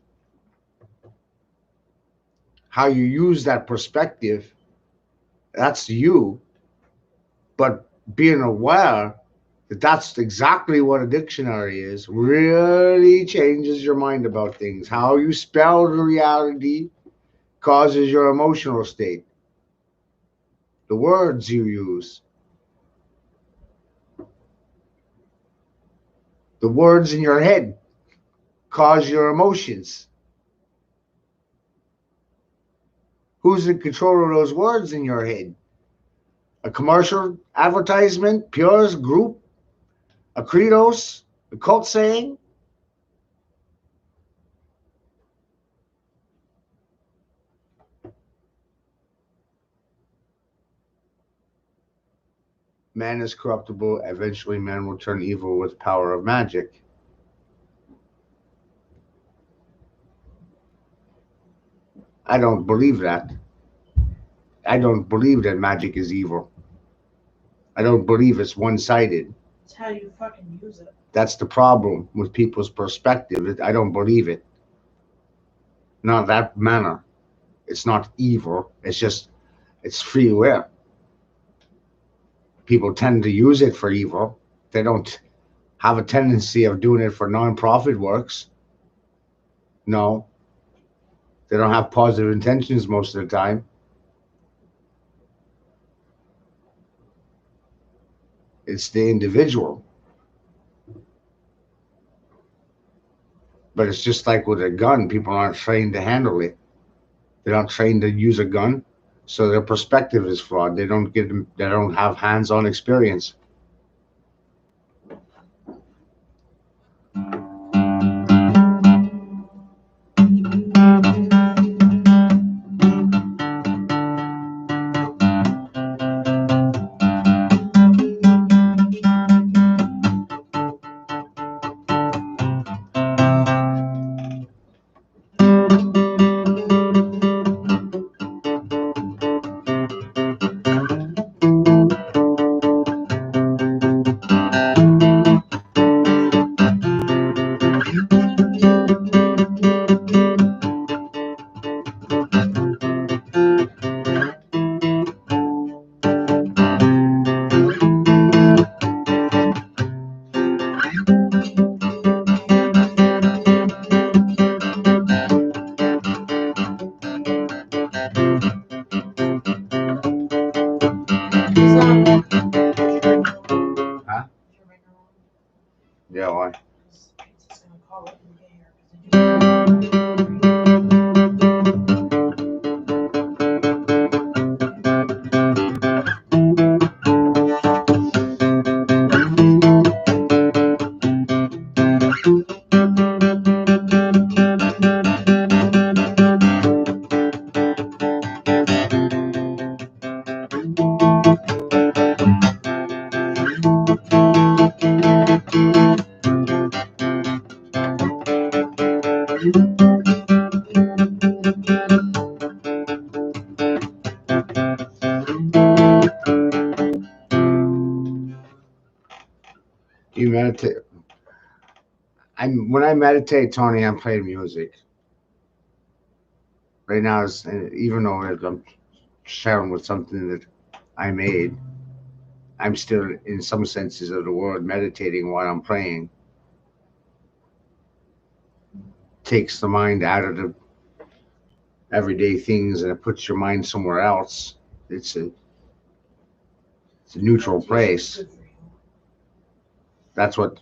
how you use that perspective, that's you. But being aware that that's exactly what a dictionary is really changes your mind about things. How you spell the reality causes your emotional state. The words you use. The words in your head cause your emotions. Who's in control of those words in your head? A commercial advertisement, Pure's group, a credos, a cult saying? Man is corruptible. Eventually, man will turn evil with the power of magic. I don't believe that. I don't believe that magic is evil. I don't believe it's one-sided. It's how you fucking use it. That's the problem with people's perspective. I don't believe it. Not that manner. It's not evil. It's free will. People tend to use it for evil. They don't have a tendency of doing it for non-profit works. No. They don't have positive intentions most of the time. It's the individual. But it's just like with a gun. People aren't trained to handle it. They're not trained to use a gun. So their perspective is flawed. They don't have hands-on experience. Huh? Yeah, why? You meditate. When I meditate, Tony, I'm playing music. Right now, even though I'm sharing with something that I made, I'm still, in some senses of the word, meditating while I'm playing. Takes the mind out of the everyday things and it puts your mind somewhere else. It's a neutral place. That's what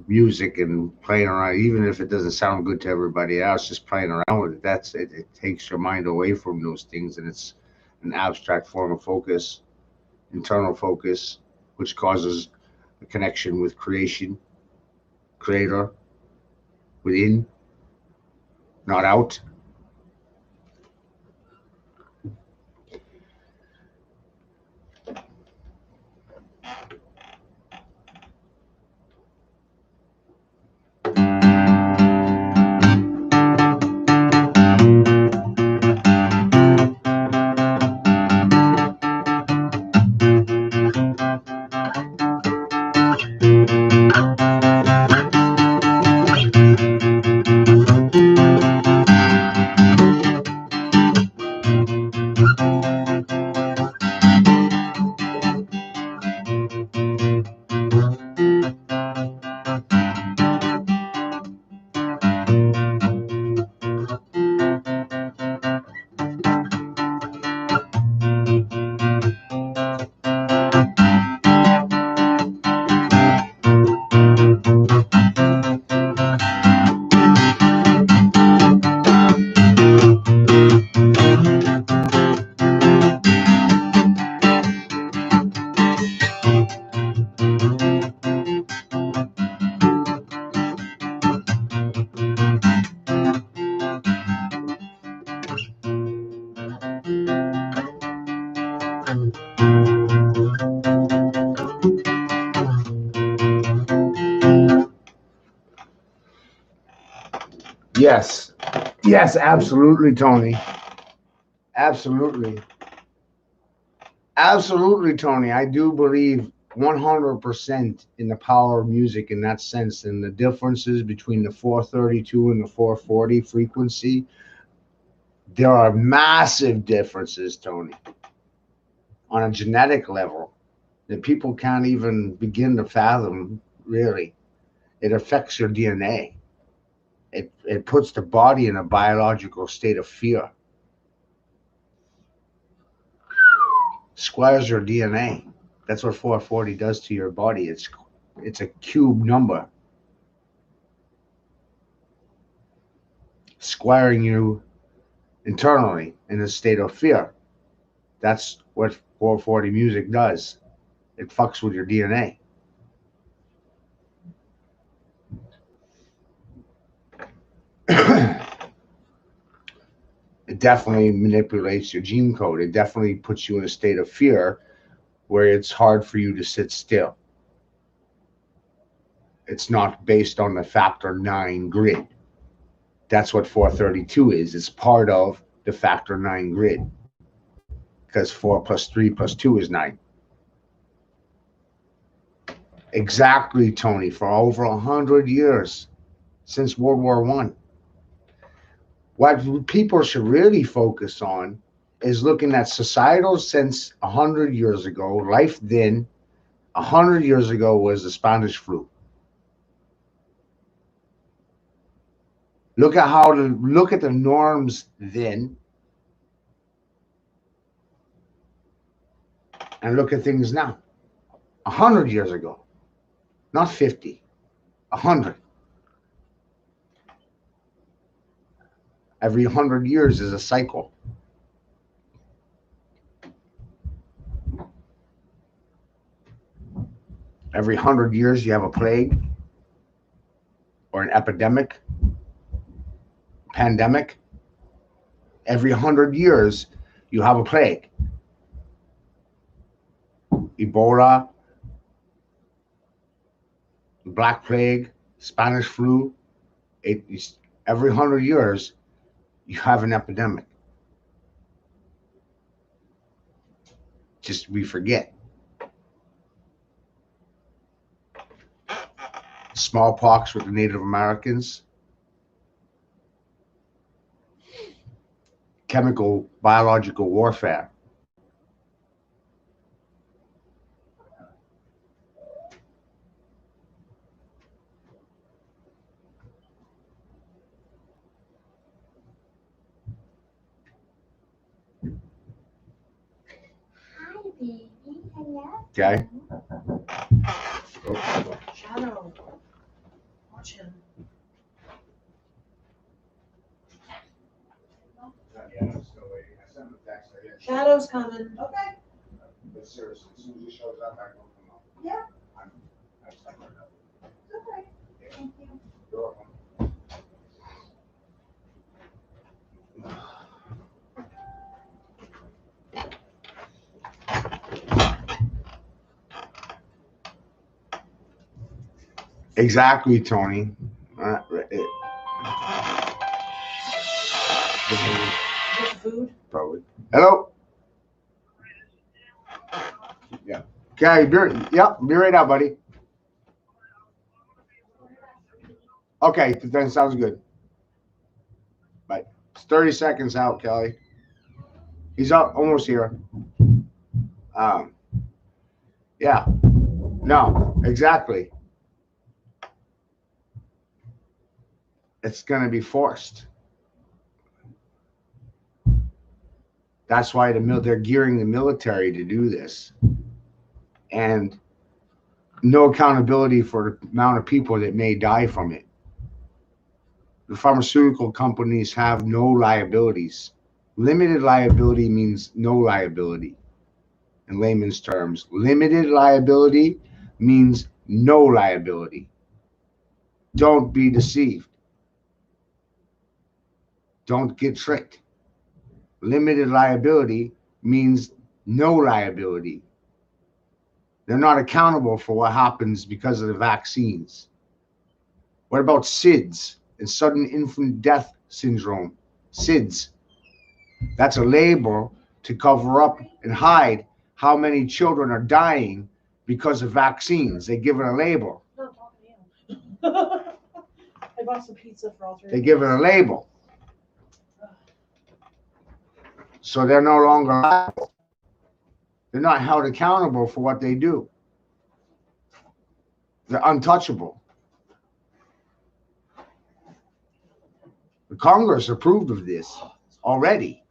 music and playing around, even if it doesn't sound good to everybody else, just playing around with it, it takes your mind away from those things, and it's an abstract form of focus, internal focus, which causes a connection with creation, creator, within, not out. Yes. Yes, absolutely, Tony. Absolutely. Absolutely, Tony. I do believe 100% in the power of music in that sense, and the differences between the 432 and the 440 frequency. There are massive differences, Tony, on a genetic level that people can't even begin to fathom, really. It affects your DNA. It puts the body in a biological state of fear. Squares your DNA. That's what 440 does to your body. It's a cube number. Squaring you internally in a state of fear. That's what 440 music does. It fucks with your DNA. It definitely manipulates your gene code. It definitely puts you in a state of fear where it's hard for you to sit still. It's not based on the factor 9 grid. That's what 432 is. It's part of the factor 9 grid. Because 4 plus 3 plus 2 is 9. Exactly, Tony, for over 100 years, since World War I. What people should really focus on is looking at societal sense 100 years ago. Life then, 100 years ago, was the Spanish flu. Look at the norms then, and look at things now. 100 years ago, not 50, 100. Every 100 years is a cycle. Every 100 years you have a plague or an epidemic, pandemic. Every 100 years you have a plague. Ebola, Black Plague, Spanish flu. Every 100 years you have an epidemic. Just we forget. Smallpox with the Native Americans. Chemical, biological warfare. Okay. Shadow. Watch him. Shadow's coming. Okay. But seriously, as soon as he shows up, I don't come up. Yeah. I'm stuck right now. Okay. Thank you. You're welcome. Exactly, Tony. Food? Probably. Hello? Yeah. Okay, be right out, buddy. Okay, then sounds good. Bye. It's 30 seconds out, Kelly. He's up, almost here. Yeah. No, exactly. It's going to be forced. That's why they're gearing the military to do this. And no accountability for the amount of people that may die from it. The pharmaceutical companies have no liabilities. Limited liability means no liability. In layman's terms, limited liability means no liability. Don't be deceived. Don't get tricked. Limited liability means no liability. They're not accountable for what happens because of the vaccines. What about SIDS? and sudden infant death syndrome, SIDS. That's a label to cover up and hide how many children are dying because of vaccines. They give it a label. I'm not talking to you. I bought some pizza for all three. They give it a label. So they're no longer liable. They're not held accountable for what they do. They're untouchable. The Congress approved of this already.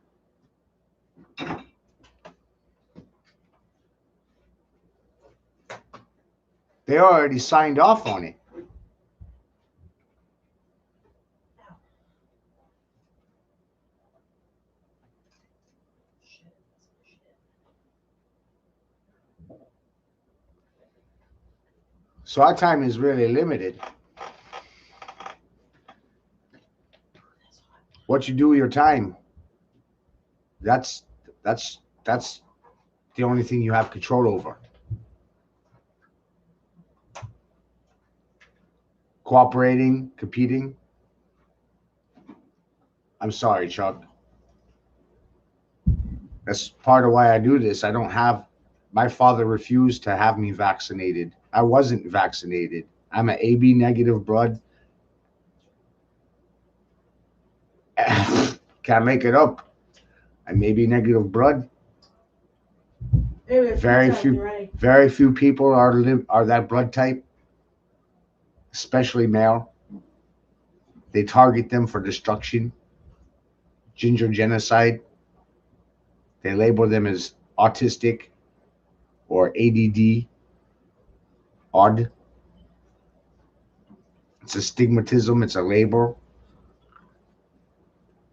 They already signed off on it. So our time is really limited. What you do with your time, that's the only thing you have control over. Cooperating, competing. I'm sorry, Chuck. That's part of why I do this. My father refused to have me vaccinated. I wasn't vaccinated. I'm an AB negative blood. Can't make it up. I'm AB negative blood. Very few people are that blood type, especially male. They target them for destruction, ginger genocide. They label them as autistic or ADD, odd. It's a stigmatism. It's a label.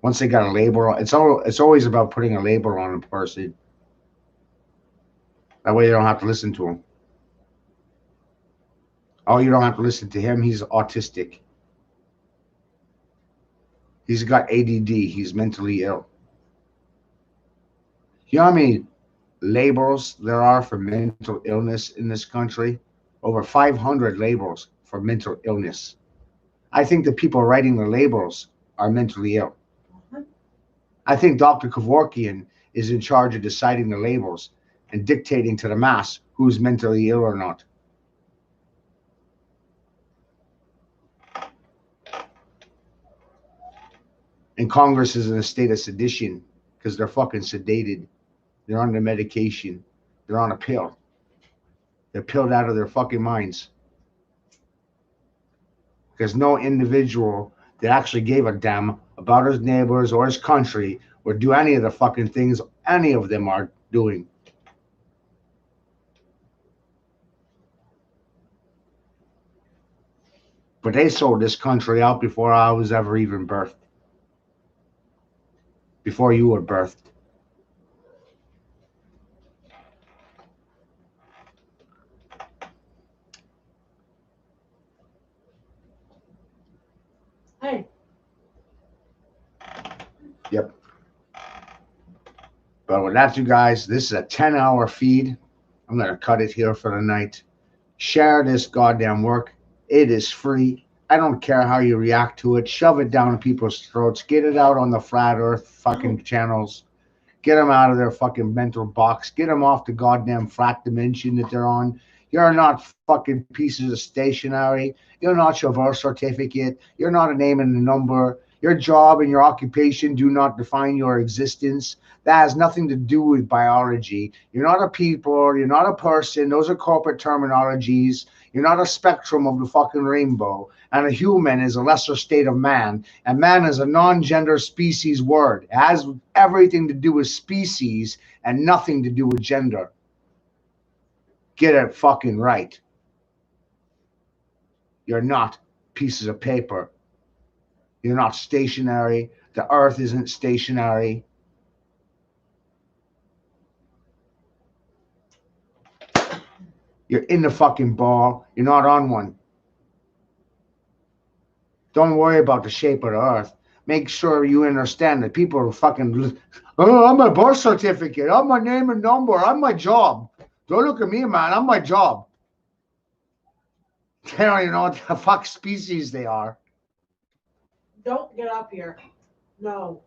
Once they got a label, it's always about putting a label on a person. That way you don't have to listen to him. Oh, you don't have to listen to him. He's autistic. He's got ADD. He's mentally ill. You know how many labels there are for mental illness in this country? Over 500 labels for mental illness. I think the people writing the labels are mentally ill. I think Dr. Kevorkian is in charge of deciding the labels and dictating to the mass who's mentally ill or not. And Congress is in a state of sedition because they're fucking sedated. They're under medication. They're on a pill. They're pilled out of their fucking minds. Because no individual that actually gave a damn about his neighbors or his country would do any of the fucking things any of them are doing. But they sold this country out before I was ever even birthed. Before you were birthed. Hey. Yep. But with that, you guys, this is a 10-hour feed. I'm going to cut it here for the night. Share this goddamn work. It is free. I don't care how you react to it. Shove it down people's throats. Get it out on the flat earth fucking channels. Get them out of their fucking mental box. Get them off the goddamn flat dimension that they're on. You're not fucking pieces of stationery. You're not your birth certificate. You're not a name and a number. Your job and your occupation do not define your existence. That has nothing to do with biology. You're not a people. You're not a person. Those are corporate terminologies. You're not a spectrum of the fucking rainbow. And a human is a lesser state of man. And man is a non-gender species word. It has everything to do with species and nothing to do with gender. Get it fucking right. You're not pieces of paper. You're not stationary. The earth isn't stationary. You're in the fucking ball. You're not on one. Don't worry about the shape of the earth. Make sure you understand that people are fucking, oh, I'm my birth certificate. I'm my name and number. I'm my job. Don't look at me, man. I'm my job. They don't even know what the fuck species they are. Don't get up here. No.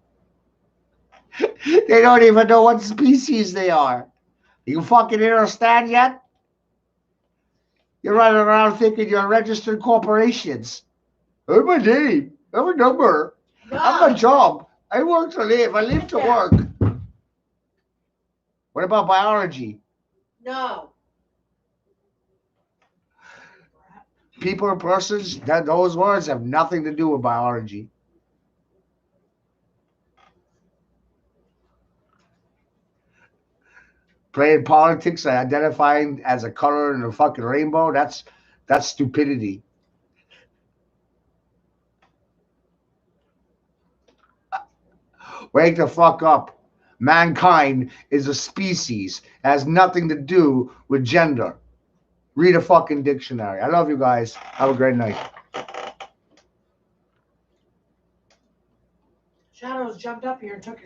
They don't even know what species they are. You fucking understand yet? You're running around thinking you're registered corporations. I have my name. I have a number. I have my job. I work to live. I live to work. What about biology? No. People or persons, those words have nothing to do with biology. Playing politics and identifying as a color in the fucking rainbow, that's stupidity. Wake the fuck up. Mankind is a species. It has nothing to do with gender. Read a fucking dictionary. I love you guys. Have a great night. Shadows jumped up here and took your